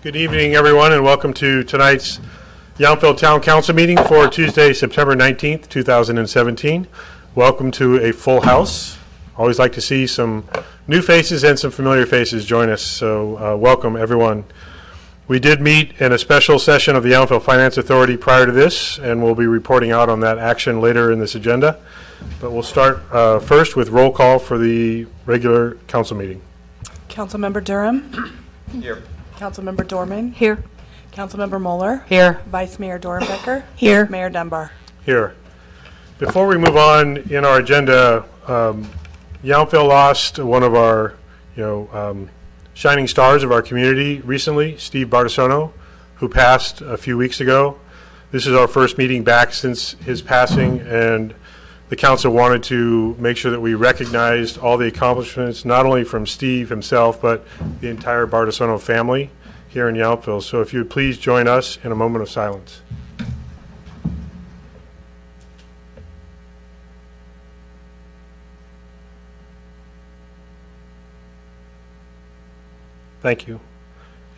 Good evening, everyone, and welcome to tonight's Yountville Town Council meeting for Tuesday, September 19th, 2017. Welcome to a full house. Always like to see some new faces and some familiar faces join us, so welcome, everyone. We did meet in a special session of the Yountville Finance Authority prior to this, and we'll be reporting out on that action later in this agenda. But we'll start first with roll call for the regular council meeting. Councilmember Durham. Here. Councilmember Dorman. Here. Councilmember Moeller. Here. Vice Mayor Dorenbecker. Here. Mayor Dunbar. Here. Before we move on in our agenda, Yountville lost one of our, shining stars of our community recently, Steve Bartisono, who passed a few weeks ago. This is our first meeting back since his passing, and the council wanted to make sure that we recognized all the accomplishments, not only from Steve himself, but the entire Bartisono family here in Yountville. So if you would please join us in a moment of silence. Thank you.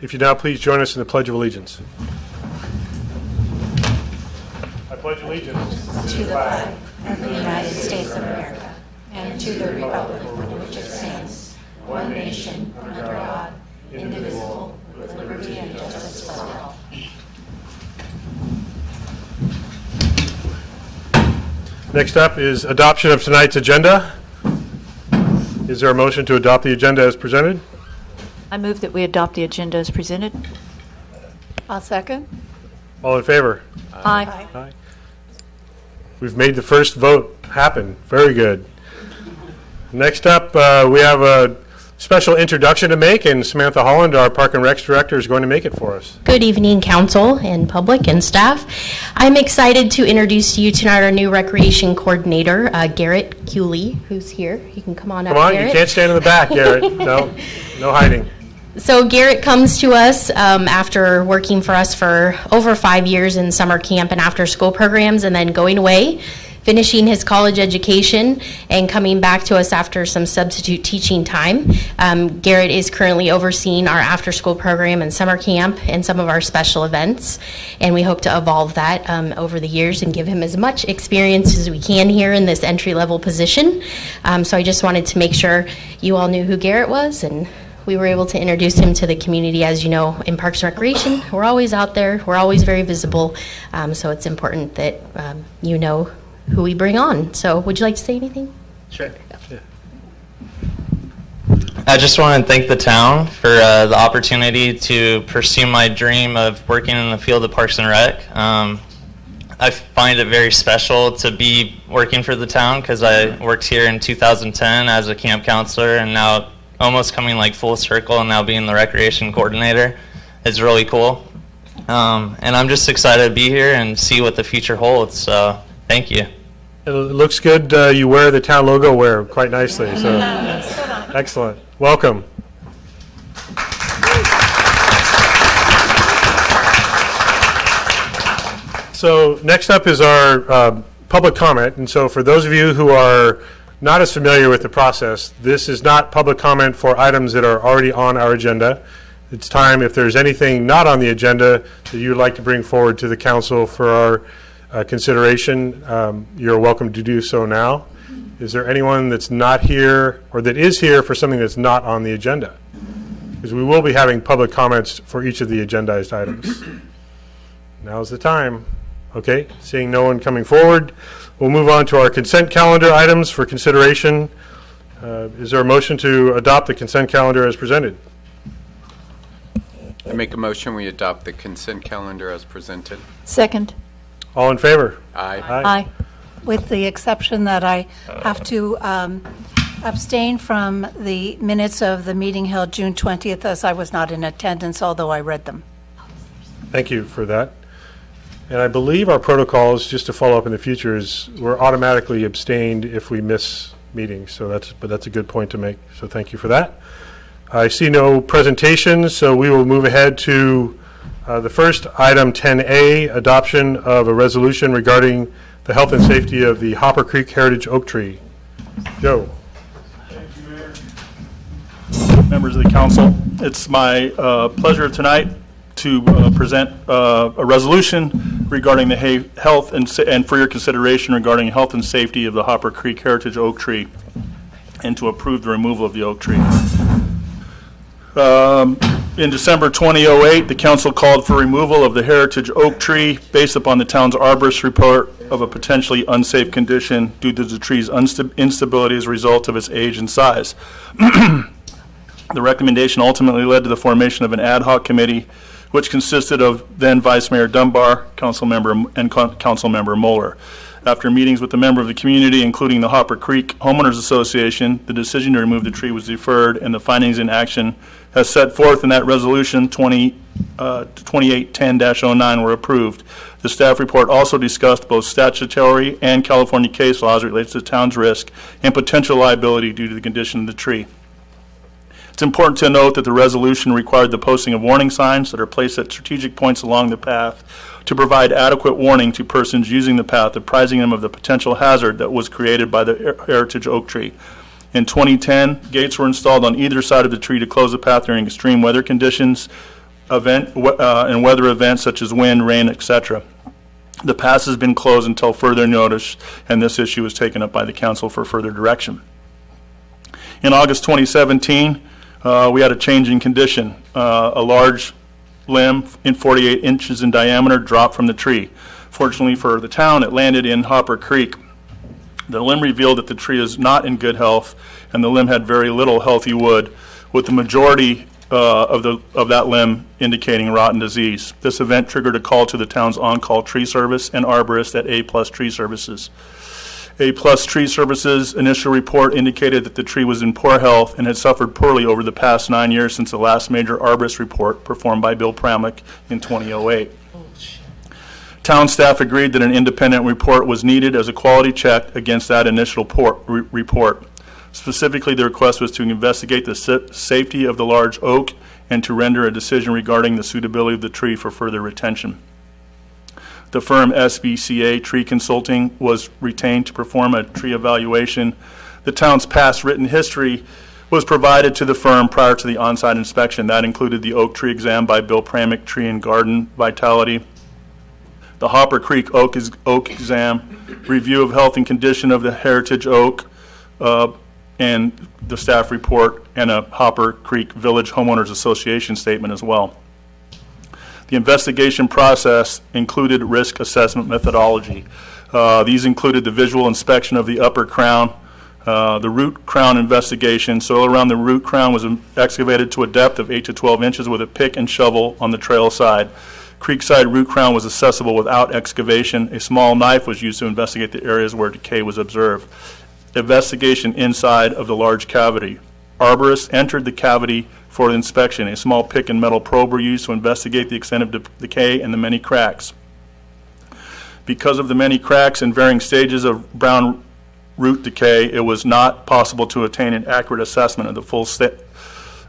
If you now please join us in the Pledge of Allegiance. I pledge allegiance to the flag of the United States of America and to the republic for which it stands, one nation, under God, indivisible, with liberty and justice for all. Next up is adoption of tonight's agenda. Is there a motion to adopt the agenda as presented? I move that we adopt the agenda as presented. I'll second. All in favor? Aye. Aye. We've made the first vote happen. Very good. Next up, we have a special introduction to make, and Samantha Holland, our Park and Recs Director, is going to make it for us. Good evening, council and public and staff. I'm excited to introduce to you tonight our new recreation coordinator, Garrett Cooley, who's here. You can come on up, Come on, Garrett. you can't stand in the back, Garrett. No hiding. So Garrett comes to us after working for us for over 5 years in summer camp and after school programs, and then going away, finishing his college education, and coming back to us after some substitute teaching time. Garrett is currently overseeing our after school program and summer camp and some of our special events, and we hope to evolve that over the years and give him as much experience as we can here in this entry-level position. So I just wanted to make sure you all knew who Garrett was, and we were able to introduce him to the community. As you know, in Parks and Recreation, we're always out there, we're always very visible, so it's important that you know who we bring on. So would you like to say anything? Sure. Yeah. I just want to thank the town for the opportunity to pursue my dream of working in the field of Parks and Rec. I find it very special to be working for the town because I worked here in 2010 as a camp counselor, and now almost coming like full circle and now being the recreation coordinator is really cool. And I'm just excited to be here and see what the future holds. So thank you. It looks good. You wear the town logo quite nicely. So excellent. Welcome. So next up is our public comment. And so for those of you who are not as familiar with the process, this is not public comment for items that are already on our agenda. It's time, if there's anything not on the agenda that you'd like to bring forward to the council for our consideration, you're welcome to do so now. Is there anyone that's not here or that is here for something that's not on the agenda? Because we will be having public comments for each of the agendized items. Now's the time. Okay, seeing no one coming forward, we'll move on to our consent calendar items for consideration. Is there a motion to adopt the consent calendar as presented? I make a motion we adopt the consent calendar as presented. Second. All in favor? Aye. Aye. With the exception that I have to abstain from the minutes of the meeting held June 20th, as I was not in attendance, although I read them. Thank you for that. And I believe our protocol is, just to follow up in the future, is we're automatically abstained if we miss meetings. So that's a good point to make. So thank you for that. I see no presentations, so we will move ahead to the first item, 10A, adoption of a resolution regarding the health and safety of the Hopper Creek Heritage Oak Tree. Joe. Thank you, Mayor. Members of the council, it's my pleasure tonight to present a resolution regarding the health and for your consideration regarding health and safety of the Hopper Creek Heritage Oak Tree, and to approve the removal of the oak tree. In December 2008, the council called for removal of the heritage oak tree based upon the town's arborist report of a potentially unsafe condition due to the tree's instability as a result of its age and size. The recommendation ultimately led to the formation of an ad hoc committee, which consisted of then Vice Mayor Dunbar, Councilmember Moeller. After meetings with the member of the community, including the Hopper Creek Homeowners Association, the decision to remove the tree was deferred, and the findings in action as set forth in that resolution 2810-09 were approved. The staff report also discussed both statutory and California case laws related to the town's risk and potential liability due to the condition of the tree. It's important to note that the resolution required the posting of warning signs that are placed at strategic points along the path to provide adequate warning to persons using the path, apprising them of the potential hazard that was created by the heritage oak tree. In 2010, gates were installed on either side of the tree to close the path during extreme weather conditions and weather events such as wind, rain, etc. The path has been closed until further notice, and this issue was taken up by the council for further direction. In August 2017, we had a change in condition. A large limb in 48 inches in diameter dropped from the tree. Fortunately for the town, it landed in Hopper Creek. The limb revealed that the tree is not in good health, and the limb had very little healthy wood, with the majority of that limb indicating rotten disease. This event triggered a call to the town's on-call tree service and arborist at A+ Tree Services. A+ Tree Services' initial report indicated that the tree was in poor health and had suffered poorly over the past 9 years since the last major arborist report performed by Bill Pramlick in 2008. Town staff agreed that an independent report was needed as a quality check against that initial report. Specifically, the request was to investigate the safety of the large oak and to render a decision regarding the suitability of the tree for further retention. The firm SBCA Tree Consulting was retained to perform a tree evaluation. The town's past written history was provided to the firm prior to the on-site inspection. That included the oak tree exam by Bill Pramlick, Tree and Garden Vitality, the Hopper Creek oak exam, review of health and condition of the heritage oak, and the staff report, and a Hopper Creek Village Homeowners Association statement as well. The investigation process included risk assessment methodology. These included the visual inspection of the upper crown, the root crown investigation. Soil around the root crown was excavated to a depth of 8 to 12 inches with a pick and shovel on the trail side. Creekside root crown was accessible without excavation. A small knife was used to investigate the areas where decay was observed. Investigation inside of the large cavity. Arborists entered the cavity for inspection. A small pick and metal probe were used to investigate the extent of decay and the many cracks. Because of the many cracks and varying stages of brown root decay, it was not possible to attain an accurate assessment of the full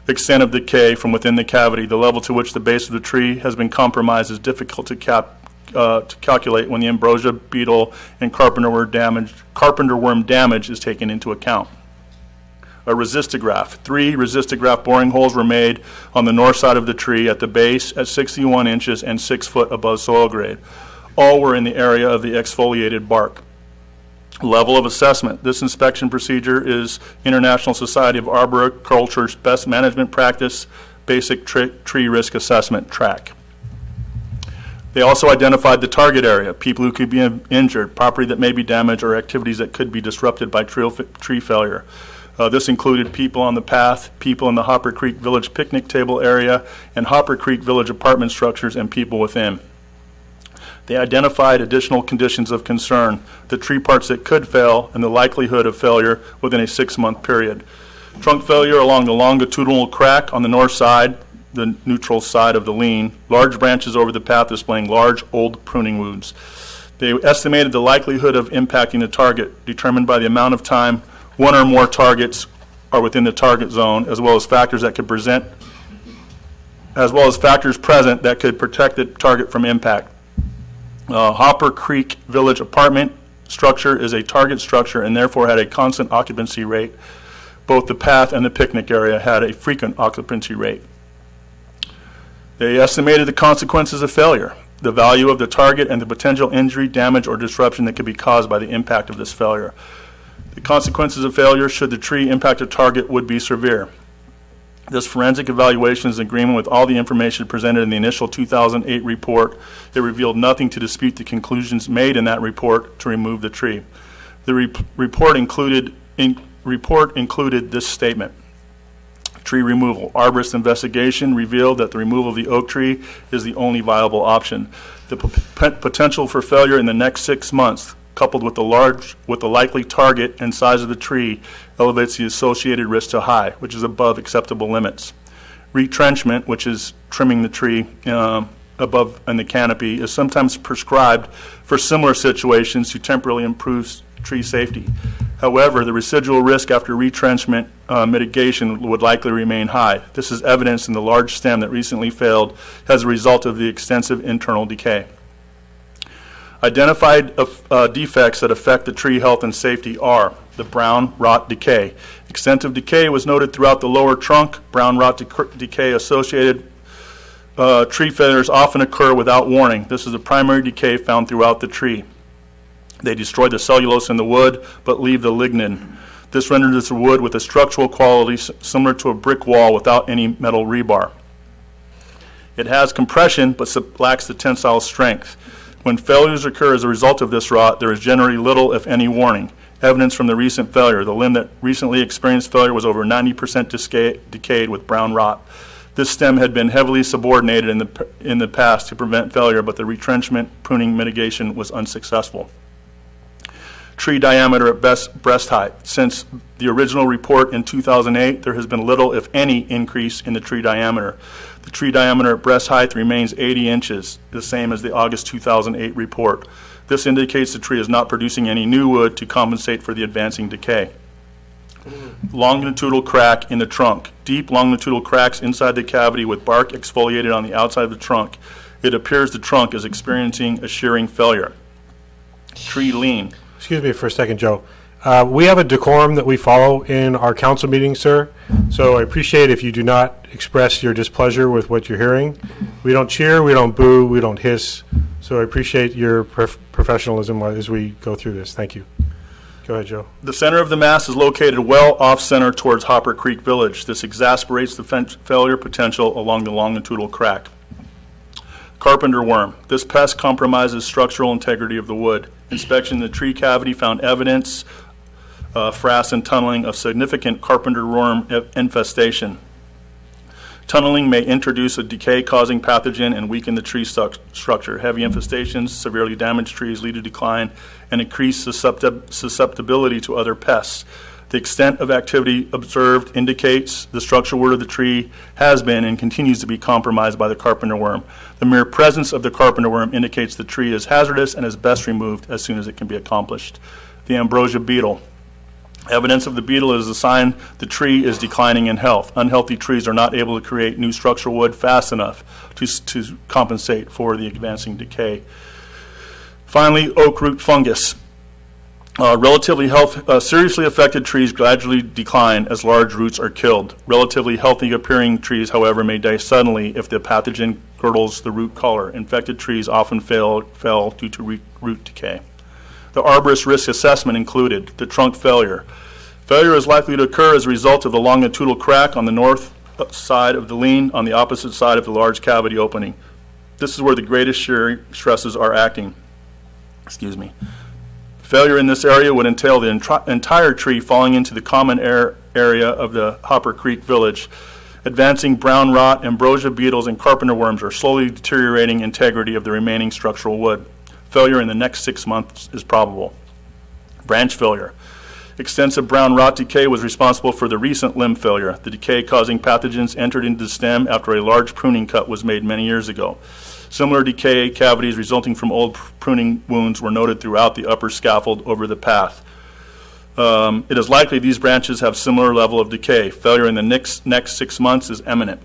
extent of decay from within the cavity. The level to which the base of the tree has been compromised is difficult to calculate when the ambrosia beetle and carpenter worm damage is taken into account. A resistograph. 3 resistograph boring holes were made on the north side of the tree at the base at 61 inches and 6 foot above soil grade. All were in the area of the exfoliated bark. Level of assessment. This inspection procedure is International Society of Arboriculture's best management practice, basic tree risk assessment track. They also identified the target area, people who could be injured, property that may be damaged, or activities that could be disrupted by tree failure. This included people on the path, people in the Hopper Creek Village picnic table area, and Hopper Creek Village apartment structures and people within. They identified additional conditions of concern, the tree parts that could fail, and the likelihood of failure within a 6-month period. Trunk failure along the longitudinal crack on the north side, the neutral side of the lean, large branches over the path displaying large old pruning wounds. They estimated the likelihood of impacting the target, determined by the amount of time one or more targets are within the target zone, as well as factors present that could protect the target from impact. Hopper Creek Village apartment structure is a target structure and therefore had a constant occupancy rate. Both the path and the picnic area had a frequent occupancy rate. They estimated the consequences of failure, the value of the target, and the potential injury, damage, or disruption that could be caused by the impact of this failure. The consequences of failure should the tree impact a target would be severe. This forensic evaluation is in agreement with all the information presented in the initial 2008 report. It revealed nothing to dispute the conclusions made in that report to remove the tree. The report included this statement. Tree removal. Arborist investigation revealed that the removal of the oak tree is the only viable option. The potential for failure in the next 6 months, coupled with the likely target and size of the tree, elevates the associated risk to high, which is above acceptable limits. Retrenchment, which is trimming the tree above in the canopy, is sometimes prescribed for similar situations to temporarily improve tree safety. However, the residual risk after retrenchment mitigation would likely remain high. This is evidenced in the large stem that recently failed as a result of the extensive internal decay. Identified defects that affect the tree health and safety are the brown rot decay. Extensive decay was noted throughout the lower trunk. Brown rot decay associated tree failures often occur without warning. This is the primary decay found throughout the tree. They destroy the cellulose in the wood, but leave the lignin. This renders the wood with a structural quality similar to a brick wall without any metal rebar. It has compression, but lacks the tensile strength. When failures occur as a result of this rot, there is generally little, if any, warning. Evidence from the recent failure. The limb that recently experienced failure was over 90% decayed with brown rot. This stem had been heavily subordinated in the past to prevent failure, but the retrenchment pruning mitigation was unsuccessful. Tree diameter at breast height. Since the original report in 2008, there has been little, if any, increase in the tree diameter. The tree diameter at breast height remains 80 inches, the same as the August 2008 report. This indicates the tree is not producing any new wood to compensate for the advancing decay. Longitudinal crack in the trunk. Deep longitudinal cracks inside the cavity with bark exfoliated on the outside of the trunk. It appears the trunk is experiencing a shearing failure. Tree lean. Excuse me for a second, Joe. We have a decorum that we follow in our council meetings, sir. So I appreciate if you do not express your displeasure with what you're hearing. We don't cheer, we don't boo, we don't hiss. So I appreciate your professionalism as we go through this. Thank you. Go ahead, Joe. The center of the mass is located well off-center towards Hopper Creek Village. This exacerbates the failure potential along the longitudinal crack. Carpenter worm. This pest compromises structural integrity of the wood. Inspection in the tree cavity found evidence, frass and tunneling of significant carpenter worm infestation. Tunneling may introduce a decay-causing pathogen and weaken the tree structure. Heavy infestations, severely damaged trees lead to decline and increased susceptibility to other pests. The extent of activity observed indicates the structural wood of the tree has been and continues to be compromised by the carpenter worm. The mere presence of the carpenter worm indicates the tree is hazardous and is best removed as soon as it can be accomplished. The ambrosia beetle. Evidence of the beetle is a sign the tree is declining in health. Unhealthy trees are not able to create new structural wood fast enough to compensate for the advancing decay. Finally, oak root fungus. Seriously affected trees gradually decline as large roots are killed. Relatively healthy appearing trees, however, may die suddenly if the pathogen girdles the root collar. Infected trees often fail due to root decay. The arborist risk assessment included the trunk failure. Failure is likely to occur as a result of the longitudinal crack on the north side of the lean on the opposite side of the large cavity opening. This is where the greatest shear stresses are acting. Failure in this area would entail the entire tree falling into the common area of the Hopper Creek Village. Advancing brown rot, ambrosia beetles, and carpenter worms are slowly deteriorating integrity of the remaining structural wood. Failure in the next 6 months is probable. Branch failure. Extensive brown rot decay was responsible for the recent limb failure. The decay causing pathogens entered into the stem after a large pruning cut was made many years ago. Similar decay cavities resulting from old pruning wounds were noted throughout the upper scaffold over the path. It is likely these branches have similar level of decay. Failure in the next 6 months is imminent.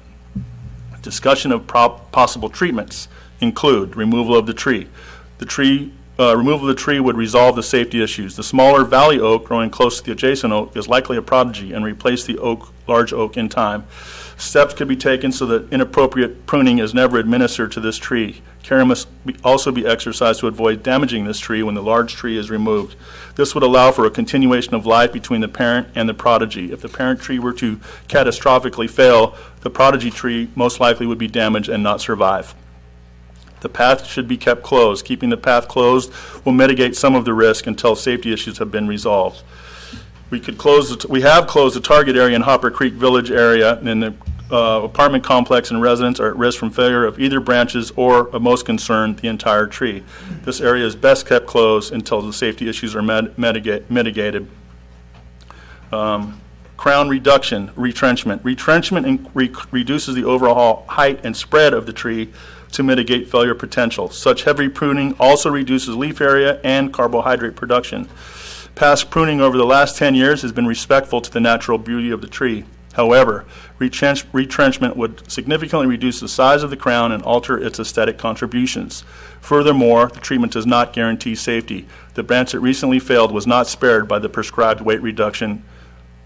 Discussion of possible treatments include removal of the tree. Removal of the tree would resolve the safety issues. The smaller valley oak growing close to the adjacent oak is likely a prodigy and replace the large oak in time. Steps could be taken so that inappropriate pruning is never administered to this tree. Care must also be exercised to avoid damaging this tree when the large tree is removed. This would allow for a continuation of life between the parent and the prodigy. If the parent tree were to catastrophically fail, the prodigy tree most likely would be damaged and not survive. The path should be kept closed. Keeping the path closed will mitigate some of the risk until safety issues have been resolved. We have closed the target area in Hopper Creek Village area, and the apartment complex and residents are at risk from failure of either branches or, of most concern, the entire tree. This area is best kept closed until the safety issues are mitigated. Crown reduction, retrenchment. Retrenchment reduces the overall height and spread of the tree to mitigate failure potential. Such heavy pruning also reduces leaf area and carbohydrate production. Past pruning over the last 10 years has been respectful to the natural beauty of the tree. However, retrenchment would significantly reduce the size of the crown and alter its aesthetic contributions. Furthermore, the treatment does not guarantee safety. The branch that recently failed was not spared by the prescribed weight reduction.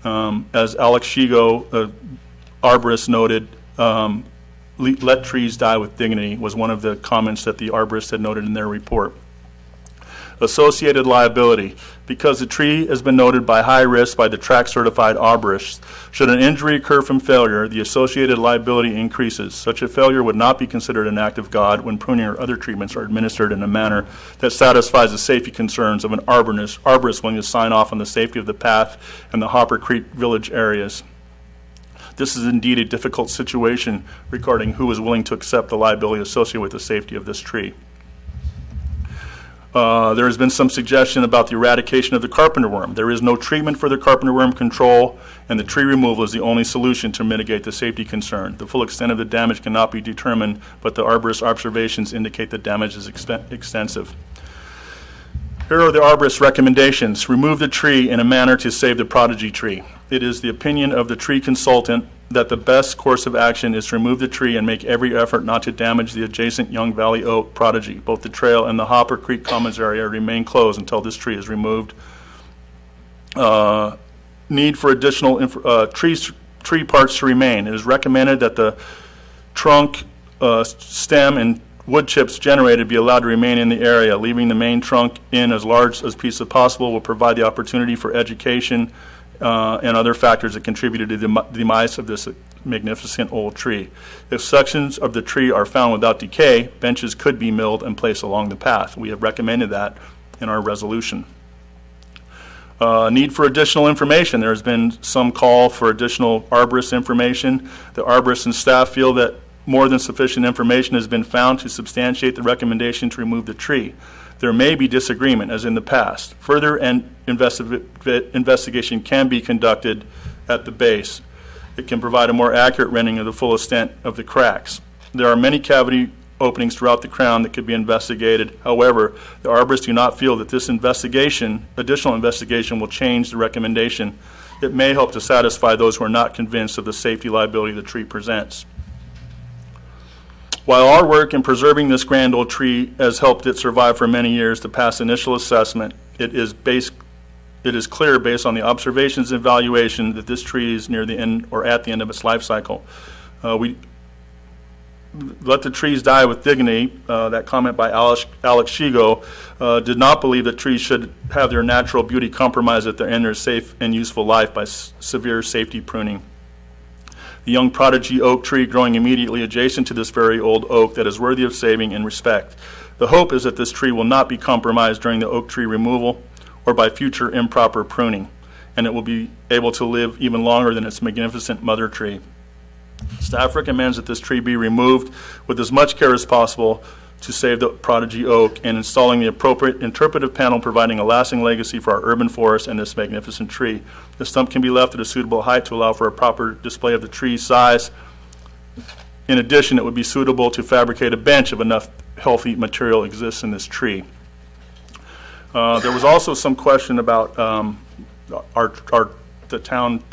As Alex Shigo, arborist, noted, let trees die with dignity was one of the comments that the arborists had noted in their report. Associated liability. Because the tree has been noted by high risk by the track certified arborists, should an injury occur from failure, the associated liability increases. Such a failure would not be considered an act of God when pruning or other treatments are administered in a manner that satisfies the safety concerns of an arborist willing to sign off on the safety of the path and the Hopper Creek Village areas. This is indeed a difficult situation regarding who is willing to accept the liability associated with the safety of this tree. There has been some suggestion about the eradication of the carpenter worm. There is no treatment for the carpenter worm control, and the tree removal is the only solution to mitigate the safety concern. The full extent of the damage cannot be determined, but the arborist observations indicate the damage is extensive. Here are the arborist's recommendations. Remove the tree in a manner to save the prodigy tree. It is the opinion of the tree consultant that the best course of action is to remove the tree and make every effort not to damage the adjacent Young Valley Oak prodigy. Both the trail and the Hopper Creek Commons area remain closed until this tree is removed. Need for additional tree parts to remain. It is recommended that the trunk, stem, and wood chips generated be allowed to remain in the area. Leaving the main trunk in as large a piece as possible will provide the opportunity for education and other factors that contributed to the demise of this magnificent old tree. If sections of the tree are found without decay, benches could be milled and placed along the path. We have recommended that in our resolution. Need for additional information. There has been some call for additional arborist information. The arborists and staff feel that more than sufficient information has been found to substantiate the recommendation to remove the tree. There may be disagreement, as in the past. Further investigation can be conducted at the base. It can provide a more accurate rendering of the full extent of the cracks. There are many cavity openings throughout the crown that could be investigated. However, the arborists do not feel that this additional investigation will change the recommendation. It may help to satisfy those who are not convinced of the safety liability the tree presents. While our work in preserving this grand old tree has helped it survive for many years to pass initial assessment, it is clear based on the observations and evaluation that this tree is near the end or at the end of its life cycle. We let the trees die with dignity. That comment by Alex Shigo did not believe that trees should have their natural beauty compromised at their end of their safe and useful life by severe safety pruning. The young prodigy oak tree growing immediately adjacent to this very old oak that is worthy of saving and respect. The hope is that this tree will not be compromised during the oak tree removal or by future improper pruning, and it will be able to live even longer than its magnificent mother tree. Staff recommends that this tree be removed with as much care as possible to save the prodigy oak, and installing the appropriate interpretive panel providing a lasting legacy for our urban forest and this magnificent tree. The stump can be left at a suitable height to allow for a proper display of the tree's size. In addition, it would be suitable to fabricate a bench if enough healthy material exists in this tree. There was also some question about the town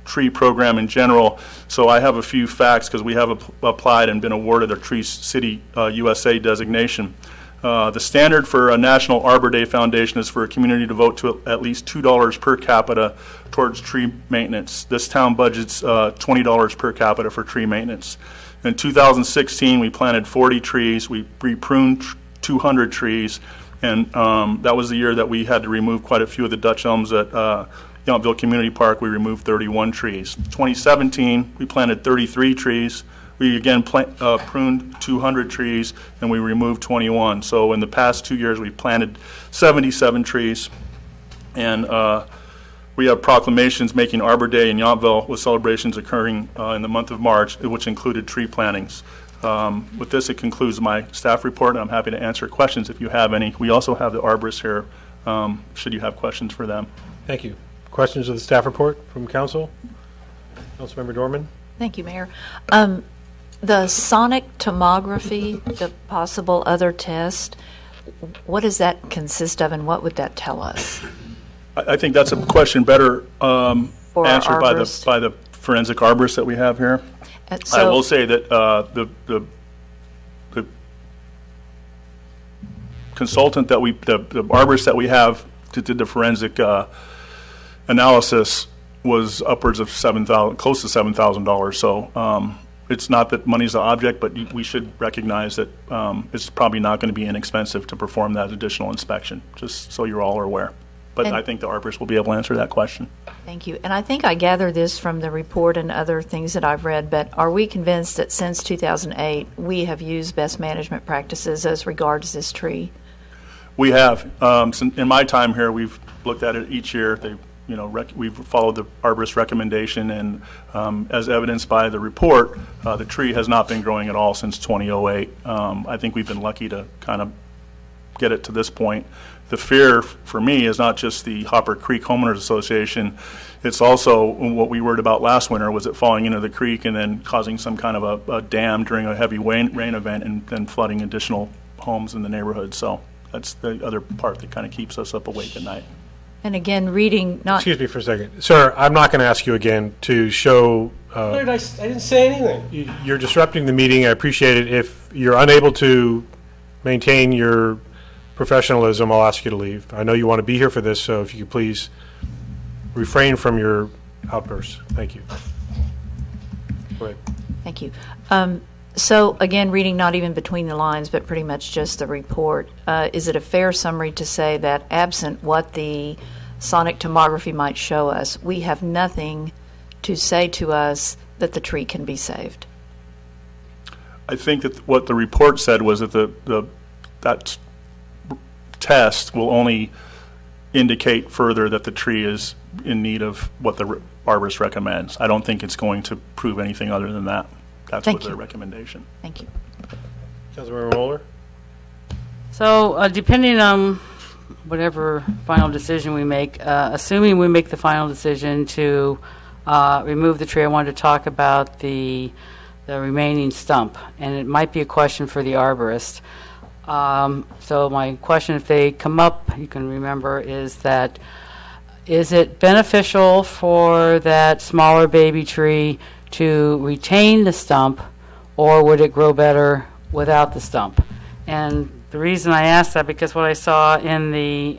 tree program in general. So I have a few facts because we have applied and been awarded a Tree City USA designation. The standard for a National Arbor Day Foundation is for a community to vote to at least $2 per capita towards tree maintenance. This town budgets $20 per capita for tree maintenance. In 2016, we planted 40 trees. We pruned 200 trees, and that was the year that we had to remove quite a few of the Dutch elms at Yountville Community Park. We removed 31 trees. 2017, we planted 33 trees. We again pruned 200 trees, and we removed 21. So in the past 2 years, we've planted 77 trees. And we have proclamations making Arbor Day in Yountville, with celebrations occurring in the month of March, which included tree plantings. With this, it concludes my staff report, and I'm happy to answer questions if you have any. We also have the arborists here, should you have questions for them. Thank you. Questions of the staff report from council? Councilmember Dorman? Thank you, Mayor. The sonic tomography, the possible other test, what does that consist of, and what would that tell us? I think that's a question better For our answered arborist? by the forensic arborists that we have here. And I will so, say that the consultant that the arborist that we have that did the forensic analysis was upwards of close to $7,000. So it's not that money's the object, but we should recognize that it's probably not going to be inexpensive to perform that additional inspection, just so you're all aware. But And- I think the arborist will be able to answer that question. thank you. And I think I gather this from the report and other things that I've read, but are we convinced that since 2008, we have used best management practices as regards this tree? We have. In my time here, we've looked at it each year. We've followed the arborist recommendation, and as evidenced by the report, the tree has not been growing at all since 2008. I think we've been lucky to kind of get it to this point. The fear for me is not just the Hopper Creek Homeowners Association. It's also what we worried about last winter, was it falling into the creek and then causing some kind of a dam during a heavy rain event and then flooding additional homes in the neighborhood. So that's the other part that kind of keeps us up awake at night. And again, reading not Excuse me for a second. Sir, I'm not going to ask you again to show, I didn't say anything. you're disrupting the meeting. I appreciate it. If you're unable to maintain your professionalism, I'll ask you to leave. I know you want to be here for this, so if you could please refrain from your outbursts. Thank you. Go ahead. Thank you. So again, reading not even between the lines, but pretty much just the report, is it a fair summary to say that absent what the sonic tomography might show us, we have nothing to say to us that the tree can be saved? I think that what the report said was that that test will only indicate further that the tree is in need of what the arborist recommends. I don't think it's going to prove anything other than that. That's Thank what their you. recommendation. Thank you. Councilmember Moeller? So depending on whatever final decision we make, assuming we make the final decision to remove the tree, I wanted to talk about the remaining stump, and it might be a question for the arborist. So my question, if they come up, you can remember, is it beneficial for that smaller baby tree to retain the stump, or would it grow better without the stump? And the reason I asked that, because what I saw in the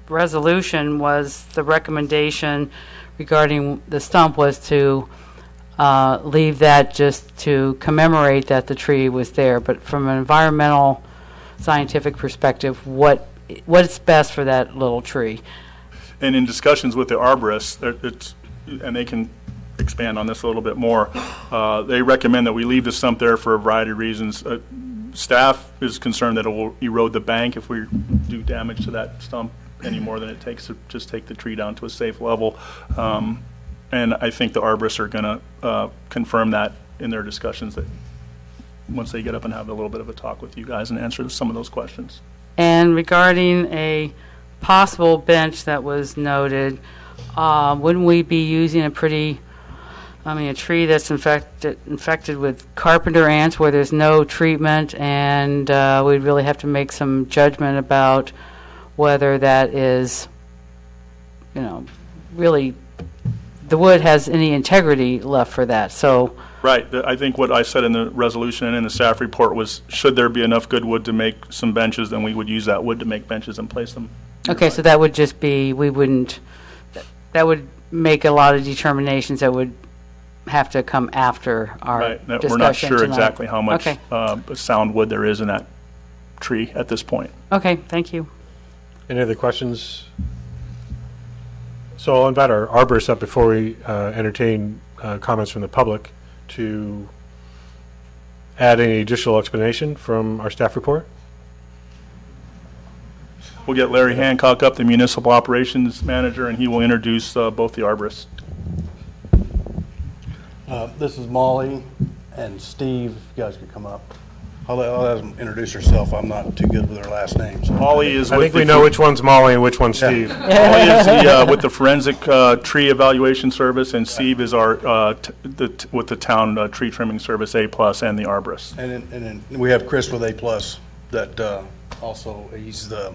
resolution was the recommendation regarding the stump was to leave that just to commemorate that the tree was there. But from an environmental scientific perspective, what's best for that little tree? And in discussions with the arborists, and they can expand on this a little bit more, they recommend that we leave the stump there for a variety of reasons. Staff is concerned that it will erode the bank if we do damage to that stump any more than it takes to just take the tree down to a safe level. And I think the arborists are going to confirm that in their discussions, that once they get up and have a little bit of a talk with you guys and answer some of those questions. And regarding a possible bench that was noted, wouldn't we be using a tree that's infected with carpenter ants where there's no treatment, and we'd really have to make some judgment about whether that is, really the wood has any integrity left for that. So, Right. I think what I said in the resolution and in the staff report was, should there be enough good wood to make some benches, then we would use that wood to make benches and place them. okay, so that would just be, we wouldn't, that would make a lot of determinations that would have to come after our Right. That discussion we're not sure tonight. exactly how much Okay. sound wood there is in that tree at this point. Okay, thank you. Any other questions? So I'll invite our arborist up before we entertain comments from the public to add any additional explanation from our staff report. We'll get Larry Hancock up, the municipal operations manager, and he will introduce both the arborists. This is Molly and Steve. If you guys could come up. I'll let them introduce herself. I'm not too good with their last names. Molly is I with think we the- know which one's Molly and which one's Steve. Molly is the, with the forensic tree evaluation service, and Steve is our with the town tree trimming service A+ and the arborist. And then we have Chris with A+, that also, he's the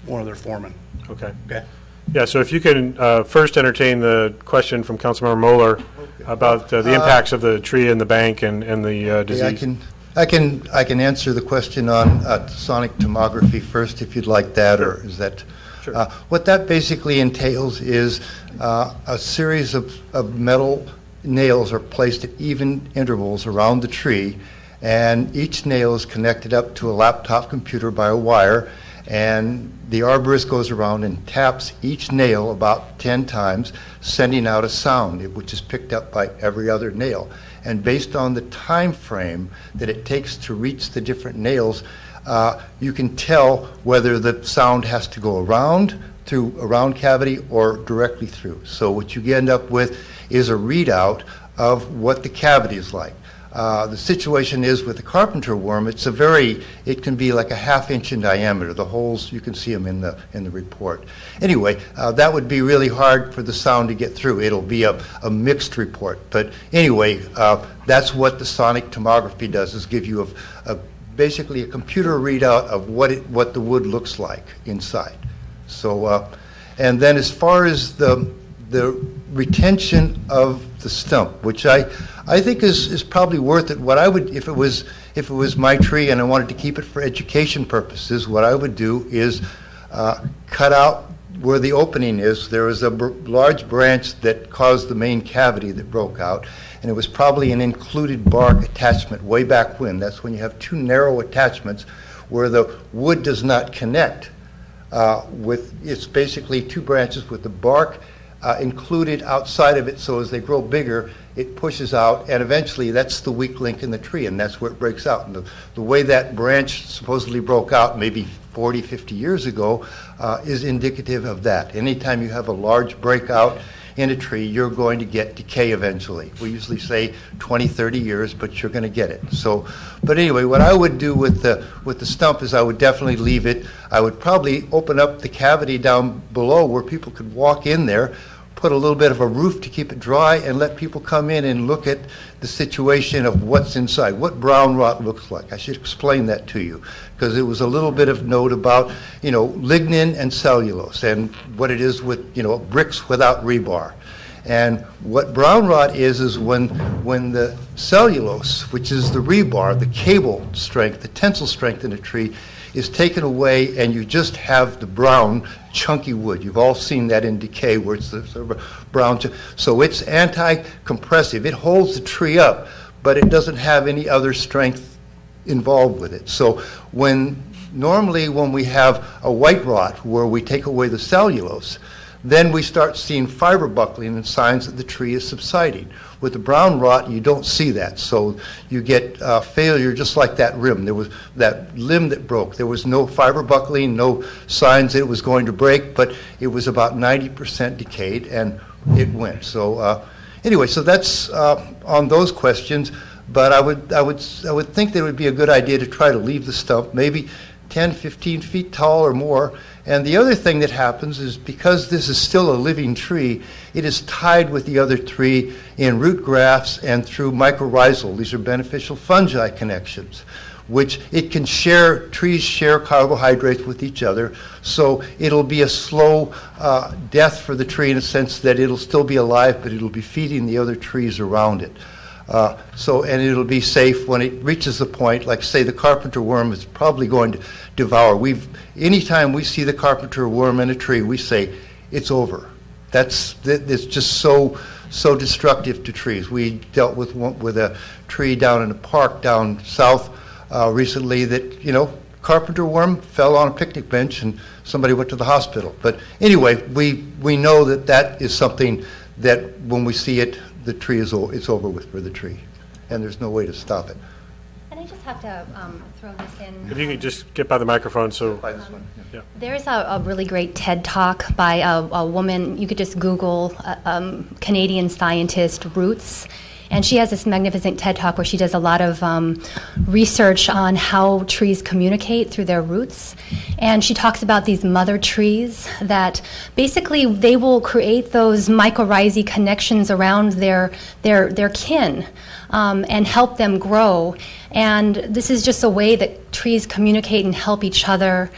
one of their foremen. Okay. Okay? Yeah, so if you can first entertain the question from Councilmember Moeller about the impacts of the tree and the bank and the disease. I can answer the question on sonic tomography first, if you'd like that, or is that? Sure. What that basically entails is a series of metal nails are placed at even intervals around the tree, and each nail is connected up to a laptop computer by a wire, and the arborist goes around and taps each nail about 10 times, sending out a sound, which is picked up by every other nail. And based on the time frame that it takes to reach the different nails, you can tell whether the sound has to go around, through a round cavity, or directly through. So what you end up with is a readout of what the cavity is like. The situation is with the carpenter worm, it can be like a ½ in diameter. The holes, you can see them in the report. Anyway, that would be really hard for the sound to get through. It'll be a mixed report. But anyway, that's what the sonic tomography does, is give you basically a computer readout of what the wood looks like inside. So, and then as far as the retention of the stump, which I think is probably worth it. What I would, if it was my tree and I wanted to keep it for education purposes, what I would do is cut out where the opening is. There was a large branch that caused the main cavity that broke out, and it was probably an included bark attachment way back when. That's when you have two narrow attachments where the wood does not connect it's basically two branches with the bark included outside of it, so as they grow bigger, it pushes out, and eventually that's the weak link in the tree, and that's where it breaks out. And the way that branch supposedly broke out maybe 40, 50 years ago is indicative of that. Anytime you have a large breakout in a tree, you're going to get decay eventually. We usually say 20, 30 years, but you're going to get it. So, but anyway, what I would do with the stump is I would definitely leave it. I would probably open up the cavity down below where people could walk in there, put a little bit of a roof to keep it dry, and let people come in and look at the situation of what's inside, what brown rot looks like. I should explain that to you, because it was a little bit of note about, lignin and cellulose, and what it is with, bricks without rebar. And what brown rot is when the cellulose, which is the rebar, the cable strength, the tensile strength in a tree, is taken away, and you just have the brown, chunky wood. You've all seen that in decay, where it's the sort of brown. So it's anti-compressive. It holds the tree up, but it doesn't have any other strength involved with it. So normally when we have a white rot, where we take away the cellulose, then we start seeing fiber buckling and signs that the tree is subsiding. With the brown rot, you don't see that. So you get failure just like that rim. There was that limb that broke. There was no fiber buckling, no signs that it was going to break, but it was about 90% decayed, and it went. So anyway, so that's on those questions. But I would think that it would be a good idea to try to leave the stump maybe 10, 15 feet tall or more. And the other thing that happens is, because this is still a living tree, it is tied with the other tree in root grafts and through mycorrhizal. These are beneficial fungi connections. which it can share, trees share carbohydrates with each other, so it'll be a slow death for the tree in a sense that it'll still be alive, but it'll be feeding the other trees around it. And it'll be safe when it reaches the point, like say the carpenter worm is probably going to devour. Anytime we see the carpenter worm in a tree, we say, it's over. It's just so destructive to trees. We dealt with a tree down in a park down south recently that, carpenter worm fell on a picnic bench and somebody went to the hospital. But anyway, we know that is something that when we see it, the tree it's over with for the tree, and there's no way to stop it. And I just have to throw this in. If you could just get by the microphone, so. By this one. Yeah. There's a really great TED Talk by a woman. You could just Google Canadian scientist Roots. And she has this magnificent TED Talk where she does a lot of research on how trees communicate through their roots. And she talks about these mother trees that basically they will create those mycorrhizae connections around their kin and help them grow. And this is just a way that trees communicate and help each other.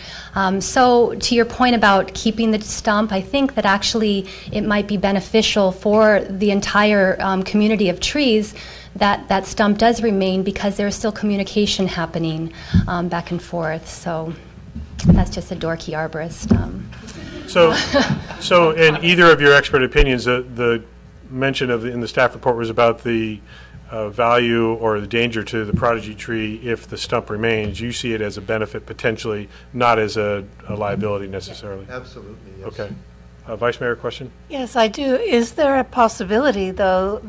So to your point about keeping the stump, I think that actually it might be beneficial for the entire community of trees that stump does remain because there's still communication happening back and forth. So that's just a dorky arborist. So in either of your expert opinions, the mention in the staff report was about the value or the danger to the prodigy tree if the stump remains. You see it as a benefit potentially, not as a liability necessarily. Absolutely, yes. Okay. Vice Mayor, question? Yes, I do. Is there a possibility, though,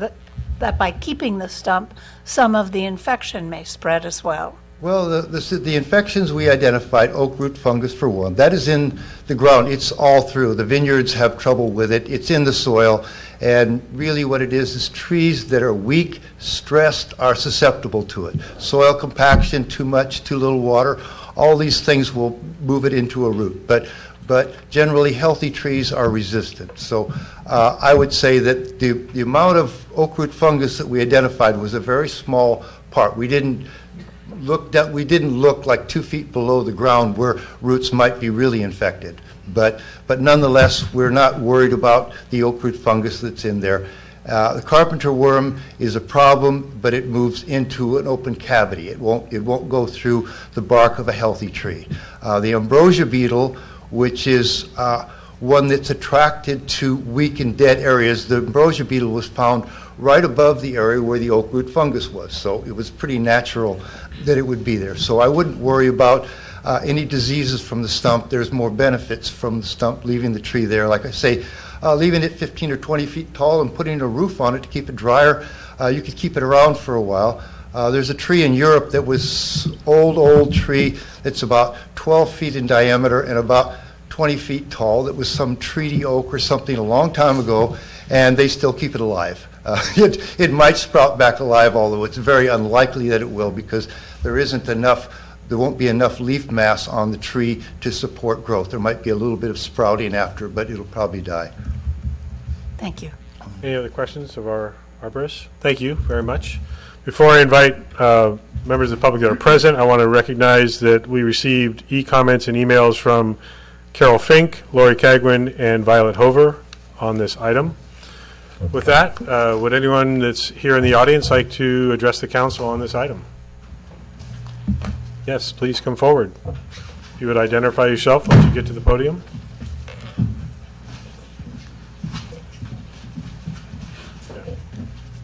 that by keeping the stump, some of the infection may spread as well? Well, the infections we identified, oak root fungus for one, that is in the ground. It's all through. The vineyards have trouble with it. It's in the soil. And really what it is trees that are weak, stressed, are susceptible to it. Soil compaction, too much, too little water, all these things will move it into a root. But generally healthy trees are resistant. So I would say that the amount of oak root fungus that we identified was a very small part. We didn't look like 2 feet below the ground where roots might be really infected. But nonetheless, we're not worried about the oak root fungus that's in there. The carpenter worm is a problem, but it moves into an open cavity. It won't go through the bark of a healthy tree. The ambrosia beetle, which is one that's attracted to weak and dead areas, the ambrosia beetle was found right above the area where the oak root fungus was. So it was pretty natural that it would be there. So I wouldn't worry about any diseases from the stump. There's more benefits from the stump leaving the tree there. Like I say, leaving it 15 or 20 feet tall and putting a roof on it to keep it drier, you could keep it around for a while. There's a tree in Europe that was old tree that's about 12 feet in diameter and about 20 feet tall. That was some treaty oak or something a long time ago, and they still keep it alive. It might sprout back alive, although it's very unlikely that it will because there won't be enough leaf mass on the tree to support growth. There might be a little bit of sprouting after, but it'll probably die. Thank you. Any other questions of our arborists? Thank you very much. Before I invite members of the public that are present, I want to recognize that we received e-comments and emails from Carol Fink, Lori Cagwin, and Violet Hover on this item. With that, would anyone that's here in the audience like to address the council on this item? Yes, please come forward. If you would identify yourself once you get to the podium.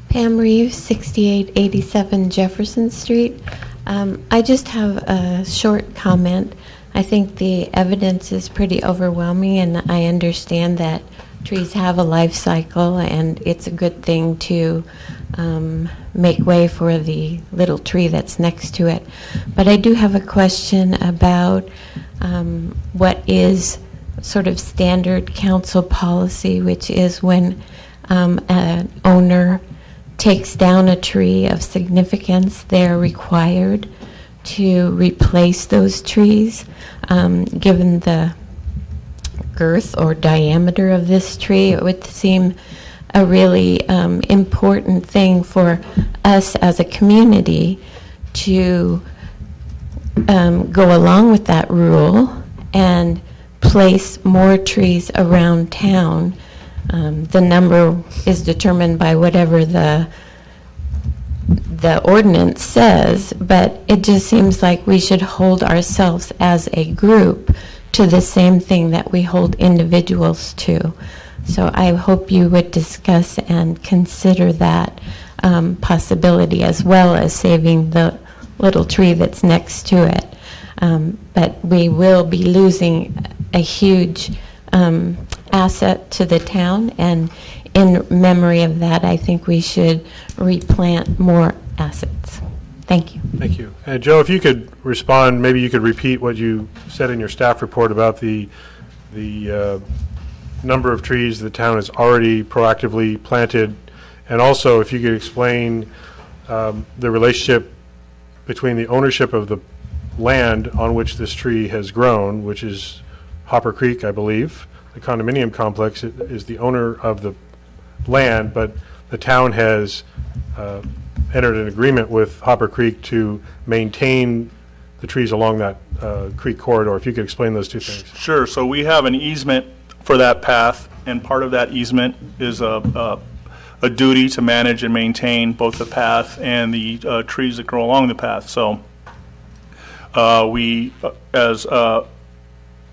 Pam Reeves, 6887 Jefferson Street. I just have a short comment. I think the evidence is pretty overwhelming, and I understand that trees have a life cycle, and it's a good thing to make way for the little tree that's next to it. But I do have a question about what is sort of standard council policy, which is when an owner takes down a tree of significance, they're required to replace those trees. Given the girth or diameter of this tree, it would seem a really important thing for us as a community to go along with that rule and place more trees around town. The number is determined by whatever the ordinance says, but it just seems like we should hold ourselves as a group to the same thing that we hold individuals to. So I hope you would discuss and consider that possibility, as well as saving the little tree that's next to it. But we will be losing a huge asset to the town, and in memory of that, I think we should replant more assets. Thank you. Thank you. Joe, if you could respond, maybe you could repeat what you said in your staff report about the number of trees the town has already proactively planted, and also if you could explain the relationship between the ownership of the land on which this tree has grown, which is Hopper Creek, I believe. The condominium complex is the owner of the land, but the town has entered an agreement with Hopper Creek to maintain the trees along that creek corridor. If you could explain those two things. Sure. So we have an easement for that path, and part of that easement is a duty to manage and maintain both the path and the trees that grow along the path. So we, as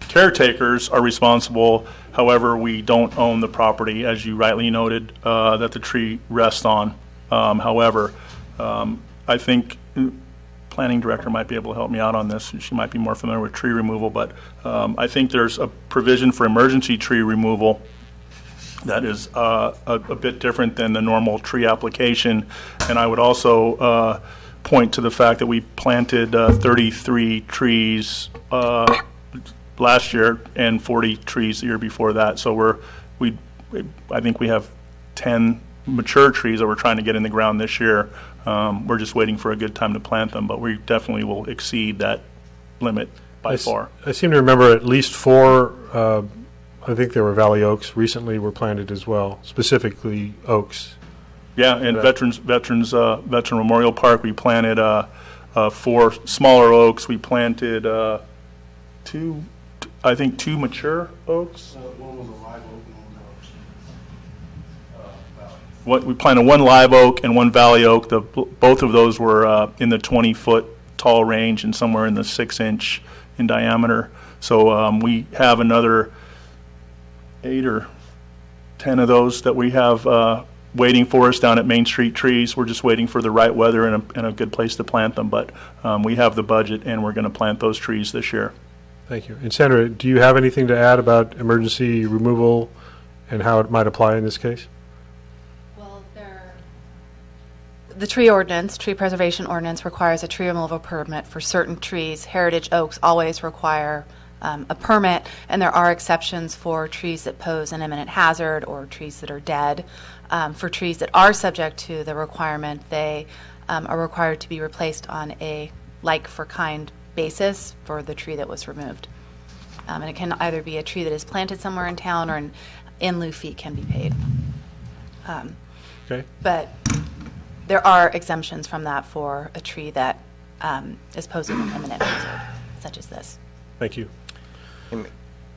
caretakers, are responsible. However, we don't own the property, as you rightly noted, that the tree rests on. However, I think planning director might be able to help me out on this. She might be more familiar with tree removal, but I think there's a provision for emergency tree removal that is a bit different than the normal tree application. And I would also point to the fact that we planted 33 trees last year and 40 trees the year before that. So I think we have 10 mature trees that we're trying to get in the ground this year. We're just waiting for a good time to plant them, but we definitely will exceed that limit by far. I seem to remember at least 4, I think there were valley oaks recently were planted as well, specifically oaks. Yeah, and Veteran Memorial Park, we planted 4 smaller oaks. We planted 2 mature oaks. One was a live oak and one was We planted 1 live oak and 1 valley oak. Both of those were in the 20-foot tall range and somewhere in the 6-inch in diameter. So we have another 8 or 10 of those that we have waiting for us down at Main Street Trees. We're just waiting for the right weather and a good place to plant them. But we have the budget, and we're going to plant those trees this year. Thank you. And Sandra, do you have anything to add about emergency removal and how it might apply in this case? Well, the tree preservation ordinance requires a tree removal permit for certain trees. Heritage oaks always require a permit, and there are exceptions for trees that pose an imminent hazard or trees that are dead. For trees that are subject to the requirement, they are required to be replaced on a like-for-kind basis for the tree that was removed. And it can either be a tree that is planted somewhere in town, or an in lieu fee can be paid. Okay. But there are exemptions from that for a tree that is posing an imminent hazard, such as this. Thank you.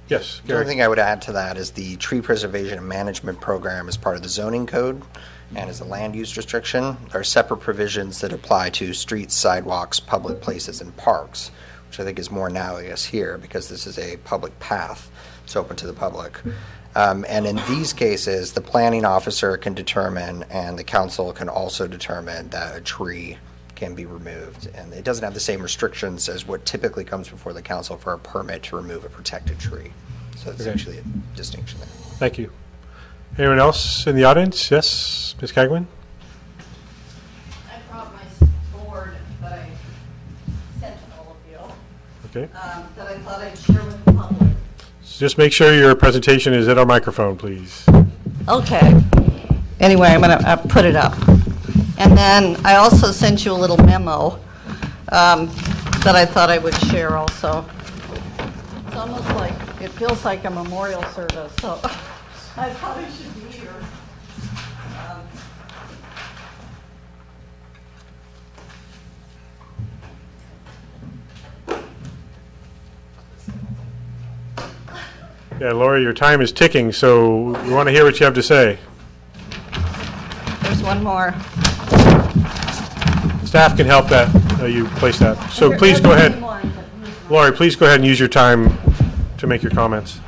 Yes, The only thing I would add to that is the tree preservation and management program is part of the zoning code and is a land use restriction. There are separate provisions that apply to streets, sidewalks, public places, and parks, which I think is more analogous here because this is a public path. It's open to the public. And in these cases, the planning officer can determine, and the council can also determine, that a tree can be removed. And it doesn't have the same restrictions as what typically comes before the council for a permit to remove a protected tree. So it's actually a distinction there. Thank you. Anyone else in the audience? Yes, Ms. Cagwin? I brought my board that I sent to all of you. Okay. That I thought I'd share with the public. So just make sure your presentation is at our microphone, please. Okay. Anyway, I'm going to put it up. And then I also sent you a little memo that I thought I would share also. It's almost like, it feels like a memorial service, so I thought I should be here. Yeah, Lori, your time is ticking, so we want to hear what you have to say. There's one more. Staff can help that, you place that. So please go ahead. Lori, please go ahead and use your time to make your comments.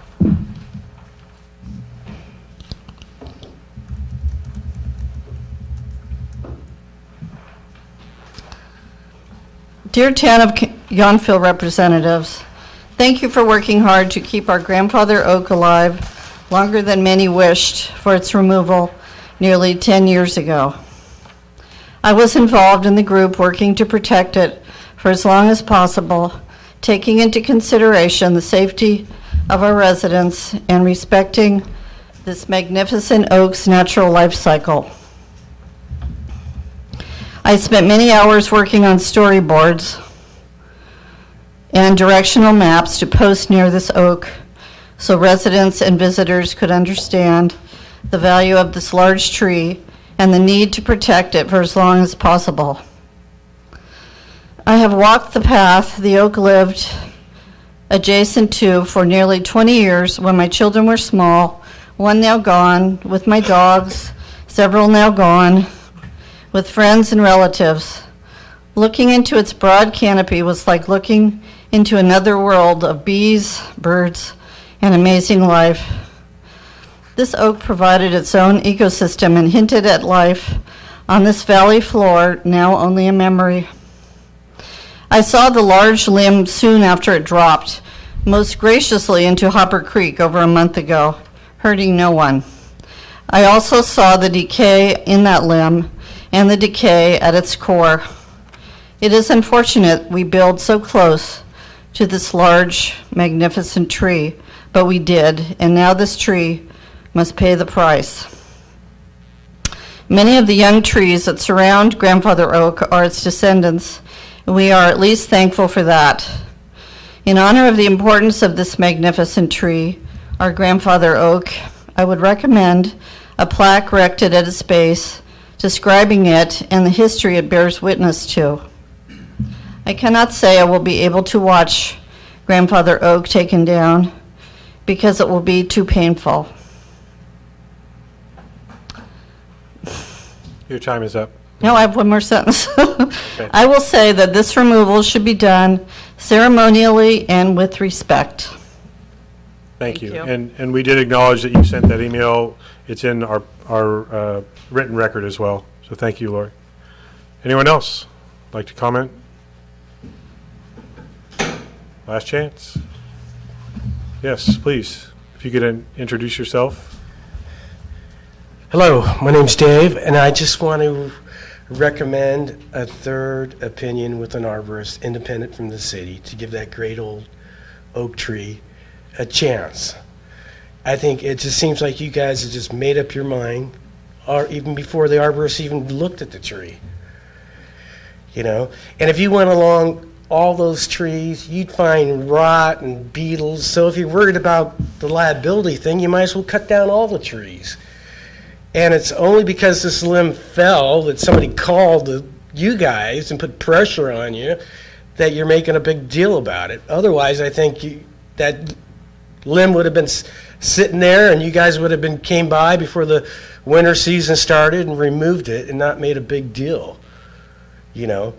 Dear Town of Yountville representatives, thank you for working hard to keep our grandfather oak alive longer than many wished for its removal nearly 10 years ago. I was involved in the group working to protect it for as long as possible, taking into consideration the safety of our residents and respecting this magnificent oak's natural life cycle. I spent many hours working on storyboards and directional maps to post near this oak so residents and visitors could understand the value of this large tree and the need to protect it for as long as possible. I have walked the path the oak lived adjacent to for nearly 20 years when my children were small, one now gone, with my dogs, several now gone, with friends and relatives. Looking into its broad canopy was like looking into another world of bees, birds, and amazing life. This oak provided its own ecosystem and hinted at life on this valley floor, now only a memory. I saw the large limb soon after it dropped, most graciously into Hopper Creek over a month ago, hurting no one. I also saw the decay in that limb and the decay at its core. It is unfortunate we build so close to this large, magnificent tree, but we did, and now this tree must pay the price. Many of the young trees that surround Grandfather Oak are its descendants, and we are at least thankful for that. In honor of the importance of this magnificent tree, our Grandfather Oak, I would recommend a plaque erected at its base describing it and the history it bears witness to. I cannot say I will be able to watch Grandfather Oak taken down because it will be too painful. Your time is up. No, I have one more sentence. I will say that this removal should be done ceremonially and with respect. Thank you. And we did acknowledge that you sent that email. It's in our written record as well. So thank you, Lori. Anyone else like to comment? Last chance. Yes, please. If you could introduce yourself. Hello, my name's Dave, and I just want to recommend a third opinion with an arborist independent from the city to give that great old oak tree a chance. I think it just seems like you guys have just made up your mind, or even before the arborist even looked at the tree. You know, and if you went along all those trees, you'd find rot and beetles. So if you're worried about the liability thing, you might as well cut down all the trees. And it's only because this limb fell that somebody called you guys and put pressure on you that you're making a big deal about it. Otherwise, I think that limb would have been sitting there and you guys would have been came by before the winter season started and removed it and not made a big deal. You know,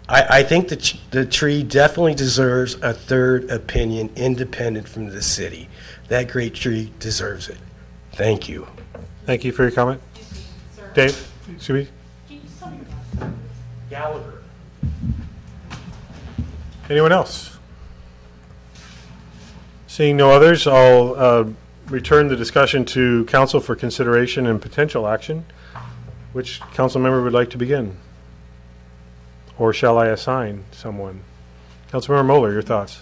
I think the tree definitely deserves a third opinion independent from the city. That great tree deserves it. Thank you. Thank you for your comment. Dave, should we? Gallagher. Anyone else? Seeing no others, I'll return the discussion to council for consideration and potential action. Which council member would like to begin? Or shall I assign someone? Councilmember Moeller, your thoughts?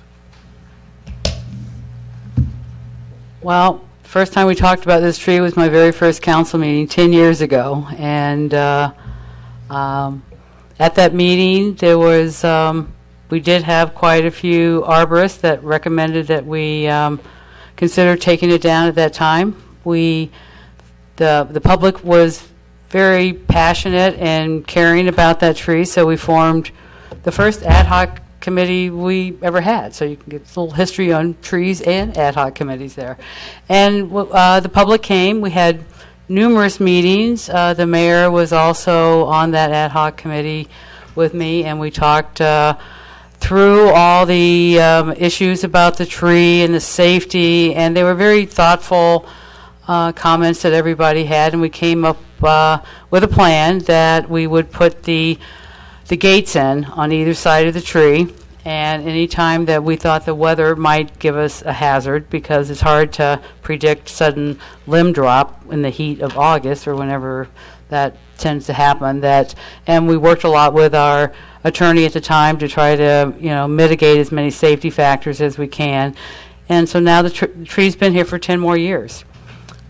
Well, first time we talked about this tree was my very first council meeting 10 years ago. And at that meeting, there was, we did have quite a few arborists that recommended that we consider taking it down at that time. The public was very passionate and caring about that tree, so we formed the first ad hoc committee we ever had. So you can get a little history on trees and ad hoc committees there. And the public came. We had numerous meetings. The mayor was also on that ad hoc committee with me, and we talked through all the issues about the tree and the safety, and they were very thoughtful comments that everybody had, and we came up with a plan that we would put the gates in on either side of the tree, and any time that we thought the weather might give us a hazard, because it's hard to predict sudden limb drop in the heat of August or whenever that tends to happen, and we worked a lot with our attorney at the time to try to mitigate as many safety factors as we can. And so now the tree's been here for 10 more years.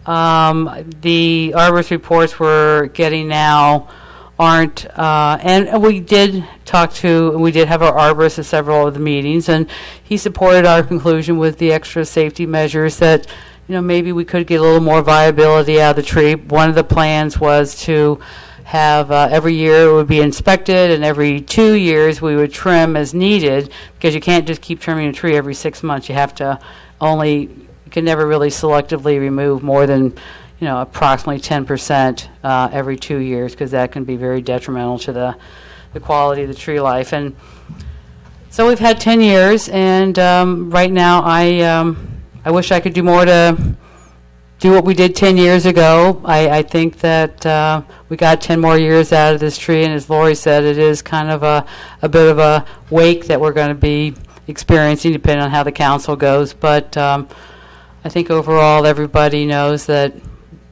The arborist reports we're getting now aren't, and we did have our arborist at several of the meetings, and he supported our conclusion with the extra safety measures that, maybe we could get a little more viability out of the tree. One of the plans was to have every year it would be inspected, and every 2 years we would trim as needed, because you can't just keep trimming a tree every 6 months. You have to you can never really selectively remove more than approximately 10% every 2 years, because that can be very detrimental to the quality of the tree life. And so we've had 10 years, and right now I wish I could do more to do what we did 10 years ago. I think that we got 10 more years out of this tree, and as Lori said, it is kind of a bit of a wake that we're going to be experiencing, depending on how the council goes. But I think overall everybody knows that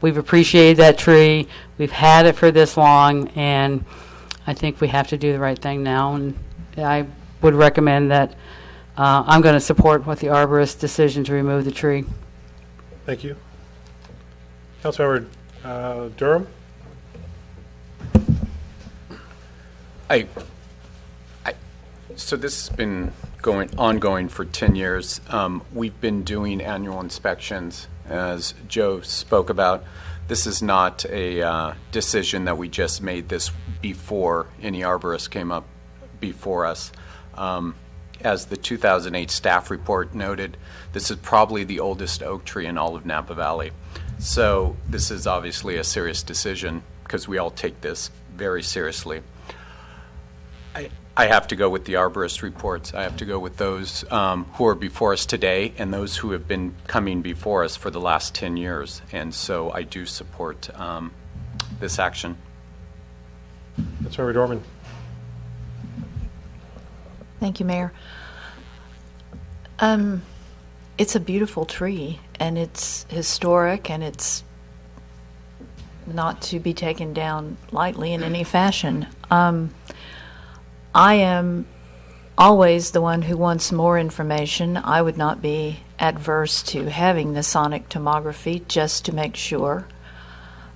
we've appreciated that tree. We've had it for this long, and I think we have to do the right thing now. And I would recommend that I'm going to support what the arborist's decision to remove the tree. Thank you. Councilmember Durham? So this has been ongoing for 10 years. We've been doing annual inspections, as Joe spoke about. This is not a decision that we just made this before any arborist came up before us. As the 2008 staff report noted, this is probably the oldest oak tree in all of Napa Valley. So this is obviously a serious decision, because we all take this very seriously. I have to go with the arborist reports. I have to go with those who are before us today and those who have been coming before us for the last 10 years. And so I do support this action. Councilmember Dorman. Thank you, Mayor. It's a beautiful tree, and it's historic, and it's not to be taken down lightly in any fashion. I am always the one who wants more information. I would not be adverse to having the sonic tomography just to make sure.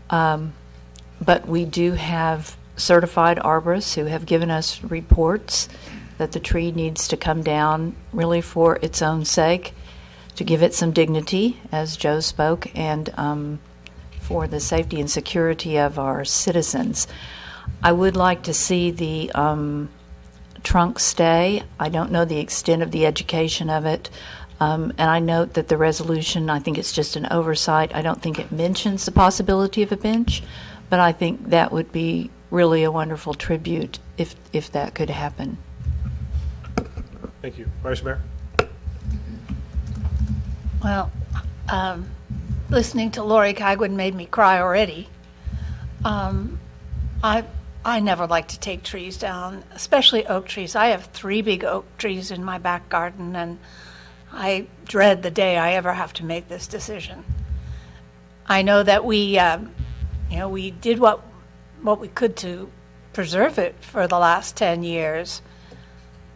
But we do have certified arborists who have given us reports that the tree needs to come down really for its own sake, to give it some dignity, as Joe spoke, and for the safety and security of our citizens. I would like to see the trunk stay. I don't know the extent of the education of it. And I note that the resolution, I think it's just an oversight. I don't think it mentions the possibility of a bench, but I think that would be really a wonderful tribute if that could happen. Thank you. Vice Mayor? Well, listening to Lori Kagwin made me cry already. I never like to take trees down, especially oak trees. I have 3 big oak trees in my back garden, and I dread the day I ever have to make this decision. I know that we did what we could to preserve it for the last 10 years.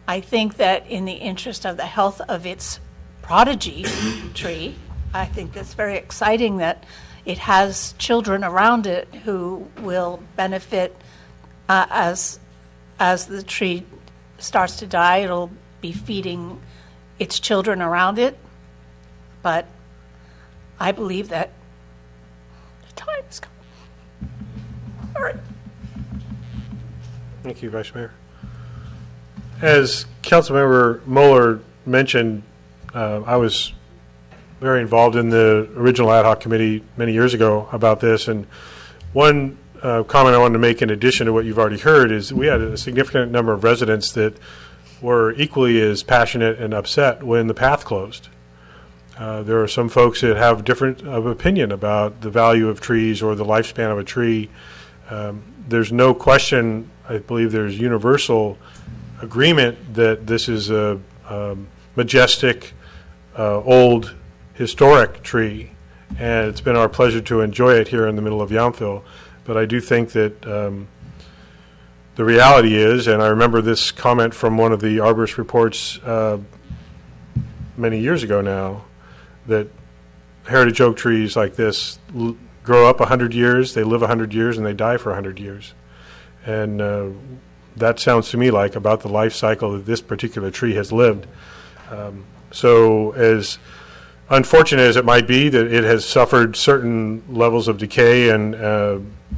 I think that in the interest of the health of its prodigy tree, I think that's very exciting that it has children around it who will benefit as the tree starts to die. It'll be feeding its children around it. But I believe that the time is coming. All right. Thank you, Vice Mayor. As Councilmember Moeller mentioned, I was very involved in the original ad hoc committee many years ago about this, and one comment I wanted to make in addition to what you've already heard is we had a significant number of residents that were equally as passionate and upset when the path closed. There are some folks that have different of opinion about the value of trees or the lifespan of a tree. There's no question, I believe there's universal agreement that this is a majestic, old, historic tree, and it's been our pleasure to enjoy it here in the middle of Yountville. But I do think that the reality is, and I remember this comment from one of the arborist reports many years ago now, that heritage oak trees like this grow up 100 years, they live 100 years, and they die for 100 years. And that sounds to me like about the life cycle that this particular tree has lived. So as unfortunate as it might be that it has suffered certain levels of decay and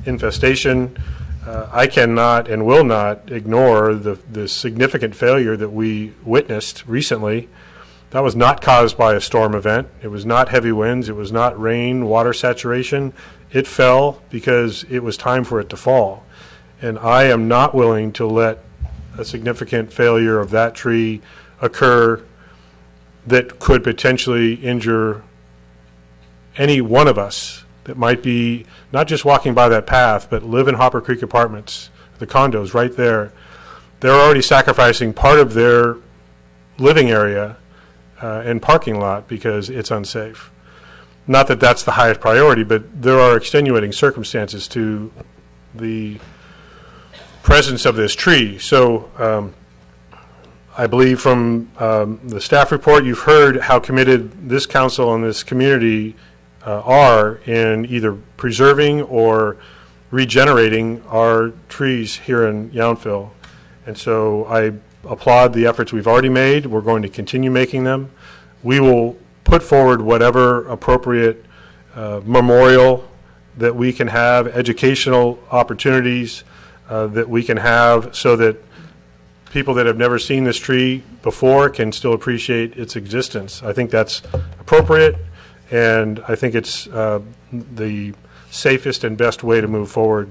infestation, I cannot and will not ignore the significant failure that we witnessed recently. That was not caused by a storm event. It was not heavy winds. It was not rain, water saturation. It fell because it was time for it to fall. And I am not willing to let a significant failure of that tree occur that could potentially injure any one of us that might be not just walking by that path, but live in Hopper Creek Apartments, the condos right there. They're already sacrificing part of their living area and parking lot because it's unsafe. Not that that's the highest priority, but there are extenuating circumstances to the presence of this tree. So I believe from the staff report, you've heard how committed this council and this community are in either preserving or regenerating our trees here in Yountville. And so I applaud the efforts we've already made. We're going to continue making them. We will put forward whatever appropriate memorial that we can have, educational opportunities that we can have so that people that have never seen this tree before can still appreciate its existence. I think that's appropriate, and I think it's the safest and best way to move forward.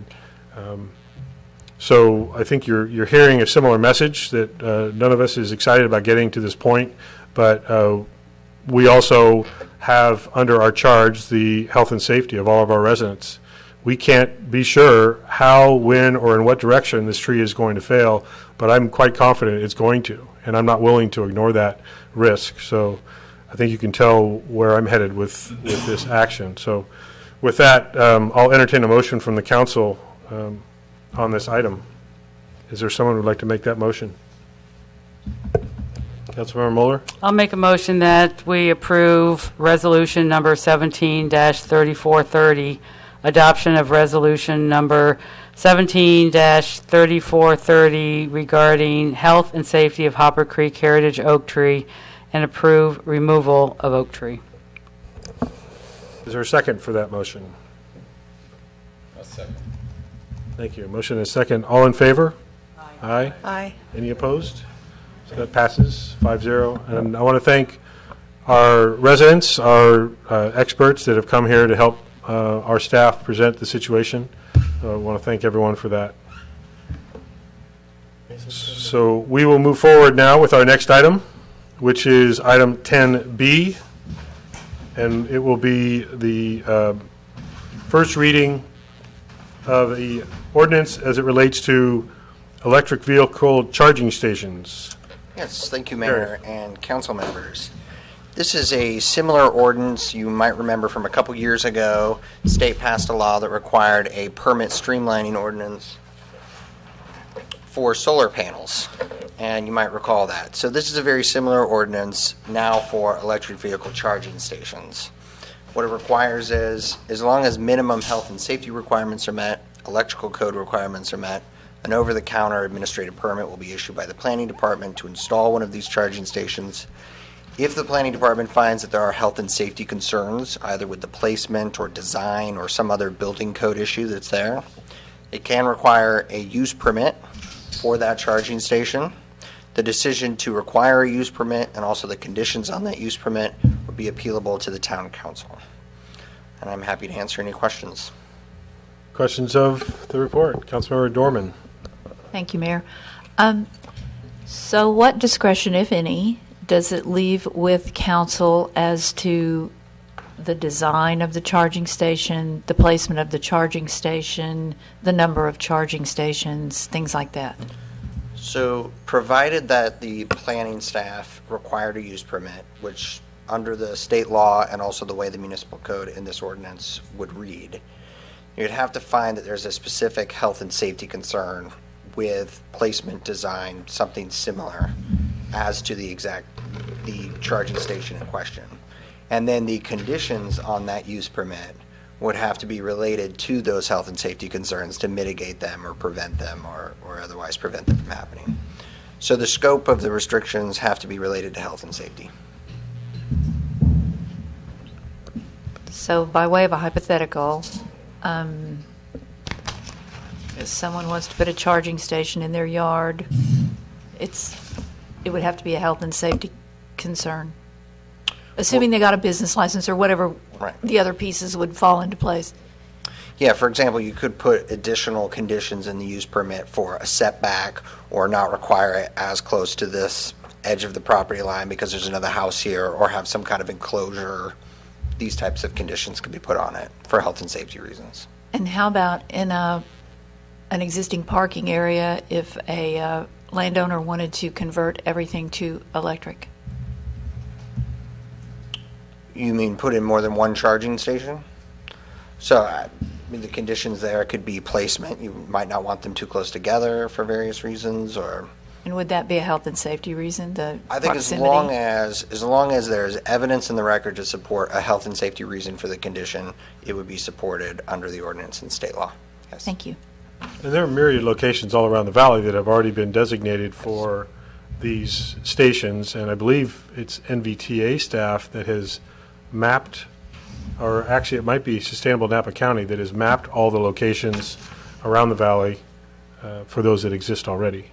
So I think you're hearing a similar message that none of us is excited about getting to this point, but we also have under our charge the health and safety of all of our residents. We can't be sure how, when, or in what direction this tree is going to fail, but I'm quite confident it's going to, and I'm not willing to ignore that risk. So I think you can tell where I'm headed with this action. So with that, I'll entertain a motion from the council on this item. Is there someone who would like to make that motion? Councilmember Mueller? I'll make a motion that we approve resolution number 17-3430, adoption of resolution number 17-3430 regarding health and safety of Hopper Creek Heritage Oak Tree, and approve removal of oak tree. Is there a second for that motion? A second. Thank you. Motion is second. All in favor? Aye. Aye. Any opposed? So that passes 5-0. And I want to thank our residents, our experts that have come here to help our staff present the situation. I want to thank everyone for that. So we will move forward now with our next item, which is item 10B, and it will be the first reading of the ordinance as it relates to electric vehicle charging stations. Yes, thank you, Mayor and council members. This is a similar ordinance you might remember from a couple years ago. The state passed a law that required a permit streamlining ordinance for solar panels, and you might recall that. So this is a very similar ordinance now for electric vehicle charging stations. What it requires is, as long as minimum health and safety requirements are met, electrical code requirements are met, an over-the-counter administrative permit will be issued by the planning department to install one of these charging stations. If the planning department finds that there are health and safety concerns, either with the placement or design or some other building code issue that's there, it can require a use permit for that charging station. The decision to require a use permit and also the conditions on that use permit would be appealable to the town council. And I'm happy to answer any questions. Questions of the report? Councilmember Dorman. Thank you, Mayor. So what discretion, if any, does it leave with council as to the design of the charging station, the placement of the charging station, the number of charging stations, things like that? So provided that the planning staff required a use permit, which under the state law and also the way the municipal code in this ordinance would read, you'd have to find that there's a specific health and safety concern with placement design, something similar as to the charging station in question. And then the conditions on that use permit would have to be related to those health and safety concerns to mitigate them or prevent them or otherwise prevent them from happening. So the scope of the restrictions have to be related to health and safety. So by way of a hypothetical, if someone wants to put a charging station in their yard, it would have to be a health and safety concern. Assuming they got a business license or whatever the other pieces would fall into place. Yeah, for example, you could put additional conditions in the use permit for a setback or not require it as close to this edge of the property line because there's another house here, or have some kind of enclosure. These types of conditions could be put on it for health and safety reasons. And how about in an existing parking area if a landowner wanted to convert everything to electric? You mean put in more than one charging station? So, I mean, the conditions there could be placement. You might not want them too close together for various reasons, or... And would that be a health and safety reason, the I think proximity? as long as there's evidence in the record to support a health and safety reason for the condition, it would be supported under the ordinance and state law. Yes. Thank you. And there are myriad locations all around the valley that have already been designated for these stations, and I believe it's NVTA staff that has mapped, or actually it might be Sustainable Napa County that has mapped all the locations around the valley for those that exist already.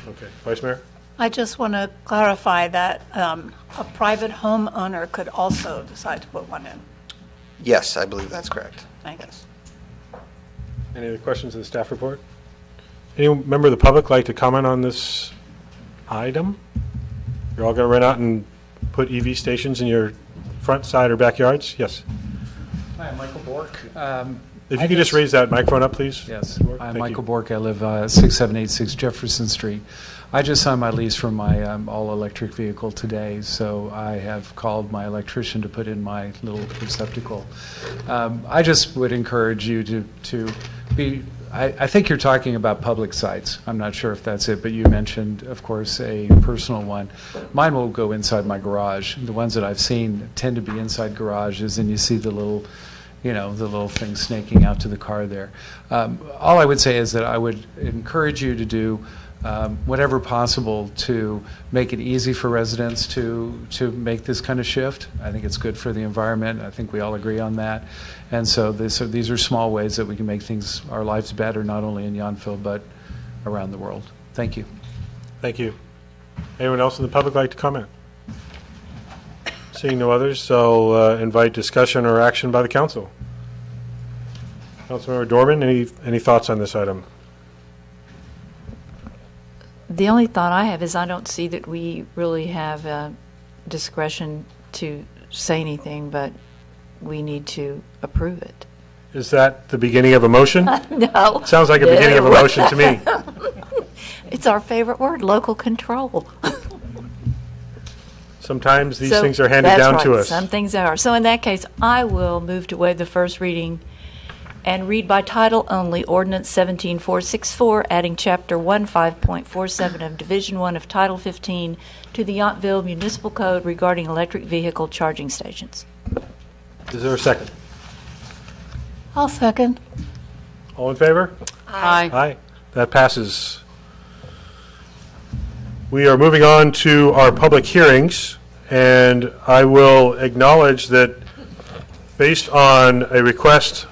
Okay, Vice Mayor? I just want to clarify that a private homeowner could also decide to put one in. Yes, I believe that's correct. Thank you. Any other questions of the staff report? Any member of the public like to comment on this item? You're all going to run out and put EV stations in your front, side, or backyards? Yes. Hi, I'm Michael Bork. If you could just raise that microphone up, please. Yes. Thank I'm you. Michael Bork. I live 6786 Jefferson Street. I just signed my lease for my all-electric vehicle today, so I have called my electrician to put in my little receptacle. I just would encourage you to be... I think you're talking about public sites. I'm not sure if that's it, but you mentioned, of course, a personal one. Mine will go inside my garage. The ones that I've seen tend to be inside garages, and you see the little, the little thing snaking out to the car there. All I would say is that I would encourage you to do whatever possible to make it easy for residents to make this kind of shift. I think it's good for the environment. I think we all agree on that. And so these are small ways that we can make our lives better, not only in Yountville, but around the world. Thank you. Thank you. Anyone else in the public like to comment? Seeing no others, so invite discussion or action by the council. Councilmember Dorman, any thoughts on this item? The only thought I have is I don't see that we really have discretion to say anything, but we need to approve it. Is that the beginning of a motion? No. Sounds like a beginning of a motion to me. It's our favorite word, local control. Sometimes these things are handed down to us. Some things are. So in that case, I will move to waive the first reading and read by title only Ordinance 17464, adding Chapter 15.47 of Division 1 of Title 15 to the Yountville Municipal Code regarding electric vehicle charging stations. Is there a second? I'll second. All in favor? Aye. Aye. That passes. We are moving on to our public hearings, and I will acknowledge that based on a request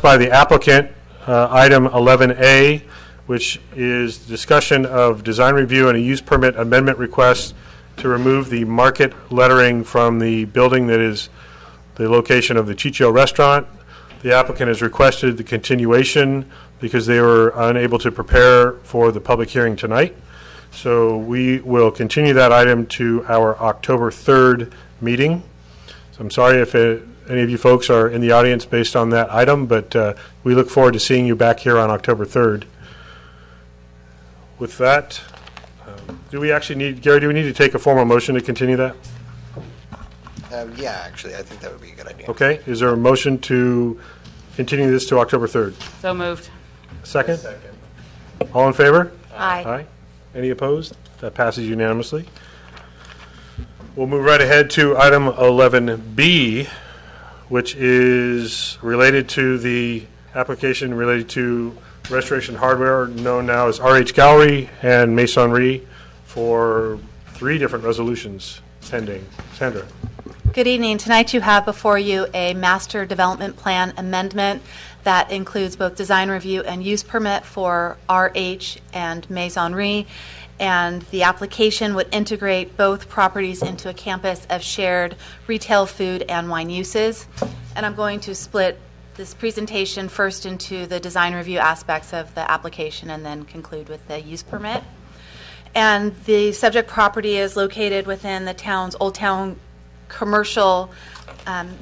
by the applicant, item 11A which is discussion of design review and a use permit amendment request to remove the market lettering from the building that is the location of the Chicho restaurant. The applicant has requested the continuation because they were unable to prepare for the public hearing tonight. So we will continue that item to our October 3rd meeting. So I'm sorry if any of you folks are in the audience based on that item, but we look forward to seeing you back here on October 3rd. With that, do we actually need, Gary, do we need to take a formal motion to continue that? Yeah, actually, I think that would be a good idea. Okay, is there a motion to continue this to October 3rd? So moved. Second? All in favor? Aye. Aye. Any opposed? That passes unanimously. We'll move right ahead to item 11B, which is related to the application related to Restoration Hardware, known now as RH Gallery and Masonry, for 3 different resolutions pending. Sandra. Good evening. Tonight you have before you a master development plan amendment that includes both design review and use permit for RH and Masonry, and the application would integrate both properties into a campus of shared retail, food, and wine uses. And I'm going to split this presentation first into the design review aspects of the application and then conclude with the use permit. And the subject property is located within the town's Old Town Commercial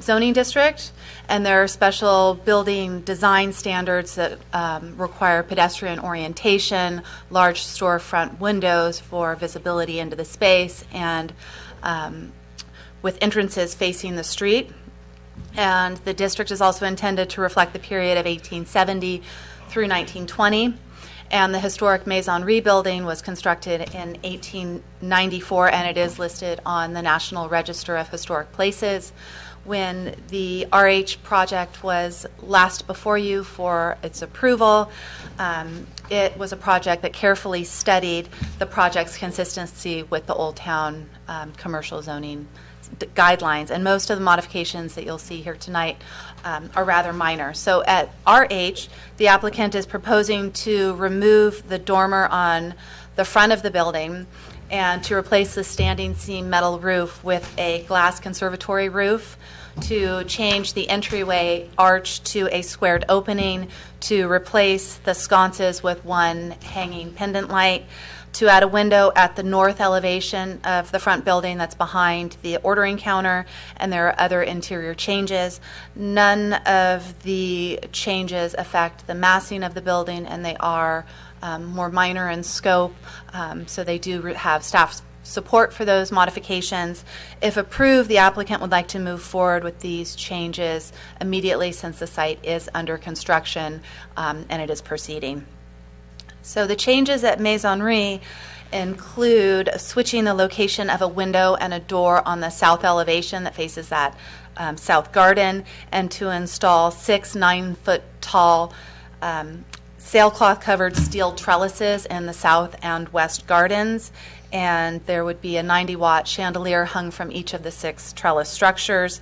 zoning district, and there are special building design standards that require pedestrian orientation, large storefront windows for visibility into the space, and with entrances facing the street. And the district is also intended to reflect the period of 1870 through 1920. And the historic Masonry building was constructed in 1894, and it is listed on the National Register of Historic Places. When the RH project was last before you for its approval, it was a project that carefully studied the project's consistency with the Old Town commercial zoning guidelines, and most of the modifications that you'll see here tonight are rather minor. So at RH, the applicant is proposing to remove the dormer on the front of the building and to replace the standing seam metal roof with a glass conservatory roof, to change the entryway arch to a squared opening, to replace the sconces with one hanging pendant light, to add a window at the north elevation of the front building that's behind the ordering counter, and there are other interior changes. None of the changes affect the massing of the building, and they are more minor in scope, so they do have staff support for those modifications. If approved, the applicant would like to move forward with these changes immediately since the site is under construction and it is proceeding. So the changes at Masonry include switching the location of a window and a door on the south elevation that faces that south garden, and to install 6 9-foot tall sailcloth covered steel trellises in the south and west gardens. And there would be a 90-watt chandelier hung from each of the 6 trellis structures.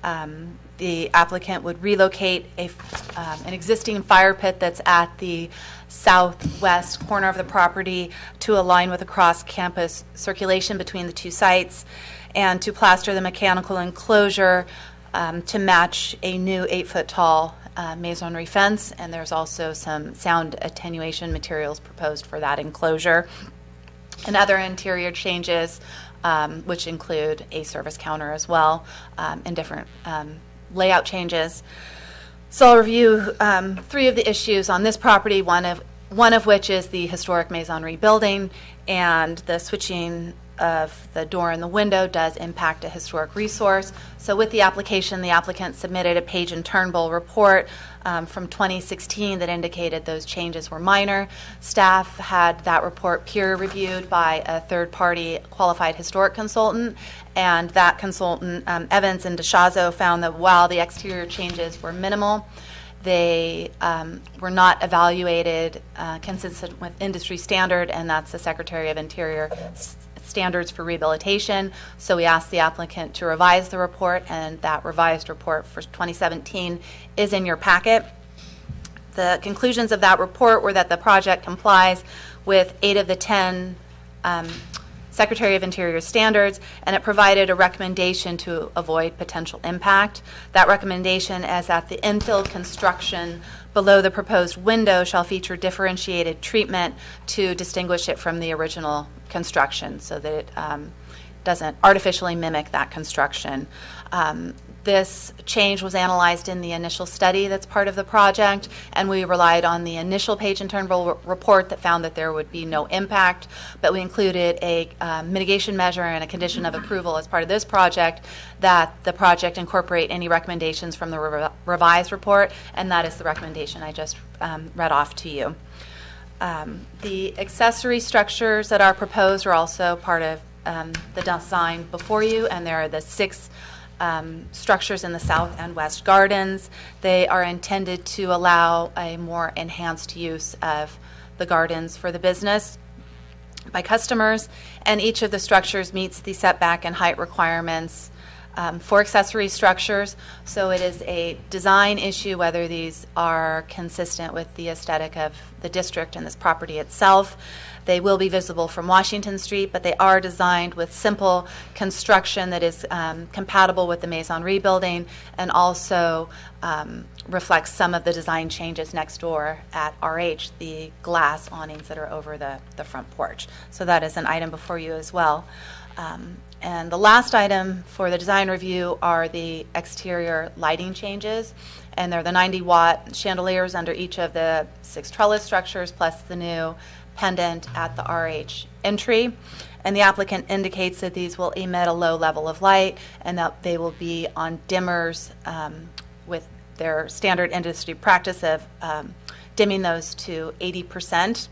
The applicant would relocate an existing fire pit that's at the southwest corner of the property to align with the cross-campus circulation between the 2 sites, and to plaster the mechanical enclosure to match a new 8-foot tall masonry fence. And there's also some sound attenuation materials proposed for that enclosure. And other interior changes, which include a service counter as well, and different layout changes. So I'll review 3 of the issues on this property, one of which is the historic Masonry building, and the switching of the door and the window does impact a historic resource. So with the application, the applicant submitted a Page and Turnbull report from 2016 that indicated those changes were minor. Staff had that report peer reviewed by a third-party qualified historic consultant, and that consultant, Evans and DeShazo, found that while the exterior changes were minimal, they were not evaluated consistent with industry standard, and that's the Secretary of Interior standards for rehabilitation. So we asked the applicant to revise the report, and that revised report for 2017 is in your packet. The conclusions of that report were that the project complies with 8 of the 10 Secretary of Interior standards, and it provided a recommendation to avoid potential impact. That recommendation is that the infill construction below the proposed window shall feature differentiated treatment to distinguish it from the original construction so that it doesn't artificially mimic that construction. This change was analyzed in the initial study that's part of the project, and we relied on the initial page and turn report that found that there would be no impact, but we included a mitigation measure and a condition of approval as part of this project that the project incorporate any recommendations from the revised report, and that is the recommendation I just read off to you. The accessory structures that are proposed are also part of the design before you, and there are the 6 structures in the south and west gardens. They are intended to allow a more enhanced use of the gardens for the business by customers, and each of the structures meets the setback and height requirements for accessory structures. So it is a design issue whether these are consistent with the aesthetic of the district and this property itself. They will be visible from Washington Street, but they are designed with simple construction that is compatible with the Maison rebuilding and also reflects some of the design changes next door at RH, the glass awnings that are over the front porch. So that is an item before you as well. And the last item for the design review are the exterior lighting changes, and they're the 90-watt chandeliers under each of the 6 trellis structures plus the new pendant at the RH entry. And the applicant indicates that these will emit a low level of light and that they will be on dimmers with their standard industry practice of dimming those to 80%.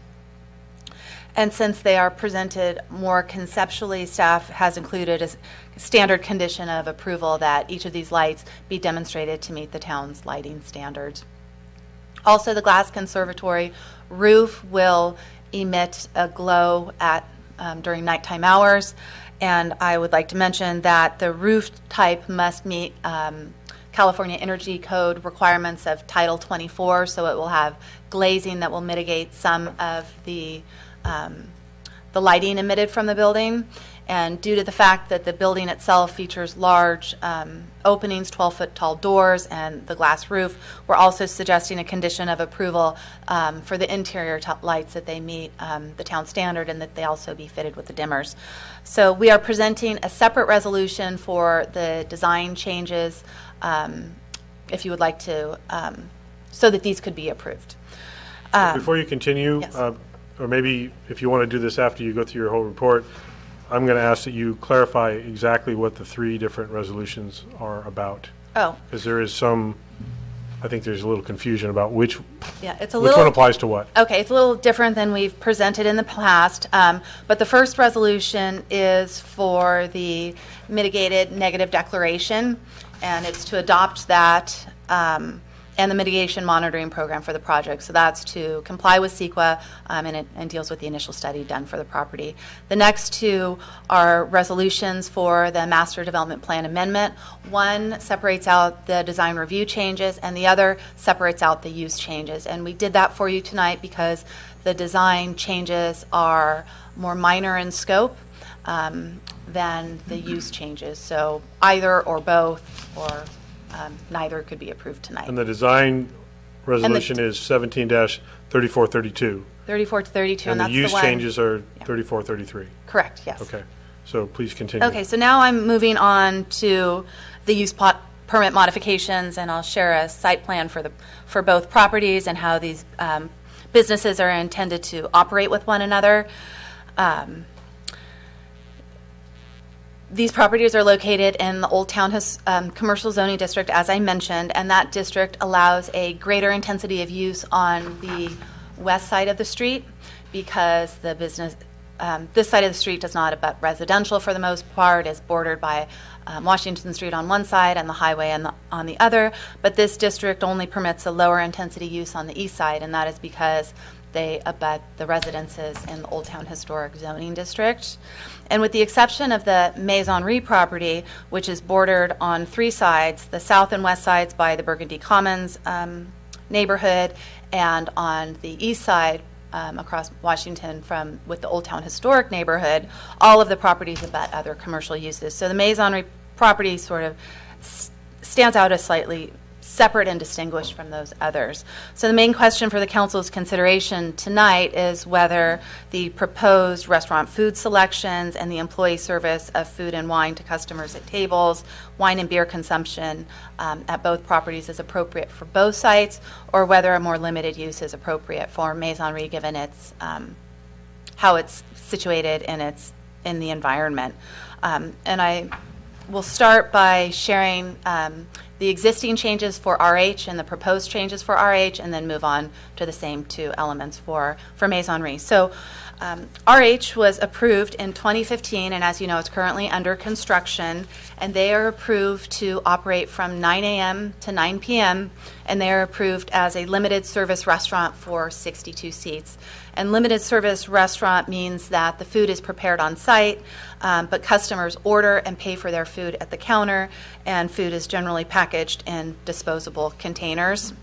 And since they are presented more conceptually, staff has included a standard condition of approval that each of these lights be demonstrated to meet the town's lighting standards. Also, the glass conservatory roof will emit a glow at during nighttime hours, and I would like to mention that the roof type must meet California Energy Code requirements of Title 24, so it will have glazing that will mitigate some of the lighting emitted from the building. And due to the fact that the building itself features large openings, 12-foot tall doors, and the glass roof, we're also suggesting a condition of approval for the interior lights that they meet the town standard and that they also be fitted with the dimmers. So we are presenting a separate resolution for the design changes if you would like to, so that these could be approved. Before you continue, yes. Or maybe if you want to do this after you go through your whole report, I'm going to ask that you clarify exactly what the 3 different resolutions are about. Oh. Because there is some, I think there's a little confusion about which one applies to what. Okay, it's a little different than we've presented in the past, but the first resolution is for the mitigated negative declaration, and it's to adopt that and the mitigation monitoring program for the project. So that's to comply with CEQA and deals with the initial study done for the property. The next 2 are resolutions for the master development plan amendment. One separates out the design review changes and the other separates out the use changes. And we did that for you tonight because the design changes are more minor in scope than the use changes. So either or both or neither could be approved tonight. And the design resolution is 17-3432. 34 to 32, and that's the use the one. changes are 3433. Correct, yes. Okay, so please continue. Okay, so now I'm moving on to the use permit modifications, and I'll share a site plan for both properties and how these businesses are intended to operate with one another. These properties are located in the Old Town Commercial Zoning District, as I mentioned, and that district allows a greater intensity of use on the west side of the street because the business, this side of the street does not abut residential for the most part, is bordered by Washington Street on one side and the highway on the other, but this district only permits a lower intensity use on the east side, and that is because they abut the residences in the Old Town Historic Zoning District. And with the exception of the Maison property, which is bordered on 3 sides, the south and west sides by the Burgundy Commons neighborhood, and on the east side, across Washington with the Old Town Historic neighborhood, all of the properties abut other commercial uses. So the Maisonry property sort of stands out as slightly separate and distinguished from those others. So the main question for the council's consideration tonight is whether the proposed restaurant food selections and the employee service of food and wine to customers at tables, wine and beer consumption at both properties is appropriate for both sites, or whether a more limited use is appropriate for Maisonry given its how it's situated in the environment. And I will start by sharing the existing changes for RH and the proposed changes for RH, and then move on to the same two elements for Maisonry. So RH was approved in 2015, and as you know, it's currently under construction, and they are approved to operate from 9 a.m. to 9 p.m., and they are approved as a limited service restaurant for 62 seats. And limited service restaurant means that the food is prepared on site, but customers order and pay for their food at the counter, and food is generally packaged in disposable containers.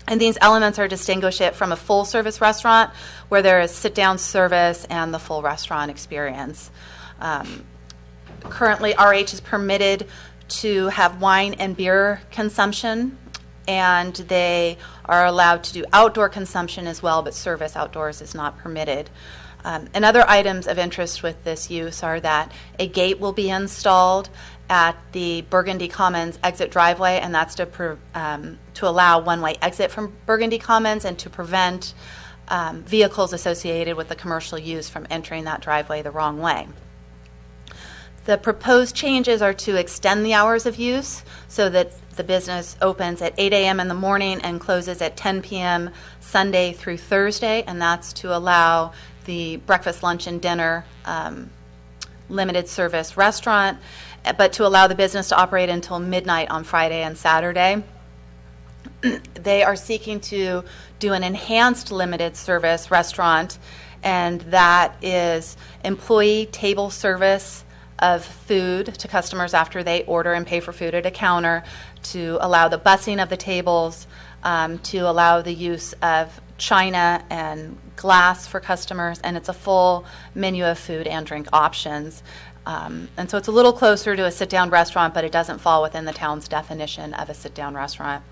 And these elements are distinguish it from a full-service restaurant where there is sit-down service and the full restaurant experience. Currently, RH is permitted to have wine and beer consumption, and they are allowed to do outdoor consumption as well, but service outdoors is not permitted. And other items of interest with this use are that a gate will be installed at the Burgundy Commons exit driveway, and that's to allow one-way exit from Burgundy Commons and to prevent vehicles associated with the commercial use from entering that driveway the wrong way. The proposed changes are to extend the hours of use so that the business opens at 8 a.m. in the morning and closes at 10 p.m. Sunday through Thursday, and that's to allow the breakfast, lunch, and dinner limited service restaurant, but to allow the business to operate until midnight on Friday and Saturday. They are seeking to do an enhanced limited service restaurant, and that is employee table service of food to customers after they order and pay for food at a counter, to allow the bussing of the tables, to allow the use of china and glass for customers, and it's a full menu of food and drink options. And so it's a little closer to a sit-down restaurant, but it doesn't fall within the town's definition of a sit-down restaurant.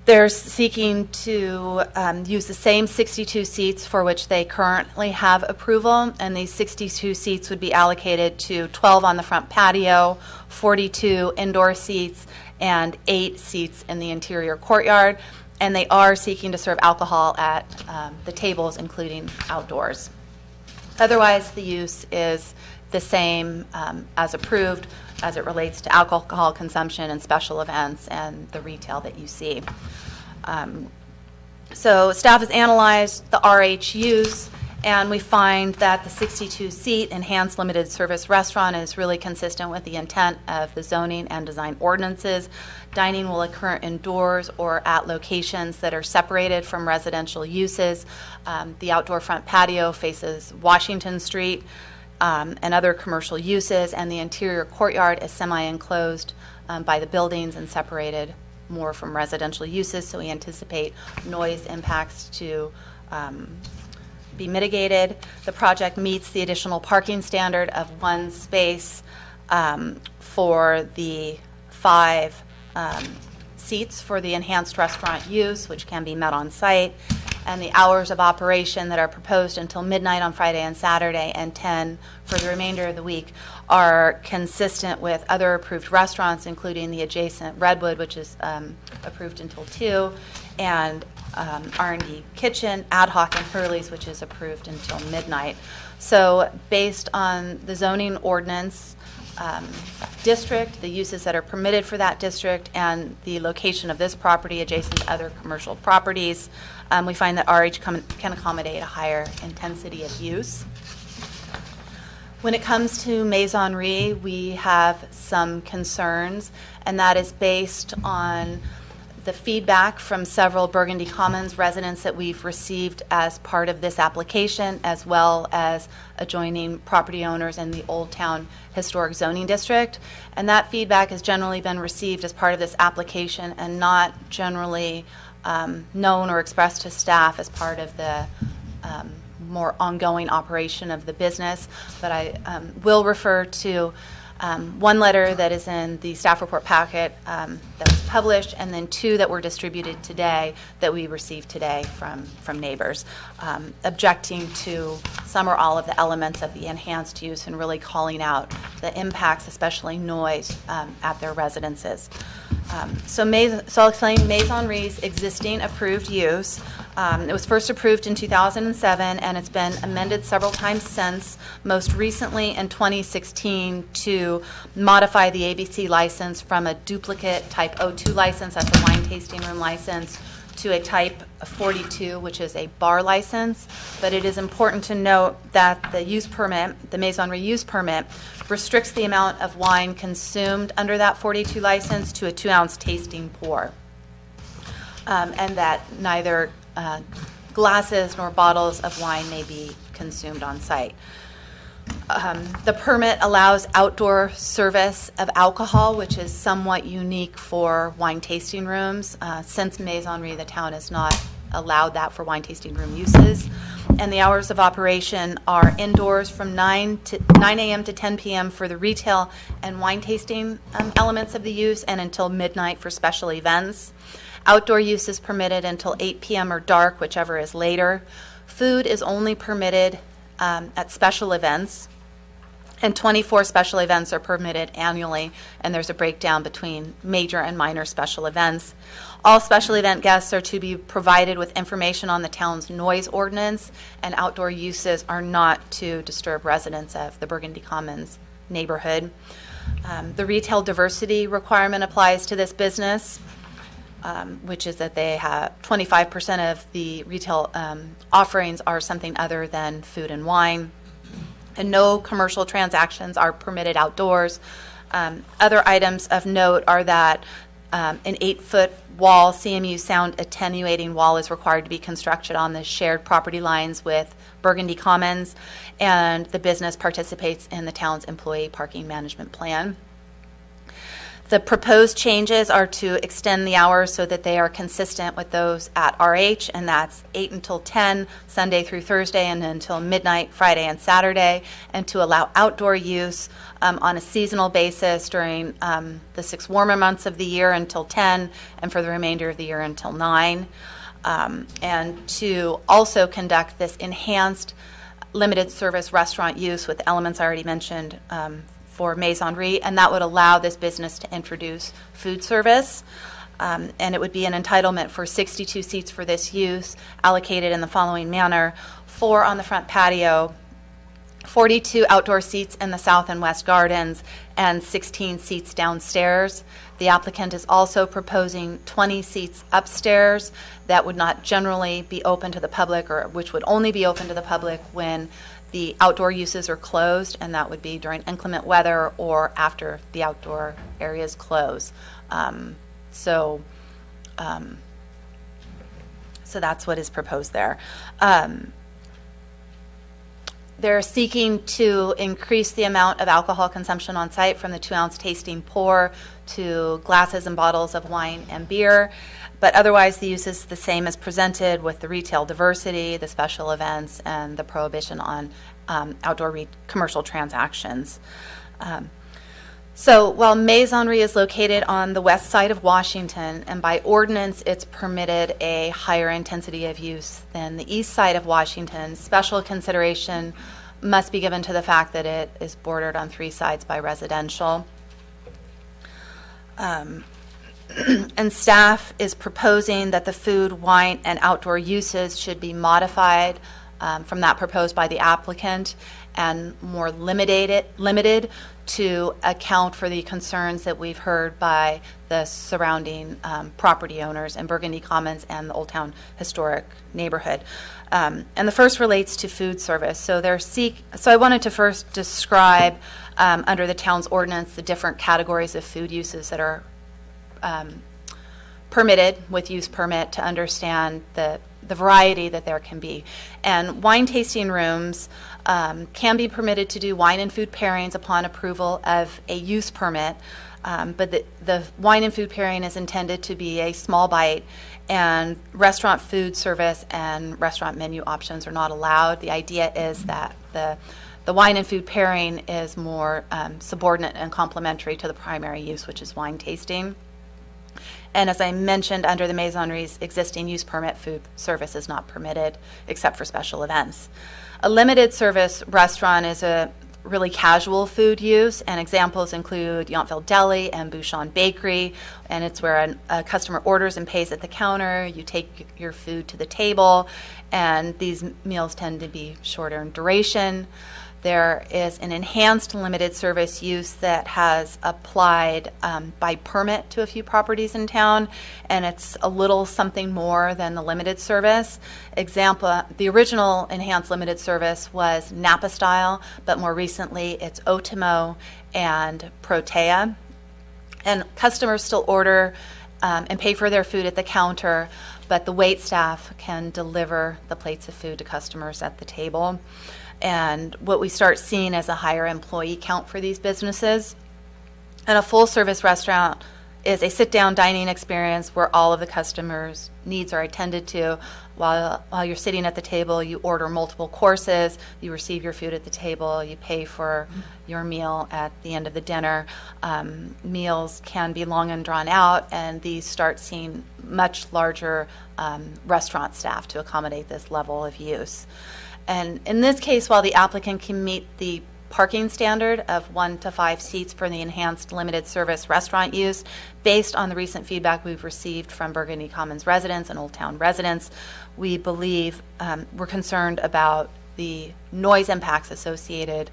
They're seeking to use the same 62 seats for which they currently have approval, and these 62 seats would be allocated to 12 on the front patio, 42 indoor seats, and 8 seats in the interior courtyard. And they are seeking to serve alcohol at the tables, including outdoors. Otherwise, the use is the same as approved as it relates to alcohol consumption and special events and the retail that you see. So staff has analyzed the RH use, and we find that the 62-seat enhanced limited service restaurant is really consistent with the intent of the zoning and design ordinances. Dining will occur indoors or at locations that are separated from residential uses. The outdoor front patio faces Washington Street and other commercial uses, and the interior courtyard is semi-enclosed by the buildings and separated more from residential uses, so we anticipate noise impacts to be mitigated. The project meets the additional parking standard of 1 space for the 5 seats for the enhanced restaurant use, which can be met on site, and the hours of operation that are proposed until midnight on Friday and Saturday and 10 for the remainder of the week are consistent with other approved restaurants, including the adjacent Redwood, which is approved until 2, and R&D Kitchen, Ad Hoc, and Hurley's, which is approved until midnight. So based on the zoning ordinance district, the uses that are permitted for that district, and the location of this property adjacent to other commercial properties, we find that RH can accommodate a higher intensity of use. When it comes to Maisonry, we have some concerns, and that is based on the feedback from several Burgundy Commons residents that we've received as part of this application, as well as adjoining property owners in the Old Town Historic Zoning District. And that feedback has generally been received as part of this application and not generally known or expressed to staff as part of the more ongoing operation of the business. But I will refer to one letter that is in the staff report packet that was published, and then two that were distributed today that we received today from neighbors, objecting to some or all of the elements of the enhanced use and really calling out the impacts, especially noise, at their residences. So I'll explain Maison Re's existing approved use. It was first approved in 2007, and it's been amended several times since, most recently in 2016 to modify the ABC license from a duplicate type 02 license, that's a wine tasting room license, to a type 42, which is a bar license. But it is important to note that the use permit, the Maison Re use permit, restricts the amount of wine consumed under that 42 license to a 2-ounce tasting pour, and that neither glasses nor bottles of wine may be consumed on site. The permit allows outdoor service of alcohol, which is somewhat unique for wine tasting rooms. Since Maison Re, the town has not allowed that for wine tasting room uses. And the hours of operation are indoors from 9 a.m. to 10 p.m. for the retail and wine tasting elements of the use, and until midnight for special events. Outdoor use is permitted until 8 p.m. or dark, whichever is later. Food is only permitted at special events, and 24 special events are permitted annually, and there's a breakdown between major and minor special events. All special event guests are to be provided with information on the town's noise ordinance, and outdoor uses are not to disturb residents of the Burgundy Commons neighborhood. The retail diversity requirement applies to this business, which is that they have 25% of the retail offerings are something other than food and wine, and no commercial transactions are permitted outdoors. Other items of note are that an 8-foot wall, CMU sound attenuating wall, is required to be constructed on the shared property lines with Burgundy Commons, and the business participates in the town's employee parking management plan. The proposed changes are to extend the hours so that they are consistent with those at RH, and that's 8 until 10, Sunday through Thursday, and until midnight, Friday and Saturday, and to allow outdoor use on a seasonal basis during the 6 warmer months of the year until 10, and for the remainder of the year until 9, and to also conduct this enhanced limited service restaurant use with elements I already mentioned for Maison Re, and that would allow this business to introduce food service. And it would be an entitlement for 62 seats for this use, allocated in the following manner: 4 on the front patio, 42 outdoor seats in the south and west gardens, and 16 seats downstairs. The applicant is also proposing 20 seats upstairs that would not generally be open to the public, or which would only be open to the public when the outdoor uses are closed, and that would be during inclement weather or after the outdoor areas close. So that's what is proposed there. They're seeking to increase the amount of alcohol consumption on site from the 2-ounce tasting pour to glasses and bottles of wine and beer. But otherwise, the use is the same as presented, with the retail diversity, the special events, and the prohibition on outdoor commercial transactions. So while Maison Re is located on the west side of Washington, and by ordinance it's permitted a higher intensity of use than the east side of Washington, special consideration must be given to the fact that it is bordered on 3 sides by residential. And staff is proposing that the food, wine, and outdoor uses should be modified from that proposed by the applicant and more limited to account for the concerns that we've heard by the surrounding property owners in Burgundy Commons and the Old Town Historic Neighborhood. And the first relates to food service. So I wanted to first describe under the town's ordinance the different categories of food uses that are permitted with use permit, to understand the variety that there can be. And wine tasting rooms can be permitted to do wine and food pairings upon approval of a use permit. But the wine and food pairing is intended to be a small bite, and restaurant food service and restaurant menu options are not allowed. The idea is that the wine and food pairing is more subordinate and complementary to the primary use, which is wine tasting. And as I mentioned, under the Maisonneries existing use permit, food service is not permitted except for special events. A limited service restaurant is a really casual food use, and examples include Yountville Deli and Bouchon Bakery, and it's where a customer orders and pays at the counter. You take your food to the table, and these meals tend to be shorter in duration. There is an enhanced limited service use that has applied by permit to a few properties in town, and it's a little something more than the limited service. Example, the original enhanced limited service was Napa style, but more recently it's Otimo and Protea. And customers still order and pay for their food at the counter, but the wait staff can deliver the plates of food to customers at the table. And what we start seeing is a higher employee count for these businesses. And a full-service restaurant is a sit-down dining experience where all of the customers' needs are attended to. While you're sitting at the table, you order multiple courses, you receive your food at the table, you pay for your meal at the end of the dinner. Meals can be long and drawn out, and these start seeing much larger restaurant staff to accommodate this level of use. And in this case, while the applicant can meet the parking standard of 1 to 5 seats for the enhanced limited service restaurant use, based on the recent feedback we've received from Burgundy Commons residents and Old Town residents, we believe we're concerned about the noise impacts associated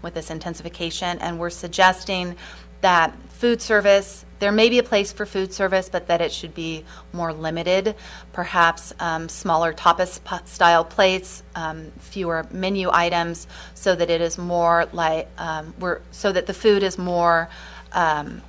with this intensification, and we're suggesting that food service, there may be a place for food service, but that it should be more limited, perhaps smaller tapas-style plates, fewer menu items, so that it is more like, so that the food is more of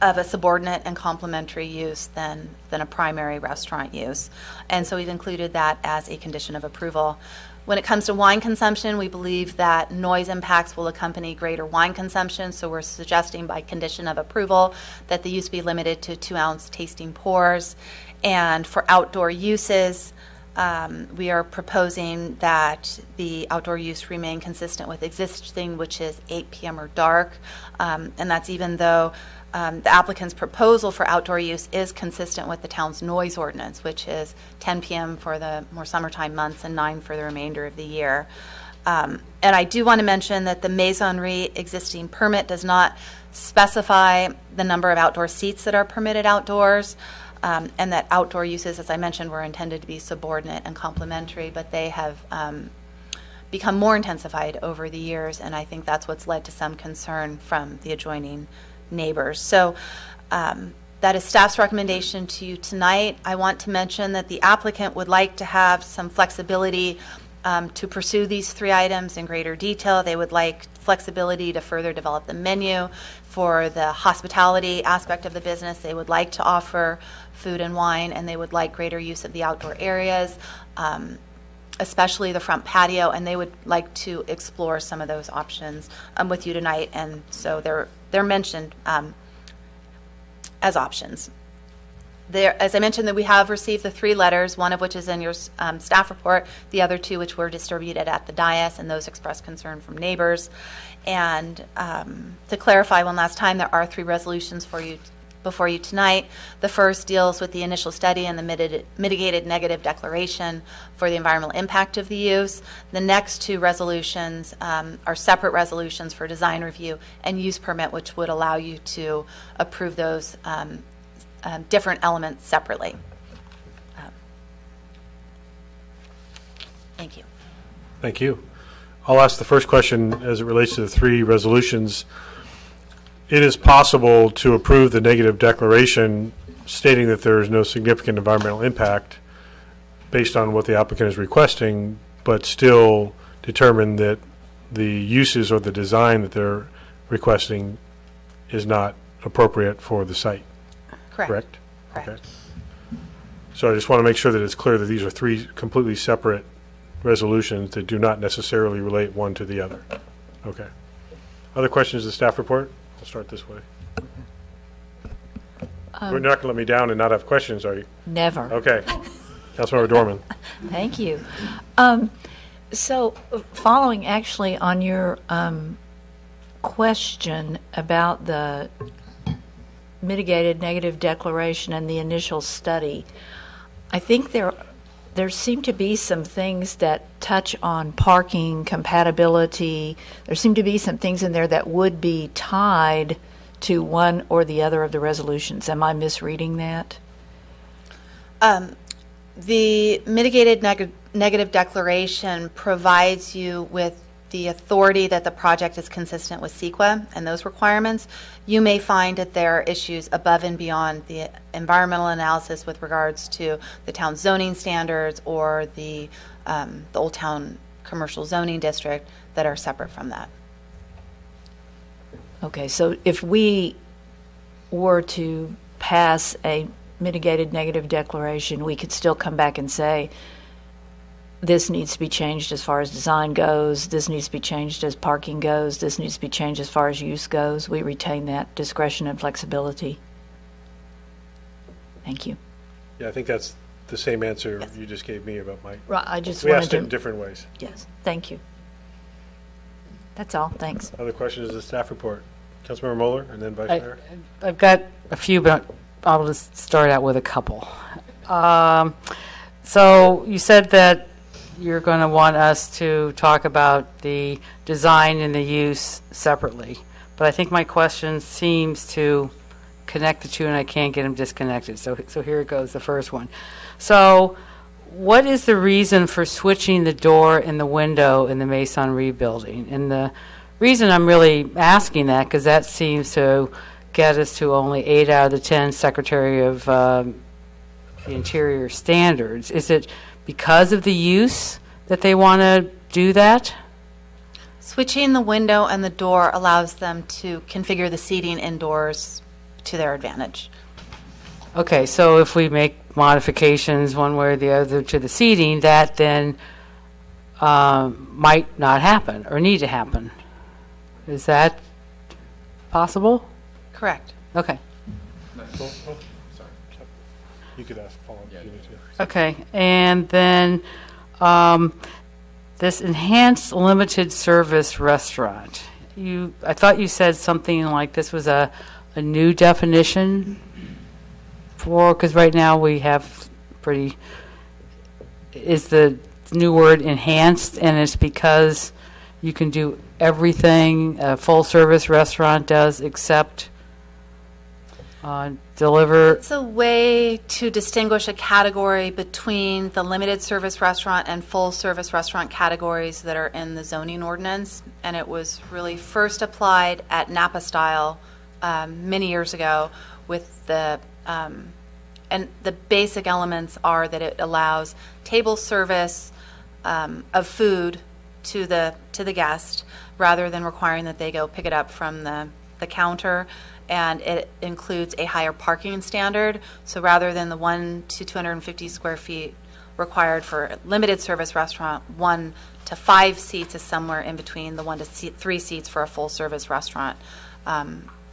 a subordinate and complementary use than a primary restaurant use. And so we've included that as a condition of approval. When it comes to wine consumption, we believe that noise impacts will accompany greater wine consumption, so we're suggesting by condition of approval that the use be limited to 2-ounce tasting pours. And for outdoor uses, we are proposing that the outdoor use remain consistent with existing, which is 8 p.m. or dark, and that's even though the applicant's proposal for outdoor use is consistent with the town's noise ordinance, which is 10 p.m. for the more summertime months and 9 for the remainder of the year. And I do want to mention that the Maisonnerie existing permit does not specify the number of outdoor seats that are permitted outdoors, and that outdoor uses, as I mentioned, were intended to be subordinate and complementary, but they have become more intensified over the years, and I think that's what's led to some concern from the adjoining neighbors. So that is staff's recommendation to you tonight. I want to mention that the applicant would like to have some flexibility to pursue these 3 items in greater detail. They would like flexibility to further develop the menu. For the hospitality aspect of the business, they would like to offer food and wine, and they would like greater use of the outdoor areas, especially the front patio, and they would like to explore some of those options with you tonight. And so they're mentioned as options. As I mentioned, that we have received the 3 letters, one of which is in your staff report, the other 2 which were distributed at the dais, and those expressed concern from neighbors. And to clarify one last time, there are 3 resolutions for you before you tonight. The first deals with the initial study and the mitigated negative declaration for the environmental impact of the use. The next 2 resolutions are separate resolutions for design review and use permit, which would allow you to approve those different elements separately. Thank you. Thank you. I'll ask the first question as it relates to the 3 resolutions. It is possible to approve the negative declaration stating that there is no significant environmental impact based on what the applicant is requesting, but still determine that the uses or the design that they're requesting is not appropriate for the site. Correct. Okay. So I just want to make sure that it's clear that these are 3 completely separate resolutions that do not necessarily relate one to the other. Okay. Other questions to the staff report? I'll start this way. You're not going to let me down and not have questions, are you? Never. Okay. Councilmember Dorman. Thank you. So, following actually on your question about the mitigated negative declaration and the initial study, I think there seem to be some things that touch on parking compatibility. There seem to be some things in there that would be tied to one or the other of the resolutions. Am I misreading that? The mitigated negative declaration provides you with the authority that the project is consistent with CEQA and those requirements. You may find that there are issues above and beyond the environmental analysis with regards to the town zoning standards or the Old Town Commercial Zoning District that are separate from that. Okay, so if we were to pass a mitigated negative declaration, we could still come back and say, this needs to be changed as far as design goes, this needs to be changed as parking goes, this needs to be changed as far as use goes. We retain that discretion and flexibility. Thank you. Yeah, I think that's the same answer you just gave me about my. Right, I just we wanted asked it to- in different ways. Yes, thank you. That's all, thanks. Other questions of the staff report? Councilmember Moeller and then Vice Mayor. I've got a few, but I'll just start out with a couple. So you said that you're going to want us to talk about the design and the use separately, but I think my question seems to connect the two, and I can't get them disconnected. So here it goes, the first one. So what is the reason for switching the door and the window in the Masonry building? And the reason I'm really asking that, because that seems to get us to only 8 out of the 10 Secretary of the Interior standards. Is it because of the use that they want to do that? Switching the window and the door allows them to configure the seating indoors to their advantage. Okay, so if we make modifications one way or the other to the seating, that then might not happen or need to happen. Is that possible? Correct. Okay. Sorry. You could ask follow-up. if you need to. Okay, and then this enhanced limited service restaurant. I thought you said something like this was a new definition for, because right now we have is the new word enhanced, and it's because you can do everything a full-service restaurant does except deliver. It's a way to distinguish a category between the limited service restaurant and full service restaurant categories that are in the zoning ordinance. And it was really first applied at Napa style many years ago with and the basic elements are that it allows table service of food to the guest rather than requiring that they go pick it up from the counter. And it includes a higher parking standard. So rather than the 1 to 250 square feet required for a limited service restaurant, 1 to 5 seats is somewhere in between the 1 to 3 seats for a full service restaurant.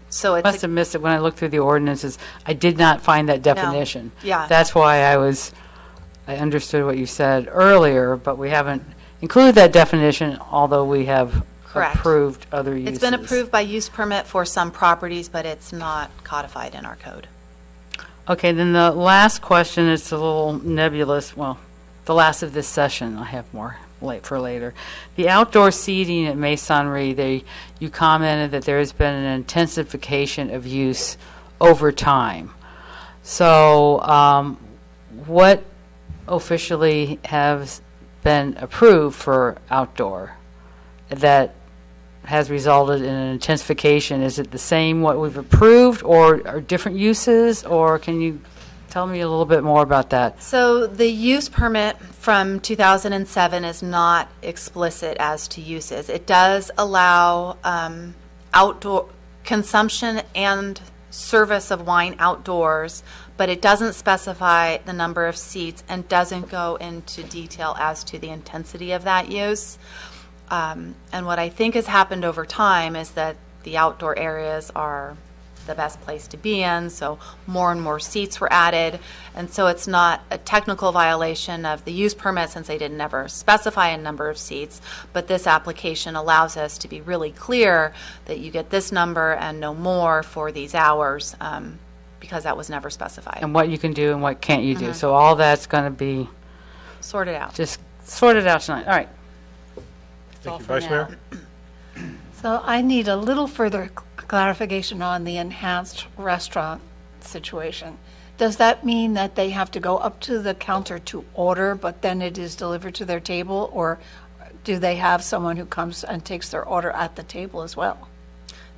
So it's must have missed it when I looked through the ordinances. I did not find that definition. Yeah. That's why I understood what you said earlier, but we haven't included that definition, although we have Correct. Approved other uses. It's been approved by use permit for some properties, but it's not codified in our code. Okay, then the last question is a little nebulous. Well, the last of this session. I have more for later. The outdoor seating at Masonry, you commented that there has been an intensification of use over time. So what officially has been approved for outdoor that has resulted in an intensification? Is it the same what we've approved, or are different uses, or can you tell me a little bit more about that? So the use permit from 2007 is not explicit as to uses. It does allow outdoor consumption and service of wine outdoors, but it doesn't specify the number of seats and doesn't go into detail as to the intensity of that use. And what I think has happened over time is that the outdoor areas are the best place to be in, so more and more seats were added. And so it's not a technical violation of the use permit since they didn't ever specify a number of seats, but this application allows us to be really clear that you get this number and no more for these hours, because that was never specified. And what you can do and what can't you do. So all that's going to be Sorted out. just sorted out tonight. All right. Thank you. Vice Mayor? So I need a little further clarification on the enhanced restaurant situation. Does that mean that they have to go up to the counter to order, but then it is delivered to their table? Or do they have someone who comes and takes their order at the table as well?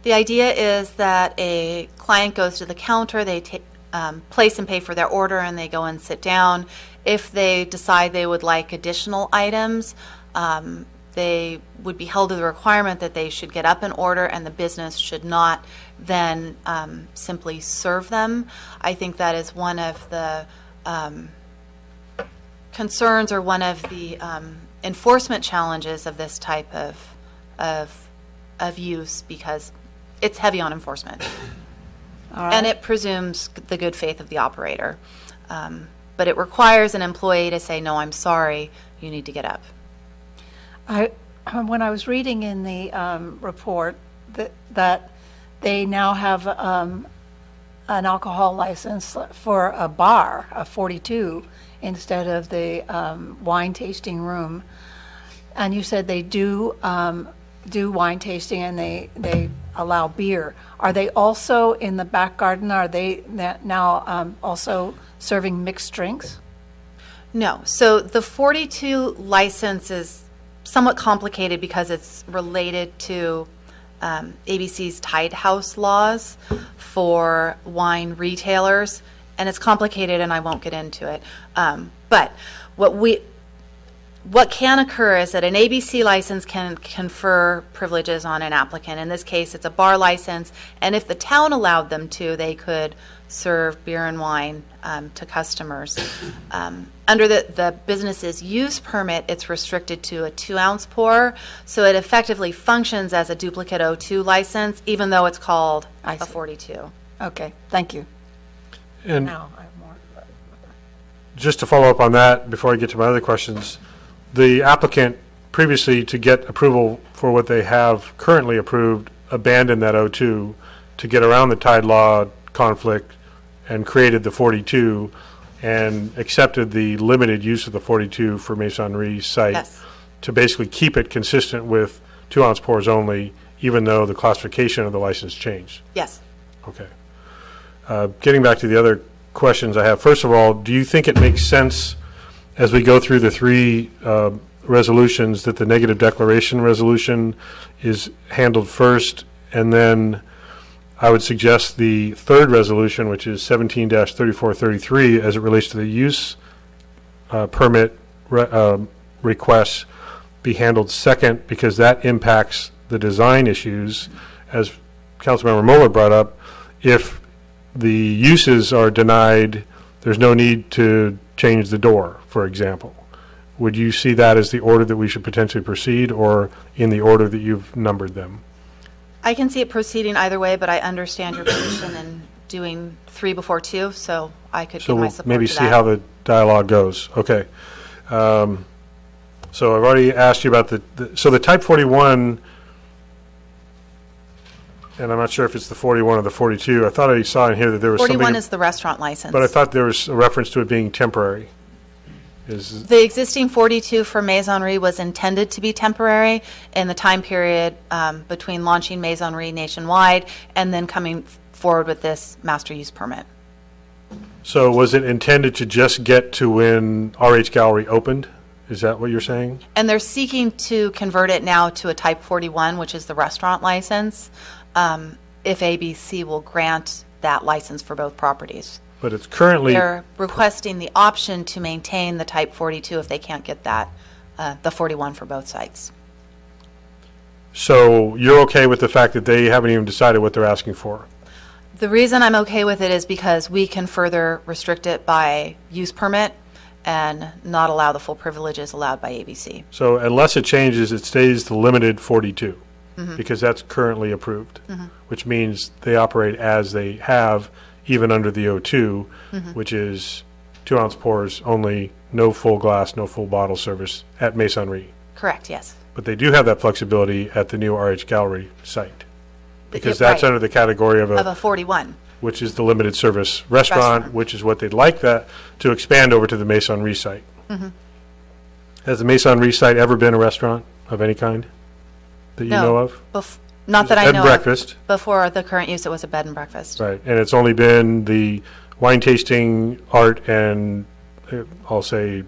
The idea is that a client goes to the counter, they place and pay for their order, and they go and sit down. If they decide they would like additional items, they would be held to the requirement that they should get up and order, and the business should not then simply serve them. I think that is one of the concerns or one of the enforcement challenges of this type of use, because it's heavy on enforcement. And it presumes the good faith of the operator. But it requires an employee to say, no, I'm sorry, you need to get up. When I was reading in the report that they now have an alcohol license for a bar, a 42, instead of the wine tasting room, and you said they do wine tasting and they allow beer. Are they also in the back garden? Are they now also serving mixed drinks? No. So the 42 license is somewhat complicated because it's related to ABC's tied house laws for wine retailers, and it's complicated, and I won't get into it. But what can occur is that an ABC license can confer privileges on an applicant. In this case, it's a bar license, and if the town allowed them to, they could serve beer and wine to customers. Under the business's use permit, it's restricted to a 2-ounce pour, so it effectively functions as a duplicate O2 license, even though it's called a 42. Okay, thank you. And Now I have more. just to follow up on that, before I get to my other questions, the applicant previously, to get approval for what they have currently approved, abandoned that O2 to get around the tied law conflict and created the 42 and accepted the limited use of the 42 for Masonry's site. Yes. To basically keep it consistent with 2-ounce pours only, even though the classification of the license changed. Yes. Okay. Getting back to the other questions I have, first of all, do you think it makes sense as we go through the three resolutions that the negative declaration resolution is handled first, and then I would suggest the third resolution, which is 17-3433, as it relates to the use permit requests, be handled second, because that impacts the design issues, as Councilmember Moeller brought up. If the uses are denied, there's no need to change the door, for example. Would you see that as the order that we should potentially proceed, or in the order that you've numbered them? I can see it proceeding either way, but I understand your position in doing 3 before 2, so I could give my So support maybe to see that. how the dialogue goes. Okay. So I've already asked you about so the type 41, and I'm not sure if it's the 41 or the 42. I thought I saw in here that there was 41 something. is the restaurant license. But I thought there was a reference to it being temporary. Is The existing 42 for Maisonry was intended to be temporary in the time period between launching Maisonry nationwide and then coming forward with this master use permit. So was it intended to just get to when RH Gallery opened? Is that what you're saying? And they're seeking to convert it now to a type 41, which is the restaurant license, if ABC will grant that license for both properties. But it's currently, They're requesting the option to maintain the type 42 if they can't get that, the 41 for both sites. so you're okay with the fact that they haven't even decided what they're asking for? The reason I'm okay with it is because we can further restrict it by use permit and not allow the full privileges allowed by ABC. So unless it changes, it stays the limited 42? because that's currently approved, which means they operate as they have, even under the O2, which is 2-ounce pours only, no full glass, no full bottle service at Masonry. Correct, yes. But they do have that flexibility at the new RH Gallery site, because Yeah, that's right. under the category Of a 41. which is the limited service restaurant, which is what they'd like that to expand over to the Masonry site. Has the Masonry site ever been a restaurant of any kind that you know of? Not that I Bed know and breakfast. of. Before the current use, it was a bed and breakfast. Right, and it's only been the wine tasting, art, and I'll say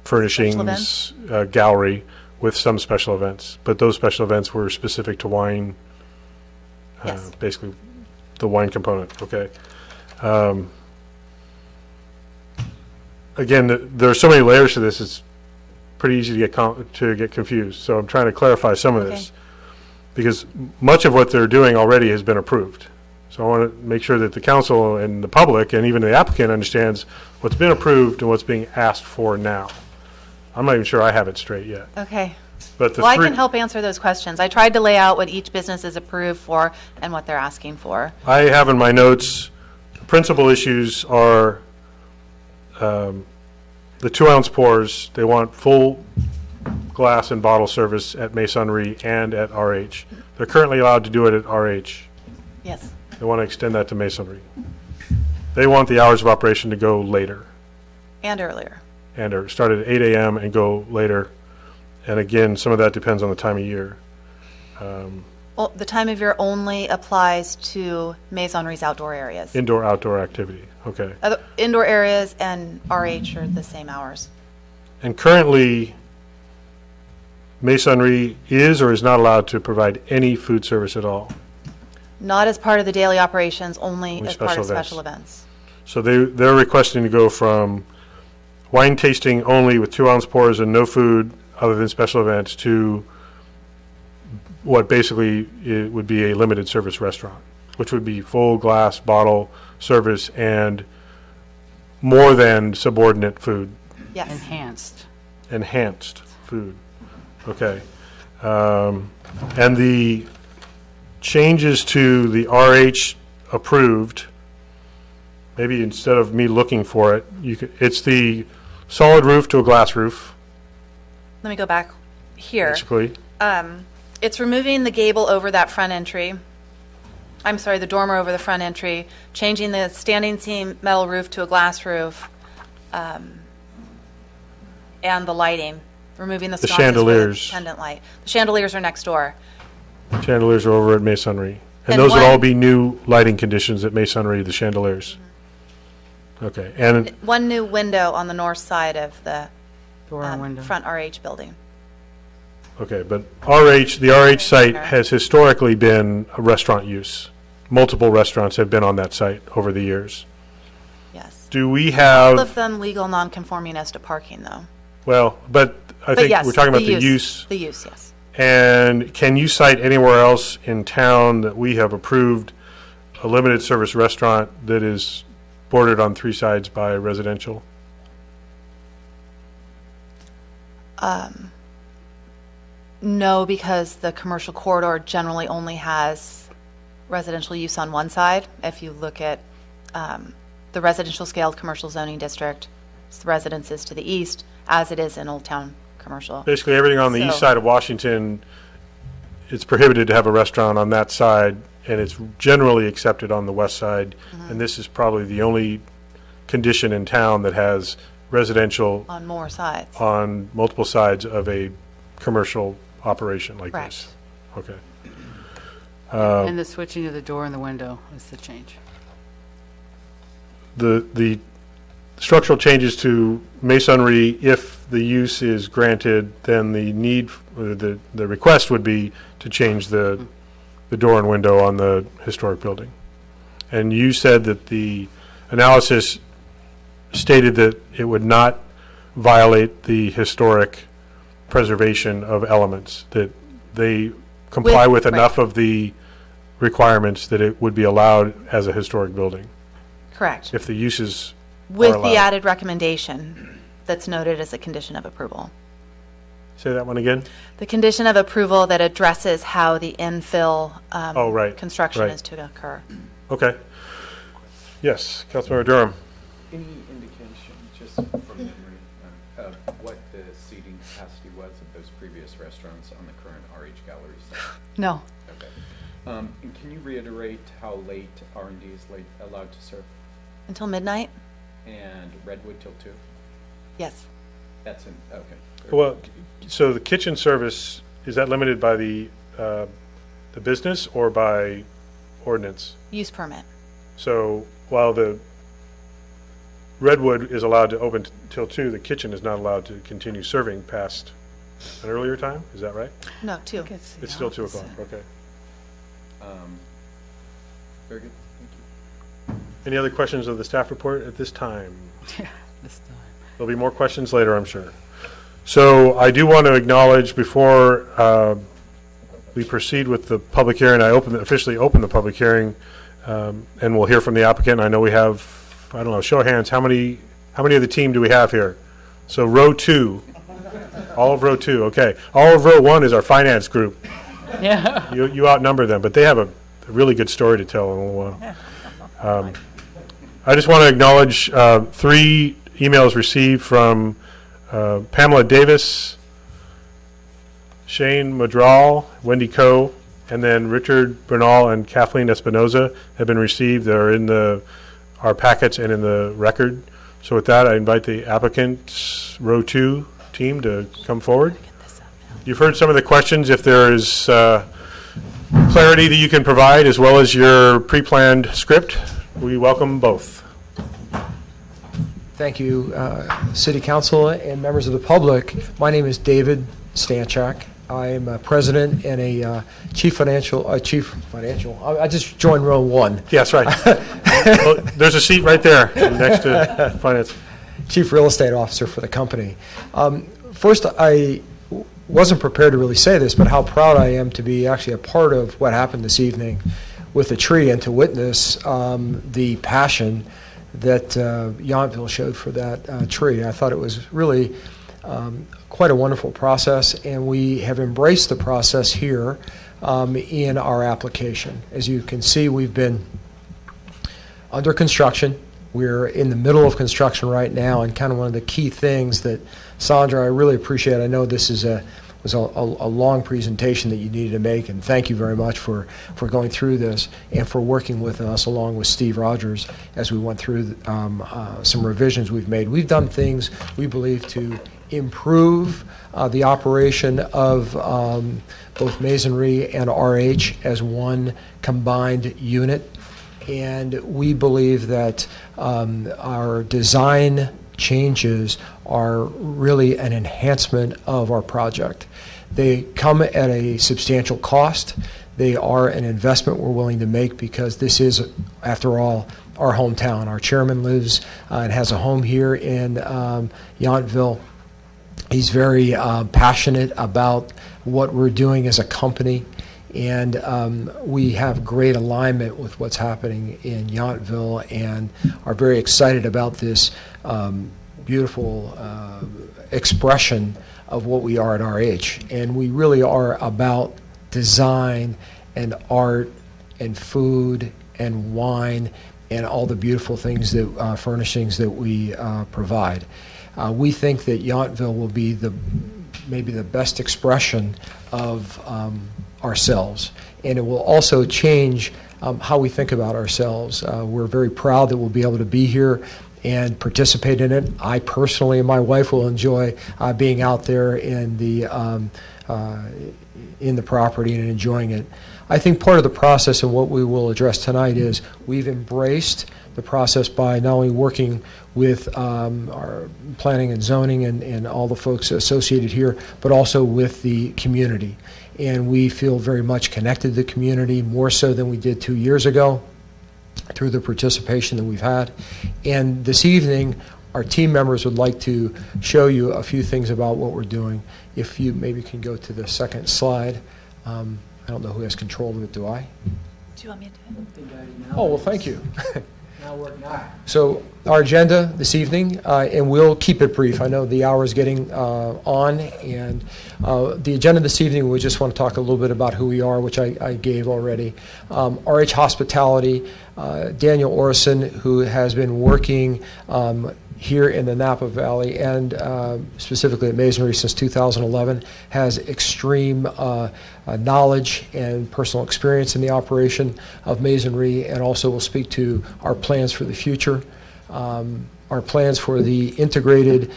furnishings gallery with some special events. But those special events were specific to wine, Yes. basically the wine component, okay? Again, there are so many layers to this, it's pretty easy to get confused. So I'm trying to clarify some of this, because much of what they're doing already has been approved. So I want to make sure that the council and the public and even the applicant understands what's been approved and what's being asked for now. I'm not even sure I have it straight yet. Okay. But the Well, I three- can help answer those questions. I tried to lay out what each business is approved for and what they're asking for. I have in my notes, principal issues are the 2-ounce pours. They want full glass and bottle service at Masonry and at RH. They're currently allowed to do it at RH. Yes. They want to extend that to Masonry. They want the hours of operation to go later, And earlier. and or start at 8 a.m. and go later. And again, some of that depends on the time of year. Well, the time of year only applies to Masonry's outdoor areas. Indoor, outdoor activity, okay. Indoor areas and RH are the same hours. And currently, Masonry is or is not allowed to provide any food service at all. Not as part of the daily operations, only Only as part of special events. special events. So they're requesting to go from wine tasting only with 2-ounce pours and no food other than special events to what basically it would be a limited service restaurant, which would be full glass bottle service and more than subordinate food. Yes. Enhanced food. Okay. And the changes to the RH approved, maybe instead of me looking for it, it's the solid roof to a glass roof, Let me go back here. basically. It's removing the gable over that front entry. I'm sorry, the dormer over the front entry, changing the standing seam metal roof to a glass roof, and the lighting, removing the The sconces with a chandeliers. pendant light. The chandeliers are next door. Chandeliers are over at Masonry. And And those would one- all be new lighting conditions at Masonry, the chandeliers. Okay, and One new window on the north side of the Door and window. front RH building. okay, but the RH site has historically been a restaurant use. Multiple restaurants have been on that site over the years. Yes. Do we All have, of them legal non-conforming as to parking, though. well, but I But think yes, we're talking about the use. The use, yes. And can you cite anywhere else in town that we have approved a limited service restaurant that is bordered on 3 sides by residential? No, because the commercial corridor generally only has residential use on one side. If you look at the residential scaled commercial zoning district, it's the residences to the east, as it is in Old Town Commercial. Basically, everything on the east So- side of Washington, it's prohibited to have a restaurant on that side, and it's generally accepted on the west side. And this is probably the only condition in town that has residential On more sides. on multiple sides of a commercial operation like Correct. this. Okay. And the switching of the door and the window is the change. The structural changes to Masonry, if the use is granted, then the need, the request would be to change the door and window on the historic building. And you said that the analysis stated that it would not violate the historic preservation of elements, that they comply with Right. enough of the requirements that it would be allowed as a historic building, Correct. if the uses are With allowed. the added recommendation that's noted as a condition of approval. Say that one again? The condition of approval that addresses how the infill Oh, right, construction right. is to occur. Okay. Yes, Councilmember Durham. Any indication, just from memory, of what the seating capacity was of those previous restaurants on the current RH Gallery site? No. Okay. And can you reiterate how late R&D is allowed to serve? Until midnight? And Redwood till 2? Yes. That's in, okay. Well, so the kitchen service, is that limited by the business or by ordinance? Use permit. So while the Redwood is allowed to open till 2, the kitchen is not allowed to continue serving past an earlier time? Is that right? No, 2. It's still 2 o'clock, okay. Very good. Any other questions of the staff report at this time? Yeah, this time. There'll be more questions later, I'm sure. So I do want to acknowledge before we proceed with the public hearing, I officially open the public hearing, and we'll hear from the applicant. I know we have, I don't know, show of hands, how many of the team do we have here? So row 2, all of row 2, okay. All of row 1 is our finance group. Yeah. You outnumber them, but they have a really good story to tell. And I just want to acknowledge 3 emails received from Pamela Davis, Shane Madral, Wendy Coe, and then Richard Bernal and Kathleen Espinoza have been received. They're in our packets and in the record. So with that, I invite the applicant's row 2 team to come forward. You've heard some of the questions. If there is clarity that you can provide, as well as your pre-planned script, we welcome both. Thank you, City Council and members of the public. My name is David Stanchak. I am a president and a chief financial. I just joined row 1. Yes, right. Well, there's a seat right there next to finance. Chief real estate officer for the company. First, I wasn't prepared to really say this, but how proud I am to be actually a part of what happened this evening with the tree and to witness the passion that Yountville showed for that tree. I thought it was really quite a wonderful process, and we have embraced the process here in our application. As you can see, we've been under construction. We're in the middle of construction right now, and kind of one of the key things that, Sandra, I really appreciate. I know this was a long presentation that you needed to make, and thank you very much for going through this and for working with us along with Steve Rogers as we went through some revisions we've made. We've done things we believe to improve the operation of both masonry and RH as one combined unit, and we believe that our design changes are really an enhancement of our project. They come at a substantial cost. They are an investment we're willing to make because this is, after all, our hometown. Our chairman lives and has a home here in Yountville. He's very passionate about what we're doing as a company, and we have great alignment with what's happening in Yountville and are very excited about this beautiful expression of what we are at RH. And we really are about design and art and food and wine and all the beautiful things that furnishings that we provide. We think that Yountville will be maybe the best expression of ourselves, and it will also change how we think about ourselves. We're very proud that we'll be able to be here and participate in it. I personally and my wife will enjoy being out there in the property and enjoying it. I think part of the process and what we will address tonight is we've embraced the process by not only working with our planning and zoning and all the folks associated here, but also with the community. And we feel very much connected to the community, more so than we did 2 years ago, through the participation that we've had. And this evening, our team members would like to show you a few things about what we're doing. If you maybe can go to the second slide. I don't know who has control of it, do I? Do you want me to? Oh, well, thank you. So our agenda this evening, and we'll keep it brief. I know the hour is getting on, and the agenda this evening, we just want to talk a little bit about who we are, which I gave already. RH Hospitality, Daniel Orison, who has been working here in the Napa Valley and specifically at Masonry since 2011, has extreme knowledge and personal experience in the operation of Masonry, and also will speak to our plans for the future, our plans for the integrated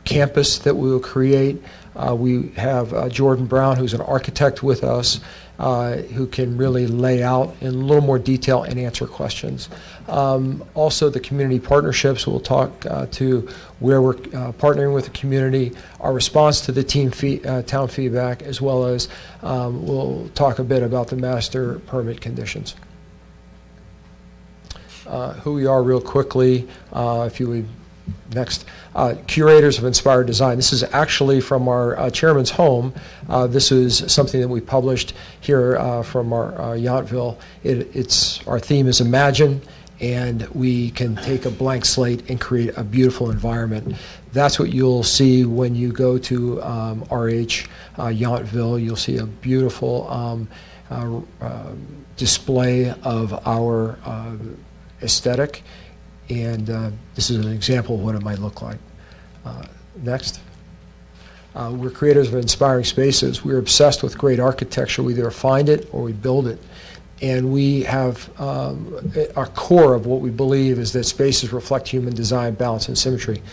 campus that we will create. We have Jordan Brown, who's an architect with us, who can really lay out in a little more detail and answer questions. Also, the community partnerships, we'll talk to where we're partnering with the community, our response to the town feedback, as well as we'll talk a bit about the master permit conditions. Who we are real quickly, if you would. Next, curators of inspired design. This is actually from our chairman's home. This is something that we published here from our Yountville. Our theme is Imagine, and we can take a blank slate and create a beautiful environment. That's what you'll see when you go to RH Yountville. You'll see a beautiful display of our aesthetic. And this is an example of what it might look like. Next. We're creators of inspiring spaces. We're obsessed with great architecture. We either find it or we build it. And we have our core of what we believe is that spaces reflect human design, balance, and symmetry.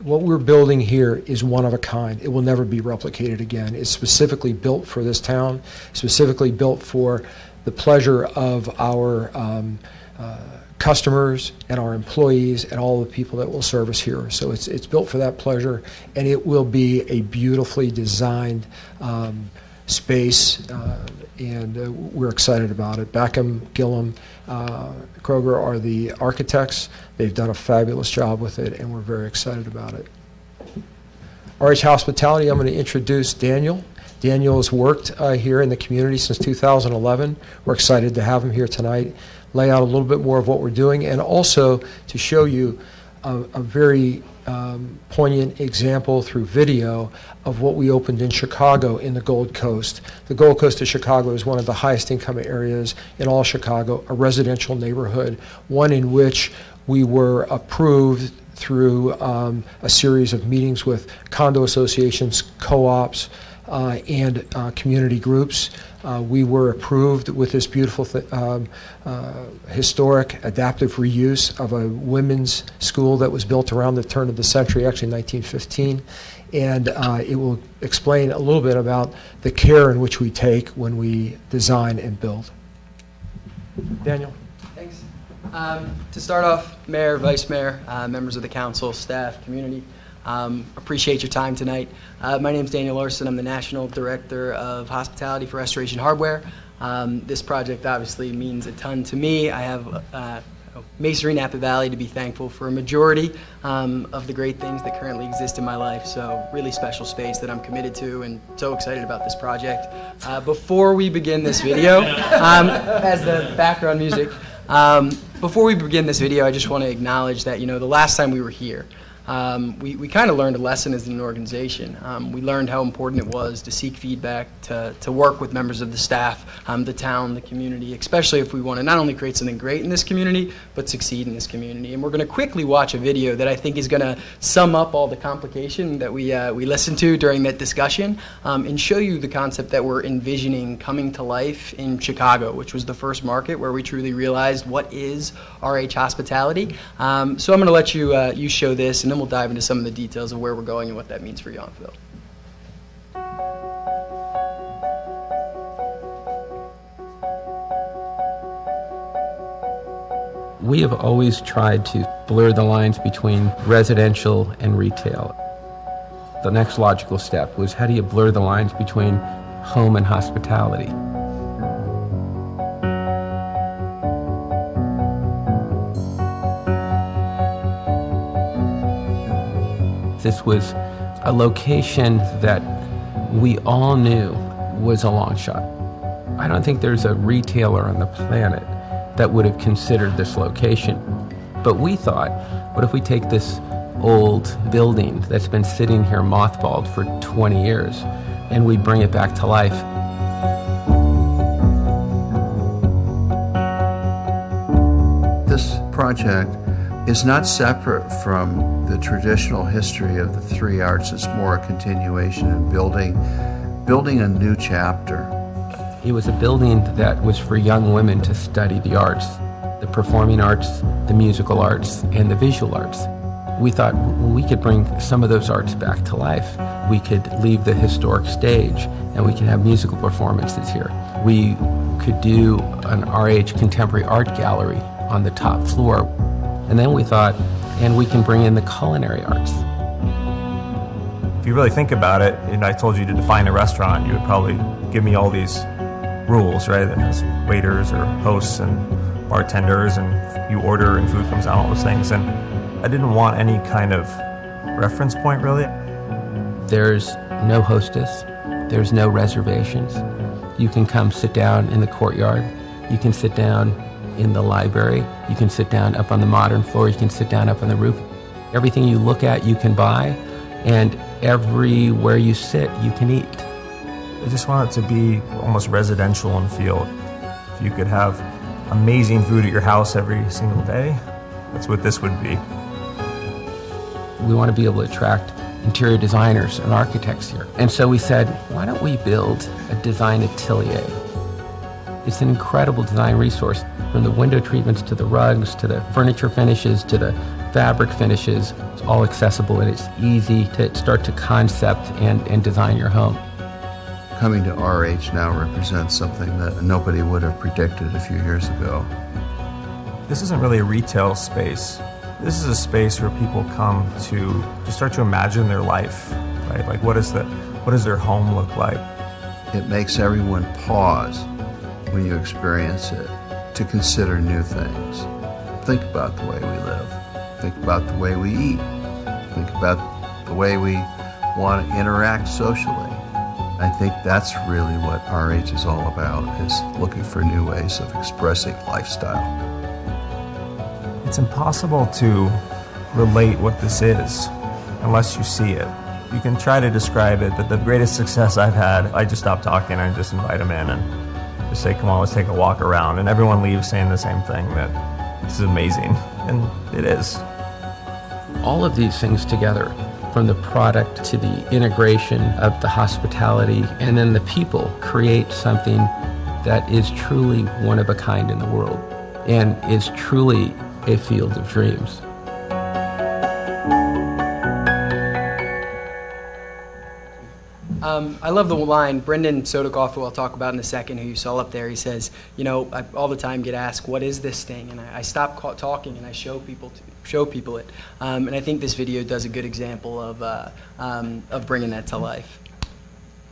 What we're building here is one of a kind. It will never be replicated again. It's specifically built for this town, specifically built for the pleasure of our customers and our employees and all the people that will serve us here. So it's built for that pleasure, and it will be a beautifully designed space, and we're excited about it. Backham, Gillum, Kroger are the architects. They've done a fabulous job with it, and we're very excited about it. RH Hospitality, I'm going to introduce Daniel. Daniel has worked here in the community since 2011. We're excited to have him here tonight, lay out a little bit more of what we're doing, and also to show you a very poignant example through video of what we opened in Chicago in the Gold Coast. The Gold Coast of Chicago is one of the highest income areas in all Chicago, a residential neighborhood, one in which we were approved through a series of meetings with condo associations, co-ops, and community groups. We were approved with this beautiful historic adaptive reuse of a women's school that was built around the turn of the century, actually 1915. And it will explain a little bit about the care in which we take when we design and build. Daniel. Thanks. To start off, Mayor, Vice Mayor, members of the council, staff, community, appreciate your time tonight. My name is Daniel Larson. I'm the National Director of Hospitality for Restoration Hardware. This project obviously means a ton to me. I have Masonry Napa Valley to be thankful for a majority of the great things that currently exist in my life. So really special space that I'm committed to, and so excited about this project. Before we begin this video, as the background music, before we begin this video, I just want to acknowledge that, the last time we were here, we kind of learned a lesson as an organization. We learned how important it was to seek feedback, to work with members of the staff, the town, the community, especially if we want to not only create something great in this community, but succeed in this community. And we're going to quickly watch a video that I think is going to sum up all the complication that we listened to during that discussion, and show you the concept that we're envisioning coming to life in Chicago, which was the first market where we truly realized what is RH Hospitality. So I'm going to let you show this, and then we'll dive into some of the details of where we're going and what that means for Yountville. We have always tried to blur the lines between residential and retail. The next logical step was, how do you blur the lines between home and hospitality? This was a location that we all knew was a long shot. I don't think there's a retailer on the planet that would have considered this location. But we thought, what if we take this old building that's been sitting here mothballed for 20 years and we bring it back to life? This project is not separate from the traditional history of the three arts. It's more a continuation and building a new chapter. It was a building that was for young women to study the arts, the performing arts, the musical arts, and the visual arts. We thought we could bring some of those arts back to life. We could leave the historic stage and we can have musical performances here. We could do an RH Contemporary Art Gallery on the top floor. And then we thought, and we can bring in the culinary arts. If you really think about it, and I told you to define a restaurant, you would probably give me all these rules, right? That has waiters or hosts and bartenders, and you order and food comes out, all those things. And I didn't want any kind of reference point, really. There's no hostess. There's no reservations. You can come sit down in the courtyard. You can sit down in the library. You can sit down up on the modern floor. You can sit down up on the roof. Everything you look at, you can buy, and everywhere you sit, you can eat. I just want it to be almost residential in feel. If you could have amazing food at your house every single day, that's what this would be. We want to be able to attract interior designers and architects here. And so we said, why don't we build a design atelier? It's an incredible design resource, from the window treatments to the rugs to the furniture finishes to the fabric finishes. It's all accessible and it's easy to start to concept and design your home. Coming to RH now represents something that nobody would have predicted a few years ago. This isn't really a retail space. This is a space where people come to start to imagine their life, right? Like what does their home look like? It makes everyone pause when you experience it to consider new things. Think about the way we live. Think about the way we eat. Think about the way we want to interact socially. I think that's really what RH is all about, is looking for new ways of expressing lifestyle. It's impossible to relate what this is unless you see it. You can try to describe it, but the greatest success I've had, I just stop talking and just invite them in and just say, come on, let's take a walk around. And everyone leaves saying the same thing, that this is amazing. And it is. All of these things together, from the product to the integration of the hospitality and then the people, create something that is truly one of a kind in the world and is truly a field of dreams. I love the line Brendan Sodakoff, who I'll talk about in a second, who you saw up there. He says, you know, I all the time get asked, what is this thing? And I stop talking and I show people it. And I think this video does a good example of bringing that to life.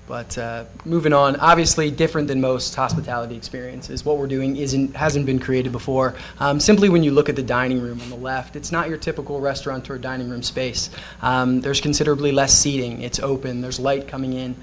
But moving on, obviously different than most hospitality experiences. What we're doing hasn't been created before. Simply when you look at the dining room on the left, it's not your typical restaurateur dining room space. There's considerably less seating. It's open. There's light coming in.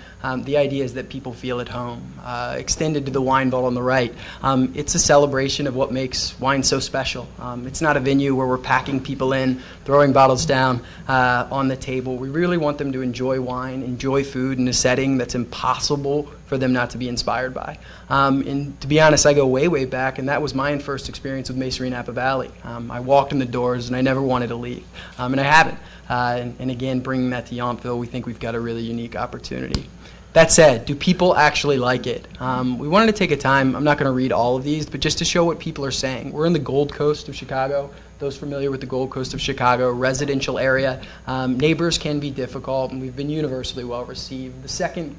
The idea is that people feel at home. Extended to the wine vault on the right, it's a celebration of what makes wine so special. It's not a venue where we're packing people in, throwing bottles down on the table. We really want them to enjoy wine, enjoy food in a setting that's impossible for them not to be inspired by. And to be honest, I go way, way back, and that was my first experience with Masonry Napa Valley. I walked in the doors, and I never wanted to leave, and I haven't. And again, bringing that to Yountville, we think we've got a really unique opportunity. That said, do people actually like it? We wanted to take a time, I'm not going to read all of these, but just to show what people are saying. We're in the Gold Coast of Chicago. Those familiar with the Gold Coast of Chicago, residential area. Neighbors can be difficult, and we've been universally well received. The second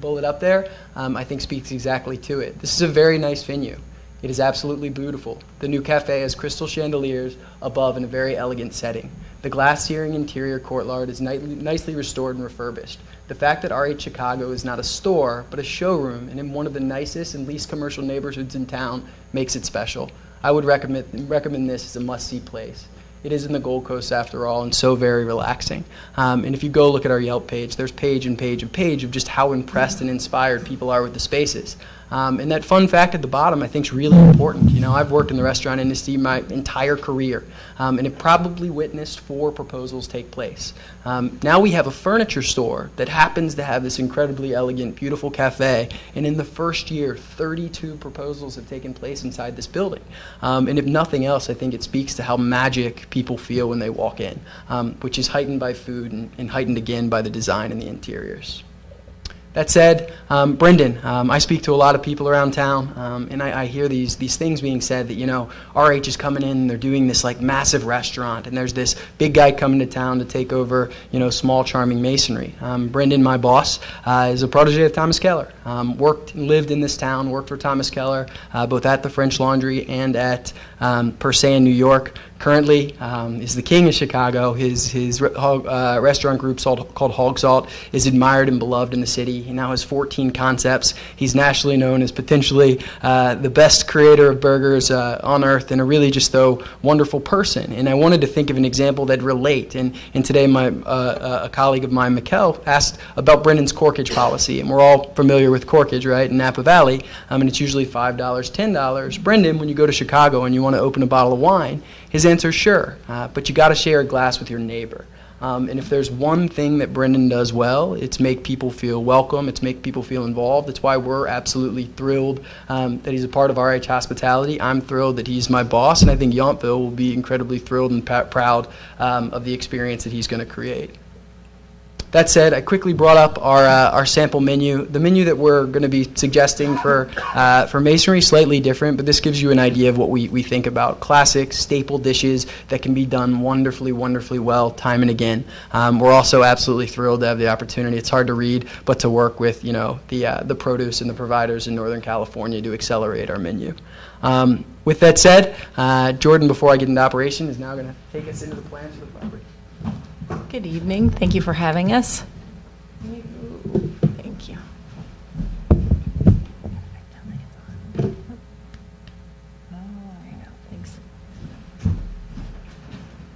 bullet up there, I think speaks exactly to it. This is a very nice venue. It is absolutely beautiful. The new cafe has crystal chandeliers above in a very elegant setting. The glass-ceiling interior courtyard is nicely restored and refurbished. The fact that RH Chicago is not a store, but a showroom, and in one of the nicest and least commercial neighborhoods in town, makes it special. I would recommend this as a must-see place. It is in the Gold Coast after all, and so very relaxing. And if you go look at our Yelp page, there's page and page and page of just how impressed and inspired people are with the spaces. And that fun fact at the bottom I think is really important. You know, I've worked in the restaurant industry my entire career, and have probably witnessed 4 proposals take place. Now we have a furniture store that happens to have this incredibly elegant, beautiful cafe, and in the first year, 32 proposals have taken place inside this building. And if nothing else, I think it speaks to how magic people feel when they walk in, which is heightened by food and heightened again by the design and the interiors. That said, Brendan, I speak to a lot of people around town, and I hear these things being said that, you know, RH is coming in and they're doing this like massive restaurant, and there's this big guy coming to town to take over, you know, small charming masonry. Brendan, my boss, is a protege of Thomas Keller. Worked and lived in this town, worked for Thomas Keller, both at the French Laundry and at Per Se in New York. Currently is the king of Chicago. His restaurant group called Hog Salt is admired and beloved in the city. He now has 14 concepts. He's nationally known as potentially the best creator of burgers on earth, and a really just, though, wonderful person. And I wanted to think of an example that relate. And today a colleague of mine, Mikkel, asked about Brendan's corkage policy. And we're all familiar with corkage, right, in Napa Valley. And it's usually $5, $10. Brendan, when you go to Chicago and you want to open a bottle of wine, his answer is sure, but you got to share a glass with your neighbor. And if there's one thing that Brendan does well, it's make people feel welcome, it's make people feel involved. That's why we're absolutely thrilled that he's a part of RH Hospitality. I'm thrilled that he's my boss, and I think Yountville will be incredibly thrilled and proud of the experience that he's going to create. That said, I quickly brought up our sample menu. The menu that we're going to be suggesting for masonry is slightly different, but this gives you an idea of what we think about. Classic, staple dishes that can be done wonderfully, wonderfully well time and again. We're also absolutely thrilled to have the opportunity. It's hard to read, but to work with, you know, the produce and the providers in Northern California to accelerate our menu. With that said, Jordan, before I get into operation, is now going to take us into the plans for the property. Good evening. Thank you for having us. Thank you.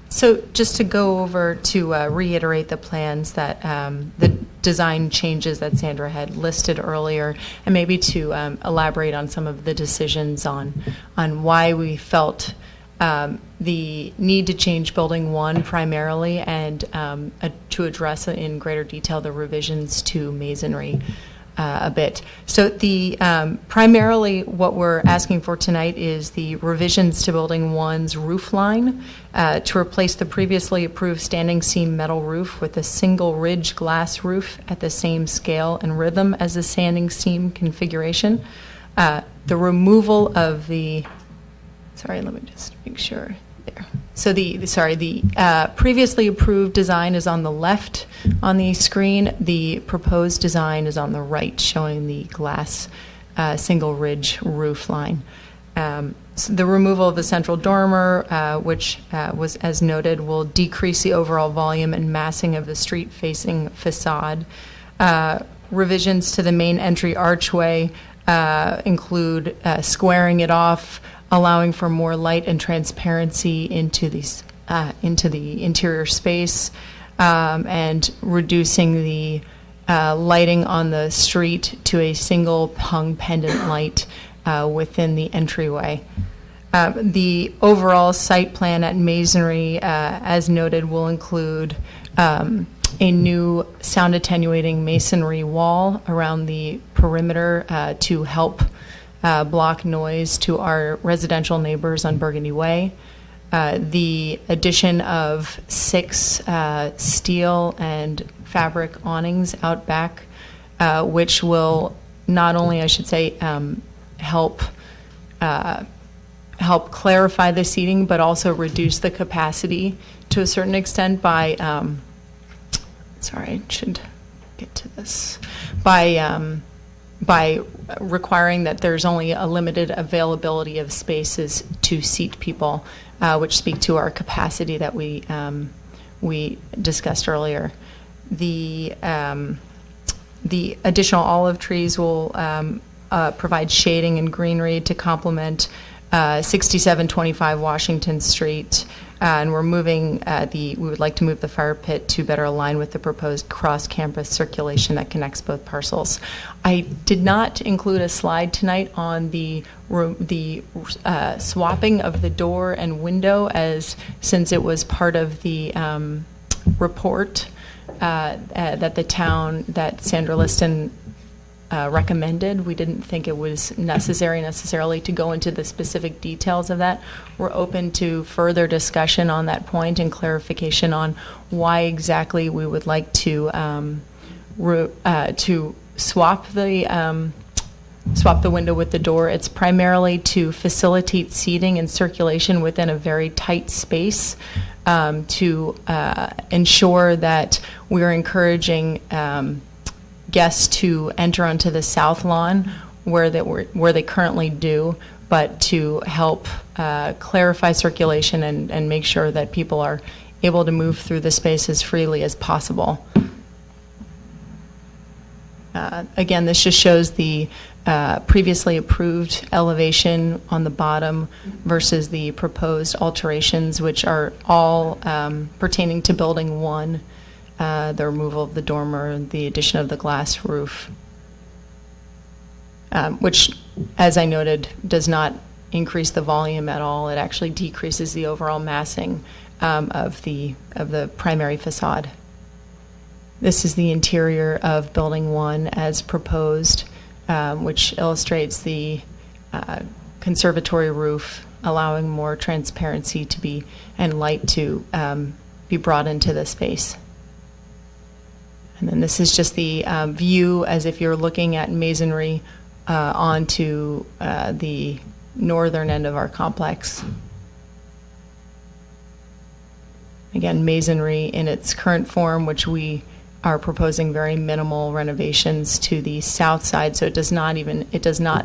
So just to go over to reiterate the plans that the design changes that Sandra had listed earlier, and maybe to elaborate on some of the decisions on why we felt the need to change Building 1 primarily, and to address in greater detail the revisions to masonry a bit. So the primarily what we're asking for tonight is the revisions to Building 1's roof line to replace the previously approved standing seam metal roof with a single ridge glass roof at the same scale and rhythm as the standing seam configuration. The removal of the Sorry, let me just make sure. There. So the previously approved design is on the left on the screen. The proposed design is on the right, showing the glass single ridge roof line. So the removal of the central dormer, which was, as noted, will decrease the overall volume and massing of the street-facing facade. Revisions to the main entry archway include squaring it off, allowing for more light and transparency into the interior space, and reducing the lighting on the street to a single hung pendant light within the entryway. The overall site plan at Masonry, as noted, will include a new sound attenuating masonry wall around the perimeter to help block noise to our residential neighbors on Burgundy Way. The addition of 6 steel and fabric awnings out back, which will not only, I should say, help clarify the seating, but also reduce the capacity to a certain extent by, sorry, I should get to this, by requiring that there's only a limited availability of spaces to seat people, which speak to our capacity that we discussed earlier. The additional olive trees will provide shading and greenery to complement 6725 Washington Street, And we would like to move the fire pit to better align with the proposed cross-campus circulation that connects both parcels. I did not include a slide tonight on the swapping of the door and window, since it was part of the report that Sandra Liston recommended. We didn't think it was necessarily to go into the specific details of that. We're open to further discussion on that point and clarification on why exactly we would like to swap the window with the door. It's primarily to facilitate seating and circulation within a very tight space, to ensure that we're encouraging guests to enter onto the south lawn where they currently do, but to help clarify circulation and make sure that people are able to move through the space as freely as possible. Again, this just shows the previously approved elevation on the bottom versus the proposed alterations, which are all pertaining to Building 1, the removal of the dormer, the addition of the glass roof, which, as I noted, does not increase the volume at all. It actually decreases the overall massing of the primary facade. This is the interior of Building 1 as proposed, which illustrates the conservatory roof, allowing more transparency and light to be brought into the space. And then this is just the view as if you're looking at masonry onto the northern end of our complex. Again, masonry in its current form, which we are proposing very minimal renovations to the south side, so it does not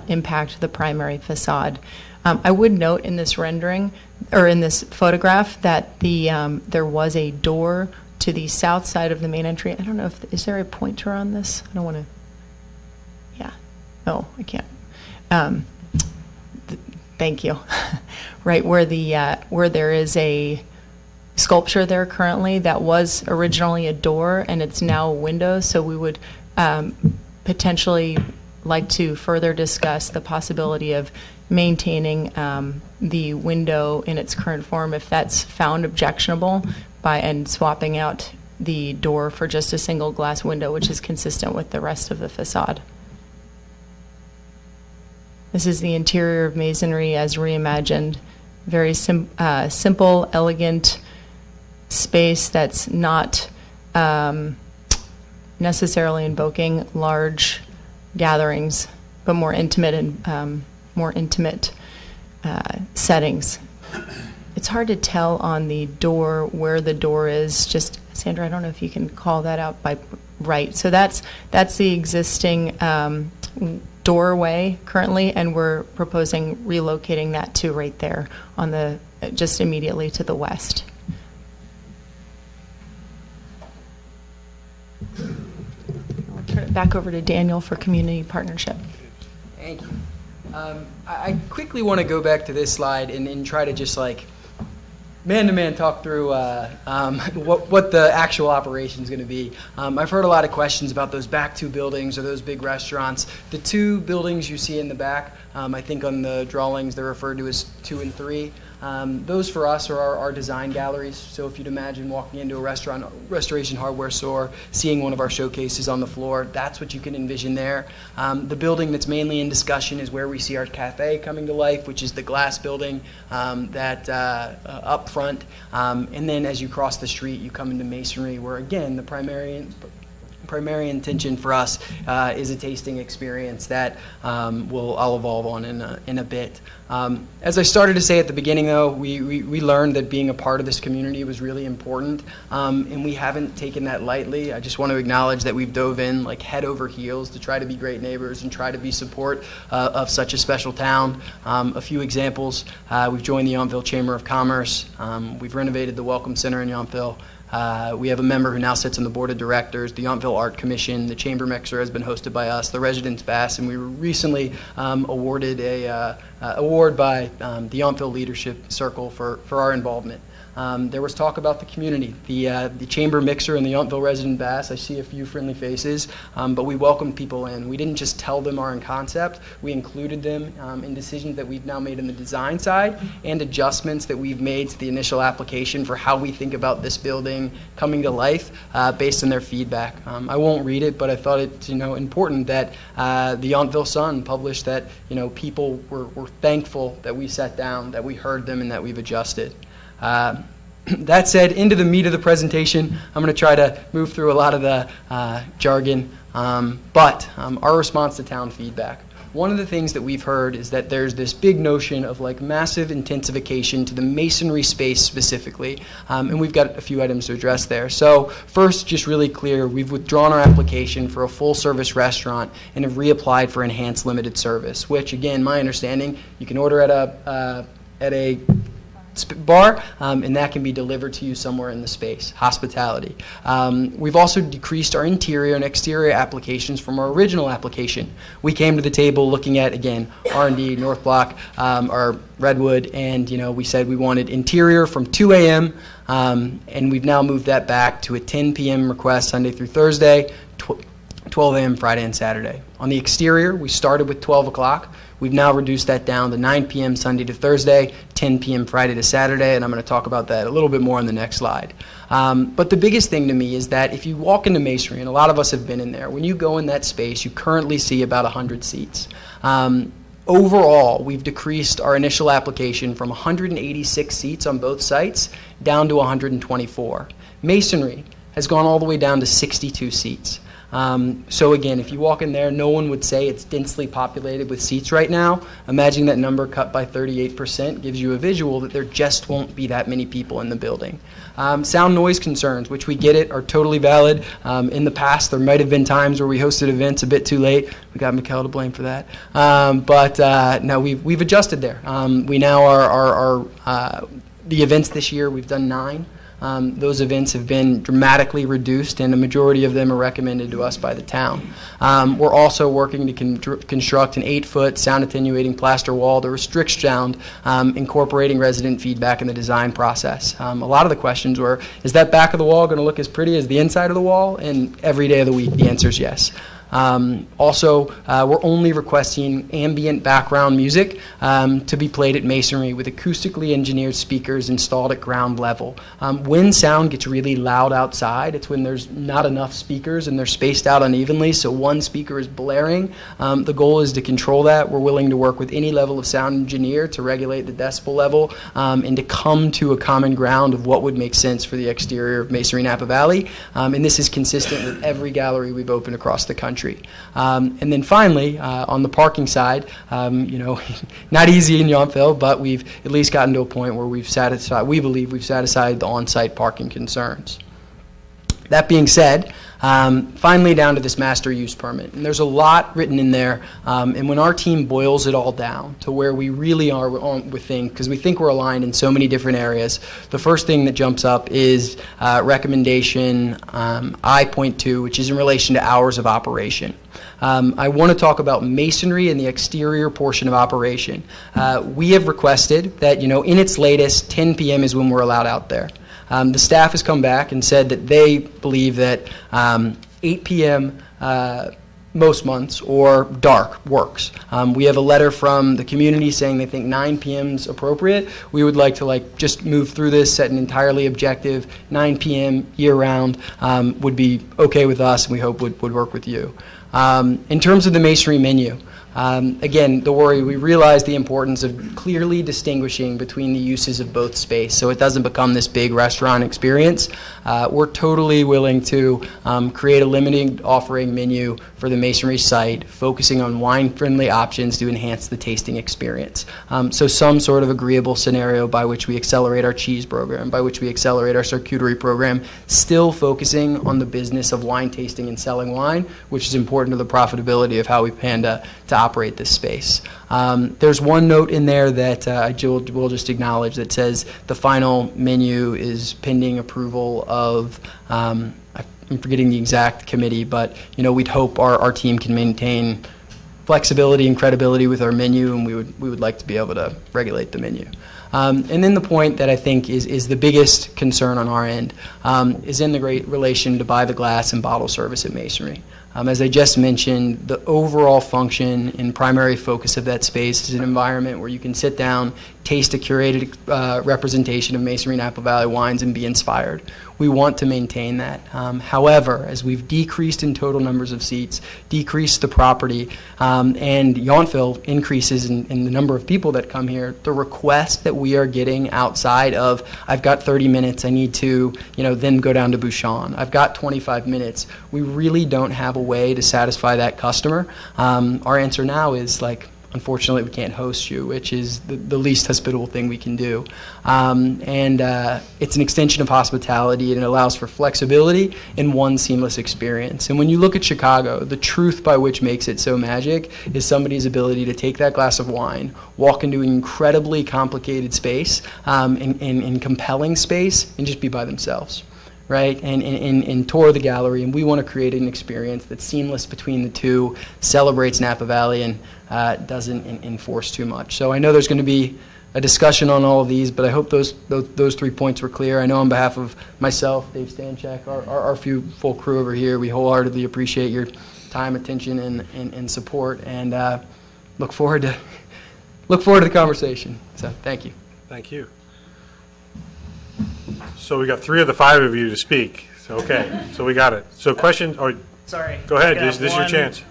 impact the primary facade. I would note in this rendering, or in this photograph, that there was a door to the south side of the main entry. I don't know is there a pointer on this? I don't want to. Yeah. No, I can't. Thank you. Right where there is a sculpture there currently that was originally a door and it's now a window, so we would potentially like to further discuss the possibility of maintaining the window in its current form if that's found objectionable, and swapping out the door for just a single glass window, which is consistent with the rest of the facade. This is the interior of masonry as reimagined. Very simple, elegant space that's not necessarily invoking large gatherings, but more intimate and more intimate settings. It's hard to tell on the door where the door is. Just, Sandra, I don't know if you can call that out by right. So that's the existing doorway currently, and we're proposing relocating that to right there on the just immediately to the west. I'll turn it back over to Daniel for community partnership. Thank you. I quickly want to go back to this slide and try to just man-to-man talk through what the actual operation is going to be. I've heard a lot of questions about those back two buildings or those big restaurants. The two buildings you see in the back, I think on the drawings they're referred to as 2 and 3. Those for us are our design galleries. So if you'd imagine walking into a restoration hardware store, seeing one of our showcases on the floor, that's what you can envision there. The building that's mainly in discussion is where we see our cafe coming to life, which is the glass building that up front. And then as you cross the street, you come into masonry, where again, the primary intention for us is a tasting experience that I'll evolve on in a bit. As I started to say at the beginning, though, we learned that being a part of this community was really important, and we haven't taken that lightly. I just want to acknowledge that we've dove in head over heels to try to be great neighbors and try to be support of such a special town. A few examples: we've joined the Yountville Chamber of Commerce. We've renovated the Welcome Center in Yountville. We have a member who now sits on the board of directors, the Yountville Art Commission, the Chamber Mixer has been hosted by us, the Residents Bass, and we were recently awarded a award by the Yountville Leadership Circle for our involvement. There was talk about the community, the chamber mixer and the Yountville resident bass. I see a few friendly faces, but we welcomed people in. We didn't just tell them our concept. We included them in decisions that we've now made in the design side and adjustments that we've made to the initial application for how we think about this building coming to life based on their feedback. I won't read it, but I thought it's important that the Yountville Sun published that people were thankful that we sat down, that we heard them, and that we've adjusted. That said, into the meat of the presentation, I'm going to try to move through a lot of the jargon, but our response to town feedback. One of the things that we've heard is that there's this big notion of like massive intensification to the masonry space specifically, and we've got a few items to address there. So first, just really clear, we've withdrawn our application for a full-service restaurant and have reapplied for enhanced limited service, which again, my understanding, you can order at a bar, and that can be delivered to you somewhere in the space, hospitality. We've also decreased our interior and exterior applications from our original application. We came to the table looking at, again, R&D, North Block, our Redwood, and we said we wanted interior from 2 a.m., and we've now moved that back to a 10 p.m. request Sunday through Thursday, 12 a.m. Friday and Saturday. On the exterior, we started with 12 o'clock. We've now reduced that down to 9 p.m. Sunday to Thursday, 10 p.m. Friday to Saturday, and I'm going to talk about that a little bit more on the next slide. But the biggest thing to me is that if you walk into masonry, and a lot of us have been in there, when you go in that space, you currently see about 100 seats. Overall, we've decreased our initial application from 186 seats on both sites down to 124. Masonry has gone all the way down to 62 seats. So again, if you walk in there, no one would say it's densely populated with seats right now. Imagine that number cut by 38% gives you a visual that there just won't be that many people in the building. Sound noise concerns, which we get it, are totally valid. In the past, there might have been times where we hosted events a bit too late. We got Mikkel to blame for that. But no, we've adjusted there. We now are the events this year, we've done 9. Those events have been dramatically reduced, and a majority of them are recommended to us by the town. We're also working to construct an 8-foot sound attenuating plaster wall to restrict sound, incorporating resident feedback in the design process. A lot of the questions were, is that back of the wall going to look as pretty as the inside of the wall? And every day of the week, the answer is yes. Also, we're only requesting ambient background music to be played at masonry with acoustically engineered speakers installed at ground level. When sound gets really loud outside, it's when there's not enough speakers and they're spaced out unevenly, so one speaker is blaring. The goal is to control that. We're willing to work with any level of sound engineer to regulate the decibel level and to come to a common ground of what would make sense for the exterior of Masonry Napa Valley. And this is consistent with every gallery we've opened across the country. And then finally, on the parking side, not easy in Yountville, but we've at least gotten to a point where we believe we've satisfied the on-site parking concerns. That being said, finally down to this master use permit. And there's a lot written in there, and when our team boils it all down to where we really are with things, because we think we're aligned in so many different areas, the first thing that jumps up is recommendation I.2, which is in relation to hours of operation. I want to talk about masonry and the exterior portion of operation. We have requested that, in its latest, 10 p.m. is when we're allowed out there. The staff has come back and said that they believe that 8 p.m. Most months or dark works. We have a letter from the community saying they think 9 p.m. is appropriate. We would like to just move through this, set an entirely objective 9 p.m. year-round would be okay with us, and we hope would work with you. In terms of the masonry menu, again, the worry, we realize the importance of clearly distinguishing between the uses of both space so it doesn't become this big restaurant experience. We're totally willing to create a limited offering menu for the masonry site, focusing on wine-friendly options to enhance the tasting experience. So some sort of agreeable scenario by which we accelerate our cheese program, by which we accelerate our charcuterie program, still focusing on the business of wine tasting and selling wine, which is important to the profitability of how we plan to operate this space. There's one note in there that I will just acknowledge that says the final menu is pending approval of, I'm forgetting the exact committee, but we'd hope our team can maintain flexibility and credibility with our menu, and we would like to be able to regulate the menu. And then the point that I think is the biggest concern on our end is in the great relation to buy the glass and bottle service at Masonry. As I just mentioned, the overall function and primary focus of that space is an environment where you can sit down, taste a curated representation of Masonry and Apple Valley wines and be inspired. We want to maintain that. However, as we've decreased in total numbers of seats, decreased the property, and Yountville increases in the number of people that come here, the request that we are getting outside of, I've got 30 minutes, I need to, then go down to Bouchon. I've got 25 minutes. We really don't have a way to satisfy that customer. Our answer now is unfortunately, we can't host you, which is the least hospitable thing we can do. It's an extension of hospitality, and it allows for flexibility in one seamless experience. And when you look at Chicago, the truth by which makes it so magic is somebody's ability to take that glass of wine, walk into an incredibly complicated space, and compelling space, and just be by themselves. Right, and tour the gallery, and we want to create an experience that's seamless between the two, celebrates Napa Valley, and doesn't enforce too much. So I know there's going to be a discussion on all of these, but I hope those 3 points were clear. I know on behalf of myself, Dave Stanchak, our few full crew over here, we wholeheartedly appreciate your time, attention, and support, and look forward to the conversation. So thank you. Thank you. So we got 3 of the 5 of you to speak. So, okay, so we got it. So question, or sorry. Go ahead, this is your chance.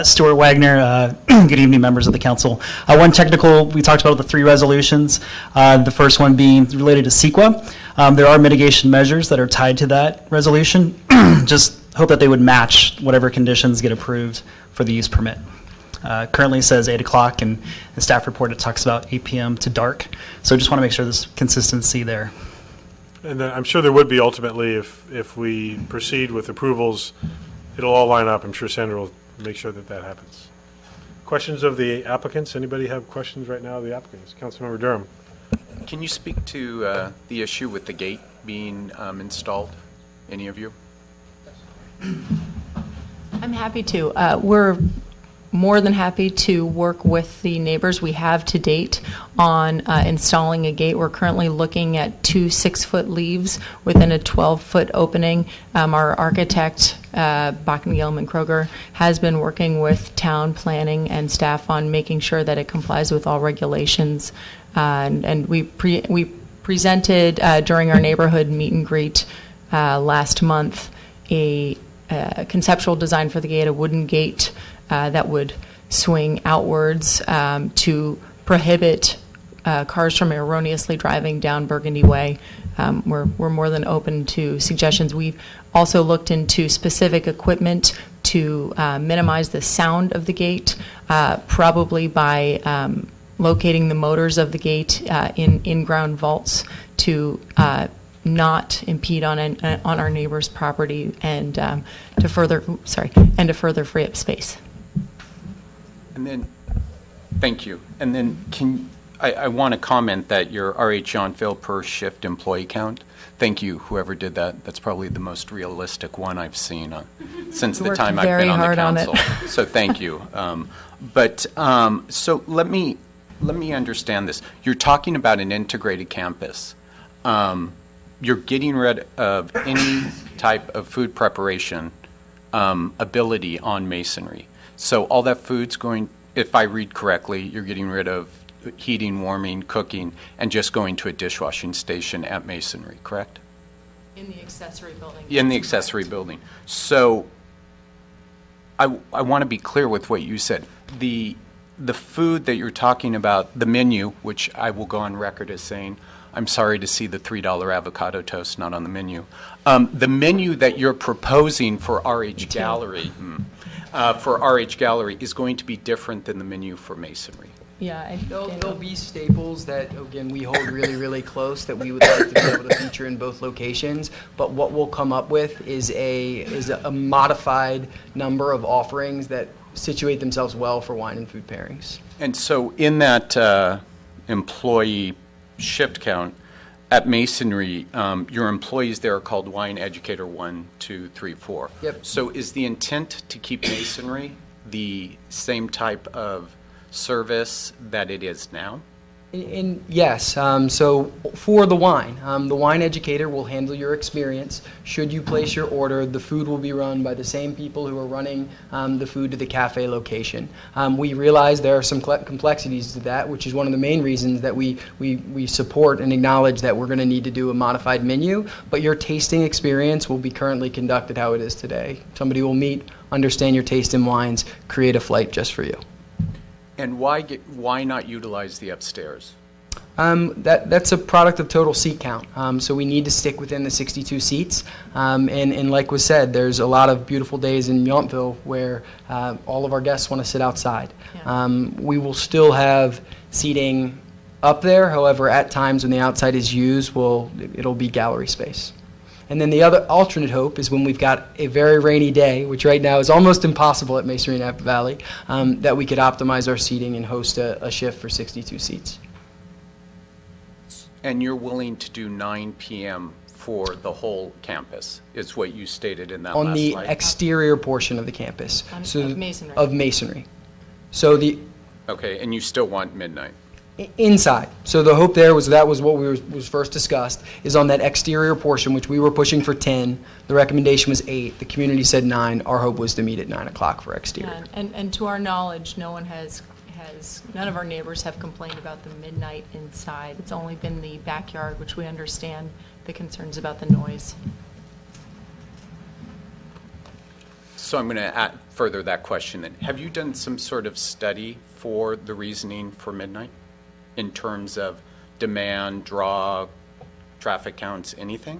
Stuart Wagner, good evening, members of the council. One technical, we talked about the 3 resolutions. The first one being related to CEQA. There are mitigation measures that are tied to that resolution. Just hope that they would match whatever conditions get approved for the use permit. Currently it says 8 o'clock, and the staff report it talks about 8 p.m. to dark. So just want to make sure there's consistency there. And then I'm sure there would be ultimately if we proceed with approvals, it'll all line up. I'm sure Sandra will make sure that happens. Questions of the applicants? Anybody have questions right now of the applicants? Councilmember Durham. Can you speak to the issue with the gate being installed? Any of you? I'm happy to. We're more than happy to work with the neighbors we have to date on installing a gate. We're currently looking at 2 6-foot leaves within a 12-foot opening. Our architect, Bachman Gilman Kroger, has been working with town planning and staff on making sure that it complies with all regulations. And we presented during our neighborhood meet and greet last month a conceptual design for the gate, a wooden gate that would swing outwards to prohibit cars from erroneously driving down Burgundy Way. We're more than open to suggestions. We've also looked into specific equipment to minimize the sound of the gate, probably by locating the motors of the gate in in-ground vaults to not impede on our neighbor's property and to further free up space. And then, thank you. And then I want to comment that your RH Yountville per shift employee count, thank you, whoever did that. That's probably the most realistic one I've seen since the time I've been on the council. So thank you. So let me understand this. You're talking about an integrated campus. You're getting rid of any type of food preparation ability on Masonry. So all that food's going, if I read correctly, you're getting rid of heating, warming, cooking, and just going to a dishwashing station at Masonry, correct? In the accessory building. In the accessory building. So I want to be clear with what you said. The food that you're talking about, the menu, which I will go on record as saying, I'm sorry to see the $3 avocado toast not on the menu. The menu that you're proposing for RH Gallery, is going to be different than the menu for Masonry. Yeah, there'll be staples that, again, we hold really, really close that we would like to be able to feature in both locations. But what we'll come up with is a modified number of offerings that situate themselves well for wine and food pairings. And so in that employee shift count at Masonry, your employees there are called Wine Educator 1, 2, 3, 4. Yep. So is the intent to keep Masonry the same type of service that it is now? Yes, so for the wine educator will handle your experience. Should you place your order, the food will be run by the same people who are running the food to the cafe location. We realize there are some complexities to that, which is one of the main reasons that we support and acknowledge that we're going to need to do a modified menu, but your tasting experience will be currently conducted how it is today. Somebody will meet, understand your taste in wines, create a flight just for you. And why not utilize the upstairs? That's a product of total seat count. So we need to stick within the 62 seats. And like was said, there's a lot of beautiful days in Yountville where all of our guests want to sit outside. Yeah. We will still have seating up there. However, at times when the outside is used, it'll be gallery space. And then the other alternate hope is when we've got a very rainy day, which right now is almost impossible at Masonry Napa Valley, that we could optimize our seating and host a shift for 62 seats. And you're willing to do 9 p.m. for the whole campus, is what you stated in that last slide? On the exterior portion of the campus. Of Masonry. Of Masonry. So okay, and you still want midnight? Inside. So the hope there was what was first discussed, is on that exterior portion, which we were pushing for 10. The recommendation was 8. The community said 9. Our hope was to meet at 9 o'clock for exterior. Yeah, and to our knowledge, none of our neighbors have complained about the midnight inside. It's only been the backyard, which we understand the concerns about the noise. So I'm going to further that question then. Have you done some sort of study for the reasoning for midnight in terms of demand, draw, traffic counts, anything?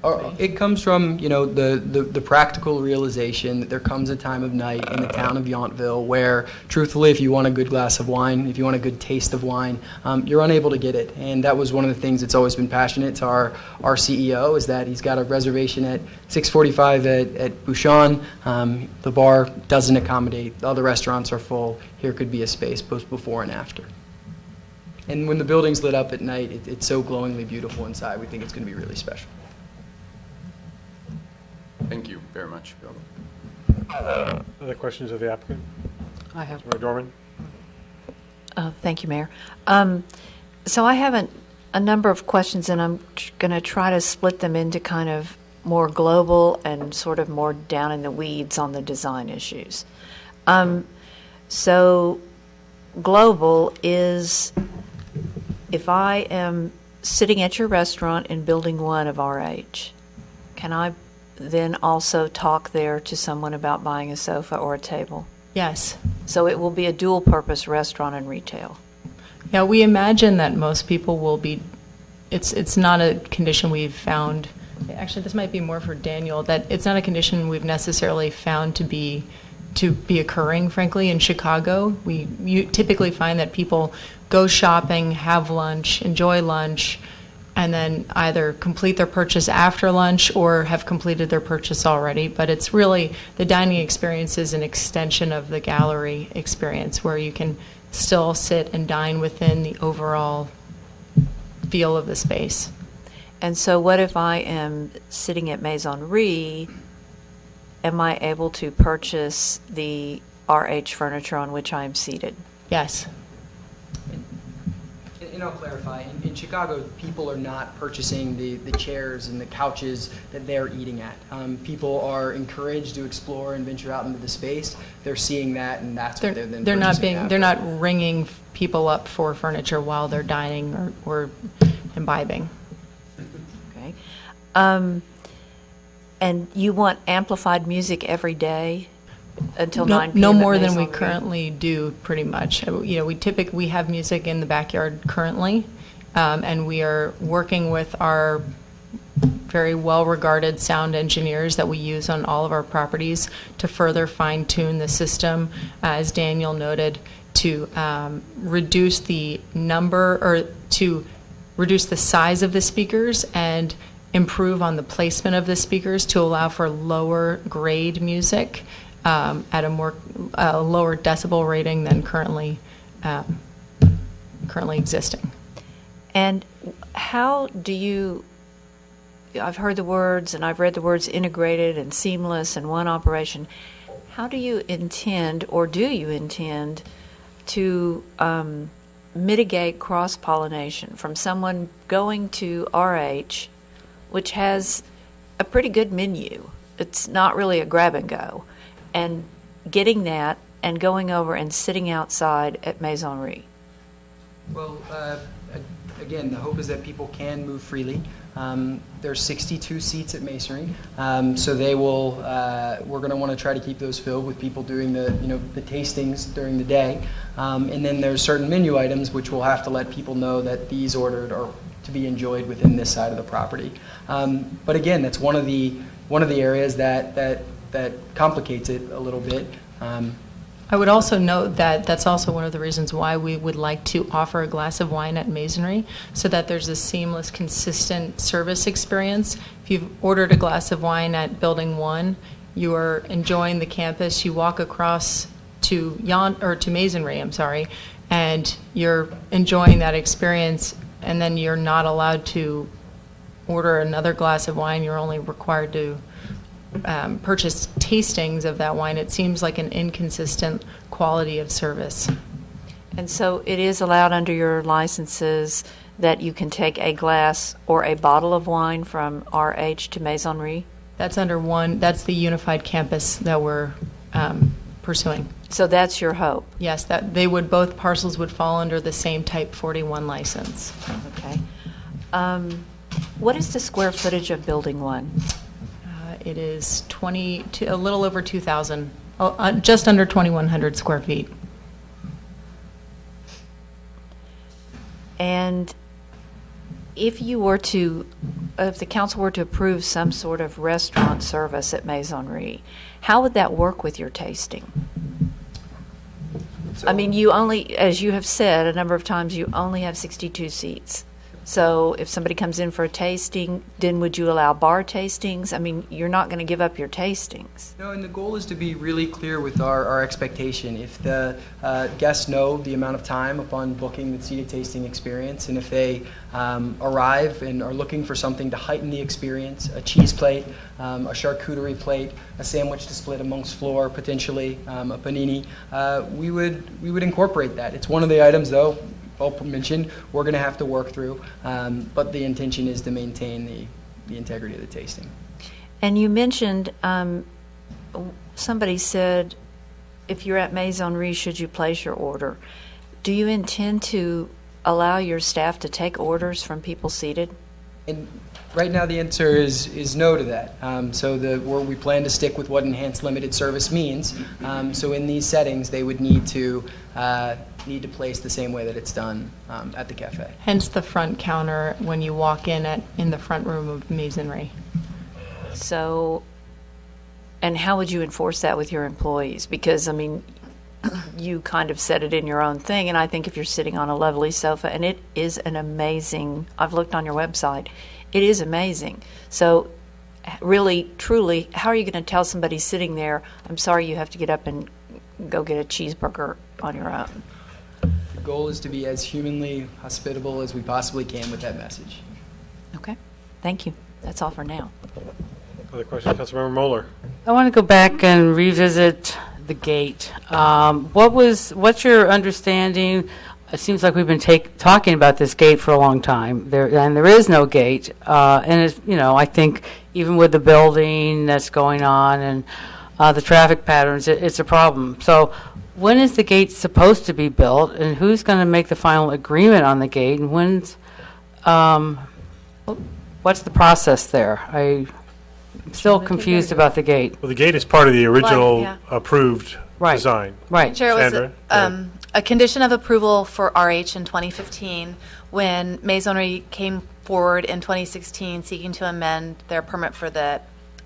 It comes from, the practical realization that there comes a time of night in the town of Yountville where, truthfully, if you want a good glass of wine, if you want a good taste of wine, you're unable to get it. And that was one of the things that's always been passionate to our CEO, is that he's got a reservation at 6:45 at Bouchon. The bar doesn't accommodate. The other restaurants are full. Here could be a space both before and after. And when the building's lit up at night, it's so glowingly beautiful inside. We think it's going to be really special. Thank you very much, Bill. Other questions of the applicant? I have. Councilmember Dorman? Thank you, Mayor. So I have a number of questions, and I'm going to try to split them into kind of more global and sort of more down in the weeds on the design issues. So global is, if I am sitting at your restaurant in Building 1 of RH, can I then also talk there to someone about buying a sofa or a table? Yes. So it will be a dual-purpose restaurant and retail. Yeah, we imagine that most people will be, it's not a condition we've found, actually this might be more for Daniel, that it's not a condition we've necessarily found to be occurring, frankly, in Chicago. You typically find that people go shopping, have lunch, enjoy lunch, and then either complete their purchase after lunch or have completed their purchase already. But it's really, the dining experience is an extension of the gallery experience where you can still sit and dine within the overall feel of the space. And so what if I am sitting at Maisonnerie, am I able to purchase the RH furniture on which I am seated? Yes. And I'll clarify, in Chicago, people are not purchasing the chairs and the couches that they're eating at. People are encouraged to explore and venture out into the space. They're seeing that, and that's what they're then purchasing. They're not ringing people up for furniture while they're dining or imbibing. Okay. And you want amplified music every day until 9 p.m. No more at than we Maisonnerie? currently do, pretty much. We have music in the backyard currently, and we are working with our very well-regarded sound engineers that we use on all of our properties to further fine-tune the system, as Daniel noted, to reduce the number or to reduce the size of the speakers and improve on the placement of the speakers to allow for lower grade music at a more lower decibel rating than currently existing. And how do you, I've heard the words and I've read the words integrated and seamless and one operation. How do you intend, or do you intend, to mitigate cross-pollination from someone going to RH, which has a pretty good menu? It's not really a grab and go. And getting that and going over and sitting outside at Maisonnerie. Well, again, the hope is that people can move freely. There's 62 seats at Masonry, so they will. We're going to want to try to keep those filled with people doing the tastings during the day, and then there's certain menu items which we'll have to let people know that these ordered are to be enjoyed within this side of the property. But again, that's one of the areas that complicates it a little bit. I would also note that that's also one of the reasons why we would like to offer a glass of wine at Masonry, so that there's a seamless, consistent service experience. If you've ordered a glass of wine at Building 1, you are enjoying the campus. You walk across to Masonry, and you're enjoying that experience, and then you're not allowed to order another glass of wine. You're only required to purchase tastings of that wine. It seems like an inconsistent quality of service. And so it is allowed under your licenses that you can take a glass or a bottle of wine from RH to Maisonnerie? That's that's the unified campus that we're pursuing. So that's your hope? Yes, that both parcels would fall under the same Type 41 license. Okay. What is the square footage of Building 1? It is a little over 2,000, just under 2,100 square feet. And if the council were to approve some sort of restaurant service at Maisonnerie, how would that work with your tasting? I mean, you only, as you have said a number of times, you only have 62 seats. So if somebody comes in for a tasting, then would you allow bar tastings? I mean, you're not going to give up your tastings. No, and the goal is to be really clear with our expectation. If the guests know the amount of time upon booking the seated tasting experience, and if they arrive and are looking for something to heighten the experience, a cheese plate, a charcuterie plate, a sandwich to split amongst floor, potentially a panini, we would incorporate that. It's one of the items, though, mentioned, we're going to have to work through, but the intention is to maintain the integrity of the tasting. And you mentioned, somebody said, if you're at Maisonnerie, should you place your order? Do you intend to allow your staff to take orders from people seated? And right now the answer is no to that. So we plan to stick with what enhanced limited service means. So in these settings, they would need to place the same way that it's done at the cafe. Hence the front counter when you walk in the front room of Masonry. So, and how would you enforce that with your employees? Because, I mean, you kind of said it in your own thing, and I think if you're sitting on a lovely sofa, and it is I've looked on your website, it is amazing. So really, truly, how are you going to tell somebody sitting there, I'm sorry, you have to get up and go get a cheeseburger on your own? The goal is to be as humanly hospitable as we possibly can with that message. Okay. Thank you. That's all for now. Other questions, Councilmember Moeller? I want to go back and revisit the gate. What's your understanding? It seems like we've been talking about this gate for a long time. There is no gate, and it's, I think even with the building that's going on and the traffic patterns, it's a problem. So, when is the gate supposed to be built, and who's going to make the final agreement on the gate, and what's the process there? I'm still confused about the gate. Well, the gate is part of the original approved design. Right. Chair, it was Sandra? a condition of approval for RH in 2015 when Masonry came forward in 2016 seeking to amend their permit for the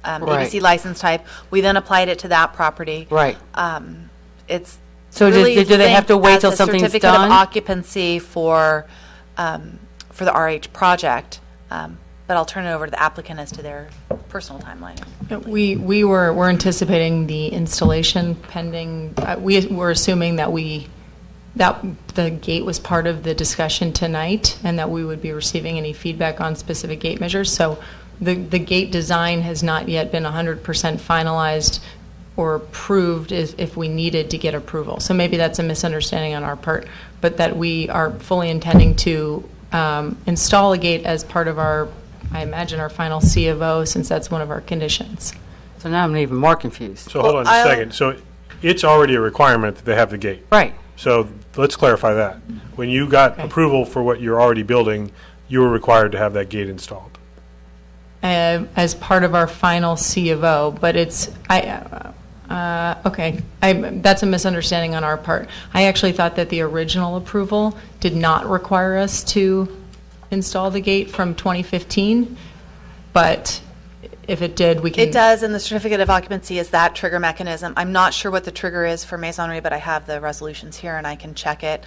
ABC license type. We then applied it to that property. Right. It's so really do they have to wait till something's done? Certificate of occupancy for the RH project, but I'll turn it over to the applicant as to their personal timeline. We're anticipating the installation pending. We were assuming that the gate was part of the discussion tonight, and that we would be receiving any feedback on specific gate measures. So the gate design has not yet been 100% finalized. or approved if we needed to get approval. So maybe that's a misunderstanding on our part, but that we are fully intending to install a gate as part of our, I imagine, our final C of O, since that's one of our conditions. So now I'm even more confused. So hold on a second. So it's already a requirement that they have the gate. Right. So let's clarify that. When you got approval for what you're already building, you were required to have that gate installed. As part of our final C of O, but it's, okay, that's a misunderstanding on our part. I actually thought that the original approval did not require us to install the gate from 2015, but if it did, we can. It does, and the certificate of occupancy is that trigger mechanism. I'm not sure what the trigger is for masonry, but I have the resolutions here and I can check it.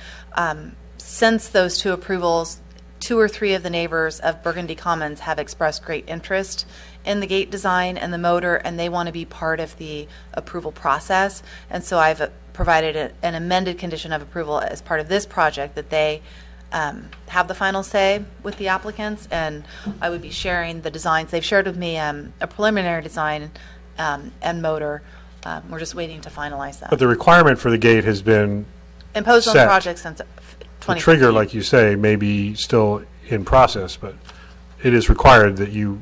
Since those two approvals, 2 or 3 of the neighbors of Burgundy Commons have expressed great interest in the gate design and the motor, and they want to be part of the approval process. And so I've provided an amended condition of approval as part of this project that they have the final say with the applicants, and I would be sharing the designs. They've shared with me a preliminary design and motor. We're just waiting to finalize that. But the requirement for the gate has been imposed on the project since The 2015. trigger, like you say, may be still in process, but it is required that you.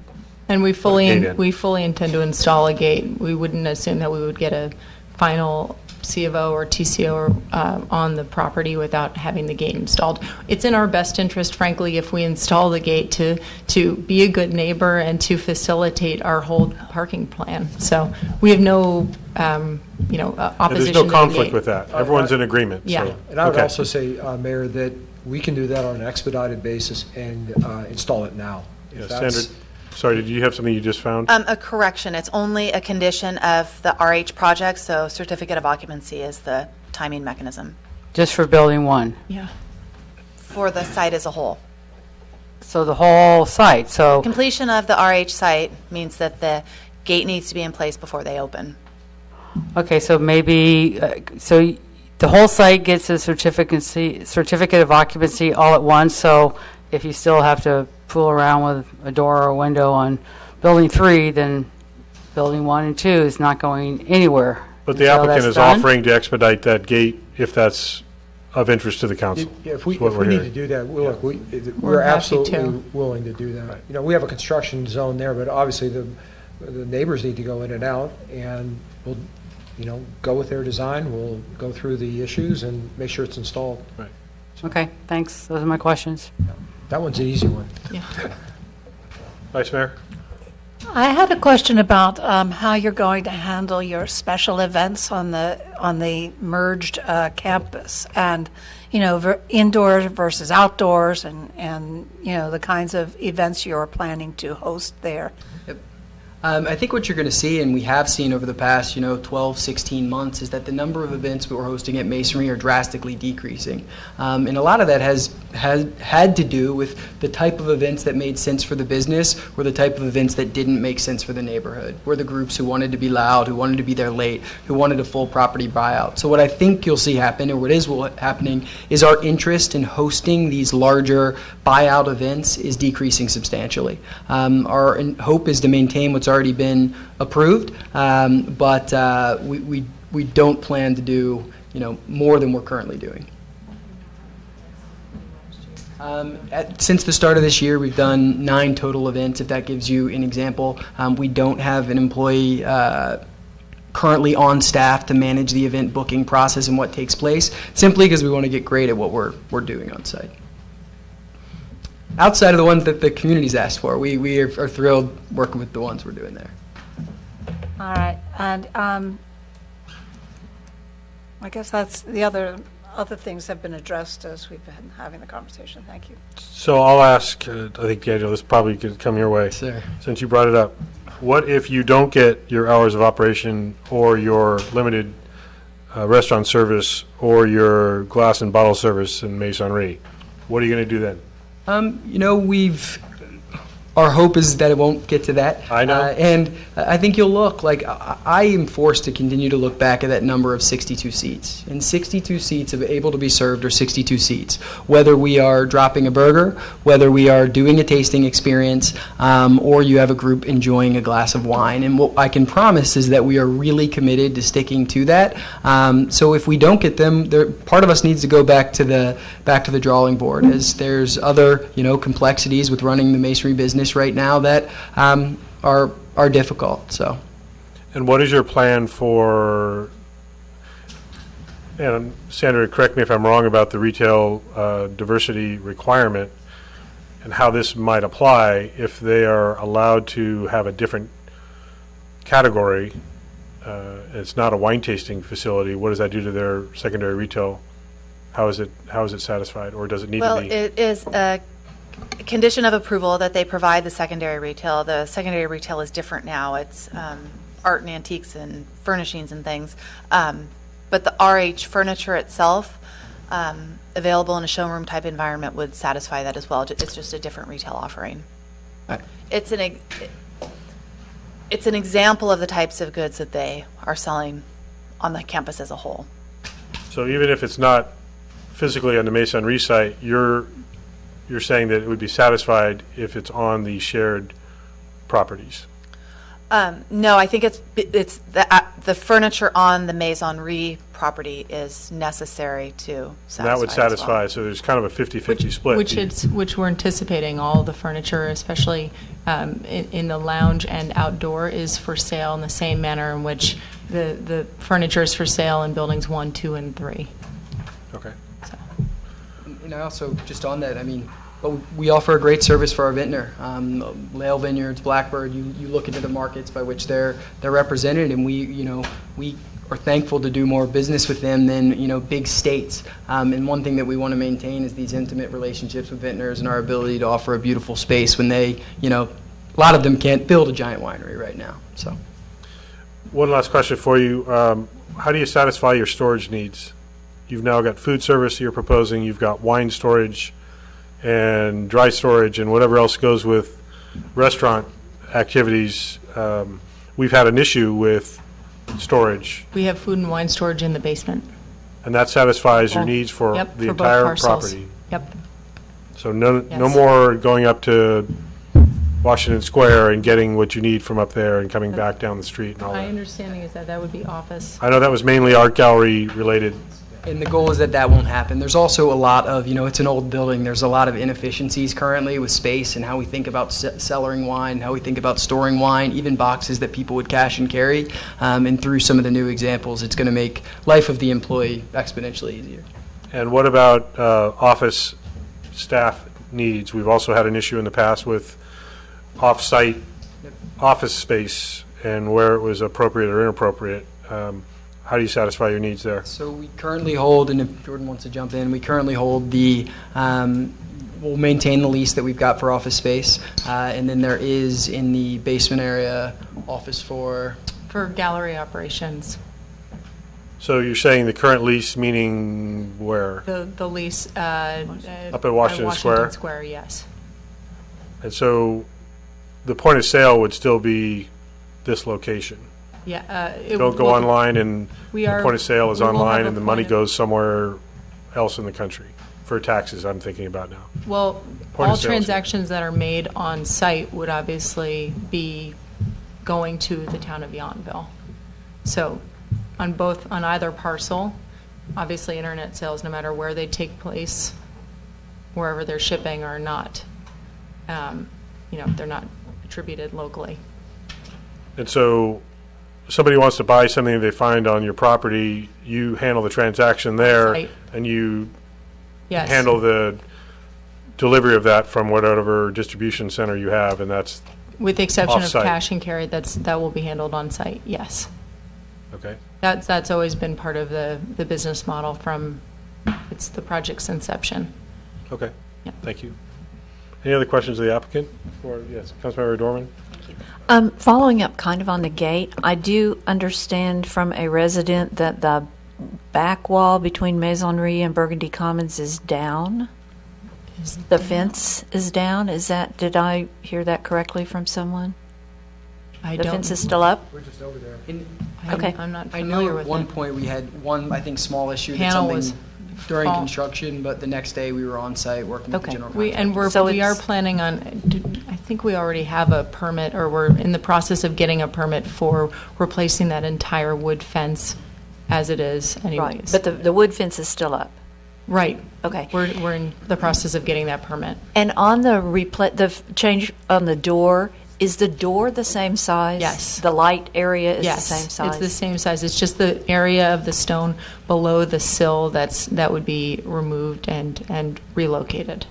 And we put a gate in. we fully intend to install a gate. We wouldn't assume that we would get a final C of O or TCO on the property without having the gate installed. It's in our best interest, frankly, if we install the gate to be a good neighbor and to facilitate our whole parking plan. So we have no, opposition There's no to the conflict gate. with that. Everyone's in agreement. Yeah. So. And I would Okay. also say, Mayor, that we can do that on an expedited basis and install it now. If Yeah, that's- Sandra, sorry, did you have something you just found? A correction, it's only a condition of the RH project, so certificate of occupancy is the timing mechanism Just for building 1. Yeah. for the site as a whole. So the whole site, so, Completion of the RH site means that the gate needs to be in place before they open. okay, so maybe, so the whole site gets a certificate of occupancy all at once, so if you still have to fool around with a door or a window on building 3, then building 1 and 2 is not going anywhere. But the until applicant that's is done. offering to expedite that gate if that's of interest to the council. Yeah, if we is what we're need to hearing. do that, look, We're we're happy absolutely to. willing to do that. You know, we have a construction zone there, but obviously the neighbors need to go in and out, and we'll, go with their design, we'll go through the issues and make sure it's installed. Right. Okay, thanks. Those are my questions. That one's an easy one. Yeah. Vice Mayor? I had a question about how you're going to handle your special events on the merged campus, and indoors versus outdoors, and the kinds of events you're planning to host there. I think what you're going to see, and we have seen over the past, 12, 16 months, is that the number of events we're hosting at Masonry are drastically decreasing. And a lot of that has had to do with the type of events that made sense for the business or the type of events that didn't make sense for the neighborhood. We're the groups who wanted to be loud, who wanted to be there late, who wanted a full property buyout. So what I think you'll see happen, or what is happening, is our interest in hosting these larger buyout events is decreasing substantially. Our hope is to maintain what's already been approved, but we don't plan to do more than we're currently doing. Since the start of this year, we've done 9 total events, if that gives you an example. We don't have an employee currently on staff to manage the event booking process and what takes place, simply because we want to get great at what we're doing on site. Outside of the ones that the community's asked for, we are thrilled working with the ones we're doing there. All right, and I guess that's the other things have been addressed as we've been having the conversation. Thank you. So I'll ask, I think, Daniel, this probably could come your way. Sir. Since you brought it up. What if you don't get your hours of operation or your limited restaurant service or your glass and bottle service in Masonry? What are you going to do then? our hope is that it won't get to that. I know. And I think you'll look, like, I am forced to continue to look back at that number of 62 seats. And 62 seats of able to be served are 62 seats. Whether we are dropping a burger, whether we are doing a tasting experience, or you have a group enjoying a glass of wine. And what I can promise is that we are really committed to sticking to that. So if we don't get them, part of us needs to go back to the drawing board, as there's other, complexities with running the masonry business right now that are difficult. So, And what is your plan for, and Sandra, correct me if I'm wrong about the retail diversity requirement and how this might apply if they are allowed to have a different category. It's not a wine tasting facility. What does that do to their secondary retail? How is it satisfied, or does it need Well, to be? it is a condition of approval that they provide the secondary retail. The secondary retail is different now. It's art and antiques and furnishings and things. But the RH furniture itself, available in a showroom type environment, would satisfy that as well. It's just a different retail offering. It's an example of the types of goods that they are selling on the campus as a whole. So even if it's not physically on the Mason site, you're saying that it would be satisfied if it's on the shared properties? No, I think it's the furniture on the Maisonry property is necessary to satisfy. That would as satisfy, well. so there's kind of a 50-50 split. Which we're anticipating. All the furniture, especially in the lounge and outdoor, is for sale in the same manner in which the furniture is for sale in buildings 1, 2, and 3. Okay. And I also, just on that, we offer a great service for our vintner. Lale Vineyards, Blackbird, you look into the markets by which they're represented, and we are thankful to do more business with them than, big states. And one thing that we want to maintain is these intimate relationships with vintners and our ability to offer a beautiful space when they, a lot of them can't build a giant winery right now. So, one last question for you. How do you satisfy your storage needs? You've now got food service you're proposing, you've got wine storage and dry storage and whatever else goes with restaurant activities. We've had an issue with storage, We have food and wine storage in the basement. and that satisfies your needs for Yep, the for both entire parcels. property. Yep. So no Yes. more going up to Washington Square and getting what you need from up there and coming back down the street and all My that. understanding is that would be office. I know that was mainly art gallery related. and the goal is that won't happen. There's also a lot of, it's an old building. There's a lot of inefficiencies currently with space and how we think about cellaring wine, how we think about storing wine, even boxes that people would cash and carry. And through some of the new examples, it's going to make life of the employee exponentially easier. And what about office staff needs? We've also had an issue in the past with off-site office space and where it was appropriate or inappropriate. How do you satisfy your needs there? So we currently hold, and if Jordan wants to jump in, we currently hold we'll maintain the lease that we've got for office space. And then there is in the basement area office for gallery operations. So you're saying the current lease, meaning where? The lease Up at Washington Square? Square, yes. And so the point of sale would still be this location? Yeah. You don't go online and the point of sale is we will have online a and the money point goes somewhere else in the country for taxes, I'm thinking about now. Well, Point all of sale. transactions that are made on site would obviously be going to the town of Yountville. So on either parcel, obviously internet sales, no matter where they take place, wherever they're shipping or not, they're not attributed locally. And so somebody wants to buy something they find on your property, you handle the transaction there, Site. and you Yes. handle the delivery of that from whatever distribution center you have, and that's With the exception off-site. of cash and carry, that will be handled on site, yes. Okay. That's always been part of the business model from the project's inception. Okay. Thank you. Any other questions of the applicant? Yes, Councilmember Dorman? Following up kind of on the gate, I do understand from a resident that the back wall between Maisonry and Burgundy Commons is down. The fence is down? Did I hear that correctly from someone? The fence is still up? We're just over there. Okay. I'm not I familiar know with at one it. point we had one, I think, small issue that Panel something was during fall- construction, but the next day we were on site working with the general contractor. We are planning on, I think we already have a permit, or we're in the process of getting a permit for replacing that entire wood fence as it is anyways. Right, but the wood fence is still up? Right. Okay. We're in the process of getting that permit. And on the change on the door, is the door the same size? Yes. The light area is Yes, the same size? it's the same size. It's just the area of the stone below the sill that would be removed and relocated.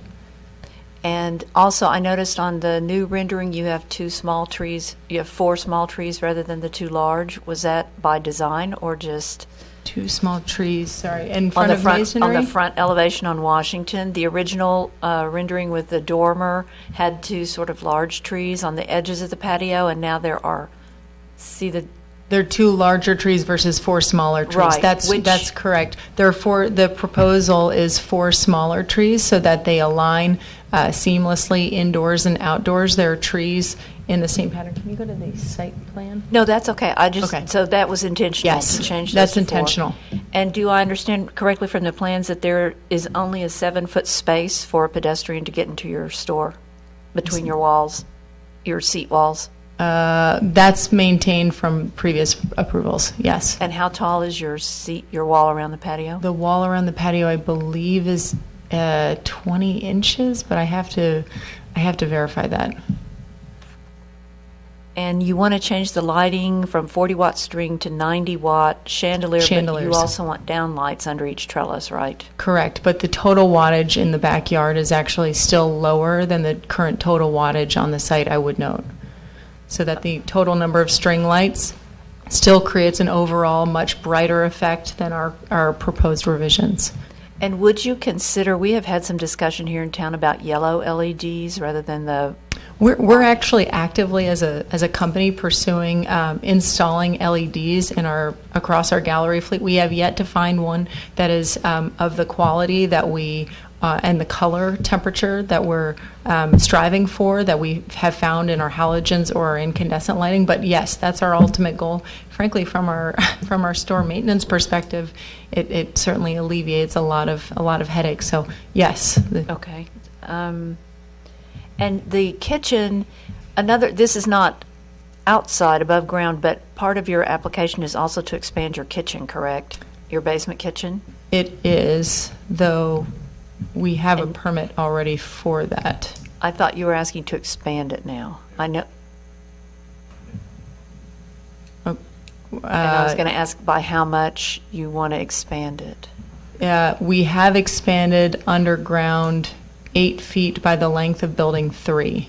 And also, I noticed on the new rendering, you have 2 small trees. You have 4 small trees rather than the 2 large. Was that by design or just 2 small trees, sorry, in on front the of front masonry? on the front elevation on Washington? The original rendering with the dormer had 2 sort of large trees on the edges of the patio, and now there are. There are 2 larger trees versus 4 smaller trees. Right, That's correct. Therefore, the proposal is 4 smaller trees so that they align seamlessly indoors and outdoors. There are trees in the same pattern. Can you go to the site plan? No, that's okay. Okay. So that was intentional. Yes, to change that's those to 4. intentional. And do I understand correctly from the plans that there is only a 7-foot space for a pedestrian to get into your store between your walls, your seat walls? That's maintained from previous approvals, yes. And how tall is your wall around the patio? The wall around the patio, I believe, is 20 inches, but I have to verify that. And you want to change the lighting from 40-watt string to 90-watt chandelier, but you Chandeliers. also want down lights under each trellis, right? Correct, but the total wattage in the backyard is actually still lower than the current total wattage on the site, I would note. So that the total number of string lights still creates an overall much brighter effect than our proposed revisions. And would you consider, we have had some discussion here in town about yellow LEDs rather than the... We're actually actively as a company pursuing installing LEDs across our gallery fleet. We have yet to find one that is of the quality that we and the color temperature that we're striving for, that we have found in our halogens or our incandescent lighting. But yes, that's our ultimate goal. Frankly, from our store maintenance perspective, it certainly alleviates a lot of headaches. So yes. Okay. And the kitchen, this is not outside above ground, but part of your application is also to expand your kitchen, correct? Your basement kitchen? It is, though we have a permit already for that. I thought you were asking to expand it now. I know. And I was going to ask by how much you want to expand it. We have expanded underground 8 feet by the length of building 3.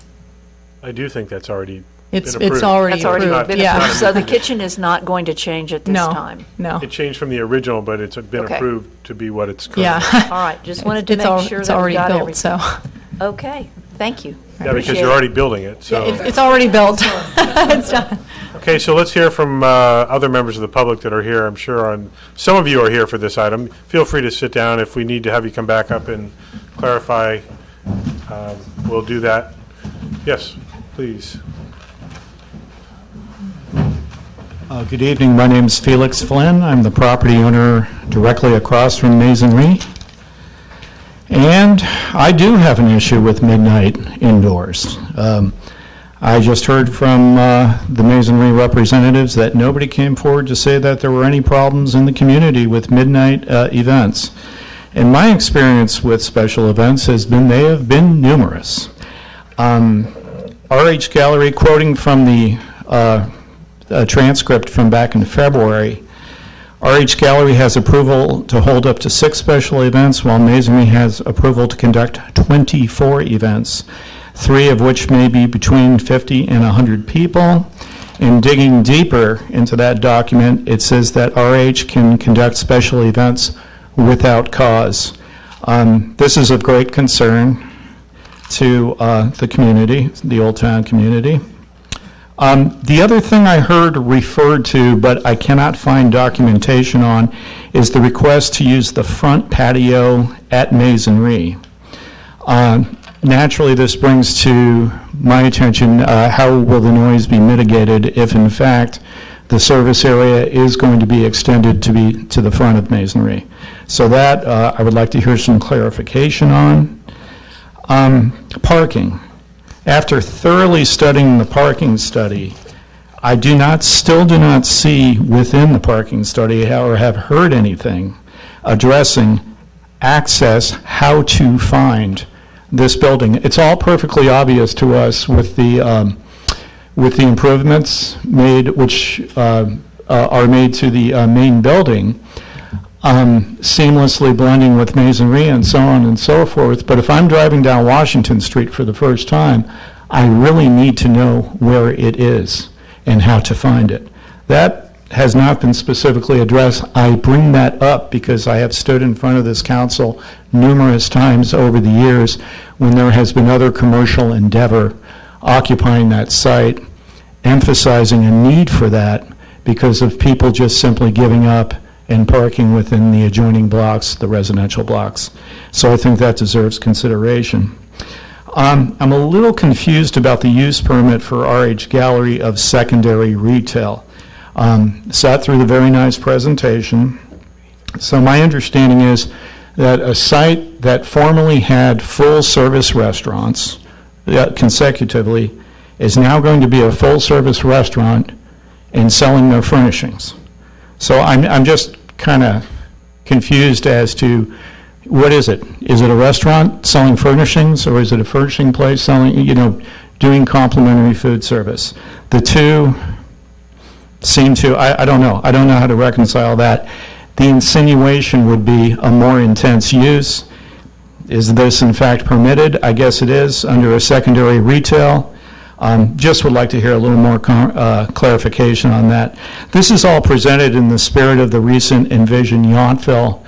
I do think that's already It's been approved. it's already That's already approved. been Yeah. approved. So the kitchen is not going to change at this No. time? No. It changed from the original, but it's been Okay. approved to be what it's currently. Yeah. All right, just wanted to It's make al- sure it's that we already got built, everything. so. Okay, thank you. Yeah, because you're already building it, so. It's already built. It's done. Okay, so let's hear from other members of the public that are here. I'm sure some of you are here for this item. Feel free to sit down. If we need to have you come back up and clarify, we'll do that. Yes, please. Good evening. My name is Felix Flynn. I'm the property owner directly across from Masonry. And I do have an issue with midnight indoors. I just heard from the Masonry representatives that nobody came forward to say that there were any problems in the community with midnight events. And my experience with special events has been they have been numerous. RH Gallery, quoting from the transcript from back in February, RH Gallery has approval to hold up to 6 special events, while Masonry has approval to conduct 24 events, 3 of which may be between 50 and 100 people. And digging deeper into that document, it says that RH can conduct special events without cause. This is of great concern to the community, the Old Town community. The other thing I heard referred to, but I cannot find documentation on, is the request to use the front patio at Masonry. Naturally, this brings to my attention how will the noise be mitigated if, in fact, the service area is going to be extended to the front of masonry. So that I would like to hear some clarification on. Parking. After thoroughly studying the parking study, I still do not see within the parking study or have heard anything addressing access, how to find this building. It's all perfectly obvious to us with the improvements made, which are made to the main building, seamlessly blending with masonry and so on and so forth. But if I'm driving down Washington Street for the first time, I really need to know where it is and how to find it. That has not been specifically addressed. I bring that up because I have stood in front of this council numerous times over the years when there has been other commercial endeavor occupying that site, emphasizing a need for that because of people just simply giving up and parking within the adjoining blocks, the residential blocks. So I think that deserves consideration. I'm a little confused about the use permit for RH Gallery of secondary retail. Sat through the very nice presentation. So my understanding is that a site that formerly had full-service restaurants consecutively is now going to be a full-service restaurant and selling their furnishings. So I'm just kind of confused as to what is it? Is it a restaurant selling furnishings, or is it a furnishing place selling, doing complimentary food service? The two seem to, I don't know. I don't know how to reconcile that. The insinuation would be a more intense use. Is this in fact permitted? I guess it is under a secondary retail. Just would like to hear a little more clarification on that. This is all presented in the spirit of the recent Envision Yountville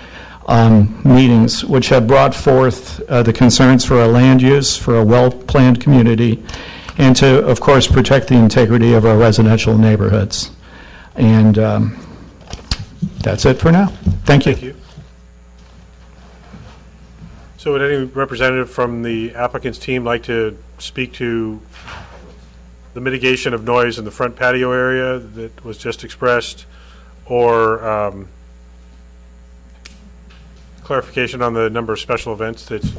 meetings, which have brought forth the concerns for a land use, for a well-planned community, and to, of course, protect the integrity of our residential neighborhoods. And that's it for now. Thank you. Thank you. So would any representative from the applicant's team like to speak to the mitigation of noise in the front patio area that was just expressed, or clarification on the number of special events that's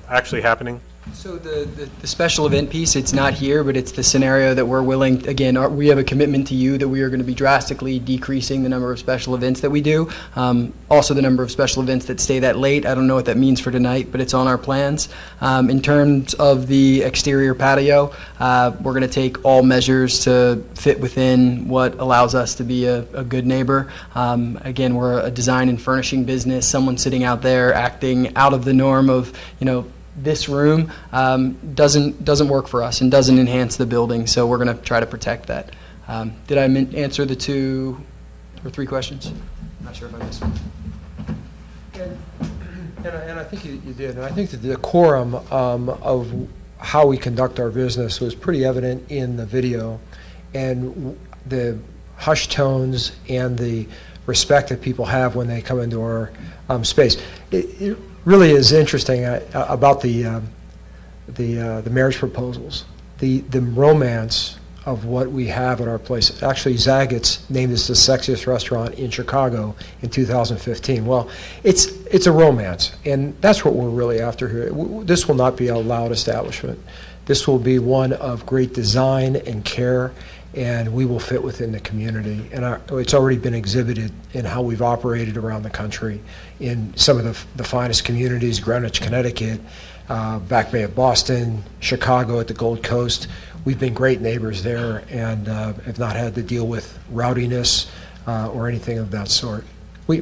actually happening? So the special event piece, it's not here, but it's the scenario that we're willing, again, we have a commitment to you that we are going to be drastically decreasing the number of special events that we do. Also the number of special events that stay that late. I don't know what that means for tonight, but it's on our plans. In terms of the exterior patio, we're going to take all measures to fit within what allows us to be a good neighbor. Again, we're a design and furnishing business. Someone sitting out there acting out of the norm of, this room doesn't work for us and doesn't enhance the building, so we're going to try to protect that. Did I answer the 2 or 3 questions? I'm not sure if I missed one. And I think you did. And I think that the decorum of how we conduct our business was pretty evident in the video, and the hushed tones and the respect that people have when they come into our space. It really is interesting about the marriage proposals, the romance of what we have at our place. Actually, Zaggett's named this the sexiest restaurant in Chicago in 2015. Well, it's a romance, and that's what we're really after here. This will not be a loud establishment. This will be one of great design and care, and we will fit within the community. And it's already been exhibited in how we've operated around the country in some of the finest communities, Greenwich, Connecticut, Back Bay of Boston, Chicago at the Gold Coast. We've been great neighbors there and have not had to deal with rowdiness or anything of that sort.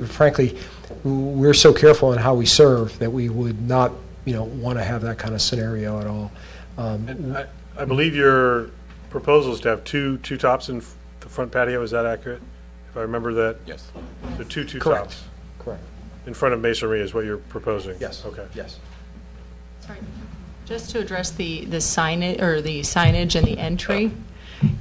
Frankly, we're so careful in how we serve that we would not want to have that kind of scenario at all. And I believe your proposal is to have two tops in the front patio. Is that accurate? If I remember that? Yes. So two Correct. tops. Correct. In front of masonry is what you're proposing? Yes. Okay. Yes. Sorry. Just to address the signage and the entry,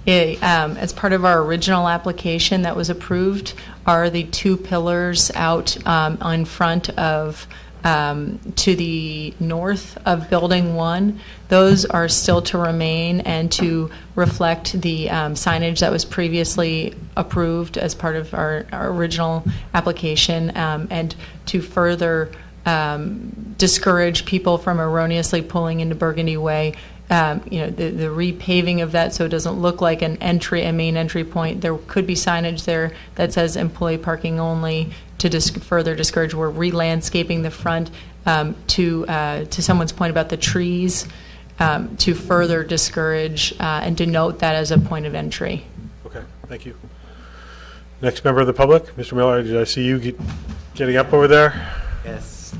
as part of our original application that was approved are the 2 pillars out in front of to the north of Building 1, those are still to remain and to reflect the signage that was previously approved as part of our original application, and to further discourage people from erroneously pulling into Burgundy Way. The repaving of that so it doesn't look like a main entry point. There could be signage there that says employee parking only to further discourage. We're re-landscaping the front to someone's point about the trees, to further discourage and denote that as a point of entry. Okay, thank you. Next member of the public, Mr. Miller, did I see you getting up over there? Yes.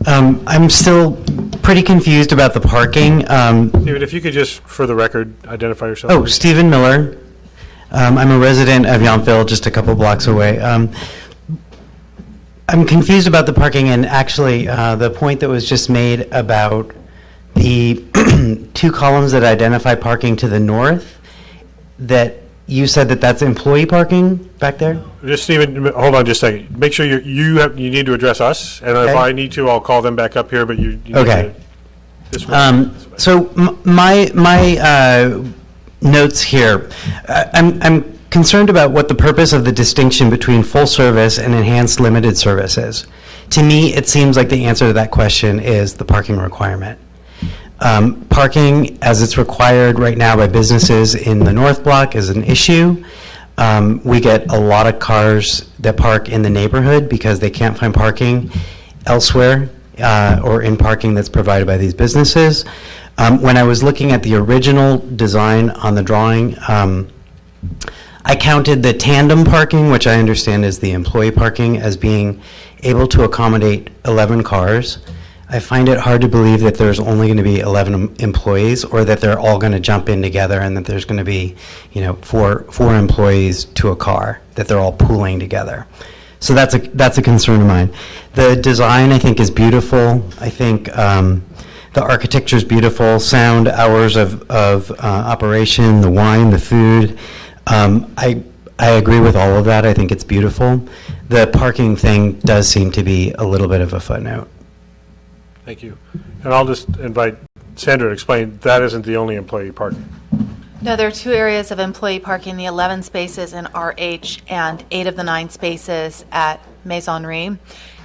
I'm still pretty confused about the parking. Stephen, if you could just, for the record, identify yourself. Oh, Stephen Miller. I'm a resident of Yountville, just a couple blocks away. I'm confused about the parking, and actually the point that was just made about the 2 columns that identify parking to the north, that you said that that's employee parking back there? Just Stephen, hold on just a second. Make sure you need to address us, and if I need to, I'll call them back up here. But you okay. This way. So my notes here. I'm concerned about what the purpose of the distinction between full service and enhanced limited service is. To me, it seems like the answer to that question is the parking requirement. Parking, as it's required right now by businesses in the North Block, is an issue. We get a lot of cars that park in the neighborhood because they can't find parking elsewhere or in parking that's provided by these businesses. When I was looking at the original design on the drawing, I counted the tandem parking, which I understand is the employee parking, as being able to accommodate 11 cars. I find it hard to believe that there's only going to be 11 employees, or that they're all going to jump in together, and that there's going to be, four employees to a car, that they're all pooling together. So that's a concern of mine. The design, I think, is beautiful. I think the architecture is beautiful. Sound, hours of operation, the wine, the food. I agree with all of that. I think it's beautiful. The parking thing does seem to be a little bit of a footnote. Thank you. And I'll just invite Sandra to explain that isn't the only employee parking. No, there are 2 areas of employee parking, the 11 spaces in RH and 8 of the 9 spaces at Maisonnerie.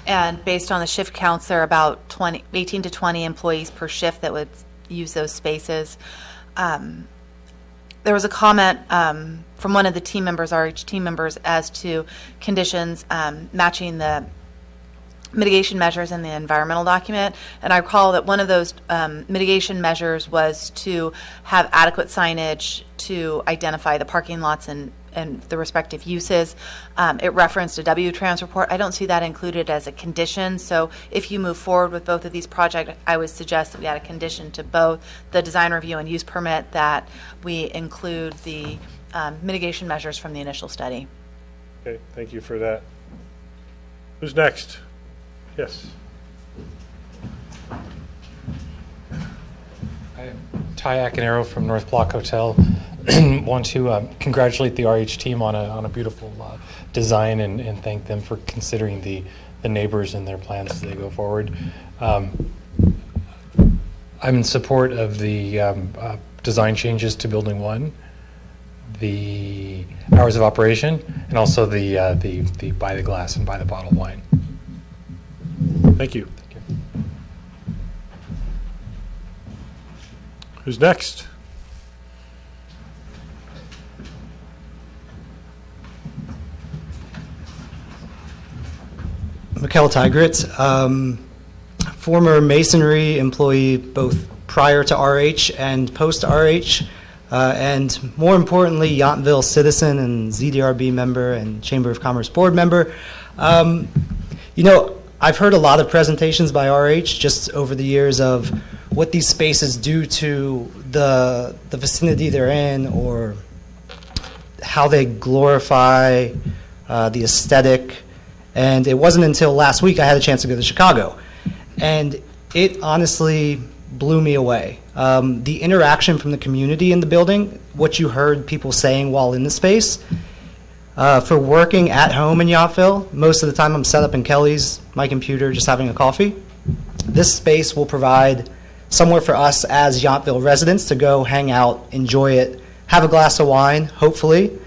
And based on the shift counts, there are about 18 to 20 employees per shift that would use those spaces. There was a comment from one of the team members, RH team members, as to conditions matching the mitigation measures in the environmental document, and I recall that one of those mitigation measures was to have adequate signage to identify the parking lots and the respective uses. It referenced a W-Trans report. I don't see that included as a condition, so if you move forward with both of these projects, I would suggest that we add a condition to both the design review and use permit that we include the mitigation measures from the initial study. Okay, thank you for that. Who's next? Yes. I'm Ty Acanero from North Block Hotel. Want to congratulate the RH team on a beautiful design and thank them for considering the neighbors and their plans as they go forward. I'm in support of the design changes to Building 1, the hours of operation, and also the buy the glass and buy the bottled wine. Thank you. Who's next? Mikkel Tigritz, former masonry employee both prior to RH and post RH, and more importantly, Yountville citizen and ZDRB member and Chamber of Commerce board member. I've heard a lot of presentations by RH just over the years of what these spaces do to the vicinity they're in, or how they glorify the aesthetic. And it wasn't until last week I had a chance to go to Chicago. And it honestly blew me away. The interaction from the community in the building, what you heard people saying while in the space, For working at home in Yountville, most of the time I'm set up in Kelly's, my computer, just having a coffee. This space will provide somewhere for us as Yountville residents to go hang out, enjoy it, have a glass of wine, hopefully.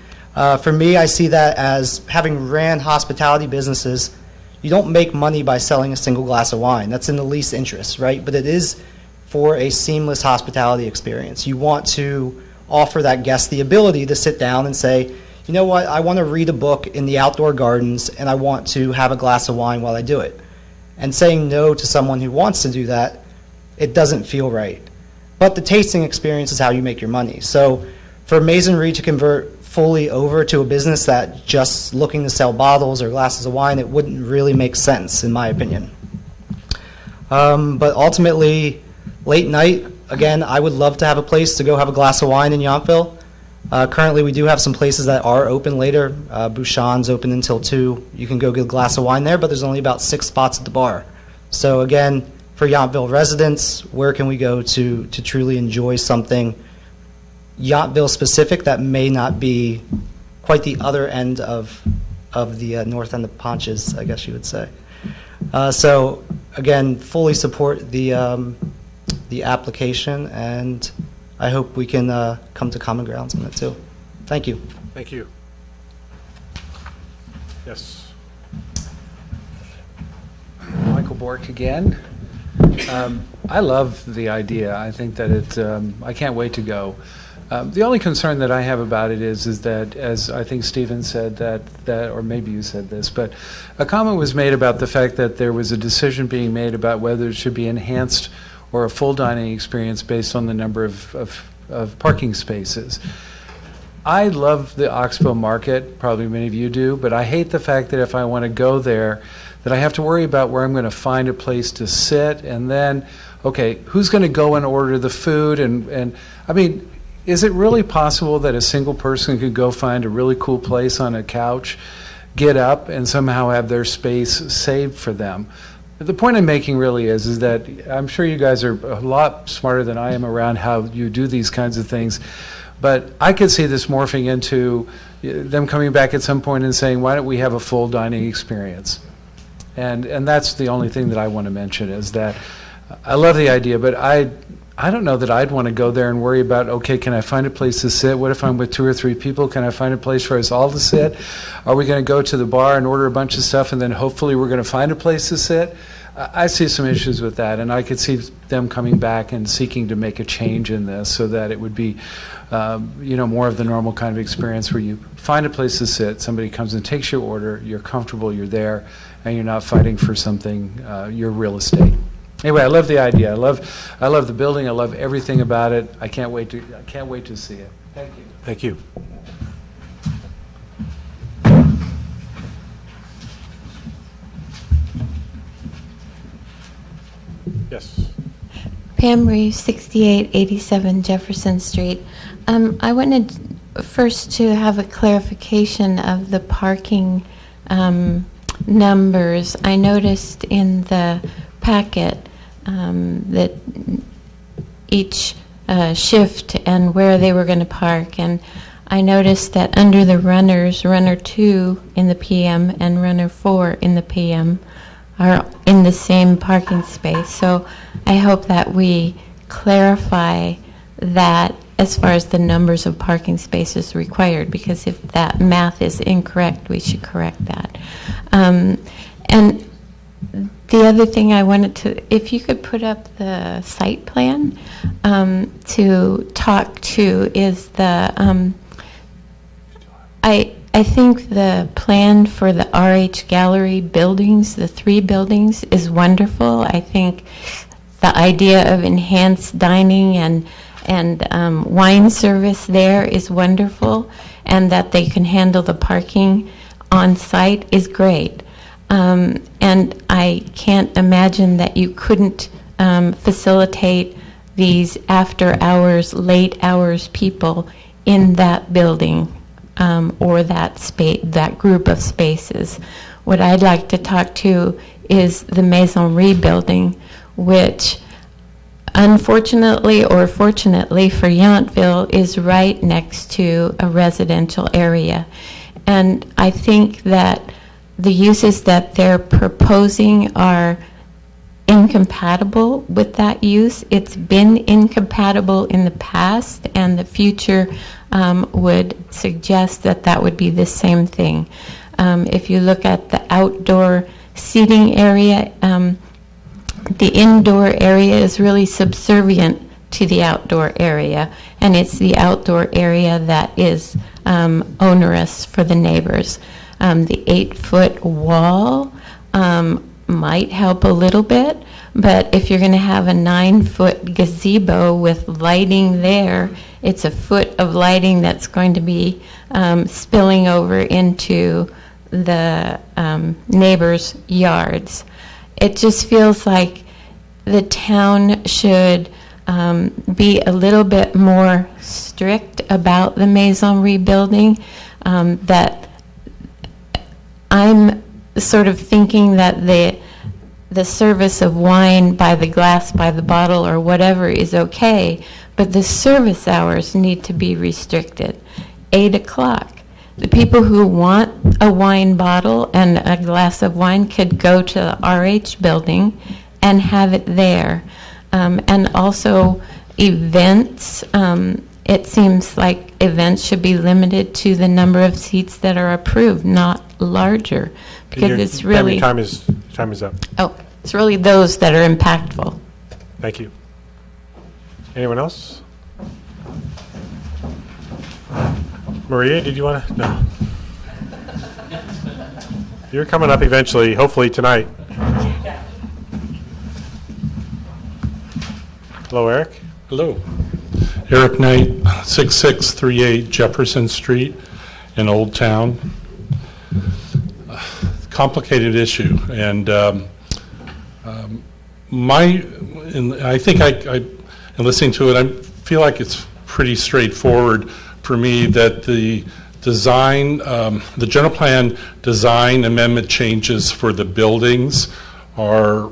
For me, I see that as having ran hospitality businesses, you don't make money by selling a single glass of wine. That's in the least interest, right? But it is for a seamless hospitality experience. You want to offer that guest the ability to sit down and say, you know what, I want to read a book in the outdoor gardens and I want to have a glass of wine while I do it. And saying no to someone who wants to do that, it doesn't feel right. But the tasting experience is how you make your money. So for Masonry to convert fully over to a business that just looking to sell bottles or glasses of wine, it wouldn't really make sense, in my opinion. But ultimately, late night, again, I would love to have a place to go have a glass of wine in Yountville. Currently, we do have some places that are open later. Bouchon's open until 2. You can go get a glass of wine there, but there's only about 6 spots at the bar. So again, for Yountville residents, where can we go to truly enjoy something Yountville specific that may not be quite the other end of the north end of Ponches, I guess you would say. So again, fully support the application, and I hope we can come to common grounds on it too. Thank you. Thank you. Yes. Michael Bork again. I love the idea. I think that I can't wait to go. The only concern that I have about it is that, as I think Stephen said, that or maybe you said this, but a comment was made about the fact that there was a decision being made about whether it should be enhanced or a full dining experience based on the number of parking spaces. I love the Oxbow Market, probably many of you do, but I hate the fact that if I want to go there, that I have to worry about where I'm going to find a place to sit, and then, okay, who's going to go and order the food, and I mean, is it really possible that a single person could go find a really cool place on a couch, get up, and somehow have their space saved for them? The point I'm making really is that I'm sure you guys are a lot smarter than I am around how you do these kinds of things, but I could see this morphing into them coming back at some point and saying, why don't we have a full dining experience? And that's the only thing that I want to mention, is that I love the idea, but I don't know that I'd want to go there and worry about, okay, can I find a place to sit? What if I'm with 2 or 3 people? Can I find a place for us all to sit? Are we going to go to the bar and order a bunch of stuff and then hopefully we're going to find a place to sit? I see some issues with that, and I could see them coming back and seeking to make a change in this so that it would be more of the normal kind of experience where you find a place to sit, somebody comes and takes your order, you're comfortable, you're there, and you're not fighting for something, your real estate. Anyway, I love the idea. I love the building. I love everything about it. I can't wait to see it. Thank you. Thank you. Yes. Pam Reeves, 6887 Jefferson Street. I wanted first to have a clarification of the parking numbers. I noticed in the packet that each shift and where they were going to park, and I noticed that under the runners, runner 2 in the PM and runner 4 in the PM are in the same parking space. So I hope that we clarify that as far as the numbers of parking spaces required, because if that math is incorrect, we should correct that. And the other thing I wanted to, if you could put up the site plan to talk to, is the, I think the plan for the RH Gallery buildings, the 3 buildings, is wonderful. I think the idea of enhanced dining and wine service there is wonderful, and that they can handle the parking on site is great. And I can't imagine that you couldn't facilitate these after hours, late hours people in that building or that group of spaces. What I'd like to talk to is the Masonry building, which unfortunately or fortunately for Yountville is right next to a residential area. And I think that the uses that they're proposing are incompatible with that use. It's been incompatible in the past, and the future would suggest that that would be the same thing. If you look at the outdoor seating area, the indoor area is really subservient to the outdoor area, and it's the outdoor area that is onerous for the neighbors. The 8-foot wall might help a little bit, but if you're going to have a 9-foot gazebo with lighting there, it's a foot of lighting that's going to be spilling over into the neighbors' yards. It just feels like the town should be a little bit more strict about the Maison rebuilding. That I'm sort of thinking that the service of wine by the glass, by the bottle, or whatever is okay, but the service hours need to be restricted. 8 o'clock. The people who want a wine bottle and a glass of wine could go to the RH building and have it there. And also events, it seems like events should be limited to the number of seats that are approved, not larger, because it's really... Time is up. Oh, it's really those that are impactful. Thank you. Anyone else? Maria, did you want to? No. You're coming up eventually, hopefully tonight. Hello, Eric. Hello. Eric Knight, 6638 Jefferson Street in Old Town. Complicated issue, and I think in listening to it, I feel like it's pretty straightforward for me that the design, the general plan design amendment changes for the buildings are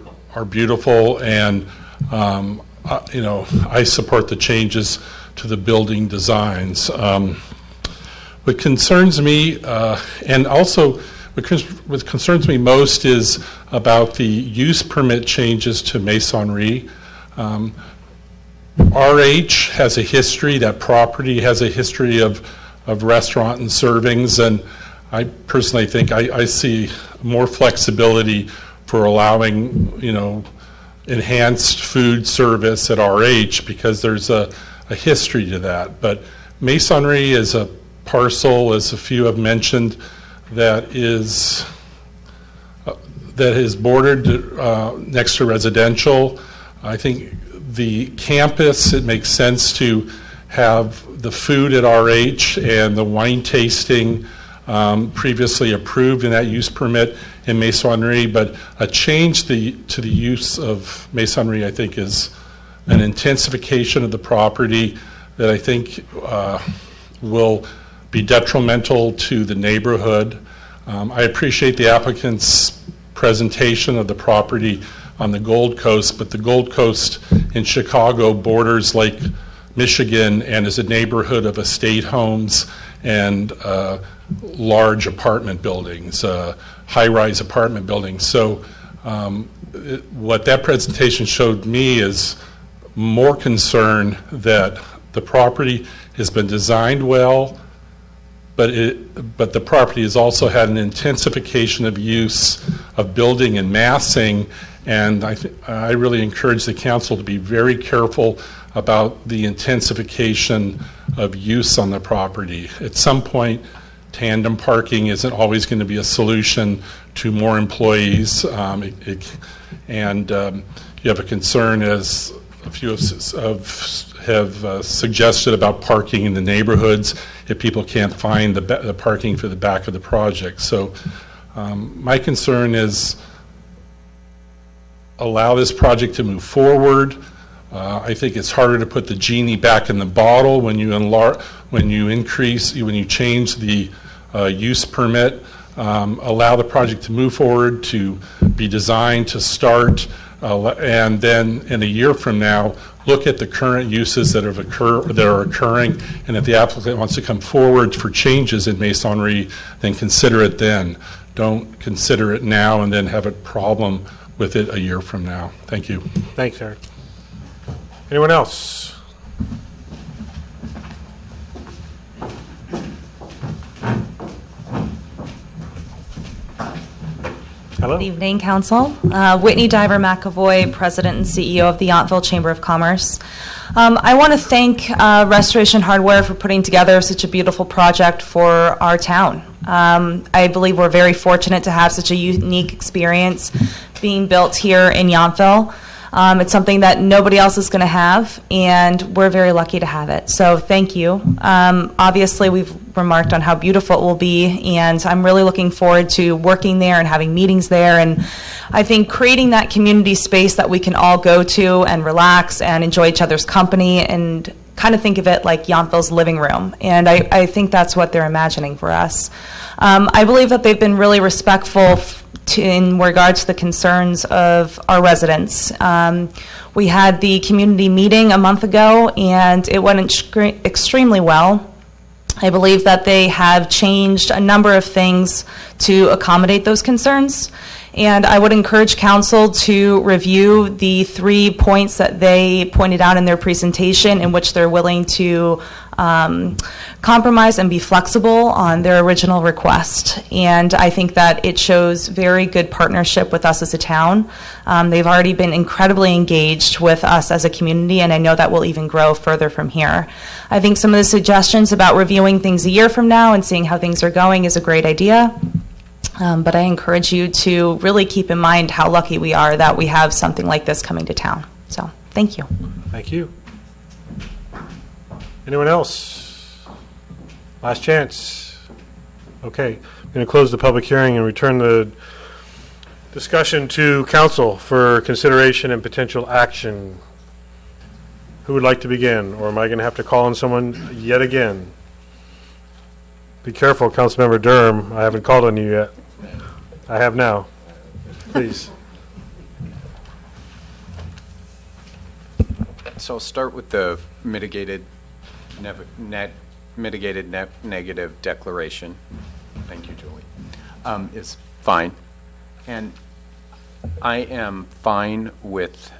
beautiful, and I support the changes to the building designs. What concerns me, and also what concerns me most, is about the use permit changes to Masonry. RH has a history, that property has a history of restaurant and servings, and I personally think I see more flexibility for allowing, enhanced food service at RH because there's a history to that. But Masonry is a parcel, as a few have mentioned, that is bordered next to residential. I think the campus, it makes sense to have the food at RH and the wine tasting previously approved in that use permit in Masonry, but a change to the use of Masonry, I think, is an intensification of the property that I think will be detrimental to the neighborhood. I appreciate the applicant's presentation of the property on the Gold Coast, but the Gold Coast in Chicago borders Lake Michigan and is a neighborhood of estate homes and large apartment buildings, high-rise apartment buildings. So what that presentation showed me is more concern that the property has been designed well, but the property has also had an intensification of use of building and massing, and I really encourage the council to be very careful about the intensification of use on the property. At some point, tandem parking isn't always going to be a solution to more employees, and you have a concern, as a few have suggested, about parking in the neighborhoods if people can't find the parking for the back of the project. So my concern is allow this project to move forward. I think it's harder to put the genie back in the bottle when you change the use permit. Allow the project to move forward, to be designed, to start, and then in a year from now, look at the current uses that are occurring, and if the applicant wants to come forward for changes in masonry, then consider it then. Don't consider it now and then have a problem with it a year from now. Thank you. Thanks, Eric. Anyone else? Hello. Good evening, Council. Whitney Diver McAvoy, President and CEO of the Yountville Chamber of Commerce. I want to thank Restoration Hardware for putting together such a beautiful project for our town. I believe we're very fortunate to have such a unique experience being built here in Yountville. It's something that nobody else is going to have, and we're very lucky to have it. So thank you. Obviously, we've remarked on how beautiful it will be, and I'm really looking forward to working there and having meetings there. And I think creating that community space that we can all go to and relax and enjoy each other's company and kind of think of it like Yountville's living room. And I think that's what they're imagining for us. I believe that they've been really respectful in regards to the concerns of our residents. We had the community meeting a month ago, and it went extremely well. I believe that they have changed a number of things to accommodate those concerns. And I would encourage council to review the 3 points that they pointed out in their presentation in which they're willing to compromise and be flexible on their original request. And I think that it shows very good partnership with us as a town. They've already been incredibly engaged with us as a community, and I know that will even grow further from here. I think some of the suggestions about reviewing things a year from now and seeing how things are going is a great idea. But I encourage you to really keep in mind how lucky we are that we have something like this coming to town. So, thank you. Thank you. Anyone else? Last chance. Okay, I'm going to close the public hearing and return the discussion to council for consideration and potential action. Who would like to begin, or am I going to have to call on someone yet again? Be careful, Councilmember Durham. I haven't called on you yet. I have now. Please. So I'll start with the mitigated negative declaration. Thank you, Julie. Is fine. And I am fine with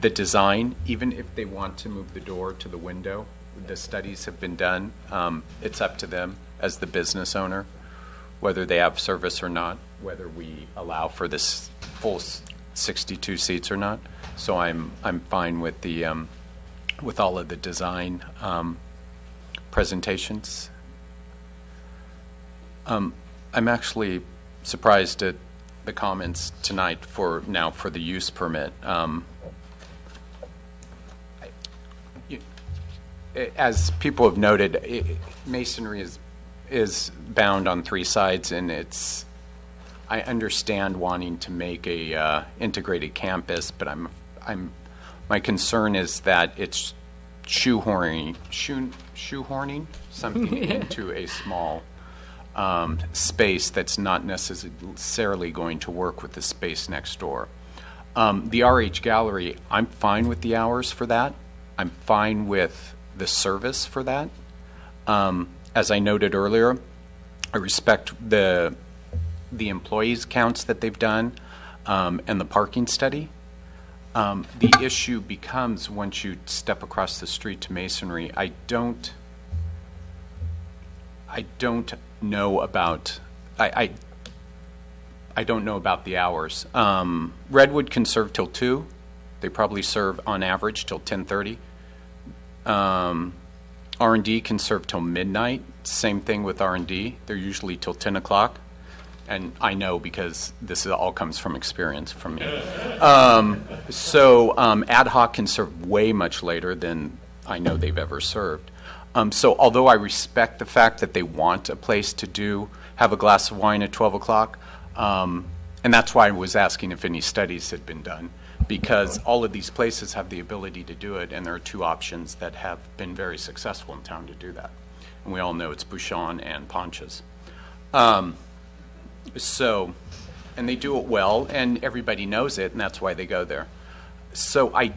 the design, even if they want to move the door to the window. The studies have been done. It's up to them as the business owner, whether they have service or not, whether we allow for this full 62 seats or not. So I'm fine with the with all of the design presentations. I'm actually surprised at the comments tonight for the use permit. As people have noted, masonry is bound on 3 sides, and I understand wanting to make a integrated campus, but my concern is that it's shoehorning something into a small space that's not necessarily going to work with the space next door. The RH Gallery, I'm fine with the hours for that. I'm fine with the service for that. As I noted earlier, I respect the employees counts that they've done and the parking study. The issue becomes once you step across the street to masonry, I don't know about I don't know about the hours. Redwood can serve till 2. They probably serve on average till 10:30. R&D can serve till midnight. Same thing with R&D. They're usually till 10 o'clock. And I know because this all comes from experience from me. Ad hoc can serve way much later than I know they've ever served. So although I respect the fact that they want a place to have a glass of wine at 12 o'clock, and that's why I was asking if any studies had been done, because all of these places have the ability to do it, and there are 2 options that have been very successful in town to do that. And we all know it's Bouchon and Ponchas. And they do it well, and everybody knows it, and that's why they go there. So I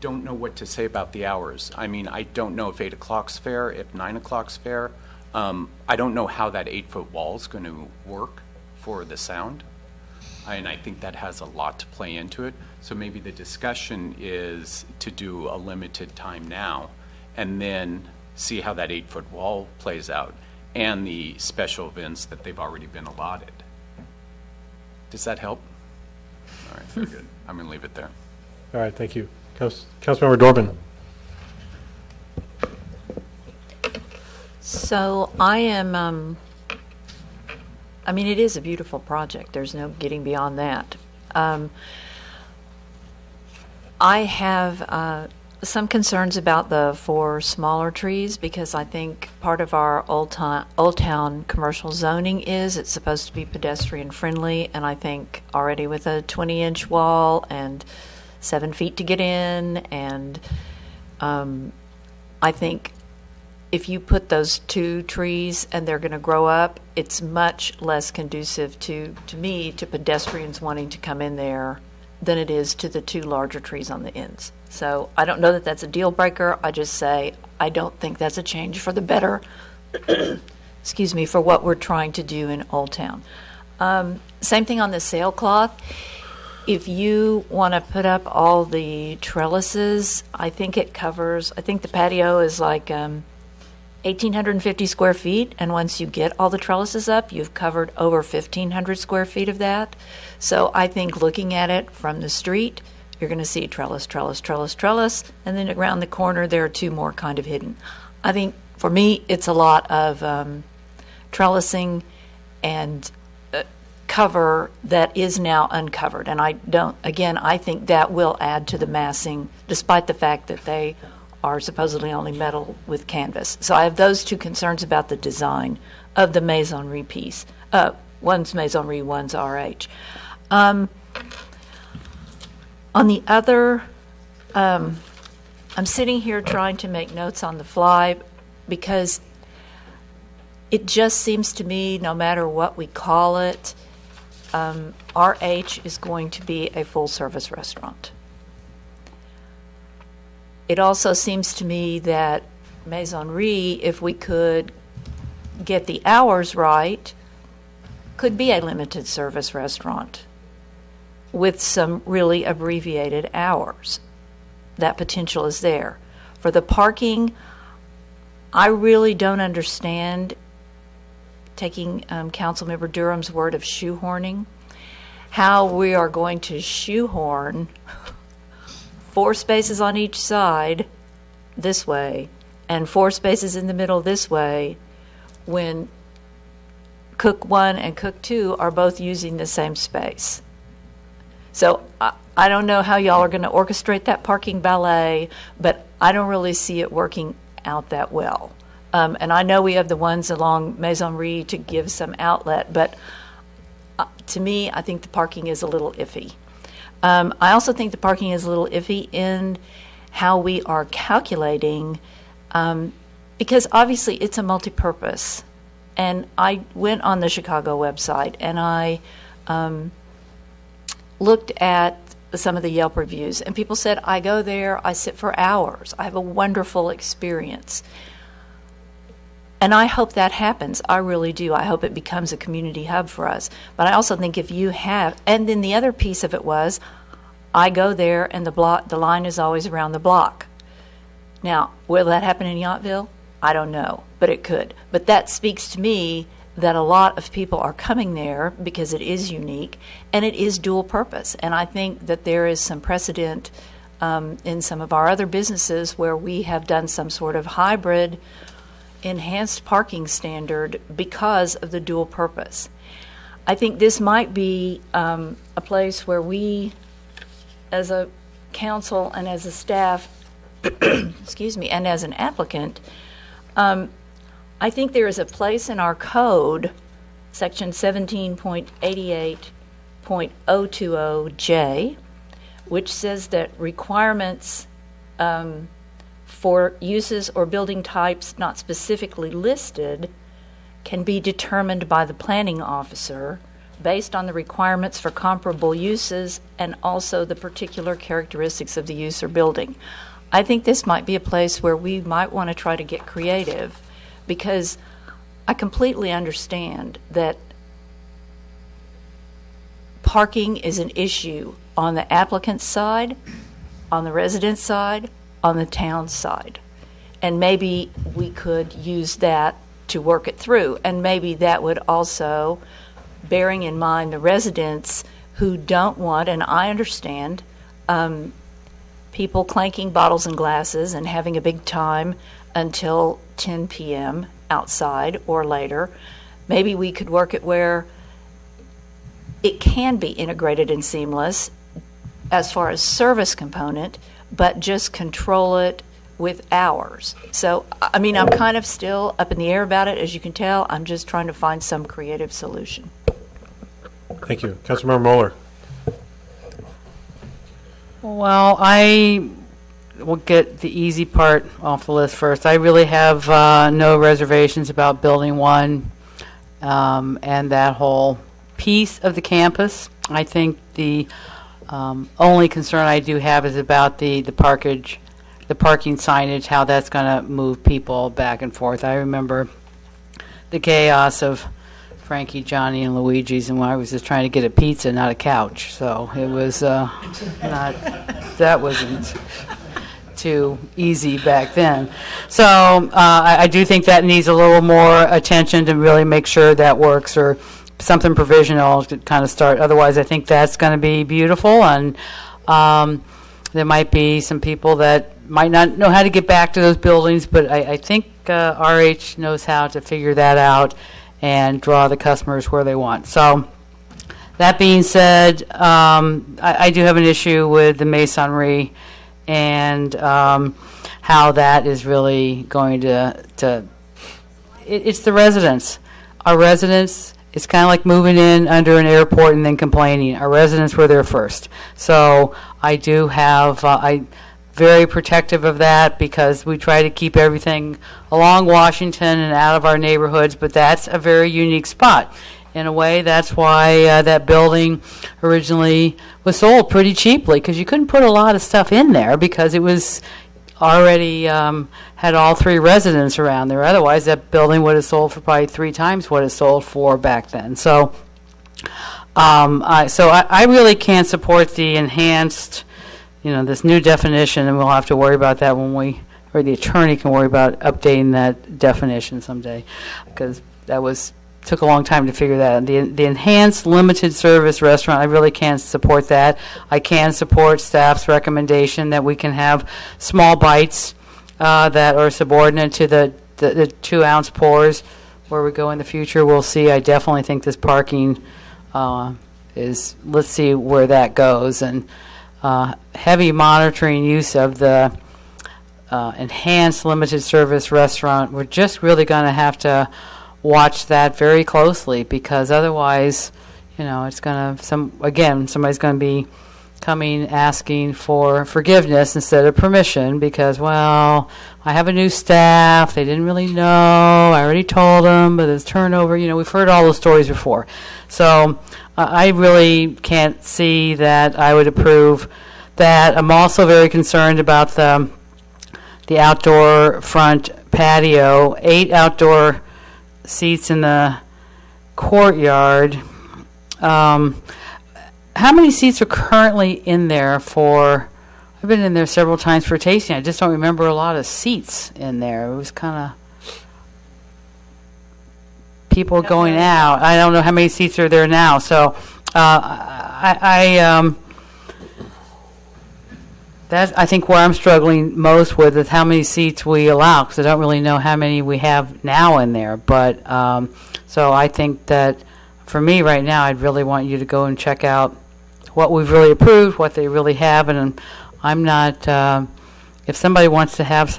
don't know what to say about the hours. I mean, I don't know if 8 o'clock's fair, if 9 o'clock's fair. I don't know how that 8-foot wall is going to work for the sound. And I think that has a lot to play into it. So maybe the discussion is to do a limited time now and then see how that 8-foot wall plays out and the special events that they've already been allotted. Does that help? All right, very good. I'm going to leave it there. All right, thank you. Councilmember Dorbin. So I am, I mean, it is a beautiful project. There's no getting beyond that. I have some concerns about the 4 smaller trees because I think part of our Old Town commercial zoning is it's supposed to be pedestrian friendly, and I think already with a 20-inch wall and 7 feet to get in, and I think if you put those 2 trees and they're going to grow up, it's much less conducive to me, to pedestrians wanting to come in there than it is to the 2 larger trees on the ends. So I don't know that that's a deal breaker. I just say I don't think that's a change for the better, excuse me, for what we're trying to do in Old Town. Same thing on the sailcloth. If you want to put up all the trellises, I think it covers, I think the patio is like 1,850 square feet, and once you get all the trellises up, you've covered over 1,500 square feet of that. So I think looking at it from the street, you're going to see trellis, trellis, trellis, trellis, and then around the corner there are 2 more kind of hidden. I think for me it's a lot of trellising and cover that is now uncovered, and I think that will add to the massing, despite the fact that they are supposedly only metal with canvas. So I have those 2 concerns about the design of the Maisonry piece. One's Maisonry, one's RH. On the other, I'm sitting here trying to make notes on the fly because it just seems to me, no matter what we call it, RH is going to be a full-service restaurant. It also seems to me that Maisonry, if we could get the hours right, could be a limited service restaurant with some really abbreviated hours. That potential is there. For the parking, I really don't understand, taking Councilmember Durham's word of shoehorning, how we are going to shoehorn 4 spaces on each side this way and 4 spaces in the middle this way when Cook 1 and Cook 2 are both using the same space. So I don't know how y'all are going to orchestrate that parking ballet, but I don't really see it working out that well. And I know we have the ones along Maisonry to give some outlet, but to me, I think the parking is a little iffy. I also think the parking is a little iffy in how we are calculating, because obviously it's a multi-purpose. And I went on the Chicago website and I looked at some of the Yelp reviews, and people said, I go there, I sit for hours, I have a wonderful experience. And I hope that happens. I really do. I hope it becomes a community hub for us. But I also think if you have, and then the other piece of it was, I go there and the line is always around the block. Now, will that happen in Yountville? I don't know, but it could. But that speaks to me that a lot of people are coming there because it is unique and it is dual purpose. And I think that there is some precedent in some of our other businesses where we have done some sort of hybrid enhanced parking standard because of the dual purpose. I think this might be a place where we, as a council and as a staff, excuse me, and as an applicant, I think there is a place in our code, section 17.88.020J, which says that requirements for uses or building types not specifically listed can be determined by the planning officer based on the requirements for comparable uses and also the particular characteristics of the use or building. I think this might be a place where we might want to try to get creative, because I completely understand that parking is an issue on the applicant's side, on the resident's side, on the town's side. And maybe we could use that to work it through. And maybe that would also, bearing in mind the residents who don't want, and I understand, people clanking bottles and glasses and having a big time until 10 p.m. outside or later. Maybe we could work it where it can be integrated and seamless as far as service component, but just control it with hours. So, I mean, I'm kind of still up in the air about it, as you can tell. I'm just trying to find some creative solution. Thank you. Councilmember Moeller. Well, I will get the easy part off the list first. I really have no reservations about Building 1 and that whole piece of the campus. I think the only concern I do have is about the parking signage, how that's going to move people back and forth. I remember the chaos of Frankie, Johnny, and Luigi's, and when I was just trying to get a pizza, not a couch. So it was that wasn't too easy back then. So I do think that needs a little more attention to really make sure that works, or something provisional to kind of start. Otherwise, I think that's going to be beautiful, and there might be some people that might not know how to get back to those buildings, but I think RH knows how to figure that out and draw the customers where they want. So that being said, I do have an issue with the masonry and how that is really going to it's the residents. Our residents, it's kind of like moving in under an airport and then complaining. Our residents were there first. So I do have, I'm very protective of that, because we try to keep everything along Washington and out of our neighborhoods, but that's a very unique spot. In a way, that's why that building originally was sold pretty cheaply, because you couldn't put a lot of stuff in there because it was already had all three residents around there. Otherwise, that building would have sold for probably 3 times what it sold for back then. So, I really can't support the enhanced, this new definition, and we'll have to worry about that or the attorney can worry about updating that definition someday, because that took a long time to figure that out. The enhanced limited service restaurant, I really can't support that. I can support staff's recommendation that we can have small bites that are subordinate to the 2-ounce pours. Where we go in the future, we'll see. I definitely think this parking let's see where that goes. And heavy monitoring use of the enhanced limited service restaurant, we're just really going to have to watch that very closely, because otherwise, it's going to, somebody's going to be coming asking for forgiveness instead of permission, because, well, I have a new staff, they didn't really know, I already told them, but there's turnover. We've heard all those stories before. So I really can't see that I would approve that. I'm also very concerned about the outdoor front patio, 8 outdoor seats in the courtyard. How many seats are currently in there for? I've been in there several times for tasting. I just don't remember a lot of seats in there. It was kind of people going out. I don't know how many seats are there now. So that's, I think, where I'm struggling most with is how many seats we allow, because I don't really know how many we have now in there. But so I think that for me right now, I'd really want you to go and check out what we've really approved, what they really have, and I'm not. If somebody wants to have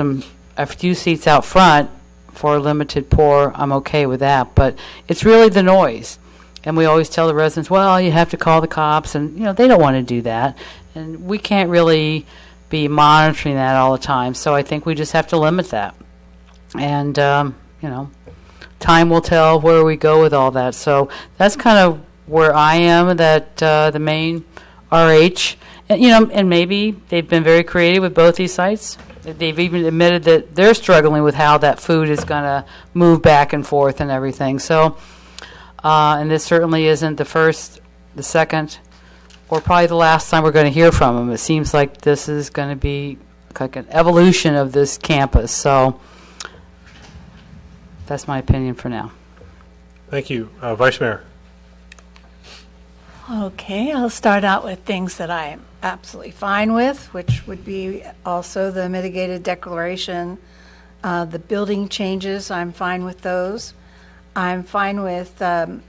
a few seats out front for a limited pour, I'm okay with that. But it's really the noise, and we always tell the residents, well, you have to call the cops, and they don't want to do that. And we can't really be monitoring that all the time. So I think we just have to limit that. And, time will tell where we go with all that. So that's kind of where I am that the main RH, and maybe they've been very creative with both these sites. They've even admitted that they're struggling with how that food is going to move back and forth and everything. So, and this certainly isn't the first, the second, or probably the last time we're going to hear from them. It seems like this is going to be like an evolution of this campus. So that's my opinion for now. Thank you. Vice Mayor. Okay, I'll start out with things that I am absolutely fine with, which would be also the mitigated declaration. The building changes, I'm fine with those. I'm fine with I'm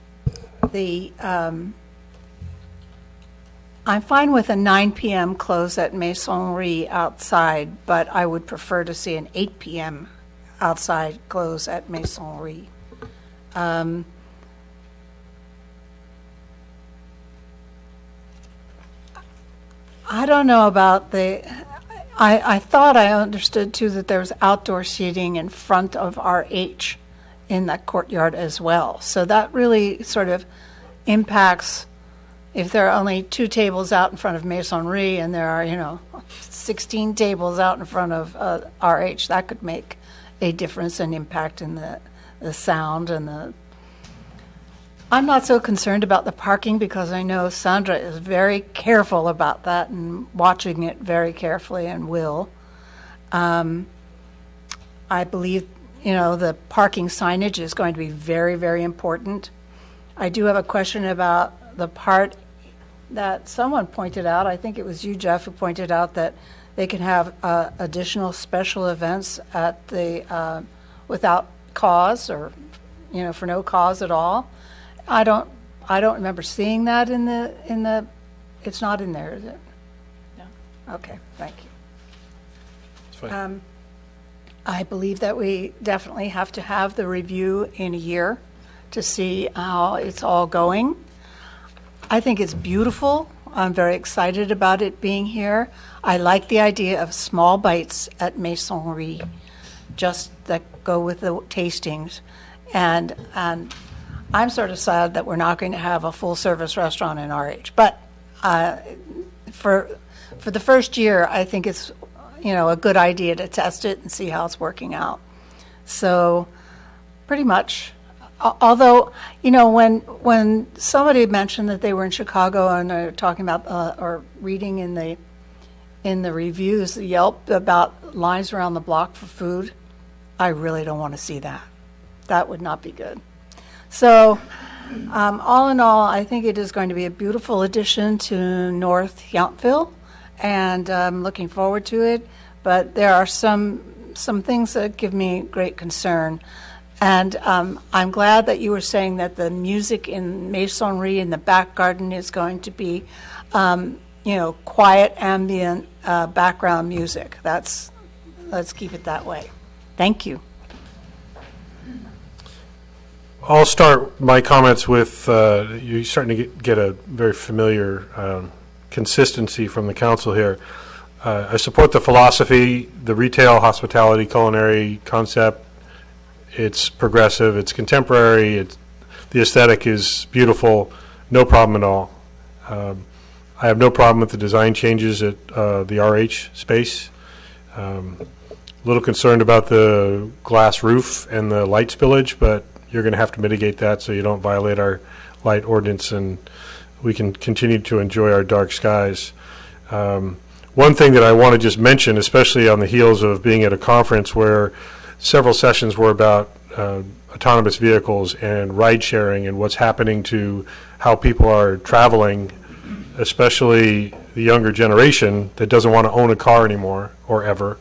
fine with a 9 p.m. close at Maisonnerie outside, but I would prefer to see an 8 p.m. outside close at Maisonnerie. I don't know about I thought I understood too that there was outdoor seating in front of RH in that courtyard as well. So that really sort of impacts if there are only 2 tables out in front of Maisonnerie and there are, 16 tables out in front of RH, that could make a difference and impact in the sound and the. I'm not so concerned about the parking because I know Sandra is very careful about that and watching it very carefully and will. I believe, the parking signage is going to be very, very important. I do have a question about the part that someone pointed out. I think it was you, Jeff, who pointed out that they can have additional special events at the without cause or, for no cause at all. I don't remember seeing that in the. It's not in there, is it? No. Okay, thank you. That's fine. I believe that we definitely have to have the review in a year to see how it's all going. I think it's beautiful. I'm very excited about it being here. I like the idea of small bites at Maisonnerie, just that go with the tastings, and I'm sort of sad that we're not going to have a full-service restaurant in RH. But for the first year, I think it's a good idea to test it and see how it's working out. So pretty much. Although when somebody mentioned that they were in Chicago and they're talking about or reading in the reviews, the Yelp, about lines around the block for food, I really don't want to see that. That would not be good. So, all in all, I think it is going to be a beautiful addition to North Yountville, and I'm looking forward to it. But there are some things that give me great concern, and I'm glad that you were saying that the music in Maisonnerie in the back garden is going to be, quiet, ambient background music. Let's keep it that way. Thank you. I'll start my comments with you're starting to get a very familiar consistency from the council here. I support the philosophy, the retail, hospitality, culinary concept. It's progressive, it's contemporary, the aesthetic is beautiful, no problem at all. I have no problem with the design changes at the RH space. A little concerned about the glass roof and the light spillage, but you're going to have to mitigate that so you don't violate our light ordinance and we can continue to enjoy our dark skies. One thing that I want to just mention, especially on the heels of being at a conference where several sessions were about autonomous vehicles and ride sharing and what's happening to how people are traveling, especially the younger generation that doesn't want to own a car anymore or ever.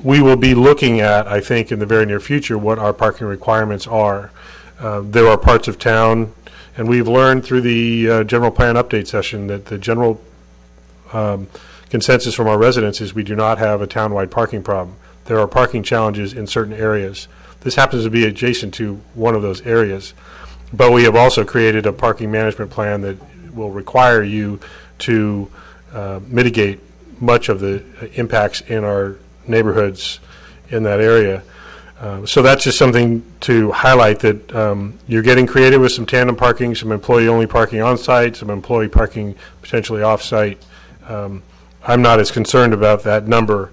We will be looking at, I think, in the very near future, what our parking requirements are. There are parts of town, and we've learned through the general plan update session that the general consensus from our residents is we do not have a townwide parking problem. There are parking challenges in certain areas. This happens to be adjacent to one of those areas. But we have also created a parking management plan that will require you to mitigate much of the impacts in our neighborhoods in that area. So that's just something to highlight, that you're getting creative with some tandem parking, some employee-only parking on-site, some employee parking potentially off-site. I'm not as concerned about that number.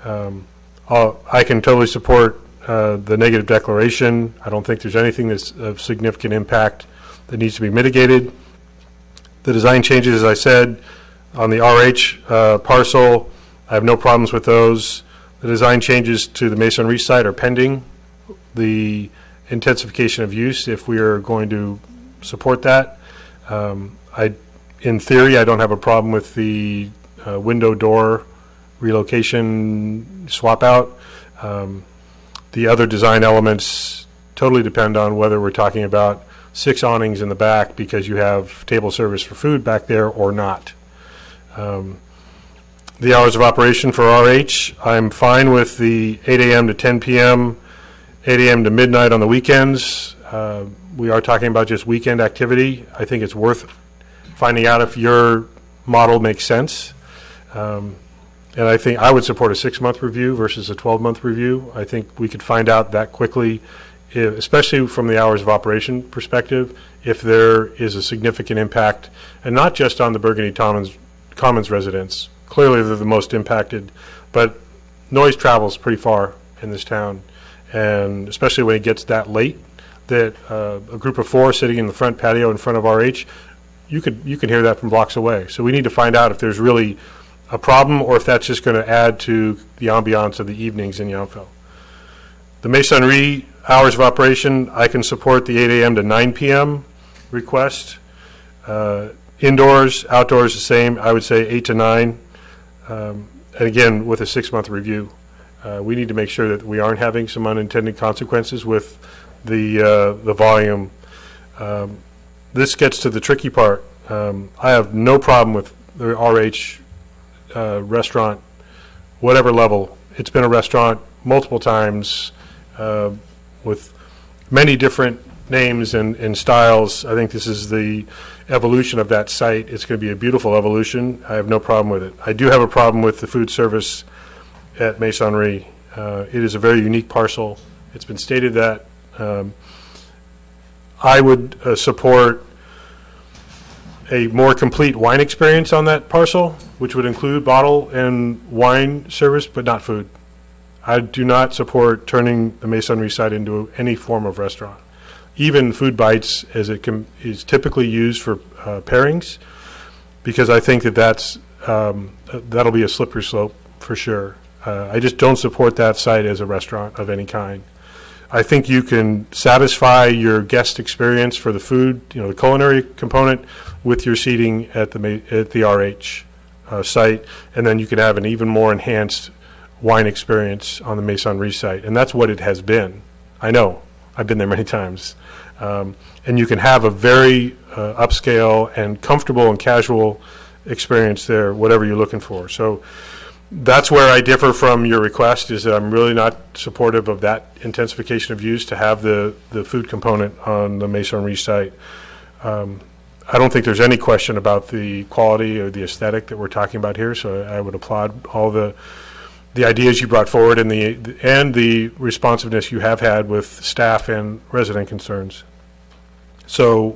I can totally support the negative declaration. I don't think there's anything that's of significant impact that needs to be mitigated. The design changes, as I said, on the RH parcel, I have no problems with those. The design changes to the Masonry site are pending. The intensification of use, if we are going to support that. In theory, I don't have a problem with the window door relocation swap out. The other design elements totally depend on whether we're talking about 6 awnings in the back because you have table service for food back there or not. The hours of operation for RH, I'm fine with the 8 a.m. to 10 p.m., 8 a.m. to midnight on the weekends. We are talking about just weekend activity. I think it's worth finding out if your model makes sense. And I think I would support a 6-month review versus a 12-month review. I think we could find out that quickly, especially from the hours of operation perspective, if there is a significant impact, and not just on the Burgundy Commons residents. Clearly, they're the most impacted, but noise travels pretty far in this town, and especially when it gets that late, that a group of 4 sitting in the front patio in front of RH, you can hear that from blocks away. So we need to find out if there's really a problem or if that's just going to add to the ambiance of the evenings in Yountville. The Masonry hours of operation, I can support the 8 a.m. to 9 p.m. request. Indoors, outdoors, the same. I would say 8 to 9. And again, with a 6-month review, we need to make sure that we aren't having some unintended consequences with the volume. This gets to the tricky part. I have no problem with the RH restaurant, whatever level. It's been a restaurant multiple times with many different names and styles. I think this is the evolution of that site. It's going to be a beautiful evolution. I have no problem with it. I do have a problem with the food service at Masonry. It is a very unique parcel. It's been stated that I would support a more complete wine experience on that parcel, which would include bottle and wine service, but not food. I do not support turning the Masonry site into any form of restaurant. Even food bites, as it is typically used for pairings, because I think that that'll be a slippery slope for sure. I just don't support that site as a restaurant of any kind. I think you can satisfy your guest experience for the food, the culinary component, with your seating at the RH site, and then you can have an even more enhanced wine experience on the Masonry site, and that's what it has been. I know. I've been there many times. And you can have a very upscale and comfortable and casual experience there, whatever you're looking for. So that's where I differ from your request, is that I'm really not supportive of that intensification of use to have the food component on the Masonry site. I don't think there's any question about the quality or the aesthetic that we're talking about here, so I would applaud all the ideas you brought forward and the responsiveness you have had with staff and resident concerns. So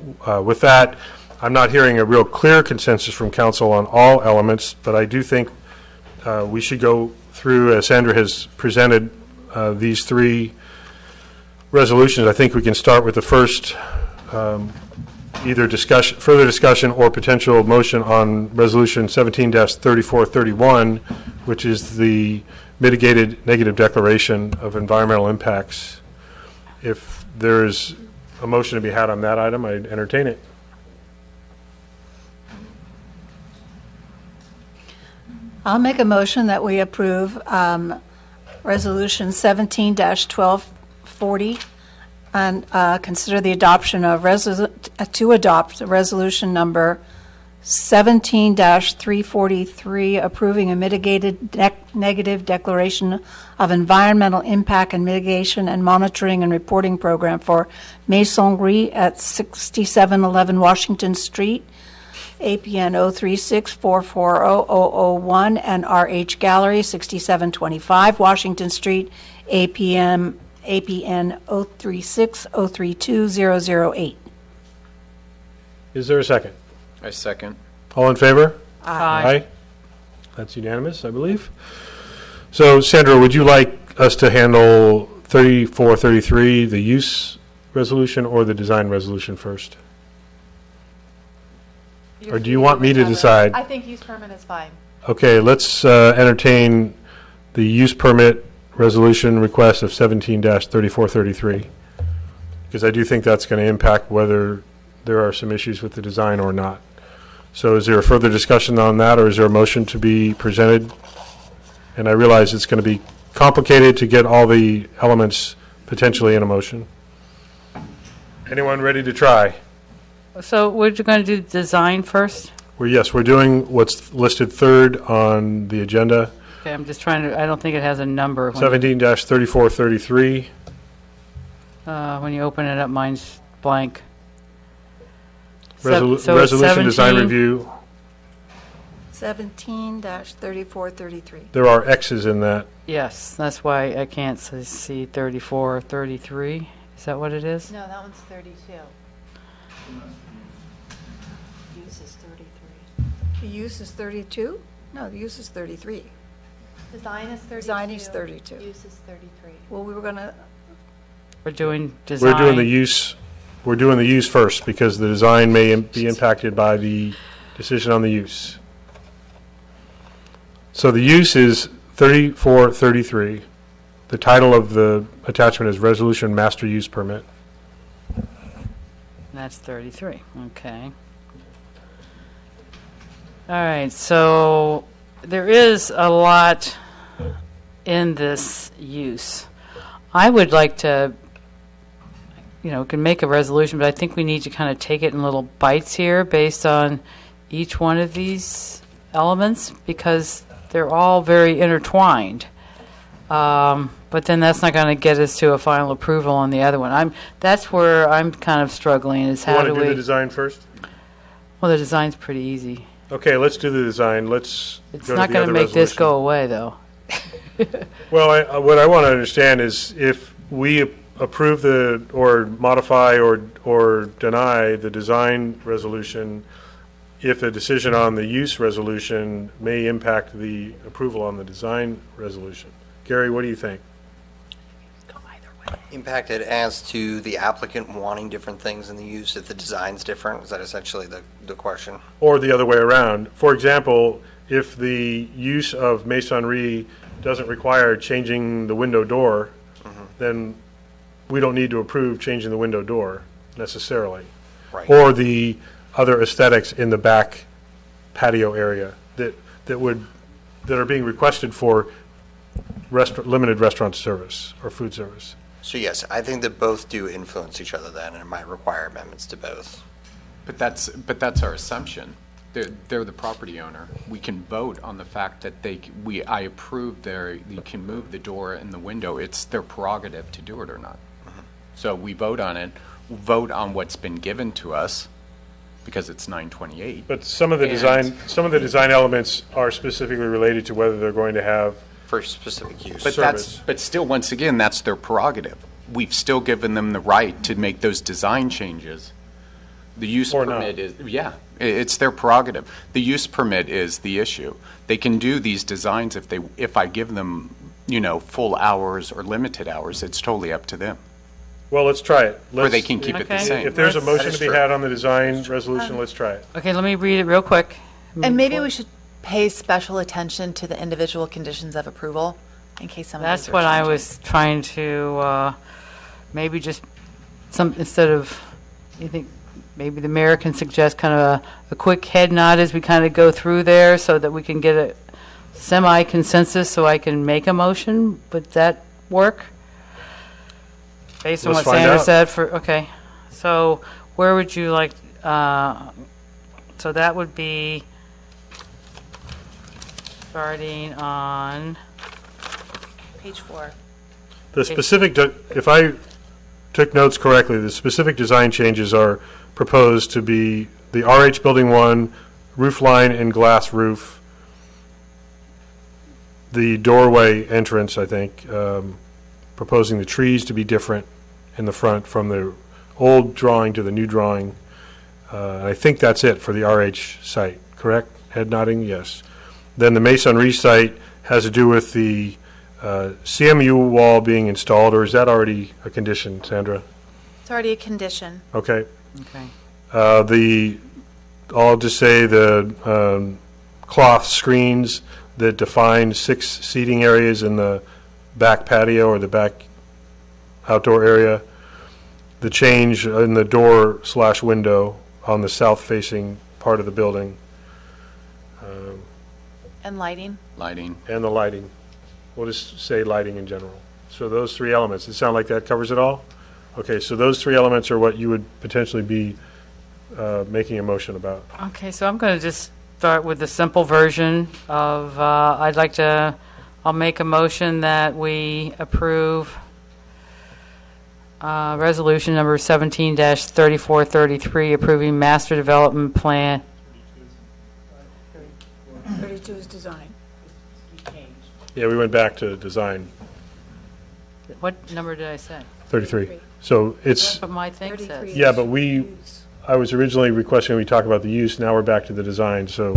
with that, I'm not hearing a real clear consensus from council on all elements, but I do think we should go through, as Sandra has presented, these 3 resolutions. I think we can start with the first either further discussion or potential motion on resolution 17-3431, which is the mitigated negative declaration of environmental impacts. If there is a motion to be had on that item, I'd entertain it. I'll make a motion that we approve resolution 17-1240 and consider the adoption of to adopt resolution number 17-343, approving a mitigated negative declaration of environmental impact and mitigation and monitoring and reporting program for Masonry at 6711 Washington Street, APN 036440001, and RH Gallery 6725 Washington Street, APN APN 036032008. Is there a second? I second. All in favor? Aye. That's unanimous, I believe. So, Sandra, would you like us to handle 3433, the use resolution, or the design resolution first? Or do you want me to decide? I think use permit is fine. Okay, let's entertain the use permit resolution request of 17-3433, because I do think that's going to impact whether there are some issues with the design or not. So is there a further discussion on that, or is there a motion to be presented? And I realize it's going to be complicated to get all the elements potentially in a motion. Anyone ready to try? So we're going to do design first? Yes, we're doing what's listed third on the agenda. Okay, I'm just trying to, I don't think it has a number. 17-3433. When you open it up, mine's blank. Resolution So it's design 17? review. 17-3433. There are X's in that. Yes, that's why I can't see 34 or 33. Is that what it is? No, that one's 32. Use is 33. The use is 32? No, the use is 33. Design is 32. Design is 32. Use is 33. Well, we were going to, We're doing design. We're doing the use. We're doing the use first because the design may be impacted by the decision on the use. So the use is 3433. The title of the attachment is Resolution Master Use Permit. That's 33. Okay. All right, so there is a lot in this use. I would like to, can make a resolution, but I think we need to kind of take it in little bites here based on each one of these elements because they're all very intertwined. But then that's not going to get us to a final approval on the other one. That's where I'm kind of struggling is You how want do to do we... the design first? Well, the design's pretty easy. Okay, let's do the design. Let's It's go not to the going other to make this resolution. go away, though. Well, what I want to understand is if we approve or modify or deny the design resolution, if a decision on the use resolution may impact the approval on the design resolution. Gary, what do you think? Impacted as to the applicant wanting different things in the use if the design's different? Is that essentially the question? Or the other way around. For example, if the use of masonry doesn't require changing the window door, then we don't need to approve changing the window door necessarily. Right. Or the other aesthetics in the back patio area that are being requested for limited restaurant service or food service. So yes, I think that both do influence each other then, and it might require amendments to both. But that's our assumption. They're the property owner. We can vote on the fact that I approve you can move the door and the window. It's their prerogative to do it or not. So we vote on it, vote on what's been given to us because it's 928. But some of the design elements are specifically related to whether they're going to have for specific use. But still, once again, that's their prerogative. We've still given them the right to make those design changes. The use permit is, it's their prerogative. The use permit is the issue. They can do these designs if I give them, full hours or limited hours. It's totally up to them. Well, let's try it. Or they can keep it the same. If there's a motion to be had on the design resolution, let's try it. Okay, let me read it real quick. And maybe we should pay special attention to the individual conditions of approval in case some of these That's are what I changing. was trying to, maybe just instead of, you think, maybe the mayor can suggest kind of a quick head nod as we kind of go through there so that we can get a semi-consensus so I can make a motion. Would that work? Based on Let's what find Sandra out. said okay. So where would you like, so that would be starting on Page 4. The specific, if I took notes correctly, the specific design changes are proposed to be the RH Building 1, roof line and glass roof, the doorway entrance, I think, proposing the trees to be different in the front from the old drawing to the new drawing. I think that's it for the RH site, correct? Head nodding, yes. Then the masonry site has to do with the CMU wall being installed, or is that already a condition, Sandra? It's already a condition. Okay. Okay. I'll just say the cloth screens that define 6 seating areas in the back patio or the back outdoor area. The change in the door/window on the south-facing part of the building. And lighting. Lighting. And the lighting. We'll just say lighting in general. So those 3 elements, it sound like that covers it all? Okay, so those 3 elements are what you would potentially be making a motion about. Okay, so I'm going to just start with the simple version of, I'll make a motion that we approve resolution number 17-3433, approving master development plan. 32 is design. Yeah, we went back to design, What number did I say? 33. So it's, That's what my thing says. yeah, but I was originally requesting we talk about the use, now we're back to the design, so.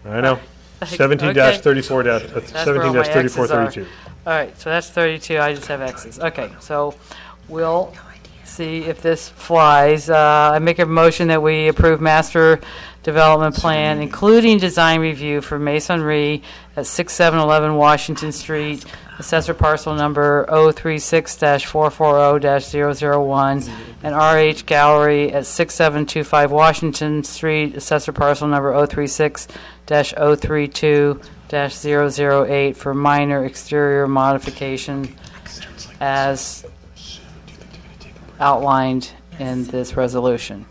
I know. 17-3432. All right, so that's 32, I just have X's. Okay, so we'll see if this flies. I make a motion that we approve master development plan, including design review for masonry at 6711 Washington Street, assessor parcel number 036-440-001, and RH Gallery at 6725 Washington Street, assessor parcel number 036-032-008 for minor exterior modification as outlined in this resolution.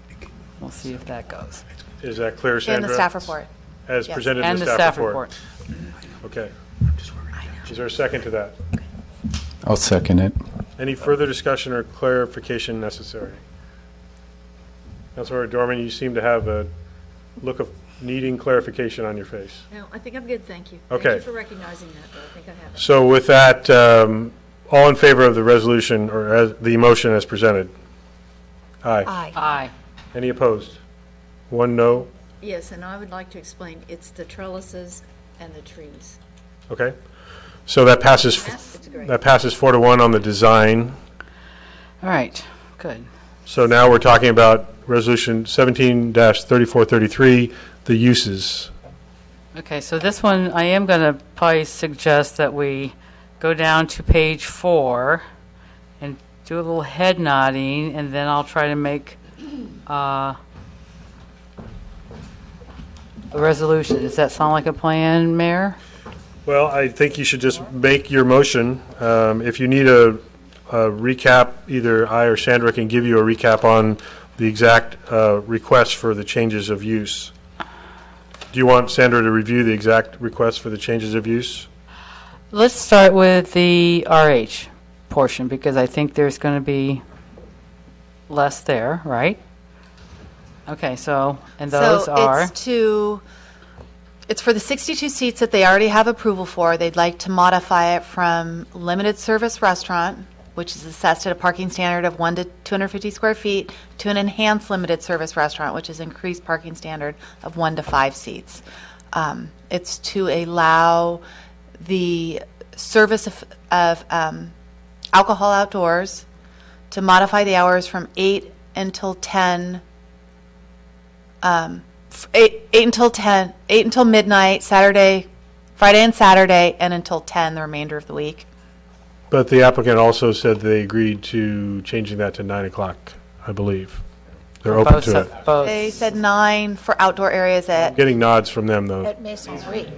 We'll see if that goes. Is that clear, Sandra? And the staff report. As Yes. presented in And the the staff staff report? Okay. Is there a second to that? I'll second it. Any further discussion or clarification necessary? Councilmember Dorman, you seem to have a look of needing clarification on your face. No, I think I'm good, thank you. Okay. Thank you for recognizing that, though. I think I have it. So with that, all in favor of the resolution or the motion as presented? Aye. Aye. Any opposed? 1 no? Yes, and I would like to explain, it's the trellises and the trees. Okay. So that passes, It's great. 4-1 on the design. All right, good. So now we're talking about resolution 17-3433, the uses. Okay, so this one, I am going to probably suggest that we go down to page 4 and do a little head nodding, and then I'll try to make a resolution. Does that sound like a plan, Mayor? Well, I think you should just make your motion. If you need a recap, either I or Sandra can give you a recap on the exact requests for the changes of use. Do you want Sandra to review the exact requests for the changes of use? Let's start with the RH portion, because I think there's going to be less there, right? Okay, so, and those are? It's for the 62 seats that they already have approval for. They'd like to modify it from limited service restaurant, which is assessed at a parking standard of 1 to 250 square feet, to an enhanced limited service restaurant, which is increased parking standard of 1 to 5 seats. It's to allow the service of alcohol outdoors, to modify the hours from 8 until 10, 8 until midnight, Friday and Saturday, and until 10 the remainder of the week. But the applicant also said they agreed to changing that to 9 o'clock, I believe. They're open to it. They said 9 for outdoor areas I'm getting nods from them, though. At Masonry.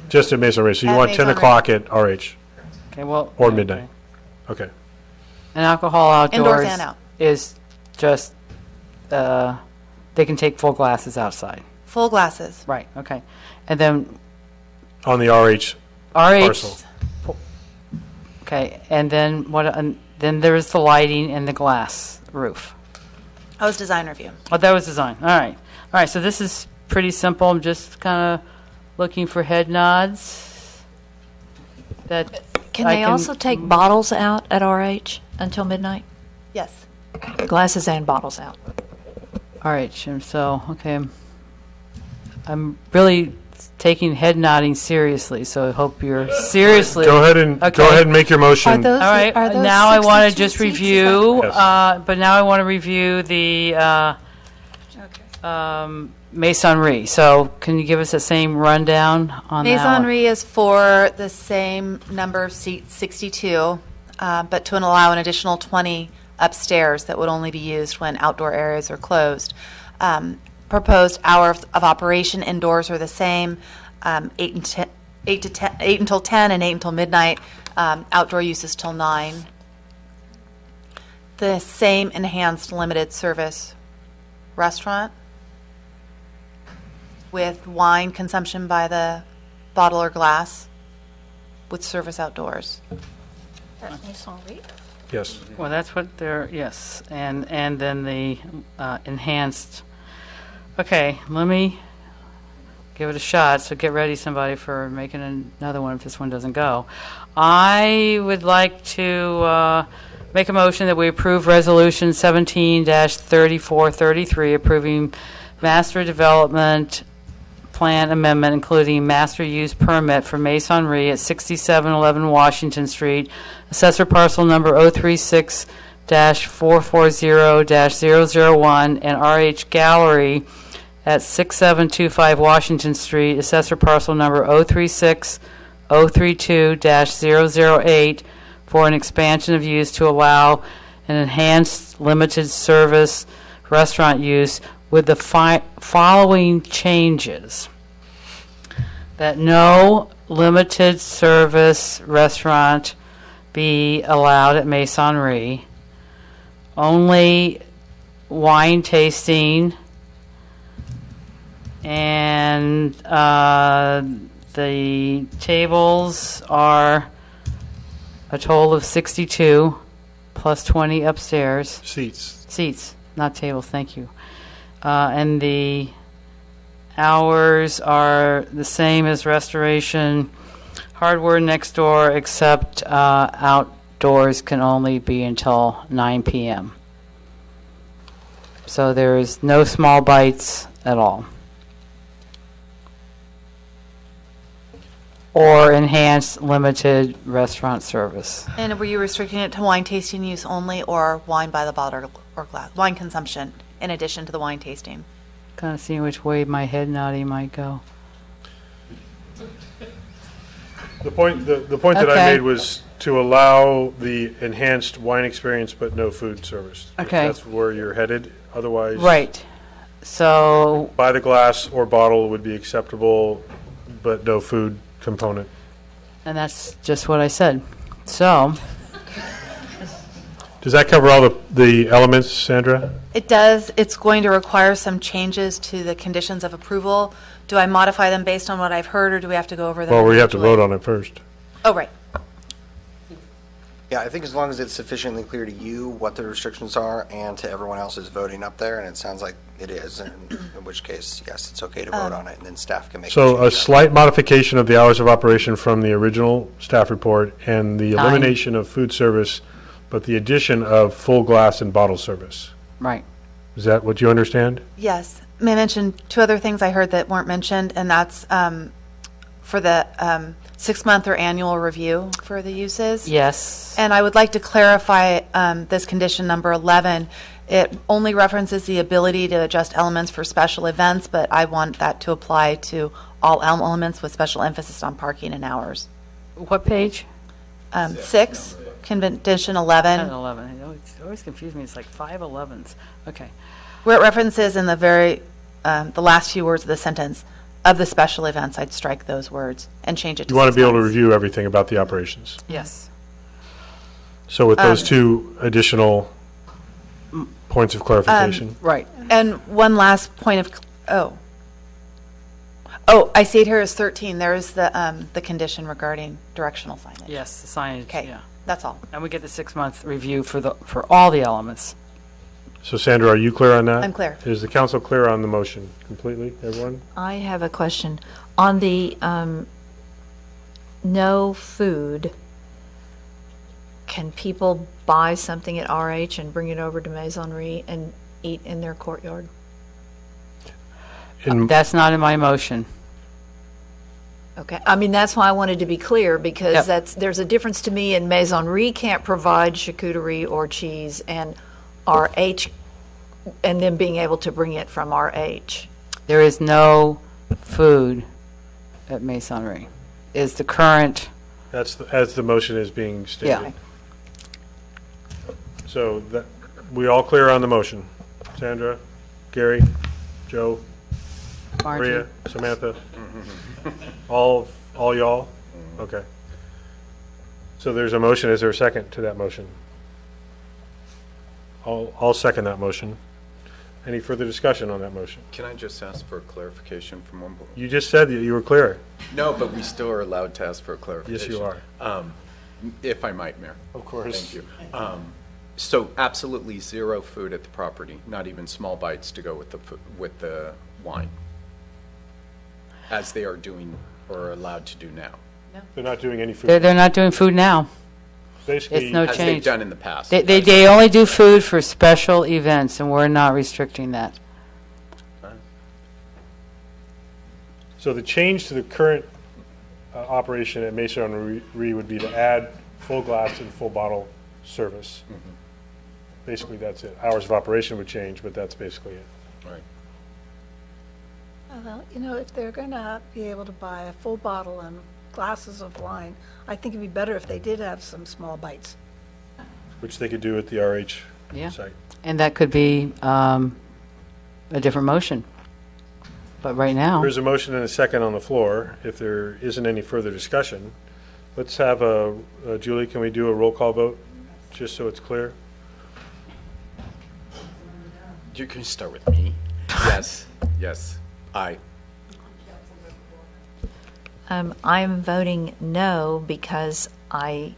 Just at Masonry. So you At want 10 Masonry. o'clock at RH? Okay, well. Or midnight? Okay. And alcohol outdoors Indoors and out. is just, they can take full glasses outside. Full glasses. Right, okay. And then On the RH parcel. Okay, and then then there's the lighting and the glass roof. That was design review. Oh, that was design. All right. All right, so this is pretty simple. I'm just kind of looking for head nods. That Can they also take bottles out at RH until midnight? Yes. Glasses and bottles out. All right, Jim, so, okay. I'm really taking head nodding seriously, so I hope you're seriously. Go ahead and make your motion. All right, are those now I want to 62 just seats? Is review, Yes. but now I want to review the Masonry. So can you give us the same rundown on that one? Masonry is for the same number of seats, 62, but to allow an additional 20 upstairs that would only be used when outdoor areas are closed. Proposed hour of operation indoors are the same, 8 until 10 and 8 until midnight. Outdoor uses till 9. The same enhanced limited service restaurant with wine consumption by the bottle or glass with service outdoors. Yes. Well, that's what they're, yes, and then the enhanced, okay, let me give it a shot, so get ready, somebody, for making another one if this one doesn't go. I would like to make a motion that we approve Resolution 17-3433, approving master development plan amendment, including master use permit for Masonry at 6711 Washington Street, assessor parcel number 036-440-001, and RH Gallery at 6725 Washington Street, assessor parcel number 036-032-008, for an expansion of use to allow an enhanced limited service restaurant use with the following changes. That no limited service restaurant be allowed at Masonry. Only wine tasting, and the tables are a total of 62 plus 20 upstairs. Seats, not tables, thank you. And the hours are the same as Restoration Hardware next door, except outdoors can only be until 9 p.m. So there is no small bites at all. Or enhanced limited restaurant service. And were you restricting it to wine tasting use only, or wine by the bottle or glass? Wine consumption in addition to the wine tasting? Kind of seeing which way my head nodding might go. The point that I made was to allow the enhanced wine experience but no food service. If Okay. that's where you're headed. Otherwise, Right. So, by the glass or bottle would be acceptable, but no food component. and that's just what I said. So, Does that cover all the elements, Sandra? It does. It's going to require some changes to the conditions of approval. Do I modify them based on what I've heard, or do we have to go over them? Well, we have to individually? vote on it first. Oh, right. Yeah, I think as long as it's sufficiently clear to you what the restrictions are and to everyone else who's voting up there, and it sounds like it is, and in which case, yes, it's okay to vote on it, and then staff can make. So a slight modification of the hours of operation from the original staff report and the 9. elimination of food service, but the addition of full glass and bottle service. right. Is that what you understand? Yes. May I mention two other things I heard that weren't mentioned, and that's for the 6-month or annual review for the uses. Yes. And I would like to clarify this condition number 11. It only references the ability to adjust elements for special events, but I want that to apply to all elements with special emphasis on parking and hours. What page? 6, condition 11. 10 and 11. It always confused me. It's like 5 11s. Okay. Where it references in the the last few words of the sentence, of the special events, I'd strike those words and change it to You want to 6 be able to months. review everything about the operations. Yes. So with those two additional points of clarification. Right. And one last point of, I see it here as 13. There is the condition regarding directional signage. Yes, the signage, Okay, yeah. that's all. And we get the 6-month review for all the elements. So Sandra, are you clear on that? I'm clear. Is the council clear on the motion completely, everyone? I have a question. On the no food, can people buy something at RH and bring it over to Maisonnerie and eat in their courtyard? That's not in my motion. Okay, I mean, that's why I wanted to be clear, because Yep. there's a difference to me, and Maisonnerie can't provide charcuterie or cheese, and RH, and then being able to bring it from RH. There is no food at Masonry, is the current, That's, as the motion is being stated. yeah. So that, we all clear on the motion? Sandra, Gary, Joe, Margie. Maria, Samantha? All y'all? Okay. So there's a motion. Is there a second to that motion? I'll second that motion. Any further discussion on that motion? Can I just ask for a clarification from one board? You just said that you were clear. No, but we still are allowed to ask for a clarification. Yes, you are. If I might, Mayor. Of course. Thank you. So absolutely zero food at the property, not even small bites to go with the wine, as they are doing or are allowed to do now. They're not doing any food. They're not doing food now. Basically, It's no as they've change. done in the past. They only do food for special events, and we're not restricting that. So the change to the current operation at Masonnerie would be to add full glass and full bottle service. Basically, that's it. Hours of operation would change, but that's basically it. Right. Well, you know, if they're going to be able to buy a full bottle and glasses of wine, I think it'd be better if they did have some small bites. Which they could do at the RH Yeah. site. And that could be a different motion. But right now, There's a motion and a second on the floor. If there isn't any further discussion, let's have Julie, can we do a roll call vote, just so it's clear? You can start with me. Yes, yes, aye. I'm voting no because I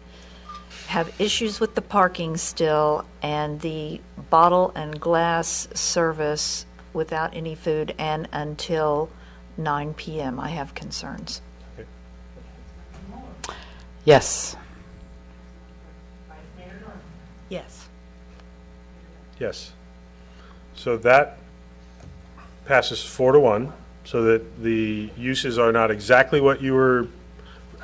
have issues with the parking still, and the bottle and glass service without any food and until 9 p.m. I have concerns. yes. Yes. Yes. So that passes 4-1, so that the uses are not exactly what you were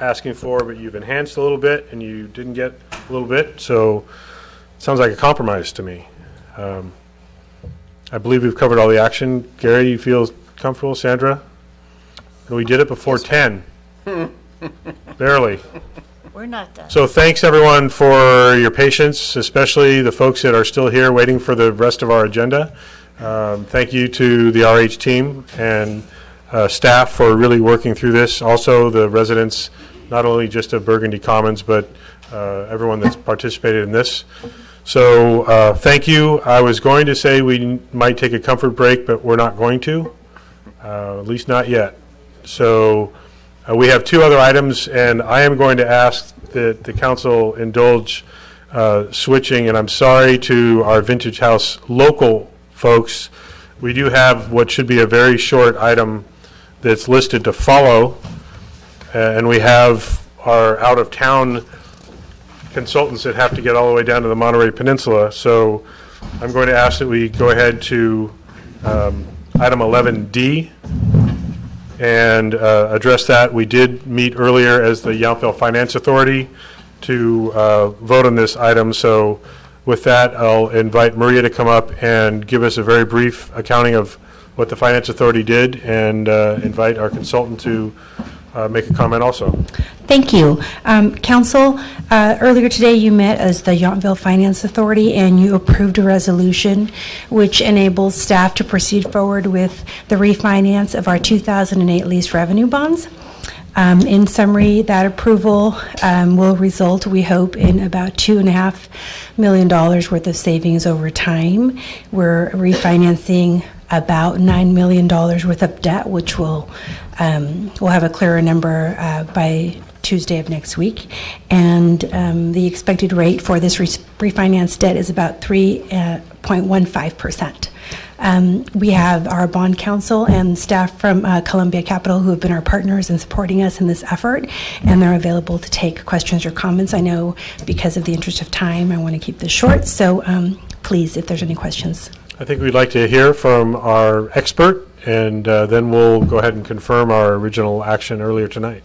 asking for, but you've enhanced a little bit and you didn't get a little bit, so it sounds like a compromise to me. I believe we've covered all the action. Gary, you feel comfortable? Sandra? And we did it before 10. Barely. We're not done. So thanks, everyone, for your patience, especially the folks that are still here waiting for the rest of our agenda. Thank you to the RH team and staff for really working through this. Also, the residents, not only just of Burgundy Commons, but everyone that's participated in this. So thank you. I was going to say we might take a comfort break, but we're not going to, at least not yet. So we have two other items, and I am going to ask that the council indulge switching, and I'm sorry to our Vintage House local folks. We do have what should be a very short item that's listed to follow, and we have our out-of-town consultants that have to get all the way down to the Monterey Peninsula. So I'm going to ask that we go ahead to item 11D and address that. We did meet earlier as the Yountville Finance Authority to vote on this item. So with that, I'll invite Maria to come up and give us a very brief accounting of what the Finance Authority did, and invite our consultant to make a comment also. Thank you. Council, earlier today you met as the Yountville Finance Authority and you approved a resolution which enables staff to proceed forward with the refinance of our 2008 lease revenue bonds. In summary, that approval will result, we hope, in about $2.5 million worth of savings over time. We're refinancing about $9 million worth of debt, which we'll have a clearer number by Tuesday of next week. And the expected rate for this refinance debt is about 3.15%. We have our bond counsel and staff from Columbia Capital who have been our partners in supporting us in this effort, and they're available to take questions or comments. I know because of the interest of time, I want to keep this short, so please, if there's any questions. I think we'd like to hear from our expert, and then we'll go ahead and confirm our original action earlier tonight.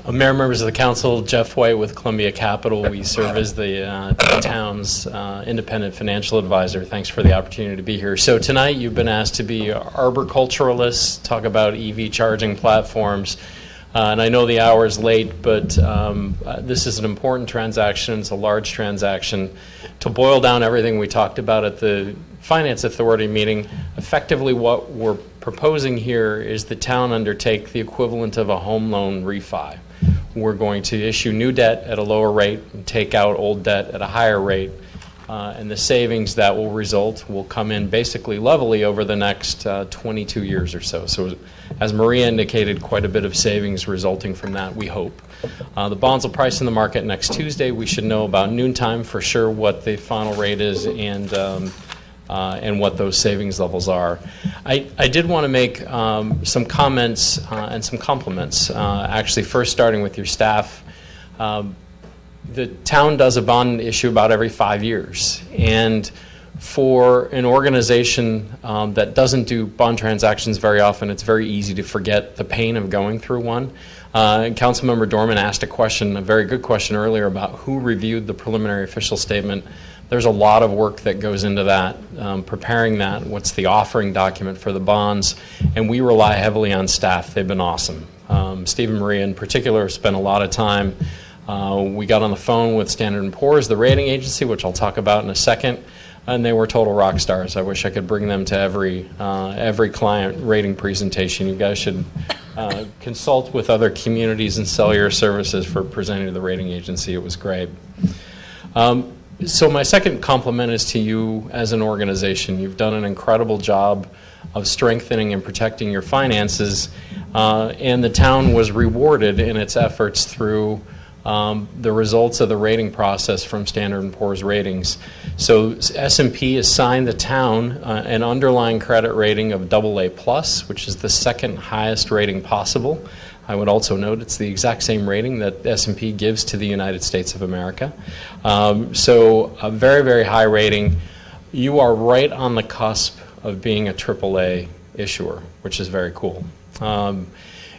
Mayor, members of the council, Jeff White with Columbia Capital. We serve as the town's independent financial advisor. Thanks for the opportunity to be here. So tonight you've been asked to be arboriculturalists, talk about EV charging platforms. And I know the hour is late, but this is an important transaction. It's a large transaction. To boil down everything we talked about at the Finance Authority meeting, effectively what we're proposing here is the town undertake the equivalent of a home loan refi. We're going to issue new debt at a lower rate and take out old debt at a higher rate. And the savings that will result will come in basically levelly over the next 22 years or so. So as Maria indicated, quite a bit of savings resulting from that, we hope. The bonds will price in the market next Tuesday. We should know about noontime for sure what the final rate is and what those savings levels are. I did want to make some comments and some compliments, actually first starting with your staff. The town does a bond issue about every 5 years, and for an organization that doesn't do bond transactions very often, it's very easy to forget the pain of going through one. Councilmember Dorman asked a very good question earlier about who reviewed the preliminary official statement. There's a lot of work that goes into that, preparing that, what's the offering document for the bonds, and we rely heavily on staff. They've been awesome. Steve and Maria in particular spent a lot of time. We got on the phone with Standard & Poor's, the rating agency, which I'll talk about in a second, and they were total rock stars. I wish I could bring them to every client rating presentation. You guys should consult with other communities and sell your services for presenting to the rating agency. It was great. So my second compliment is to you as an organization. You've done an incredible job of strengthening and protecting your finances, and the town was rewarded in its efforts through the results of the rating process from Standard & Poor's ratings. So S&P assigned the town an underlying credit rating of AA+, which is the second highest rating possible. I would also note it's the exact same rating that S&P gives to the United States of America. So a very, very high rating. You are right on the cusp of being a AAA issuer, which is very cool.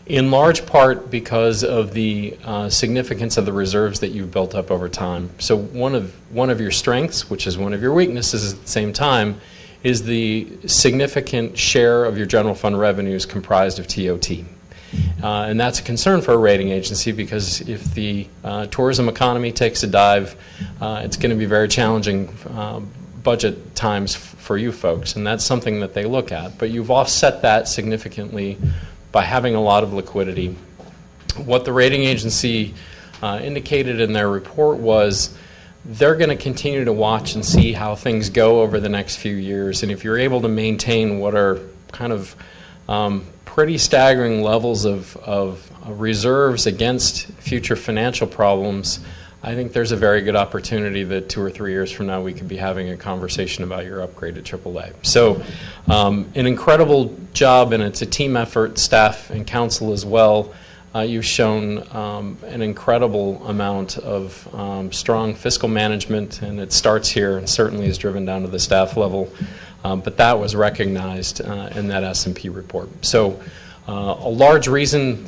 In large part because of the significance of the reserves that you've built up over time. So one of your strengths, which is one of your weaknesses at the same time, is the significant share of your general fund revenues comprised of TOT. And that's a concern for a rating agency because if the tourism economy takes a dive, it's going to be very challenging budget times for you folks, and that's something that they look at. But you've offset that significantly by having a lot of liquidity. What the rating agency indicated in their report was they're going to continue to watch and see how things go over the next few years, and if you're able to maintain what are kind of pretty staggering levels of reserves against future financial problems, I think there's a very good opportunity that 2 or 3 years from now we could be having a conversation about your upgrade to AAA. So an incredible job, and it's a team effort, staff and council as well. You've shown an incredible amount of strong fiscal management, and it starts here and certainly is driven down to the staff level. But that was recognized in that S&P report. So a large reason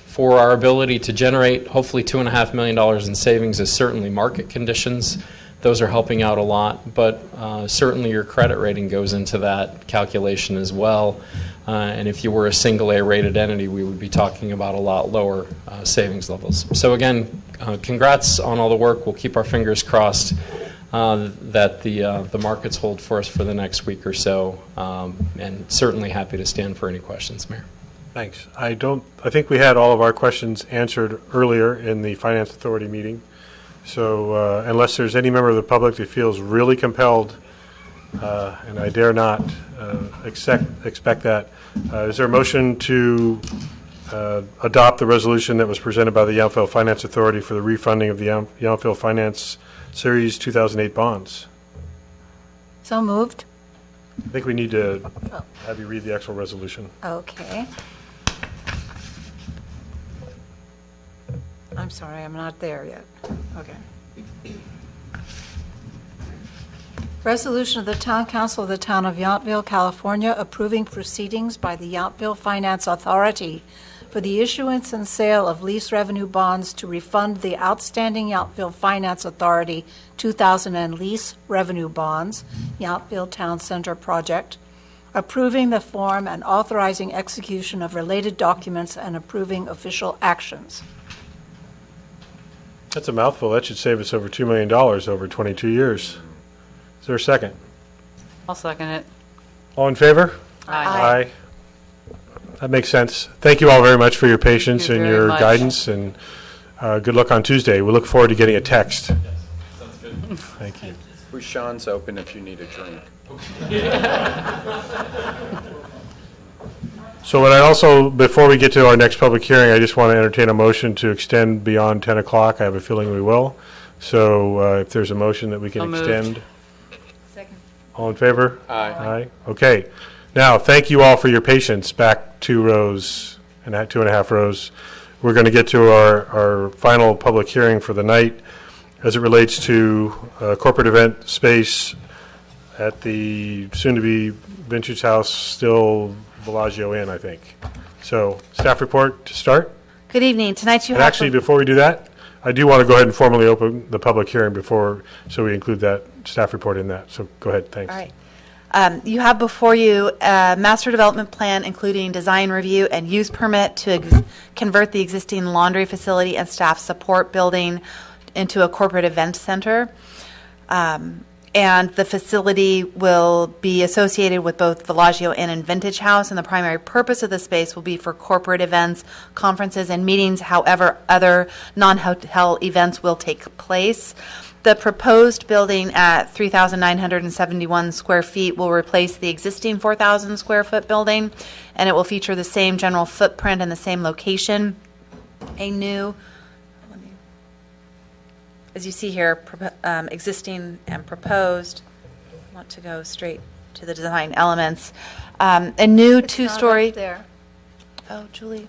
for our ability to generate hopefully $2.5 million in savings is certainly market conditions. Those are helping out a lot, but certainly your credit rating goes into that calculation as well. And if you were a single A rated entity, we would be talking about a lot lower savings levels. So again, congrats on all the work. We'll keep our fingers crossed that the markets hold for us for the next week or so, and certainly happy to stand for any questions, Mayor. Thanks. I think we had all of our questions answered earlier in the Finance Authority meeting. So unless there's any member of the public that feels really compelled, and I dare not expect that, is there a motion to adopt the resolution that was presented by the Yountville Finance Authority for the refunding of the Yountville Finance Series 2008 bonds? So moved. I think we need to have you read the actual resolution. Okay. I'm sorry, I'm not there yet. Okay. Resolution of the Town Council of the Town of Yountville, California, approving proceedings by the Yountville Finance Authority for the issuance and sale of lease revenue bonds to refund the outstanding Yountville Finance Authority 2000 lease revenue bonds, Yountville Town Center Project, approving the form and authorizing execution of related documents and approving official actions. That's a mouthful. That should save us over $2 million over 22 years. Is there a second? I'll second it. All in favor? Aye. That makes sense. Thank you all very much for your patience Thank you and very your much. guidance, and good luck on Tuesday. We look forward to getting a text. Sounds good. Thank you. Bouchon's open if you need a drink. So what I also, before we get to our next public hearing, I just want to entertain a motion to extend beyond 10 o'clock. I have a feeling we will. So if there's a motion that we can So moved. extend. Second. All in favor? Aye. Aye. Okay. Now, thank you all for your patience. Back 2 rows and 2.5 rows. We're going to get to our final public hearing for the night as it relates to corporate event space at the soon-to-be Vintage House, still Bellagio Inn, I think. So, staff report to start. Good evening. Tonight you And have... actually, before we do that, I do want to go ahead and formally open the public hearing so we include that staff report in that. So go ahead, thanks. All right. You have before you a master development plan, including design review and use permit to convert the existing laundry facility and staff support building into a corporate event center. And the facility will be associated with both Bellagio Inn and Vintage House, and the primary purpose of the space will be for corporate events, conferences, and meetings. However, other non-hotel events will take place. The proposed building at 3,971 square feet will replace the existing 4,000 square foot building, and it will feature the same general footprint and the same location. A new, as you see here, existing and proposed. I want to go straight to the design elements. A new two-story. There. Oh, Julie.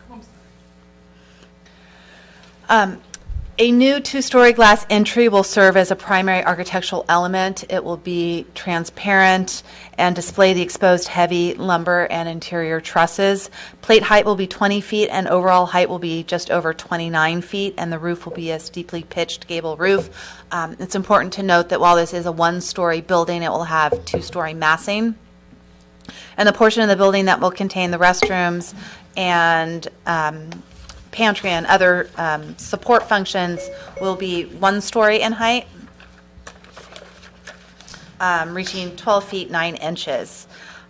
A new two-story glass entry will serve as a primary architectural element. It will be transparent and display the exposed heavy lumber and interior trusses. Plate height will be 20 feet and overall height will be just over 29 feet, and the roof will be a steeply pitched gable roof. It's important to note that while this is a one-story building, it will have two-story massing. And the portion of the building that will contain the restrooms and pantry and other support functions will be 1 story in height, reaching 12 feet 9 inches.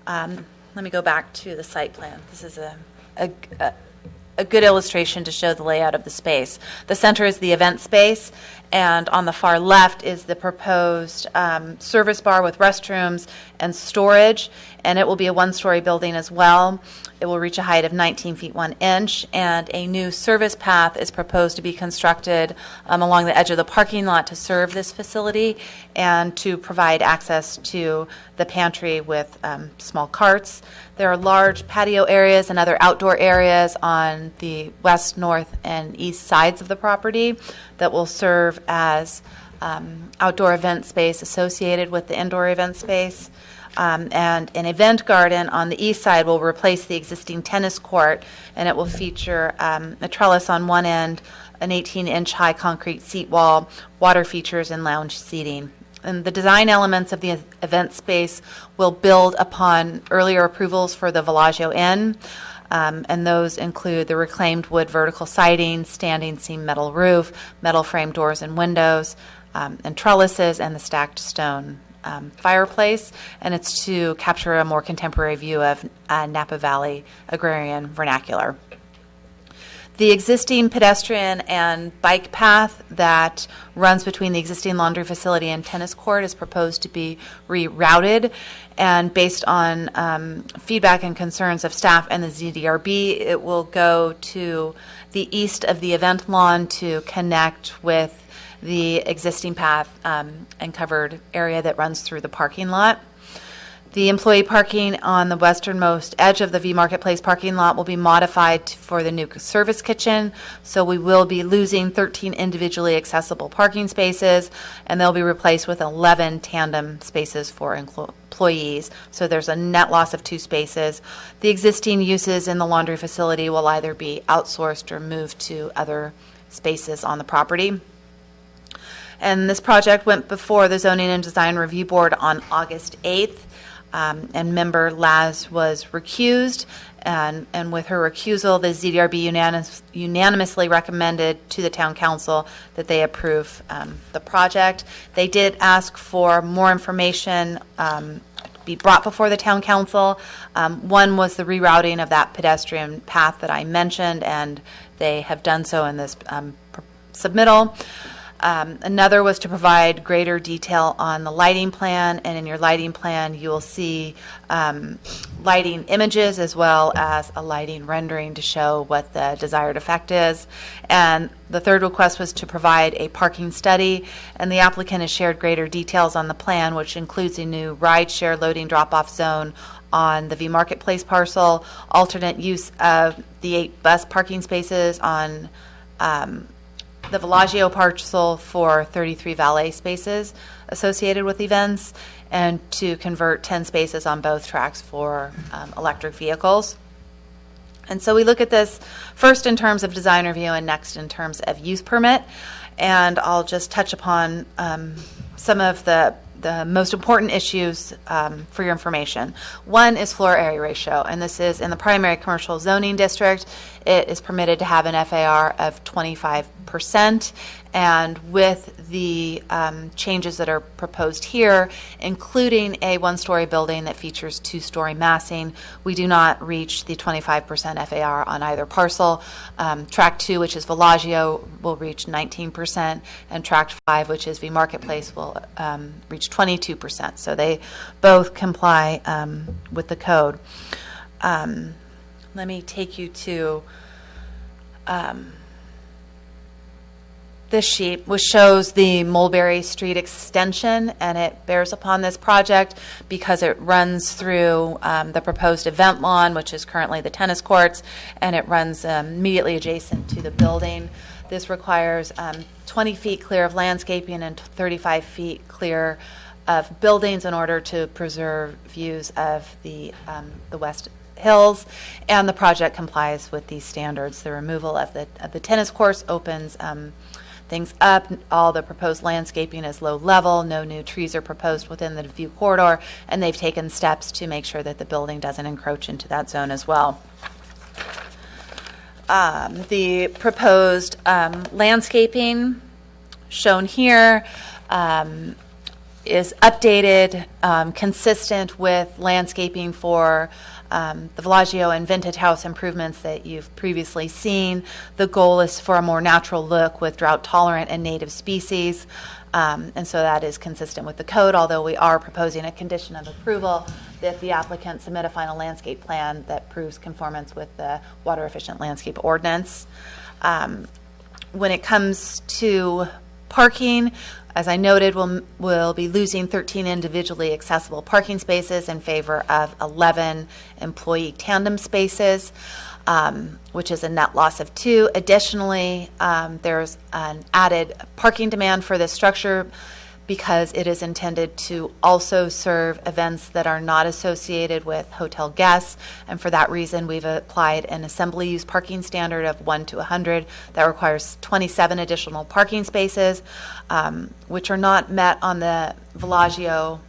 Let me go back to the site plan. This is a good illustration to show the layout of the space. The center is the event space, and on the far left is the proposed service bar with restrooms and storage, and it will be a 1-story building as well. It will reach a height of 19 feet 1 inch, and a new service path is proposed to be constructed along the edge of the parking lot to serve this facility and to provide access to the pantry with small carts. There are large patio areas and other outdoor areas on the west, north, and east sides of the property that will serve as outdoor event space associated with the indoor event space. And an event garden on the east side will replace the existing tennis court, and it will feature a trellis on one end, an 18-inch high concrete seat wall, water features, and lounge seating. And the design elements of the event space will build upon earlier approvals for the Bellagio Inn, and those include the reclaimed wood vertical siding, standing seam metal roof, metal frame doors and windows, and trellises, and the stacked stone fireplace, and it's to capture a more contemporary view of Napa Valley agrarian vernacular. The existing pedestrian and bike path that runs between the existing laundry facility and tennis court is proposed to be rerouted, and based on feedback and concerns of staff and the ZDRB, it will go to the east of the event lawn to connect with the existing path and covered area that runs through the parking lot. The employee parking on the westernmost edge of the V Marketplace parking lot will be modified for the new service kitchen. So we will be losing 13 individually accessible parking spaces, and they'll be replaced with 11 tandem spaces for employees. So there's a net loss of 2 spaces. The existing uses in the laundry facility will either be outsourced or moved to other spaces on the property. And this project went before the Zoning and Design Review Board on August 8th. And member Laz was recused, and with her recusal, the ZDRB unanimously recommended to the Town Council that they approve the project. They did ask for more information be brought before the Town Council. One was the rerouting of that pedestrian path that I mentioned, and they have done so in this submittal. Another was to provide greater detail on the lighting plan, and in your lighting plan you will see lighting images as well as a lighting rendering to show what the desired effect is. And the third request was to provide a parking study, and the applicant has shared greater details on the plan, which includes a new ride-share loading drop-off zone on the V Marketplace parcel, alternate use of the 8 bus parking spaces on the Villaggio parcel for 33 valet spaces associated with events, and to convert 10 spaces on both tracks for electric vehicles. And so we look at this first in terms of design review and next in terms of use permit. And I'll just touch upon some of the most important issues for your information. One is floor area ratio, and this is in the primary commercial zoning district. It is permitted to have an FAR of 25%, and with the changes that are proposed here, including a 1-story building that features 2-story massing, we do not reach the 25% FAR on either parcel. Tract 2, which is Villaggio, will reach 19%, and Tract 5, which is V Marketplace, will reach 22%. So they both comply with the code. Let me take you to this sheet, which shows the Mulberry Street extension, and it bears upon this project because it runs through the proposed event lawn, which is currently the tennis courts, and it runs immediately adjacent to the building. This requires 20 feet clear of landscaping and 35 feet clear of buildings in order to preserve views of the West Hills, and the project complies with these standards. The removal of the tennis courts opens things up. All the proposed landscaping is low level. No new trees are proposed within the view corridor, and they've taken steps to make sure that the building doesn't encroach into that zone as well. The proposed landscaping shown here is updated, consistent with landscaping for the Villaggio and Vintage House improvements that you've previously seen. The goal is for a more natural look with drought-tolerant and native species, and so that is consistent with the code, although we are proposing a condition of approval that the applicant submit a final landscape plan that proves conformance with the Water Efficient Landscape Ordinance. When it comes to parking, as I noted, we'll be losing 13 individually accessible parking spaces in favor of 11 employee tandem spaces, which is a net loss of 2. Additionally, there's an added parking demand for this structure because it is intended to also serve events that are not associated with hotel guests. And for that reason, we've applied an assembly use parking standard of 1 to 100 that requires 27 additional parking spaces, which are not met on the Villaggio,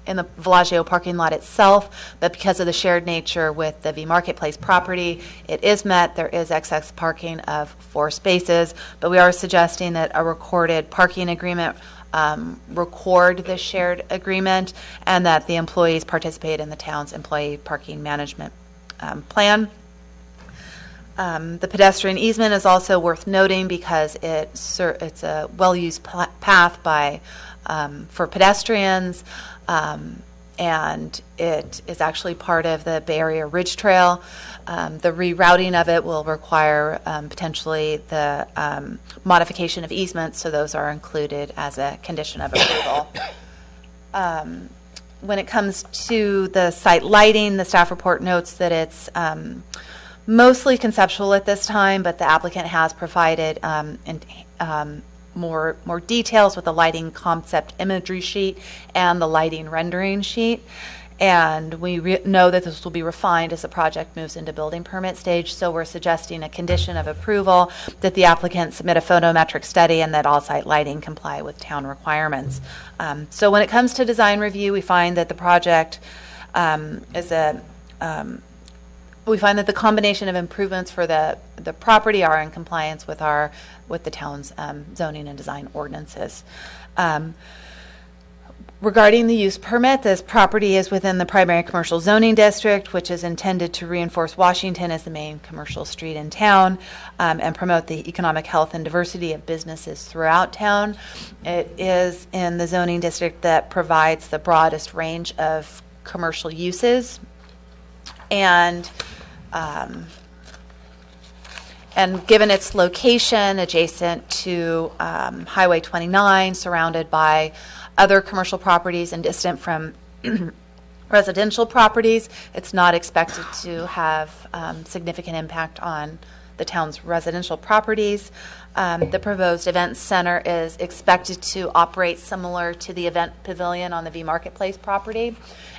in the Villaggio parking lot itself, but because of the shared nature with the V Marketplace property, it is met. There is excess parking of 4 spaces, but we are suggesting that a recorded parking agreement record the shared agreement, and that the employees participate in the town's employee parking management plan. The pedestrian easement is also worth noting because it's a well-used path for pedestrians, and it is actually part of the Bay Area Ridge Trail. The rerouting of it will require potentially the modification of easements, so those are included as a condition of approval. when it comes to the site lighting, the staff report notes that it's mostly conceptual at this time, but the applicant has provided more details with the lighting concept imagery sheet and the lighting rendering sheet. And we know that this will be refined as the project moves into building permit stage, so we're suggesting a condition of approval that the applicant submit a photometric study and that all site lighting comply with town requirements. So when it comes to design review, we find that the project we find that the combination of improvements for the property are in compliance with the town's zoning and design ordinances. Regarding the use permit, this property is within the primary commercial zoning district, which is intended to reinforce Washington as the main commercial street in town and promote the economic health and diversity of businesses throughout town. It is in the zoning district that provides the broadest range of commercial uses, and given its location adjacent to Highway 29, surrounded by other commercial properties and distant from residential properties, it's not expected to have significant impact on the town's residential properties. The proposed event center is expected to operate similar to the event pavilion on the V Marketplace property.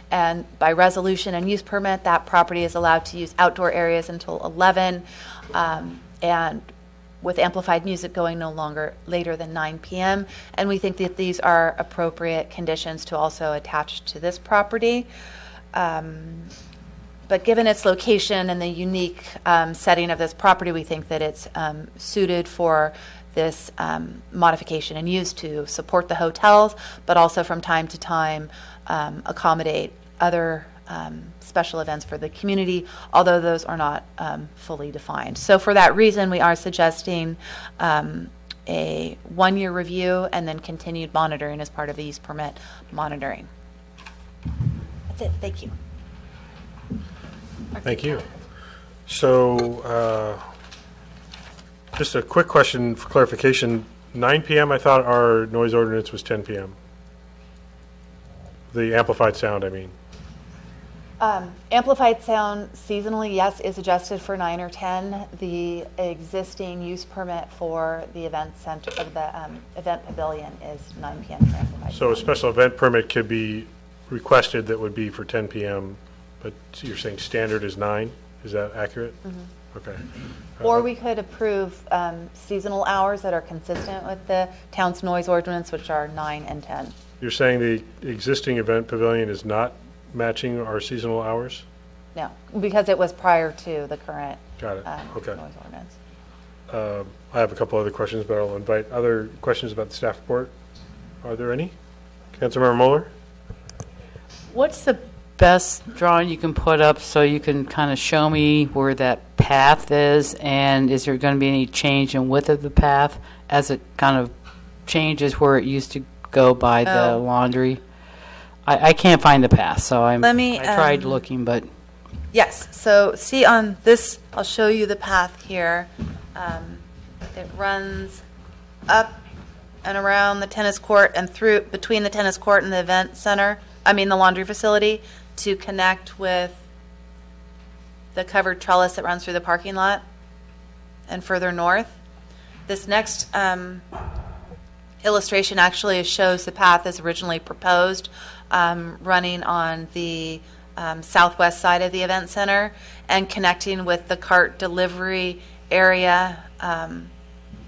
And by resolution and use permit, that property is allowed to use outdoor areas until 11, and with amplified music going no longer later than 9 p.m. And we think that these are appropriate conditions to also attach to this property. But given its location and the unique setting of this property, we think that it's suited for this modification and use to support the hotels, but also from time to time accommodate other special events for the community, although those are not fully defined. So for that reason, we are suggesting a 1-year review and then continued monitoring as part of the use permit monitoring. That's it. Thank you. Thank you. So just a quick question for clarification. 9 p.m., I thought our noise ordinance was 10 p.m. The amplified sound, I mean. Amplified sound seasonally, yes, is adjusted for 9 or 10. The existing use permit for the event center of the event pavilion is 9 p.m. for amplified So sound. a special event permit could be requested that would be for 10 p.m., but you're saying standard is 9? Is that accurate? Mm-hmm. Okay. Or we could approve seasonal hours that are consistent with the town's noise ordinance, which are 9 and 10. You're saying the existing event pavilion is not matching our seasonal hours? No, because it was prior to the current Got it. Okay. noise ordinance. I have a couple other questions, but I'll invite other questions about the staff report. Are there any? Councilmember Mueller? What's the best drawing you can put up so you can kind of show me where that path is, and is there going to be any change in width of the path as it kind of changes where it used to go by the laundry? I can't find the path, so I tried looking, but... Yes, so see on this, I'll show you the path here. It runs up and around the tennis court and through between the tennis court and the event center, the laundry facility, to connect with the covered trellis that runs through the parking lot and further north. This next illustration actually shows the path as originally proposed, running on the southwest side of the event center and connecting with the cart delivery area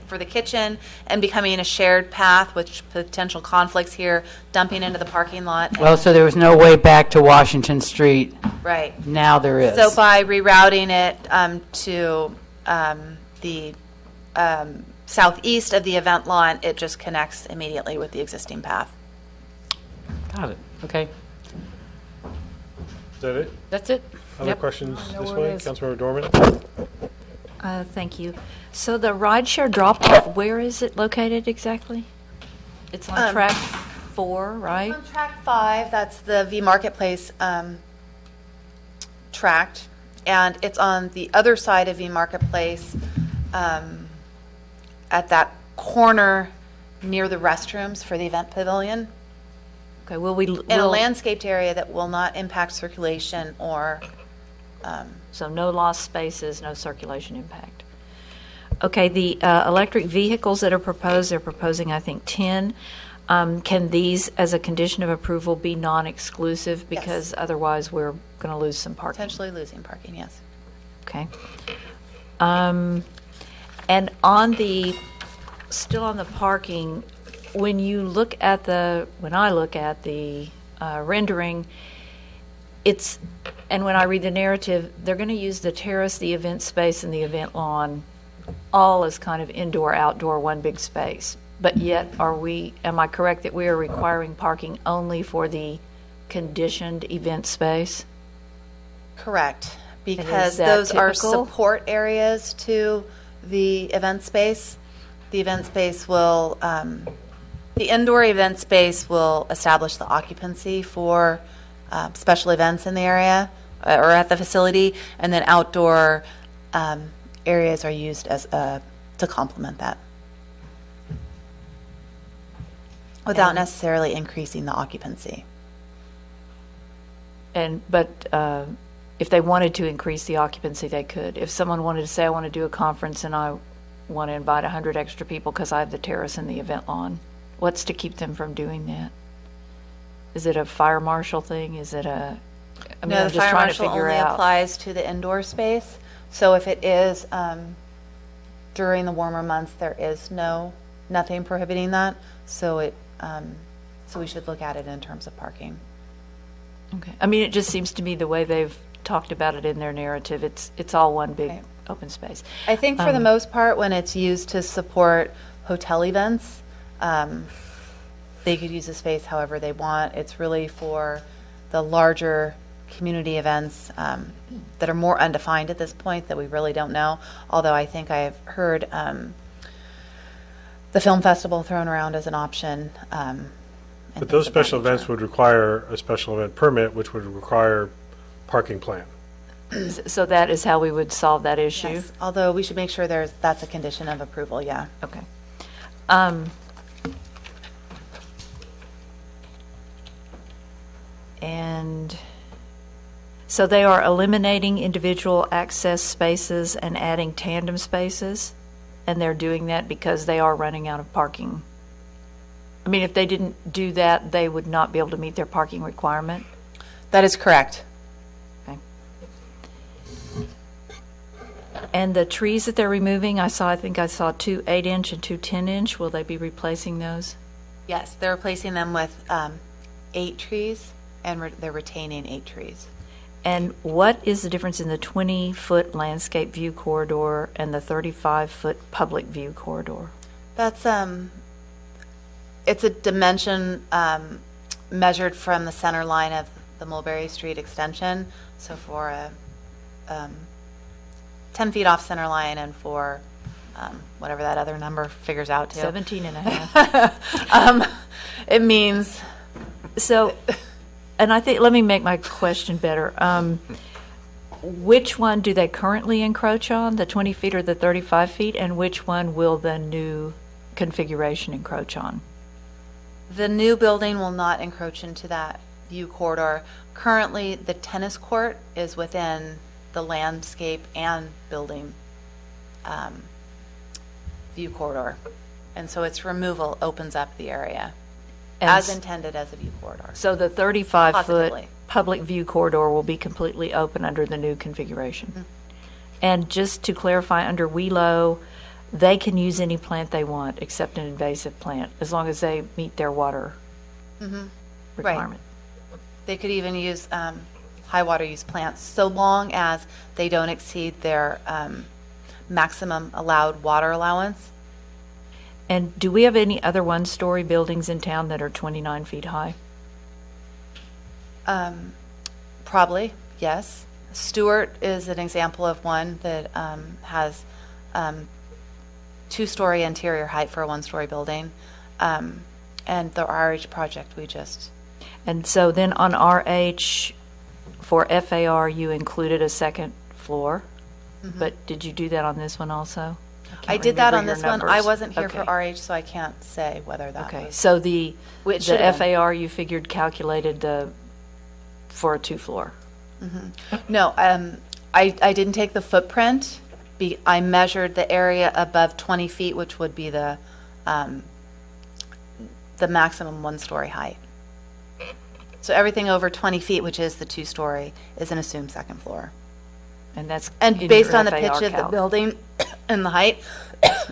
for the kitchen and becoming a shared path with potential conflicts here, dumping into the parking lot. Well, so there was no way back to Washington Street. Right. Now there is. So by rerouting it to the southeast of the event lawn, it just connects immediately with the existing path. Got it. Okay. Is that it? That's it. Other questions this way? Councilmember Dorman? Thank you. So the rideshare drop-off, where is it located exactly? It's on track 4, right? On track 5, that's the V Marketplace tract, and it's on the other side of V Marketplace at that corner near the restrooms for the event pavilion. Okay, will we, in a landscaped area that will not impact circulation or, so no lost spaces, no circulation impact. Okay, the electric vehicles that are proposed, they're proposing, I think, 10. Can these, as a condition of approval, be non-exclusive? Because otherwise, we're going to lose some parking. potentially losing parking, yes. Okay. And still on the parking, when I look at the rendering, and when I read the narrative, they're going to use the terrace, the event space, and the event lawn all as kind of indoor, outdoor, one big space. But yet, am I correct that we are requiring parking only for the conditioned event space? Correct, is because that those are typical? support areas to the event space. The event space will, the indoor event space will establish the occupancy for special events in the area or at the facility, and then outdoor areas are used as to complement that, without necessarily increasing the occupancy. But if they wanted to increase the occupancy, they could. If someone wanted to say, I want to do a conference and I want to invite 100 extra people because I have the terrace and the event lawn, what's to keep them from doing that? Is it a fire marshal thing? Is it a, No, I'm the just fire trying to marshal figure only out. applies to the indoor space. So if it is during the warmer months, there is nothing prohibiting that. So we should look at it in terms of parking. Okay. I mean, it just seems to me the way they've talked about it in their narrative, it's all one big open space. I think for the most part, when it's used to support hotel events, they could use the space however they want. It's really for the larger community events that are more undefined at this point that we really don't know. Although I think I have heard the film festival thrown around as an option. But those special events would require a special event permit, which would require parking plan. So that is how we would solve that issue? Yes, although we should make sure that's a condition of approval, yeah. Okay. And so they are eliminating individual access spaces and adding tandem spaces, and they're doing that because they are running out of parking. I mean, if they didn't do that, they would not be able to meet their parking requirement? That is correct. Okay. And the trees that they're removing, I think I saw 2 8-inch and 2 10-inch. Will they be replacing those? Yes, they're replacing them with 8 trees, and they're retaining 8 trees. And what is the difference in the 20-foot landscape view corridor and the 35-foot public view corridor? That's it's a dimension measured from the center line of the Mulberry Street extension. So for a 10 feet off center line, and for whatever that other number figures out to. 17 and a half. It means. So, and I think, let me make my question better. Which one do they currently encroach on, the 20 feet or the 35 feet, and which one will the new configuration encroach on? The new building will not encroach into that view corridor. Currently, the tennis court is within the landscape and building view corridor. And so its removal opens up the area as intended as a view corridor. So the 35-foot Positively. public view corridor will be completely open under the new configuration. Mm-hmm. And just to clarify, under WELO, they can use any plant they want except an invasive plant, as long as they meet their water requirement. Right. They could even use high water use plants, so long as they don't exceed their maximum allowed water allowance. And do we have any other one-story buildings in town that are 29 feet high? Probably, yes. Stewart is an example of one that has 2-story interior height for a 1-story building. And the RH project we just. And so then on RH, for FAR, you included a second floor, but did you do that on this one also? I did that remember on your this one. I numbers. wasn't here for Okay. RH, so I can't say whether that Okay, was. so the It should have been. FAR you figured calculated for a two-floor? No, I didn't take the footprint. I measured the area above 20 feet, which would be the maximum one-story height. So everything over 20 feet, which is the two-story, is an assumed second floor. And that's And in based your on the FAR pitch of the calc. building and the height,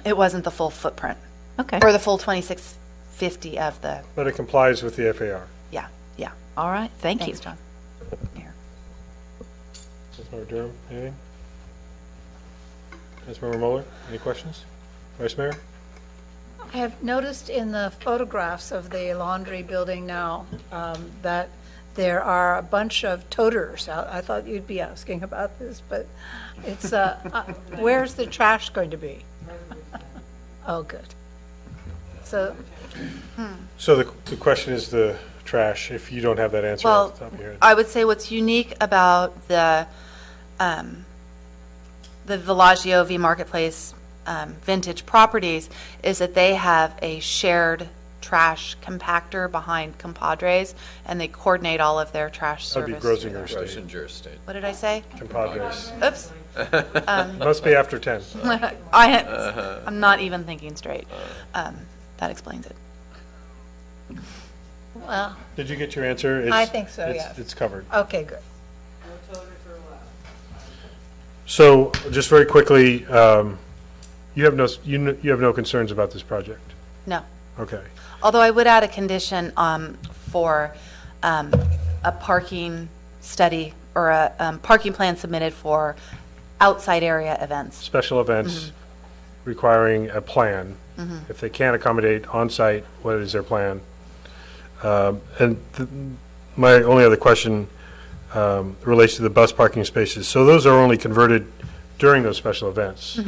it wasn't the full footprint. Okay. Or the full 2650 of the, But it complies with the FAR. yeah. All right, thank you. Thanks, John. Councilmember Durham, anything? Councilmember Mueller, any questions? Vice Mayor? I have noticed in the photographs of the laundry building now that there are a bunch of toters. I thought you'd be asking about this, but it's, where's the trash going to be? Oh, good. So, So the question is the trash, if you don't have that answer Well, off the top of your head. I would say what's unique about the Villaggio V Marketplace vintage properties is that they have a shared trash compactor behind Compadres, and they coordinate all of their trash That'd service. be Grosinger Estate. What did I say? Compadres. Oops. Must be after 10. I'm not even thinking straight. That explains it. well, Did you get your answer? I think so, it's- yes. It's covered. okay, good. So, just very quickly, you have no concerns about this project? No. Okay. Although I would add a condition for a parking study or a parking plan submitted for outside area events. Special events requiring a plan. If they can't accommodate on-site, what is their plan? My only other question relates to the bus parking spaces. So those are only converted during those special events.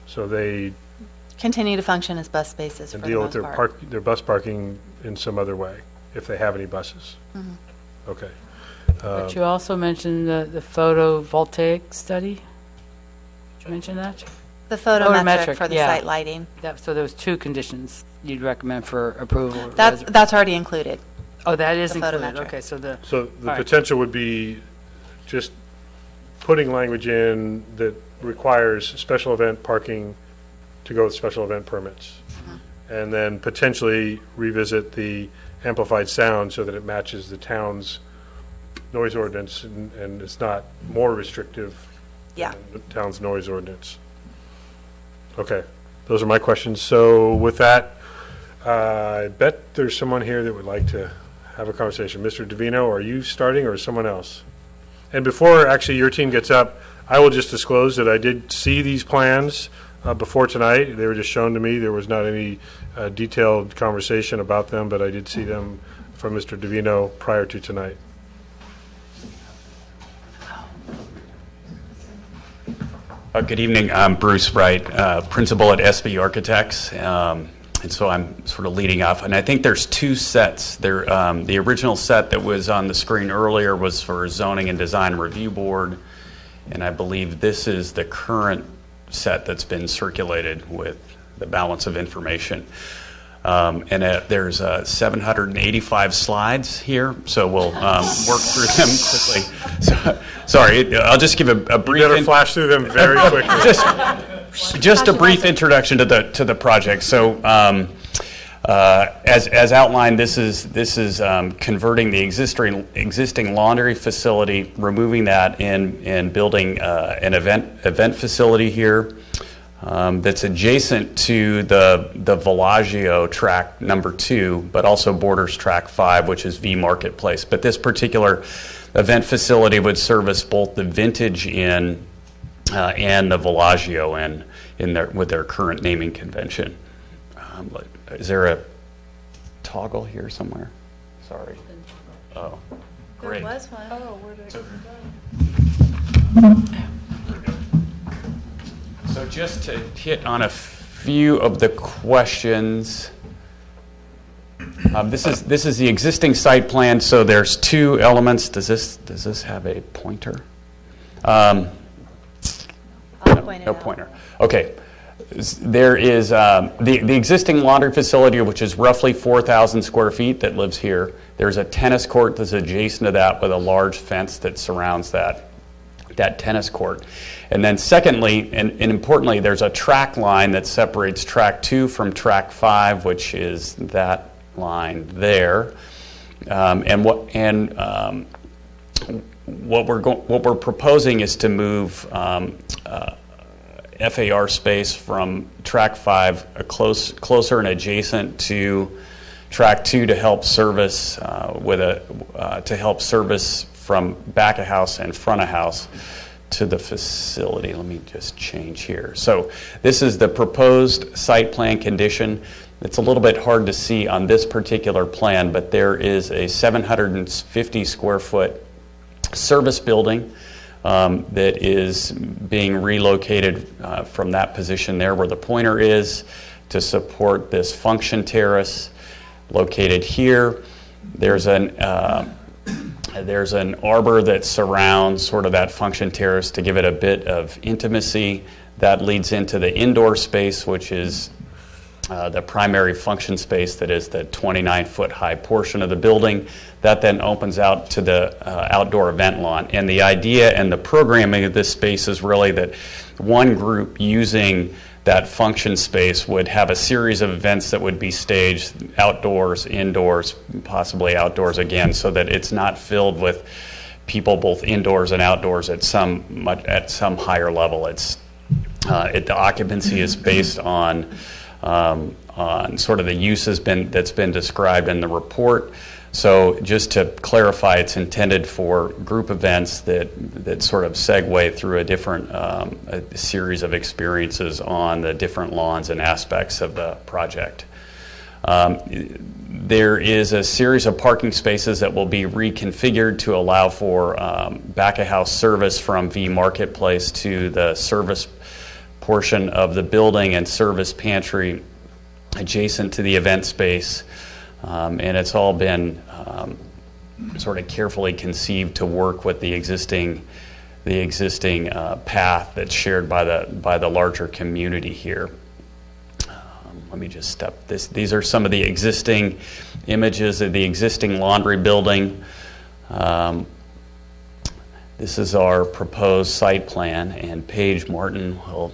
So they Continue to function as bus spaces for and the deal with most part. their bus parking in some other way, if they have any buses. Okay. But you also mentioned the photovoltaic study? Did you mention that? The photometric for the yeah. site lighting. So those two conditions you'd recommend for approval? That's already included. Oh, that is the included, photometric. okay, so the. So the all right. potential would be just putting language in that requires special event parking to go with special event permits. And then potentially revisit the amplified sound so that it matches the town's noise ordinance and it's not more restrictive Yeah. than the town's noise ordinance. Okay, those are my questions. So with that, I bet there's someone here that would like to have a conversation. Mr. Davino, are you starting or is someone else? And before actually your team gets up, I will just disclose that I did see these plans before tonight. They were just shown to me. There was not any detailed conversation about them, but I did see them from Mr. Davino prior to tonight. Good evening. I'm Bruce Wright, principal at SB Architects, and so I'm sort of leading off. And I think there's two sets. The original set that was on the screen earlier was for Zoning and Design Review Board, and I believe this is the current set that's been circulated with the balance of information. There's 785 slides here, so we'll work through them quickly. So, sorry, I'll just give a brief. You better flash through them very quickly. Just a brief introduction to the project. So, as outlined, this is converting the existing laundry facility, removing that, and building an event facility here. That's adjacent to the Villaggio track number 2, but also borders track 5, which is V Marketplace. But this particular event facility would service both the Vintage Inn and the Villaggio Inn with their current naming convention. Is there a toggle here somewhere? Sorry. Oh, great. There was one. Oh, where did it go? So just to hit on a few of the questions, this is the existing site plan. So there's two elements. Does this have a pointer? I'll point it no out. pointer. Okay. there is the existing laundry facility, which is roughly 4,000 square feet that lives here. There's a tennis court that's adjacent to that with a large fence that surrounds that tennis court. And then secondly, and importantly, there's a track line that separates track 2 from track 5, which is that line there. What we're proposing is to move FAR space from track 5 closer and adjacent to track 2 to help service from back of house and front of house to the facility. Let me just change here. So this is the proposed site plan condition. It's a little bit hard to see on this particular plan, but there is a 750 square foot service building that is being relocated from that position there where the pointer is to support this function terrace located here. There's an arbor that surrounds sort of that function terrace to give it a bit of intimacy. That leads into the indoor space, which is the primary function space that is the 29-foot high portion of the building. That then opens out to the outdoor event lawn. And the idea and the programming of this space is really that one group using that function space would have a series of events that would be staged outdoors, indoors, possibly outdoors again, so that it's not filled with people both indoors and outdoors at some higher level. The occupancy is based on sort of the use that's been described in the report. So just to clarify, it's intended for group events that sort of segue through a different a series of experiences on the different lawns and aspects of the project. There is a series of parking spaces that will be reconfigured to allow for back-of-house service from V Marketplace to the service portion of the building and service pantry adjacent to the event space. And it's all been sort of carefully conceived to work with the existing path that's shared by the larger community here. Let me just step this. These are some of the existing images of the existing laundry building. This is our proposed site plan, and Paige Martin will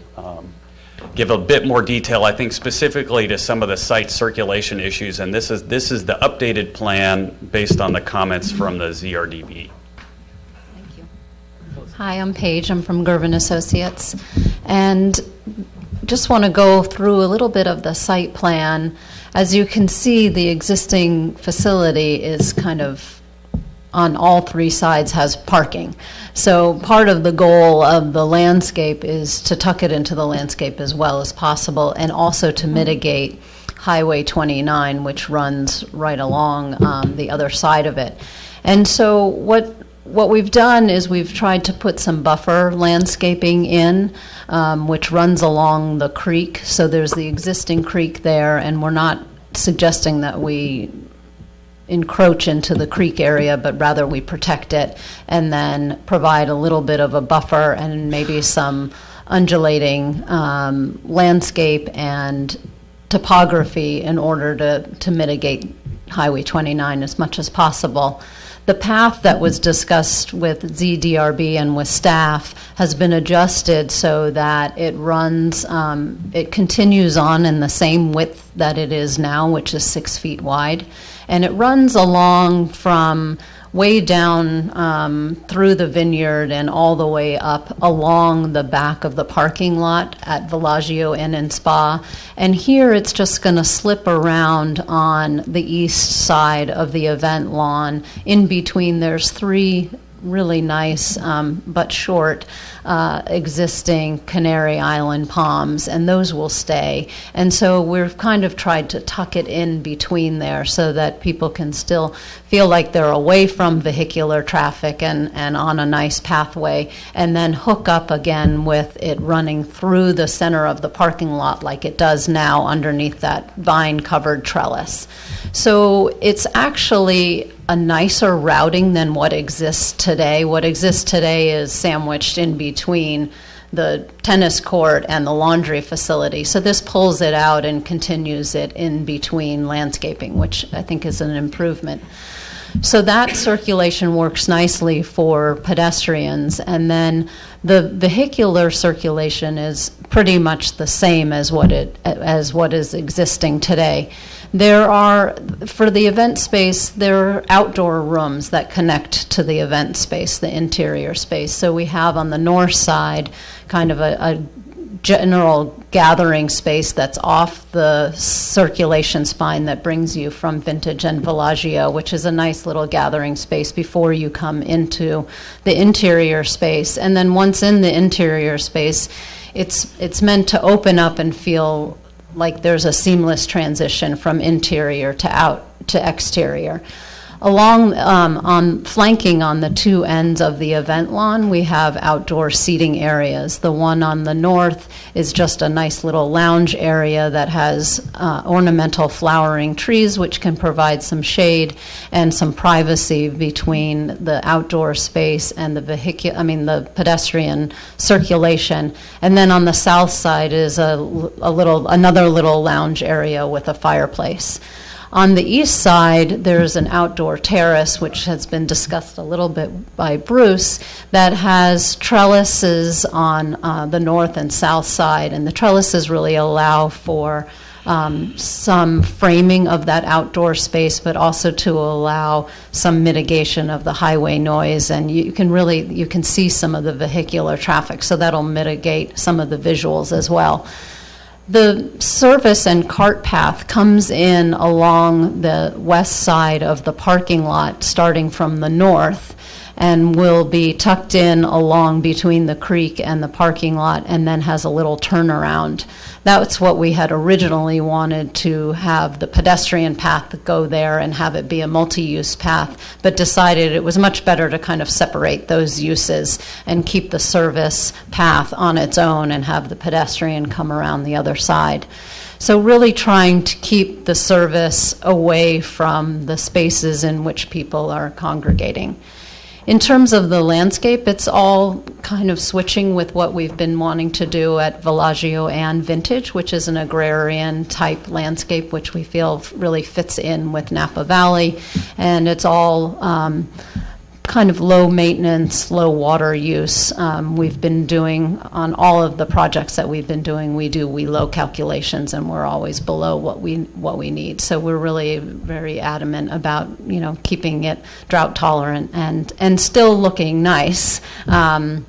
give a bit more detail, I think, specifically to some of the site circulation issues. And this is the updated plan based on the comments from the ZRDB. Thank you. Hi, I'm Paige. I'm from Gervin Associates, and just want to go through a little bit of the site plan. As you can see, the existing facility is kind of on all three sides has parking. So part of the goal of the landscape is to tuck it into the landscape as well as possible, and also to mitigate Highway 29, which runs right along the other side of it. And so what we've done is we've tried to put some buffer landscaping in, which runs along the creek. So there's the existing creek there, and we're not suggesting that we encroach into the creek area, but rather we protect it and then provide a little bit of a buffer and maybe some undulating landscape and topography in order to mitigate Highway 29 as much as possible. The path that was discussed with ZDRB and with staff has been adjusted so that it runs, it continues on in the same width that it is now, which is 6 feet wide. And it runs along from way down through the vineyard and all the way up along the back of the parking lot at Villaggio Inn and Spa. And here it's just going to slip around on the east side of the event lawn. In between, there's three really nice but short existing Canary Island palms, and those will stay. And so we've kind of tried to tuck it in between there so that people can still feel like they're away from vehicular traffic and on a nice pathway, and then hook up again with it running through the center of the parking lot like it does now underneath that vine-covered trellis. So it's actually a nicer routing than what exists today. What exists today is sandwiched in between the tennis court and the laundry facility. So this pulls it out and continues it in between landscaping, which I think is an improvement. So that circulation works nicely for pedestrians, and then the vehicular circulation is pretty much the same as what is existing today. There are, for the event space, there are outdoor rooms that connect to the event space, the interior space. So we have on the north side kind of a general gathering space that's off the circulation spine that brings you from Vintage and Villaggio, which is a nice little gathering space before you come into the interior space. And then once in the interior space, it's meant to open up and feel like there's a seamless transition from interior to out to exterior. Along, flanking on the two ends of the event lawn, we have outdoor seating areas. The one on the north is just a nice little lounge area that has ornamental flowering trees, which can provide some shade and some privacy between the outdoor space and the pedestrian circulation. And then on the south side is another little lounge area with a fireplace. On the east side, there's an outdoor terrace, which has been discussed a little bit by Bruce, that has trellises on the north and south side. And the trellises really allow for some framing of that outdoor space, but also to allow some mitigation of the highway noise. And you can see some of the vehicular traffic, so that'll mitigate some of the visuals as well. The service and cart path comes in along the west side of the parking lot, starting from the north, and will be tucked in along between the creek and the parking lot, and then has a little turnaround. That's what we had originally wanted to have the pedestrian path go there and have it be a multi-use path, but decided it was much better to kind of separate those uses and keep the service path on its own and have the pedestrian come around the other side. So really trying to keep the service away from the spaces in which people are congregating. In terms of the landscape, it's all kind of switching with what we've been wanting to do at Villaggio and Vintage, which is an agrarian type landscape, which we feel really fits in with Napa Valley. And it's all kind of low maintenance, low water use. We've been doing, on all of the projects that we've been doing, we do WELO calculations, and we're always below what we need. So we're really very adamant about, keeping it drought tolerant and still looking nice. And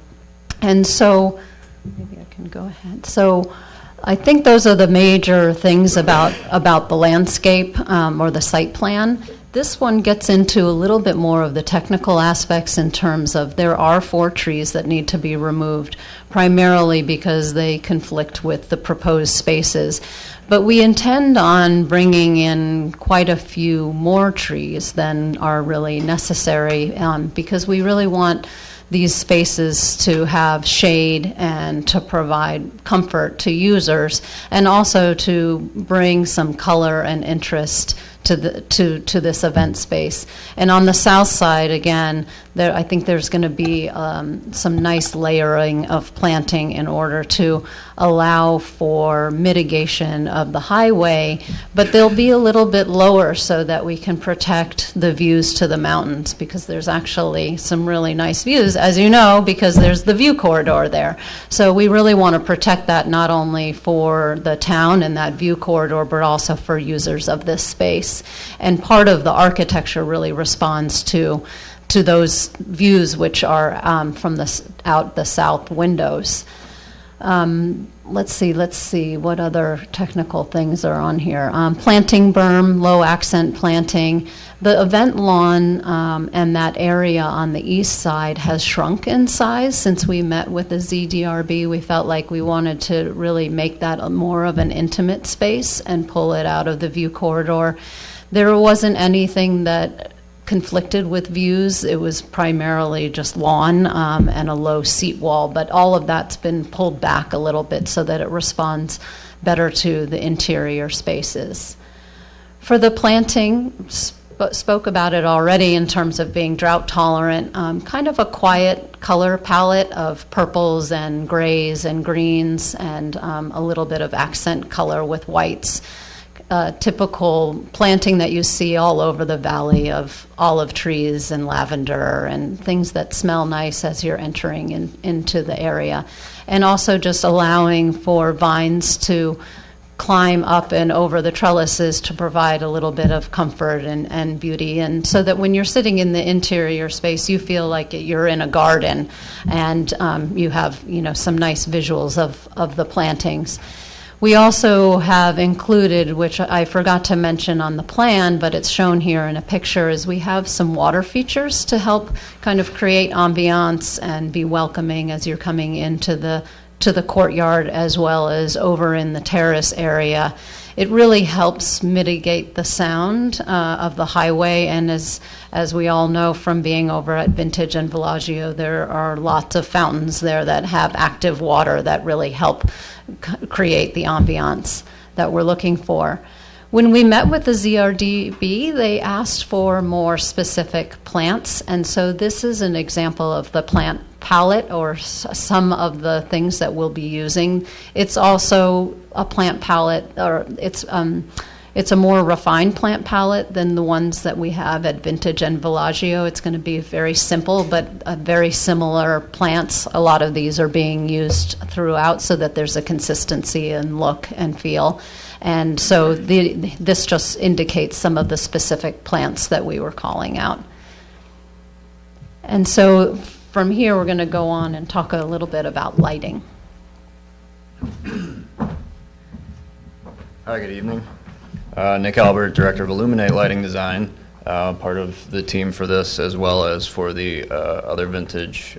so maybe I can go ahead. So I think those are the major things about the landscape or the site plan. This one gets into a little bit more of the technical aspects in terms of there are 4 trees that need to be removed, primarily because they conflict with the proposed spaces. But we intend on bringing in quite a few more trees than are really necessary because we really want these spaces to have shade and to provide comfort to users, and also to bring some color and interest to this event space. And on the south side, again, I think there's going to be some nice layering of planting in order to allow for mitigation of the highway, but they'll be a little bit lower so that we can protect the views to the mountains, because there's actually some really nice views, as you know, because there's the view corridor there. So we really want to protect that, not only for the town and that view corridor, but also for users of this space. And part of the architecture really responds to those views, which are from the south windows. Let's see, what other technical things are on here? Planting berm, low accent planting. The event lawn and that area on the east side has shrunk in size since we met with the ZDRB. We felt like we wanted to really make that more of an intimate space and pull it out of the view corridor. There wasn't anything that conflicted with views. It was primarily just lawn and a low seat wall, but all of that's been pulled back a little bit so that it responds better to the interior spaces. For the planting, spoke about it already in terms of being drought tolerant, kind of a quiet color palette of purples and grays and greens and a little bit of accent color with whites. Typical planting that you see all over the valley of olive trees and lavender and things that smell nice as you're entering into the area. And also just allowing for vines to climb up and over the trellises to provide a little bit of comfort and beauty, and so that when you're sitting in the interior space, you feel like you're in a garden, and you have some nice visuals of the plantings. We also have included, which I forgot to mention on the plan, but it's shown here in a picture, is we have some water features to help kind of create ambiance and be welcoming as you're coming into the courtyard, as well as over in the terrace area. It really helps mitigate the sound of the highway, and as we all know from being over at Vintage and Bellagio, there are lots of fountains there that have active water that really help create the ambiance that we're looking for. When we met with the ZRDB, they asked for more specific plants, and so this is an example of the plant palette or some of the things that we'll be using. It's also a plant palette, or it's a more refined plant palette than the ones that we have at Vintage and Bellagio. It's going to be very simple, but very similar plants. A lot of these are being used throughout so that there's a consistency in look and feel. And so this just indicates some of the specific plants that we were calling out. And so from here, we're going to go on and talk a little bit about lighting. Hi, good evening. Nick Albert, Director of Illuminate Lighting Design, part of the team for this as well as for the other Vintage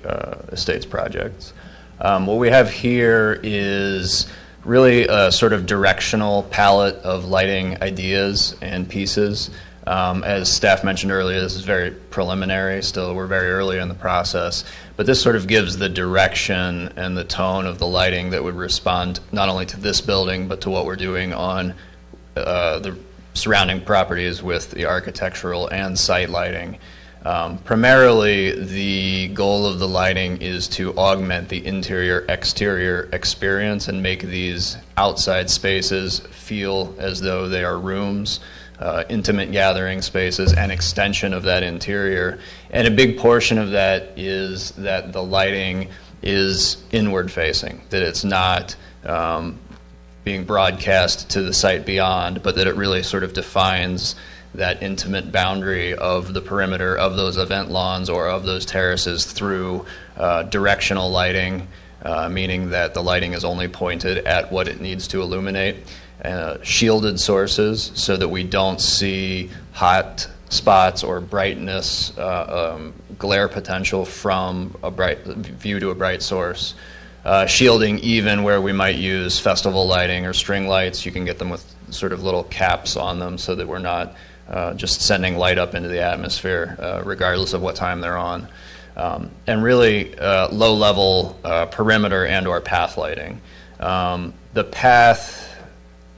Estates projects. What we have here is really a sort of directional palette of lighting ideas and pieces. As staff mentioned earlier, this is very preliminary still. We're very early in the process. But this sort of gives the direction and the tone of the lighting that would respond not only to this building, but to what we're doing on the surrounding properties with the architectural and site lighting. Primarily, the goal of the lighting is to augment the interior-exterior experience and make these outside spaces feel as though they are rooms, intimate gathering spaces, and extension of that interior. And a big portion of that is that the lighting is inward-facing, that it's not being broadcast to the site beyond, but that it really sort of defines that intimate boundary of the perimeter of those event lawns or of those terraces through directional lighting, meaning that the lighting is only pointed at what it needs to illuminate. Shielded sources so that we don't see hot spots or brightness, glare potential from a bright view to a bright source. Shielding even where we might use festival lighting or string lights. You can get them with sort of little caps on them so that we're not just sending light up into the atmosphere regardless of what time they're on. And really low-level perimeter and or path lighting. The path,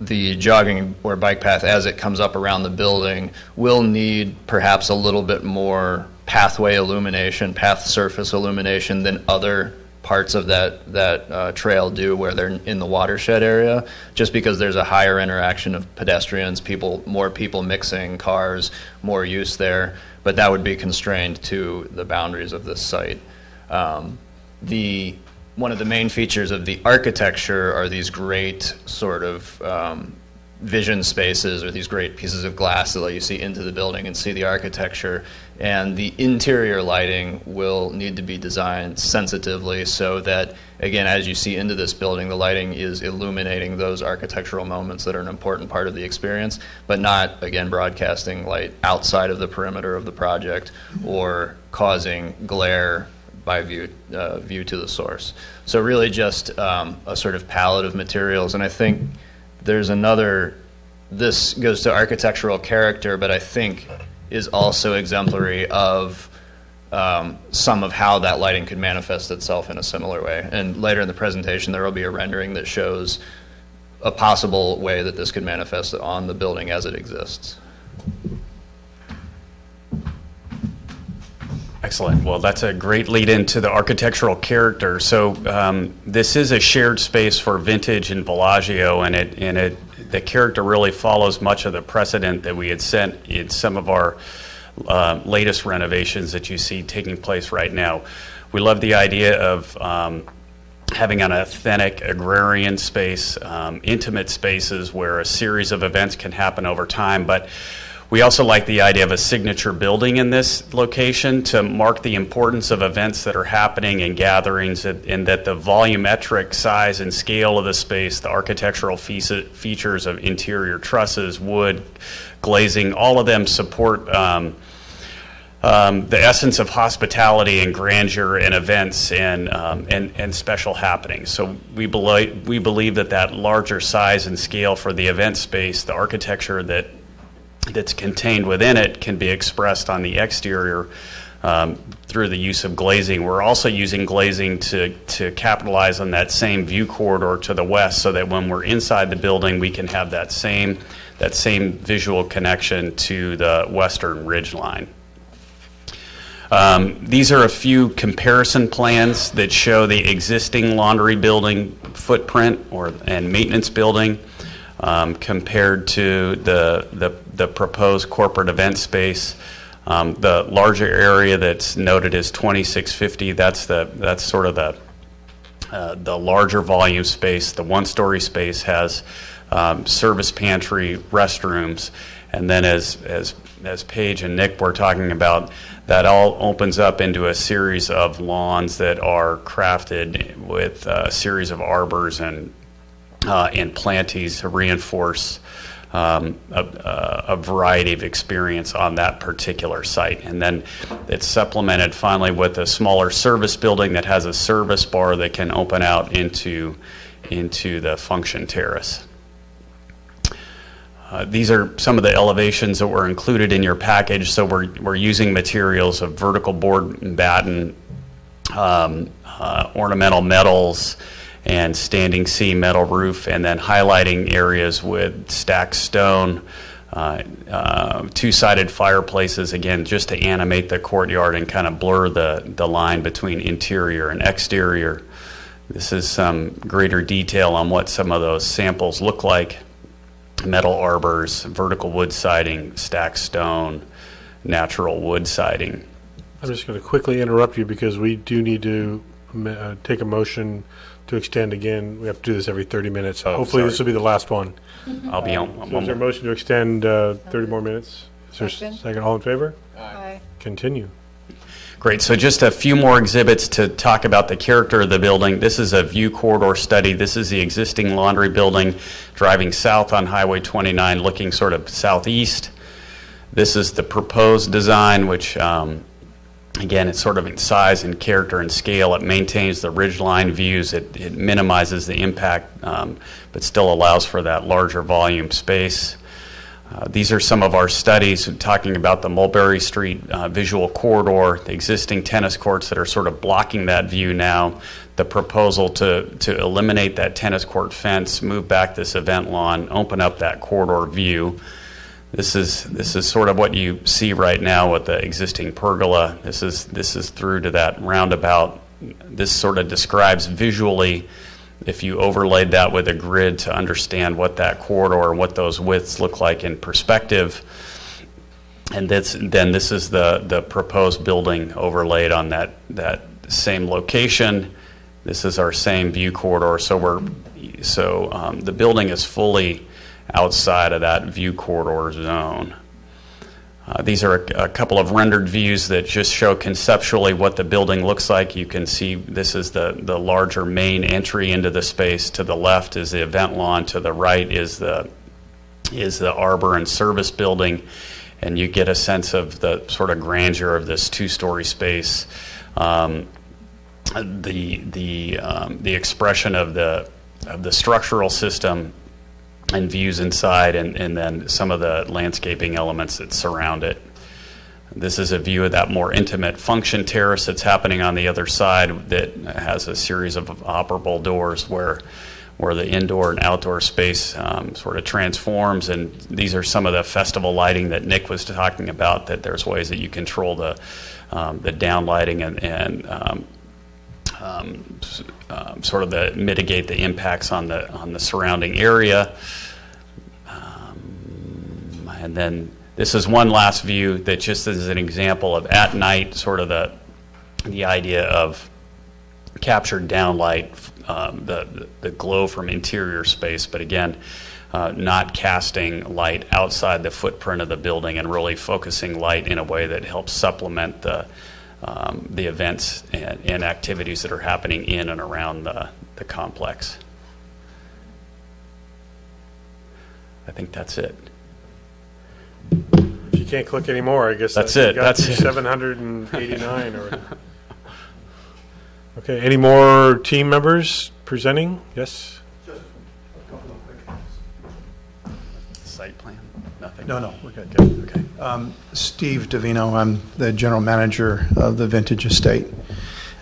the jogging or bike path as it comes up around the building will need perhaps a little bit more pathway illumination, path surface illumination than other parts of that trail do where they're in the watershed area, just because there's a higher interaction of pedestrians, more people mixing, cars, more use there, but that would be constrained to the boundaries of this site. One of the main features of the architecture are these great sort of vision spaces or these great pieces of glass that let you see into the building and see the architecture. And the interior lighting will need to be designed sensitively so that, again, as you see into this building, the lighting is illuminating those architectural moments that are an important part of the experience, but not, again, broadcasting light outside of the perimeter of the project or causing glare by view to the source. So really just a sort of palette of materials. And I think there's this goes to architectural character, but I think is also exemplary of some of how that lighting could manifest itself in a similar way. And later in the presentation, there will be a rendering that shows a possible way that this could manifest on the building as it exists. Excellent. Well, that's a great lead into the architectural character. So this is a shared space for Vintage and Bellagio, and the character really follows much of the precedent that we had set in some of our latest renovations that you see taking place right now. We love the idea of having an authentic agrarian space, intimate spaces where a series of events can happen over time, but we also like the idea of a signature building in this location to mark the importance of events that are happening and gatherings, and that the volumetric size and scale of the space, the architectural features of interior trusses, wood, glazing, all of them support the essence of hospitality and grandeur and events and special happenings. So we believe that larger size and scale for the event space, the architecture that's contained within it, can be expressed on the exterior through the use of glazing. We're also using glazing to capitalize on that same view corridor to the west, so that when we're inside the building, we can have that same visual connection to the western ridge line. These are a few comparison plans that show the existing laundry building footprint and maintenance building compared to the proposed corporate event space. The larger area that's noted as 2650, that's sort of the larger volume space. The one-story space has service pantry, restrooms, and then as Paige and Nick were talking about, that all opens up into a series of lawns that are crafted with a series of arbors and planties to reinforce a variety of experience on that particular site. And then it's supplemented finally with a smaller service building that has a service bar that can open out into the function terrace. These are some of the elevations that were included in your package. So we're using materials of vertical board and batten, ornamental metals, and standing seam metal roof, and then highlighting areas with stacked stone, two-sided fireplaces, again, just to animate the courtyard and kind of blur the line between interior and exterior. This is some greater detail on what some of those samples look like. Metal arbors, vertical wood siding, stacked stone, natural wood siding. I'm just going to quickly interrupt you because we do need to take a motion to extend again. We have to do this every 30 minutes. Hopefully this will be the last one. I'll be on. So is there a motion to extend 30 more minutes? Is there a second? All in favor? Aye. Continue. Great. So just a few more exhibits to talk about the character of the building. This is a view corridor study. This is the existing laundry building driving south on Highway 29, looking sort of southeast. This is the proposed design, which, again, it's sort of in size and character and scale. It maintains the ridgeline views. It minimizes the impact, but still allows for that larger volume space. These are some of our studies talking about the Mulberry Street visual corridor, the existing tennis courts that are sort of blocking that view now, the proposal to eliminate that tennis court fence, move back this event lawn, open up that corridor view. This is sort of what you see right now with the existing pergola. This is through to that roundabout. This sort of describes visually, if you overlaid that with a grid to understand what that corridor and what those widths look like in perspective. And this is the proposed building overlaid on that same location. This is our same view corridor. So the building is fully outside of that view corridor zone. These are a couple of rendered views that just show conceptually what the building looks like. You can see this is the larger main entry into the space. To the left is the event lawn. To the right is the arbor and service building. And you get a sense of the sort of grandeur of this two-story space. The expression of the structural system and views inside, and then some of the landscaping elements that surround it. This is a view of that more intimate function terrace that's happening on the other side that has a series of operable doors where where the indoor and outdoor space sort of transforms. And these are some of the festival lighting that Nick was talking about, that there's ways that you control the down lighting and sort of mitigate the impacts on the surrounding area. And then this is one last view that just is an example of at night, sort of the idea of captured downlight, the glow from interior space, but again, not casting light outside the footprint of the building and really focusing light in a way that helps supplement the events and activities that are happening in and around the complex. I think that's it. If you can't click anymore, I guess that's it. That's it. 789 or. Okay. Any more team members presenting? Yes. Just a couple of quick things. Site plan. Nothing. No, we're good. Okay. Steve Davino. I'm the general manager of the Vintage Estate.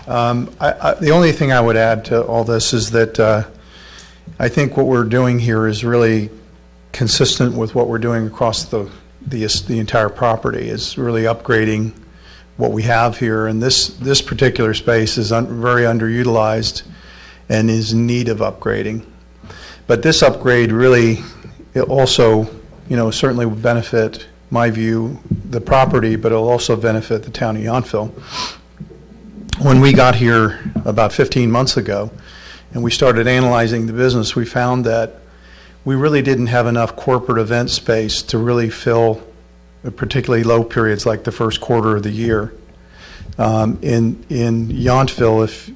The only thing I would add to all this is that I think what we're doing here is really consistent with what we're doing across the entire property. Is really upgrading what we have here, and this particular space is very underutilized and is in need of upgrading. But this upgrade really, it also, certainly would benefit, my view, the property, but it'll also benefit the town of Yountville. When we got here about 15 months ago and we started analyzing the business, we found that we really didn't have enough corporate event space to really fill particularly low periods like the first quarter of the year. In Yountville, if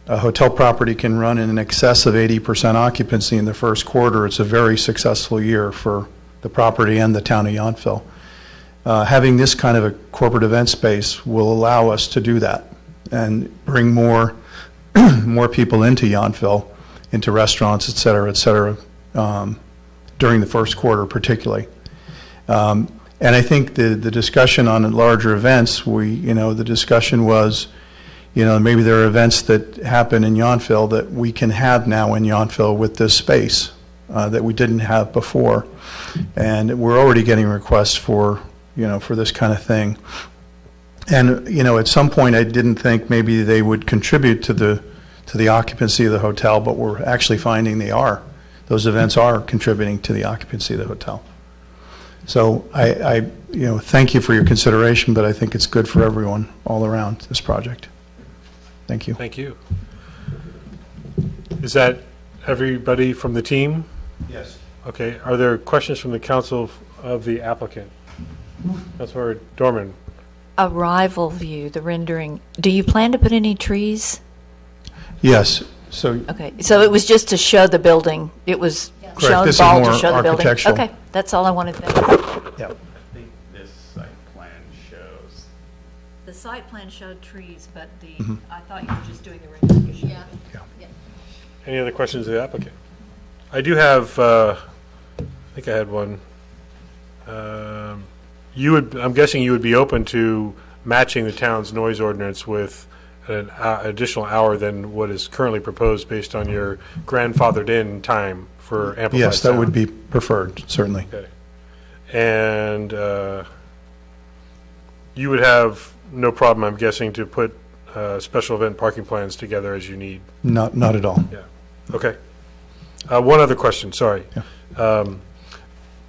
a hotel property can run in excess of 80% occupancy in the first quarter, it's a very successful year for the property and the town of Yountville. Having this kind of a corporate event space will allow us to do that and bring more people into Yountville, into restaurants, et cetera, during the first quarter particularly. And I think the discussion on larger events, the discussion was, maybe there are events that happen in Yountville that we can have now in Yountville with this space that we didn't have before. And we're already getting requests for this kind of thing. And, at some point I didn't think maybe they would contribute to the occupancy of the hotel, but we're actually finding they are. Those events are contributing to the occupancy of the hotel. So I thank you for your consideration, but I think it's good for everyone all around this project. Thank you. Thank you. Is that everybody from the team? Yes. Okay. Are there questions from the council of the applicant? Councilmember Dorman. Arrival view, the rendering. Do you plan to put any trees? Yes. So. Okay. So it was just to show the building. It was shown This ball is more to show the building. architectural. Okay. That's all I wanted to know. Yeah. I think this site plan shows. The site plan showed trees, but Mhm. I thought you were just doing the rendering. Yeah. Any other questions of the applicant? I do have, I think I had one. I'm guessing you would be open to matching the town's noise ordinance with an additional hour than what is currently proposed based on your grandfathered in time for amplified Yes, that sound. would be preferred, certainly. Okay. And you would have no problem, I'm guessing, to put special event parking plans together as you need? Not at all. Yeah. Okay. One other question, sorry. Yeah.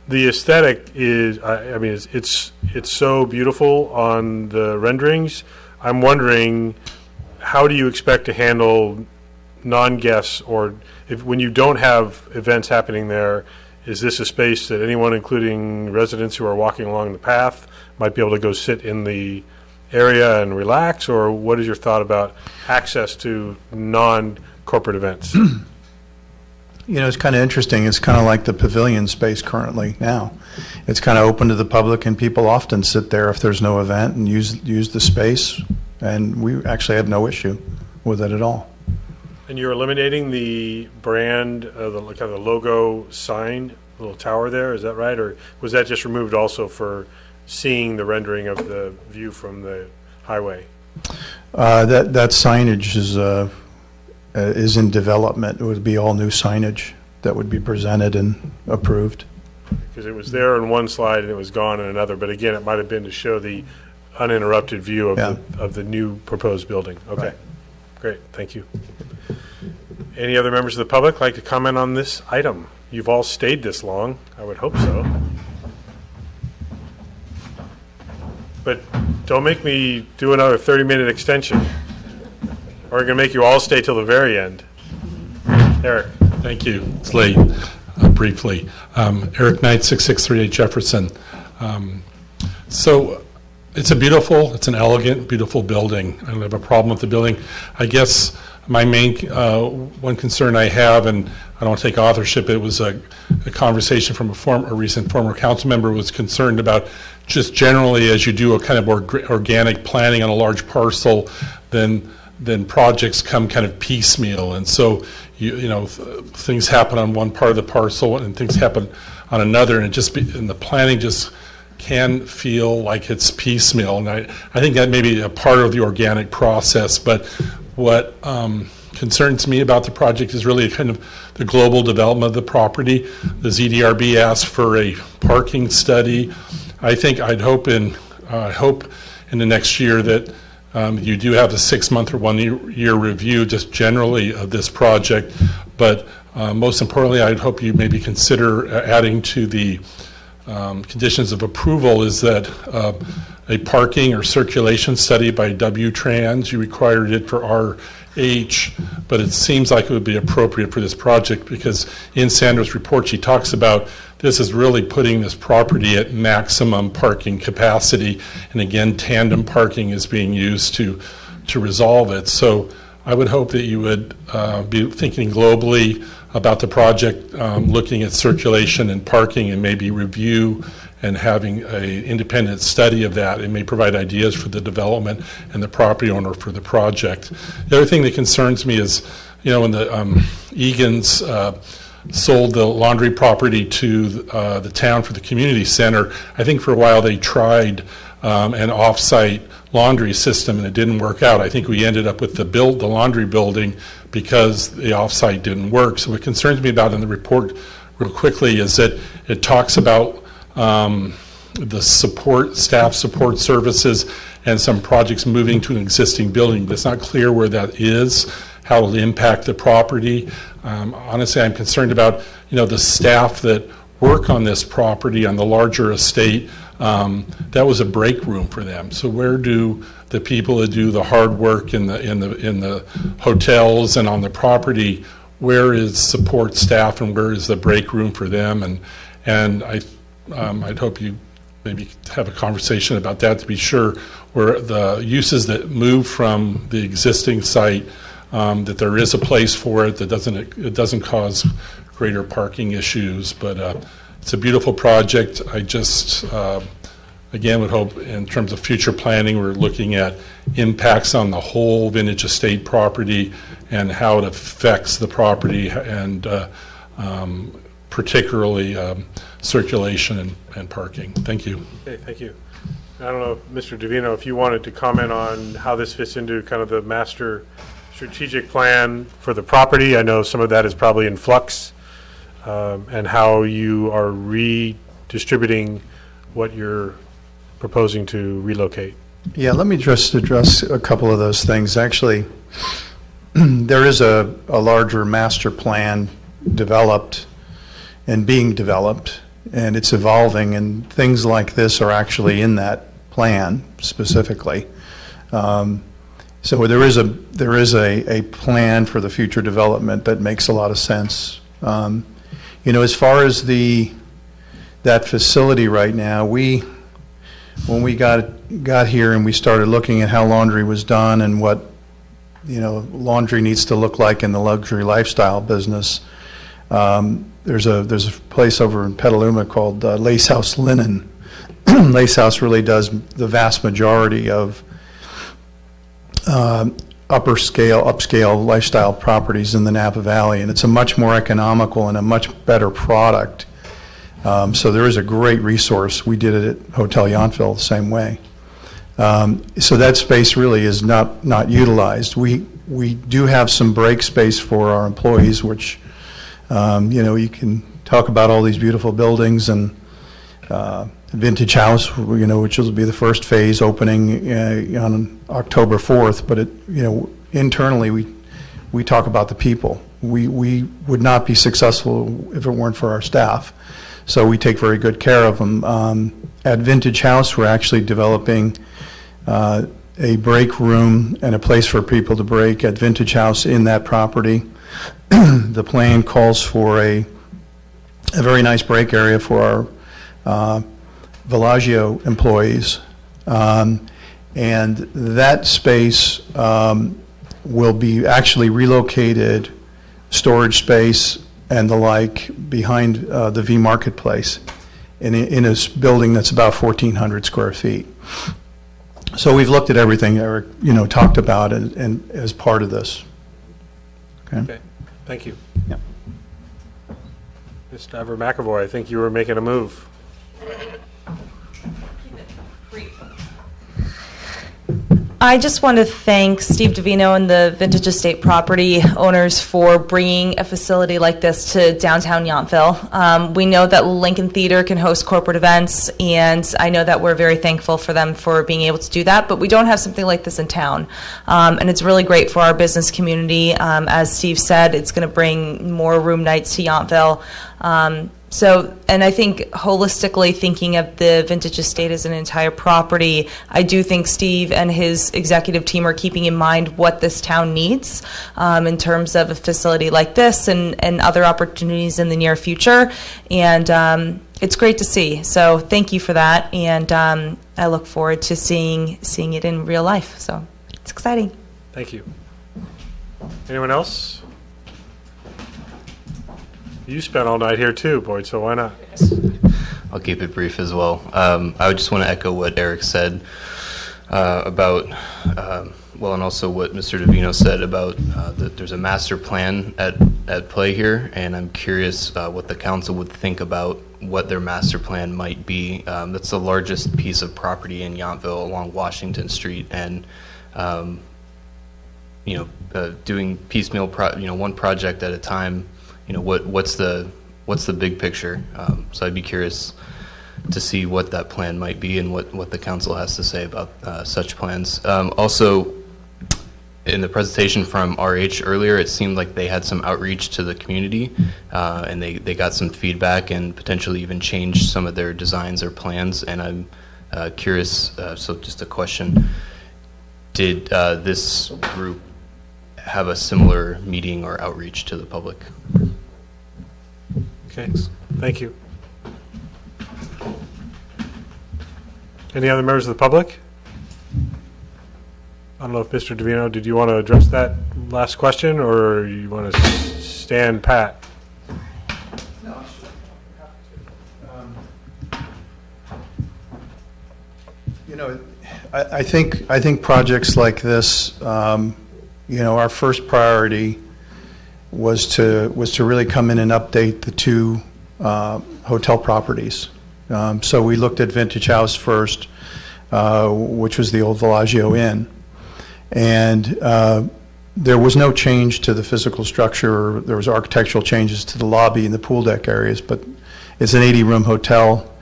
The aesthetic is, I mean, it's so beautiful on the renderings. I'm wondering, how do you expect to handle non-guests, or when you don't have events happening there, is this a space that anyone, including residents who are walking along the path, might be able to go sit in the area and relax, or what is your thought about access to non-corporate events? It's kind of interesting. It's kind of like the pavilion space currently now. It's kind of open to the public, and people often sit there if there's no event and use the space, and we actually have no issue with it at all. And you're eliminating the brand, the kind of the logo sign, little tower there, is that right? Or was that just removed also for seeing the rendering of the view from the highway? That signage is in development. It would be all new signage that would be presented and approved. Because it was there in one slide and it was gone in another, but again, it might have been to show the uninterrupted view of, of the new proposed building. Okay, Right. Great, thank you. Any other members of the public like to comment on this item? You've all stayed this long, I would hope so. But don't make me do another 30-minute extension, or I'm going to make you all stay till the very end. Eric. Thank you. It's late. Briefly. Eric Knight, 6638 Jefferson. So it's an elegant, beautiful building. I don't have a problem with the building. I guess my main, one concern I have, and I don't take authorship, it was a conversation from a recent former council member was concerned about just generally as you do a kind of organic planning on a large parcel, then projects come kind of piecemeal. And so, you know, things happen on one part of the parcel and things happen on another, and and the planning just can feel like it's piecemeal. And I think that may be a part of the organic process, but what concerns me about the project is really kind of the global development of the property. The ZDRB asked for a parking study. I'd hope in the next year that you do have a 6-month or 1 year review just generally of this project, but most importantly, I'd hope you maybe consider adding to the conditions of approval is that a parking or circulation study by W-Trans. You required it for RH, but it seems like it would be appropriate for this project because in Sandra's report she talks about this is really putting this property at maximum parking capacity, and again, tandem parking is being used to resolve it. So I would hope that you would be thinking globally about the project, looking at circulation and parking, and maybe review and having an independent study of that. It may provide ideas for the development and the property owner for the project. The other thing that concerns me is, you know, when the Egan's sold the laundry property to the town for the community center, I think for a while they tried an off-site laundry system and it didn't work out. I think we ended up with the laundry building because the off-site didn't work. So what concerns me about in the report real quickly is that it talks about the staff support services and some projects moving to an existing building, but it's not clear where that is, how it'll impact the property. Honestly, I'm concerned about, you know, the staff that work on this property on the larger estate. That was a break room for them. So where do the people that do the hard work in the hotels and on the property, where is support staff and where is the break room for them? And I'd hope you maybe have a conversation about that to be sure where the uses that move from the existing site, that there is a place for it, that it doesn't cause greater parking issues. But it's a beautiful project. I just again would hope in terms of future planning we're looking at impacts on the whole Vintage Estate property and how it affects the property, and particularly circulation and parking. Thank you. Okay, thank you. I don't know, Mr. Davino, if you wanted to comment on how this fits into kind of the master strategic plan for the property. I know some of that is probably in flux, and how you are redistributing what you're proposing to relocate. Yeah, let me just address a couple of those things. Actually, there is a larger master plan developed and being developed, and it's evolving, and things like this are actually in that plan specifically. So there is a plan for the future development that makes a lot of sense. You know, as far as that facility right now, when we got here and we started looking at how laundry was done and what, you know, laundry needs to look like in the luxury lifestyle business, there's a place over in Petaluma called Lace House Linen. Lace House really does the vast majority of upscale lifestyle properties in the Napa Valley, and it's a much more economical and a much better product. So there is a great resource. We did it at Hotel Yountville the same way. So that space really is not utilized. We do have some break space for our employees, which, you can talk about all these beautiful buildings and Vintage House, which will be the first phase opening on October 4th. But internally, we talk about the people. We would not be successful if it weren't for our staff. So we take very good care of them. At Vintage House, we're actually developing a break room and a place for people to break at Vintage House in that property. The plan calls for a very nice break area for our Villaggio employees. And that space will be actually relocated, storage space and the like, behind the V Marketplace in a building that's about 1,400 square feet. So we've looked at everything Eric, talked about and as part of this. Okay, thank you. Yeah. Ms. Diver McAvoy, I think you were making a move. I just want to thank Steve Davino and the Vintage Estate property owners for bringing a facility like this to downtown Yountville. We know that Lincoln Theater can host corporate events, and I know that we're very thankful for them for being able to do that, but we don't have something like this in town. And it's really great for our business community. As Steve said, it's going to bring more room nights to Yountville. And I think holistically thinking of the Vintage Estate as an entire property, I do think Steve and his executive team are keeping in mind what this town needs in terms of a facility like this and other opportunities in the near future. And it's great to see. So thank you for that. And I look forward to seeing it in real life. So it's exciting. Thank you. Anyone else? You spent all night here too, Boyd, so why not? I'll keep it brief as well. I would just want to echo what Eric said about, and also what Mr. Davino said about that there's a master plan at play here, and I'm curious what the council would think about what their master plan might be. That's the largest piece of property in Yountville along Washington Street, and doing piecemeal, one project at a time. What's the big picture? So I'd be curious to see what that plan might be and what the council has to say about such plans. Also, in the presentation from RH earlier, it seemed like they had some outreach to the community, and they got some feedback and potentially even changed some of their designs or plans. And I'm curious, so just a question, did this group have a similar meeting or outreach to the public? Okay, thank you. Any other members of the public? I don't know if Mr. Davino, did you want to address that last question, or you want to stand pat? No, I think projects like this, our first priority was to really come in and update the two hotel properties. So we looked at Vintage House first, which was the old Villaggio Inn, and there was no change to the physical structure. There was architectural changes to the lobby and the pool deck areas, but it's an 80-room hotel.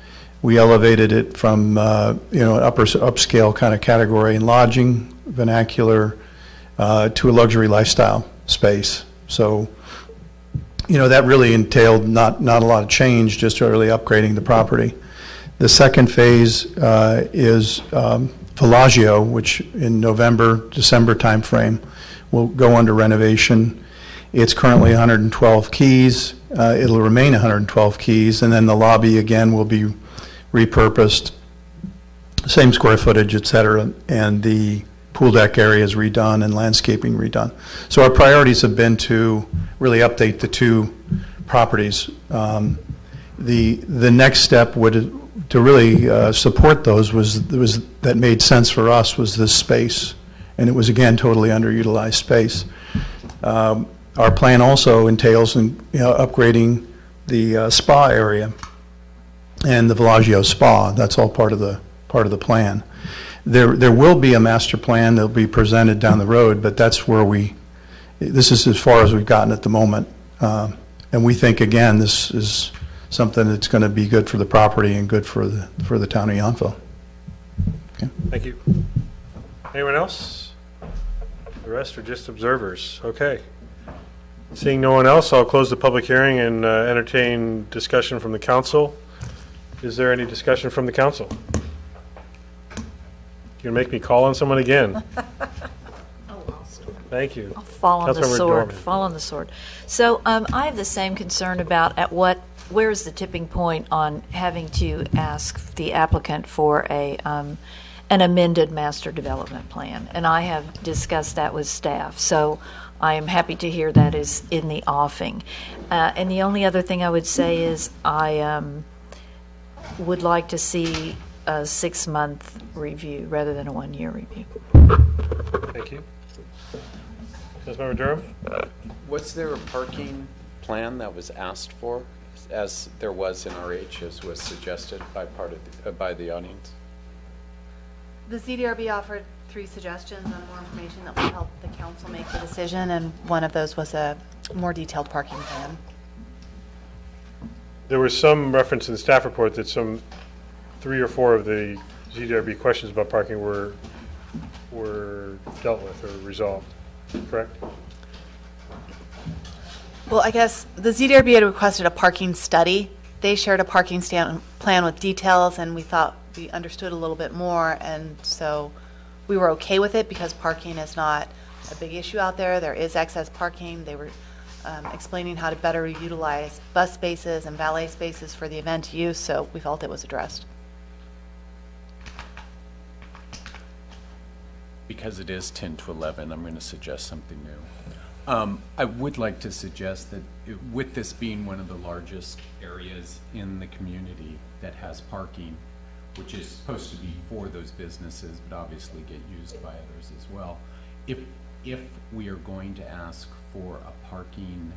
We elevated it from an upscale kind of category in lodging, vernacular, to a luxury lifestyle space. So, that really entailed not a lot of change, just really upgrading the property. The second phase is Villaggio, which in November, December timeframe will go under renovation. It's currently 112 keys. It'll remain 112 keys, and then the lobby again will be repurposed, same square footage, et cetera, and the pool deck area is redone and landscaping redone. So our priorities have been to really update the two properties. The next step to really support those that made sense for us was this space, and it was again totally underutilized space. Our plan also entails upgrading the spa area and the Villaggio Spa. That's all part of the plan. There will be a master plan that'll be presented down the road, but that's where we this is as far as we've gotten at the moment. And we think, again, this is something that's going to be good for the property and good for the town of Yountville. Okay. Thank you. Anyone else? The rest are just observers. Okay. Seeing no one else, I'll close the public hearing and entertain discussion from the council. Is there any discussion from the council? You're going to make me call on someone again. Thank you. I'll fall on the Councilmember sword. Dorman. Fall on the sword. So I have the same concern about where is the tipping point on having to ask the applicant for an amended master development plan, and I have discussed that with staff. So I am happy to hear that is in the offing. And the only other thing I would say is I would like to see a 6-month review rather than a 1-year review. Thank you. Councilmember Durham? Was there a parking plan that was asked for, as there was in RH, as was suggested by by the audience? The CDRB offered 3 suggestions on more information that would help the council make the decision, and one of those was a more detailed parking plan. There was some reference in the staff report that 3 or 4 of the ZDRB questions about parking were dealt with or resolved, correct? Well, I guess the ZDRB had requested a parking study. They shared a parking plan with details, and we thought we understood a little bit more, and so we were okay with it because parking is not a big issue out there. There is excess parking. They were explaining how to better utilize bus spaces and valet spaces for the event use, so we felt it was addressed. Because it is 10 to 11, I'm going to suggest something new. I would like to suggest that with this being one of the largest areas in the community that has parking, which is supposed to be for those businesses, but obviously get used by others as well, if we are going to ask for a parking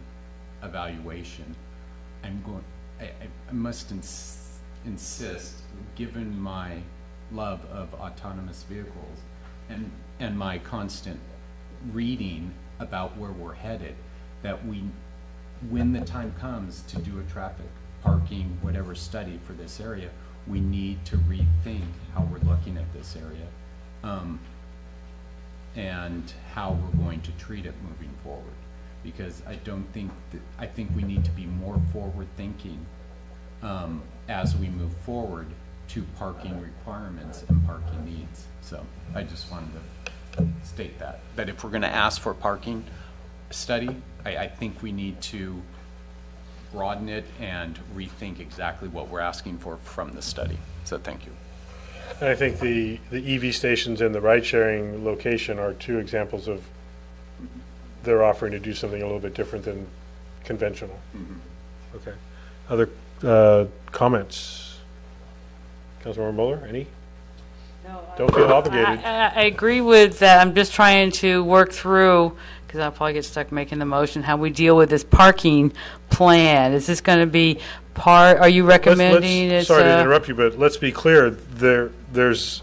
evaluation, I must insist, given my love of autonomous vehicles and my constant reading about where we're headed, that when the time comes to do a traffic, parking, whatever study for this area, we need to rethink how we're looking at this area and how we're going to treat it moving forward. Because I think we need to be more forward-thinking as we move forward to parking requirements and parking needs. So I just wanted to state that if we're going to ask for a parking study, I think we need to broaden it and rethink exactly what we're asking for from the study. So thank you. And I think the EV stations and the ride-sharing location are 2 examples of they're offering to do something a little bit different than conventional. Mm-hmm. Okay. Other comments? Councilmember Mueller, any? No, don't feel obligated. I agree with that. I'm just trying to work through, because I'll probably get stuck making the motion, how we deal with this parking plan. Is this going to be are you recommending it's sorry to interrupt you, but let's be clear. There's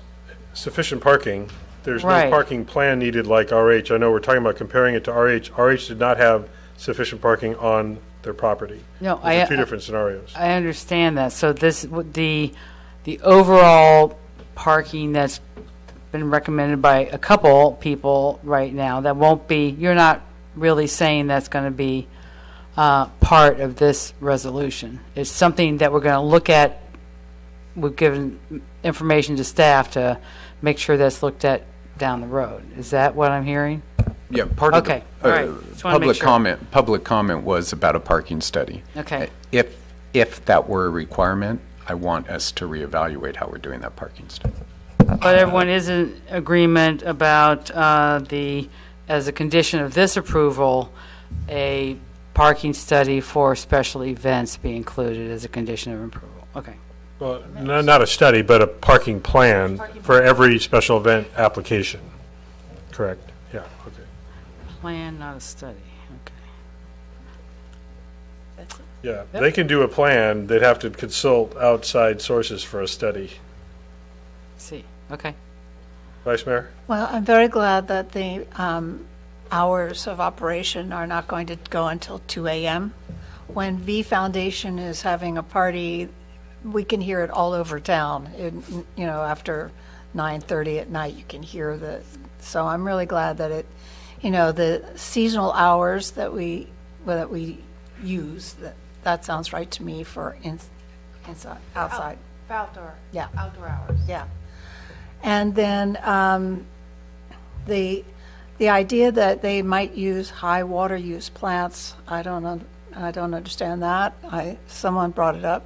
sufficient parking. There's no parking plan needed like RH. I know we're talking about comparing it to RH. RH did not have sufficient parking on their property. No, Those are 2 different scenarios. I understand that. So the overall parking that's been recommended by a couple people right now, that won't be, you're not really saying that's going to be part of this resolution. It's something that we're going to look at. We've given information to staff to make sure that's looked at down the road. Is that what I'm hearing? Yeah, part of all right. Public comment was about a parking study. Okay. If that were a requirement, I want us to reevaluate how we're doing that parking study. But everyone is in agreement about as a condition of this approval, a parking study for special events be included as a condition of approval. Okay. Well, not a study, but a parking plan for every special event application. Correct. Yeah. Okay. Plan, not a study. Okay. That's it. Yeah. Yep. They can do a plan. They'd have to consult outside sources for a study. See. Okay. Vice Mayor? Well, I'm very glad that the hours of operation are not going to go until 2 a.m. When V Foundation is having a party, we can hear it all over town. After 9:30 at night, you can hear the. So I'm really glad that the seasonal hours that we use. That sounds right to me for inside, outside. Outdoor. Yeah. Outdoor hours. Yeah. And then the idea that they might use high water use plants, I don't understand that. Someone brought it up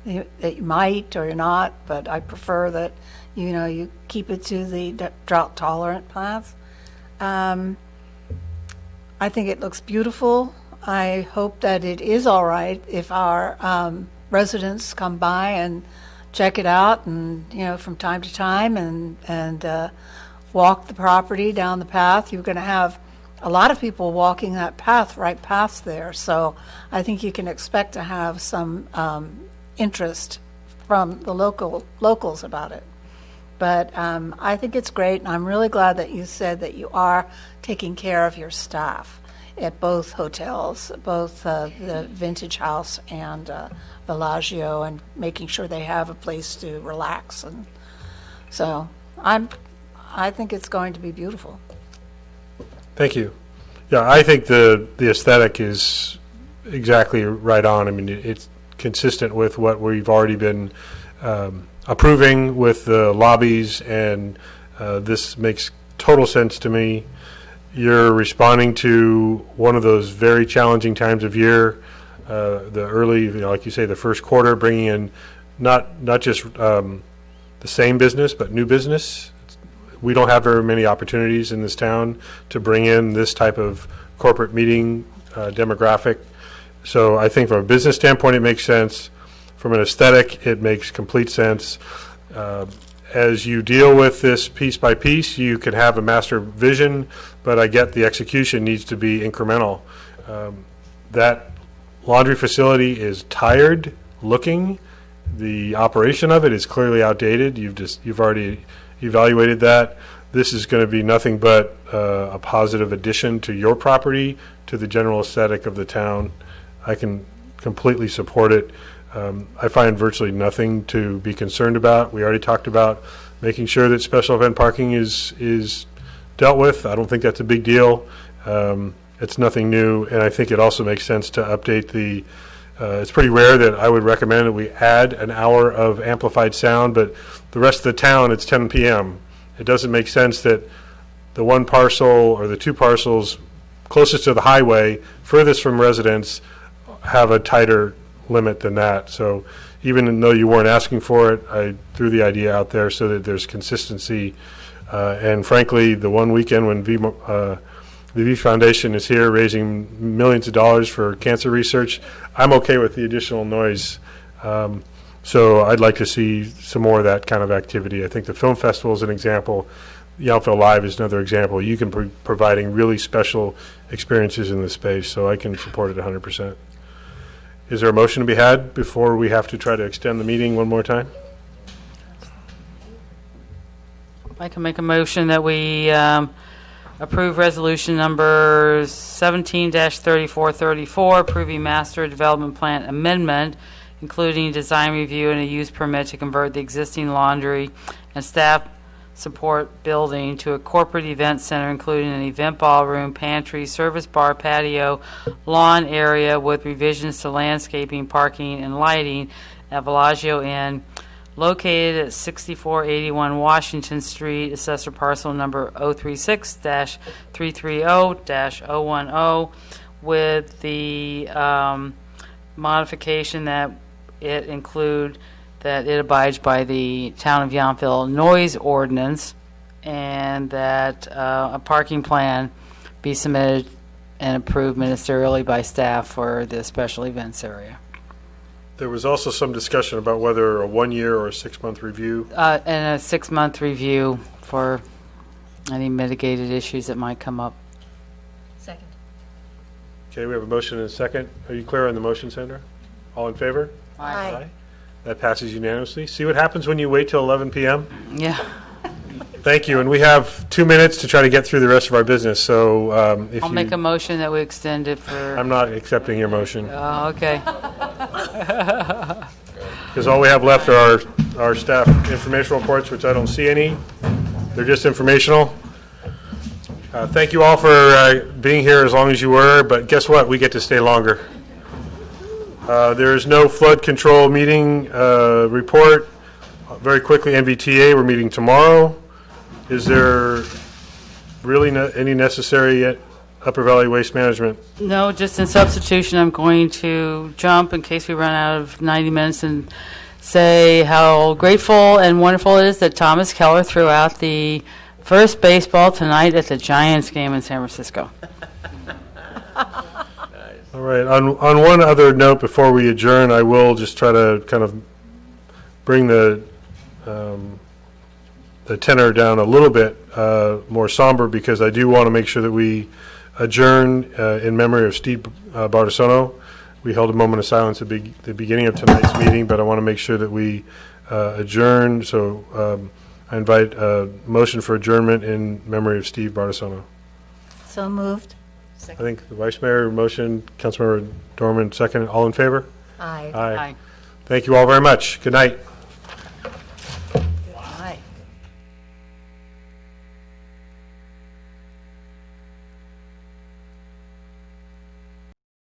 that you might or you're not, but I prefer that you keep it to the drought tolerant plants. I think it looks beautiful. I hope that it is all right if our residents come by and check it out, and from time to time, and walk the property down the path. You're going to have a lot of people walking that path right past there, so I think you can expect to have some interest from the locals about it. But I think it's great, and I'm really glad that you said that you are taking care of your staff at both hotels, both the Vintage House and Bellagio, and making sure they have a place to relax. And so I think it's going to be beautiful. Thank you. Yeah, I think the aesthetic is exactly right on. I mean, it's consistent with what we've already been approving with the lobbies, and this makes total sense to me. You're responding to one of those very challenging times of year, the early, like you say, the first quarter, bringing in not just the same business, but new business. We don't have very many opportunities in this town to bring in this type of corporate meeting demographic. So I think from a business standpoint, it makes sense. From an aesthetic, it makes complete sense. As you deal with this piece by piece, you can have a master vision, but I get the execution needs to be incremental. That laundry facility is tired looking. The operation of it is clearly outdated. You've already evaluated that. This is going to be nothing but a positive addition to your property, to the general aesthetic of the town. I can completely support it. I find virtually nothing to be concerned about. We already talked about making sure that special event parking is dealt with. I don't think that's a big deal. It's nothing new, and I think it also makes sense to update the it's pretty rare that I would recommend that we add an hour of amplified sound, but the rest of the town, it's 10 p.m. It doesn't make sense that the one parcel or the two parcels closest to the highway, furthest from residents, have a tighter limit than that. So even though you weren't asking for it, I threw the idea out there so that there's consistency. And frankly, the one weekend when the V Foundation is here raising millions of dollars for cancer research, I'm okay with the additional noise. So I'd like to see some more of that kind of activity. I think the film festival is an example. Yountville Live is another example. You can be providing really special experiences in this space, so I can support it 100%. Is there a motion to be had before we have to try to extend the meeting one more time? I can make a motion that we approve resolution number 17-3434, approving master development plan amendment, including design review and a use permit to convert the existing laundry and staff support building to a corporate event center, including an event ballroom, pantry, service bar, patio, lawn area with revisions to landscaping, parking, and lighting at Bellagio Inn, located at 6481 Washington Street, assessor parcel number 036-330-010, with the modification that it include that it abides by the Town of Yountville noise ordinance, and that a parking plan be submitted and approved ministerially by staff for the special events area. There was also some discussion about whether a 1-year or a 6-month review. And a 6-month review for any mitigated issues that might come up. Second. Okay, we have a motion and a second. Are you clear on the motion, Sandra? All in favor? Aye. That passes unanimously. See what happens when you wait till 11 p.m.? Yeah. Thank you, and we have 2 minutes to try to get through the rest of our business, so if I'll make a motion that we extend it for... I'm not accepting your motion, Oh, okay. because all we have left are our staff informational reports, which I don't see any. They're just informational. Thank you all for being here as long as you were, but guess what? We get to stay longer. There is no flood control meeting report. Very quickly, MVTA, we're meeting tomorrow. Is there really any necessary yet Upper Valley Waste Management? No, just in substitution, I'm going to jump in case we run out of 90 minutes and say how grateful and wonderful it is that Thomas Keller threw out the first baseball tonight at the Giants game in San Francisco. All right. On one other note before we adjourn, I will just try to kind of bring the tenor down a little bit more somber, because I do want to make sure that we adjourn in memory of Steve Bartisono. We held a moment of silence at the beginning of tonight's meeting, but I want to make sure that we adjourn. So I invite a motion for adjournment in memory of Steve Bartisono. So moved. I think the Vice Mayor motion, Councilmember Dorman second. All in favor? Aye. Aye. Thank you all very much. Good night.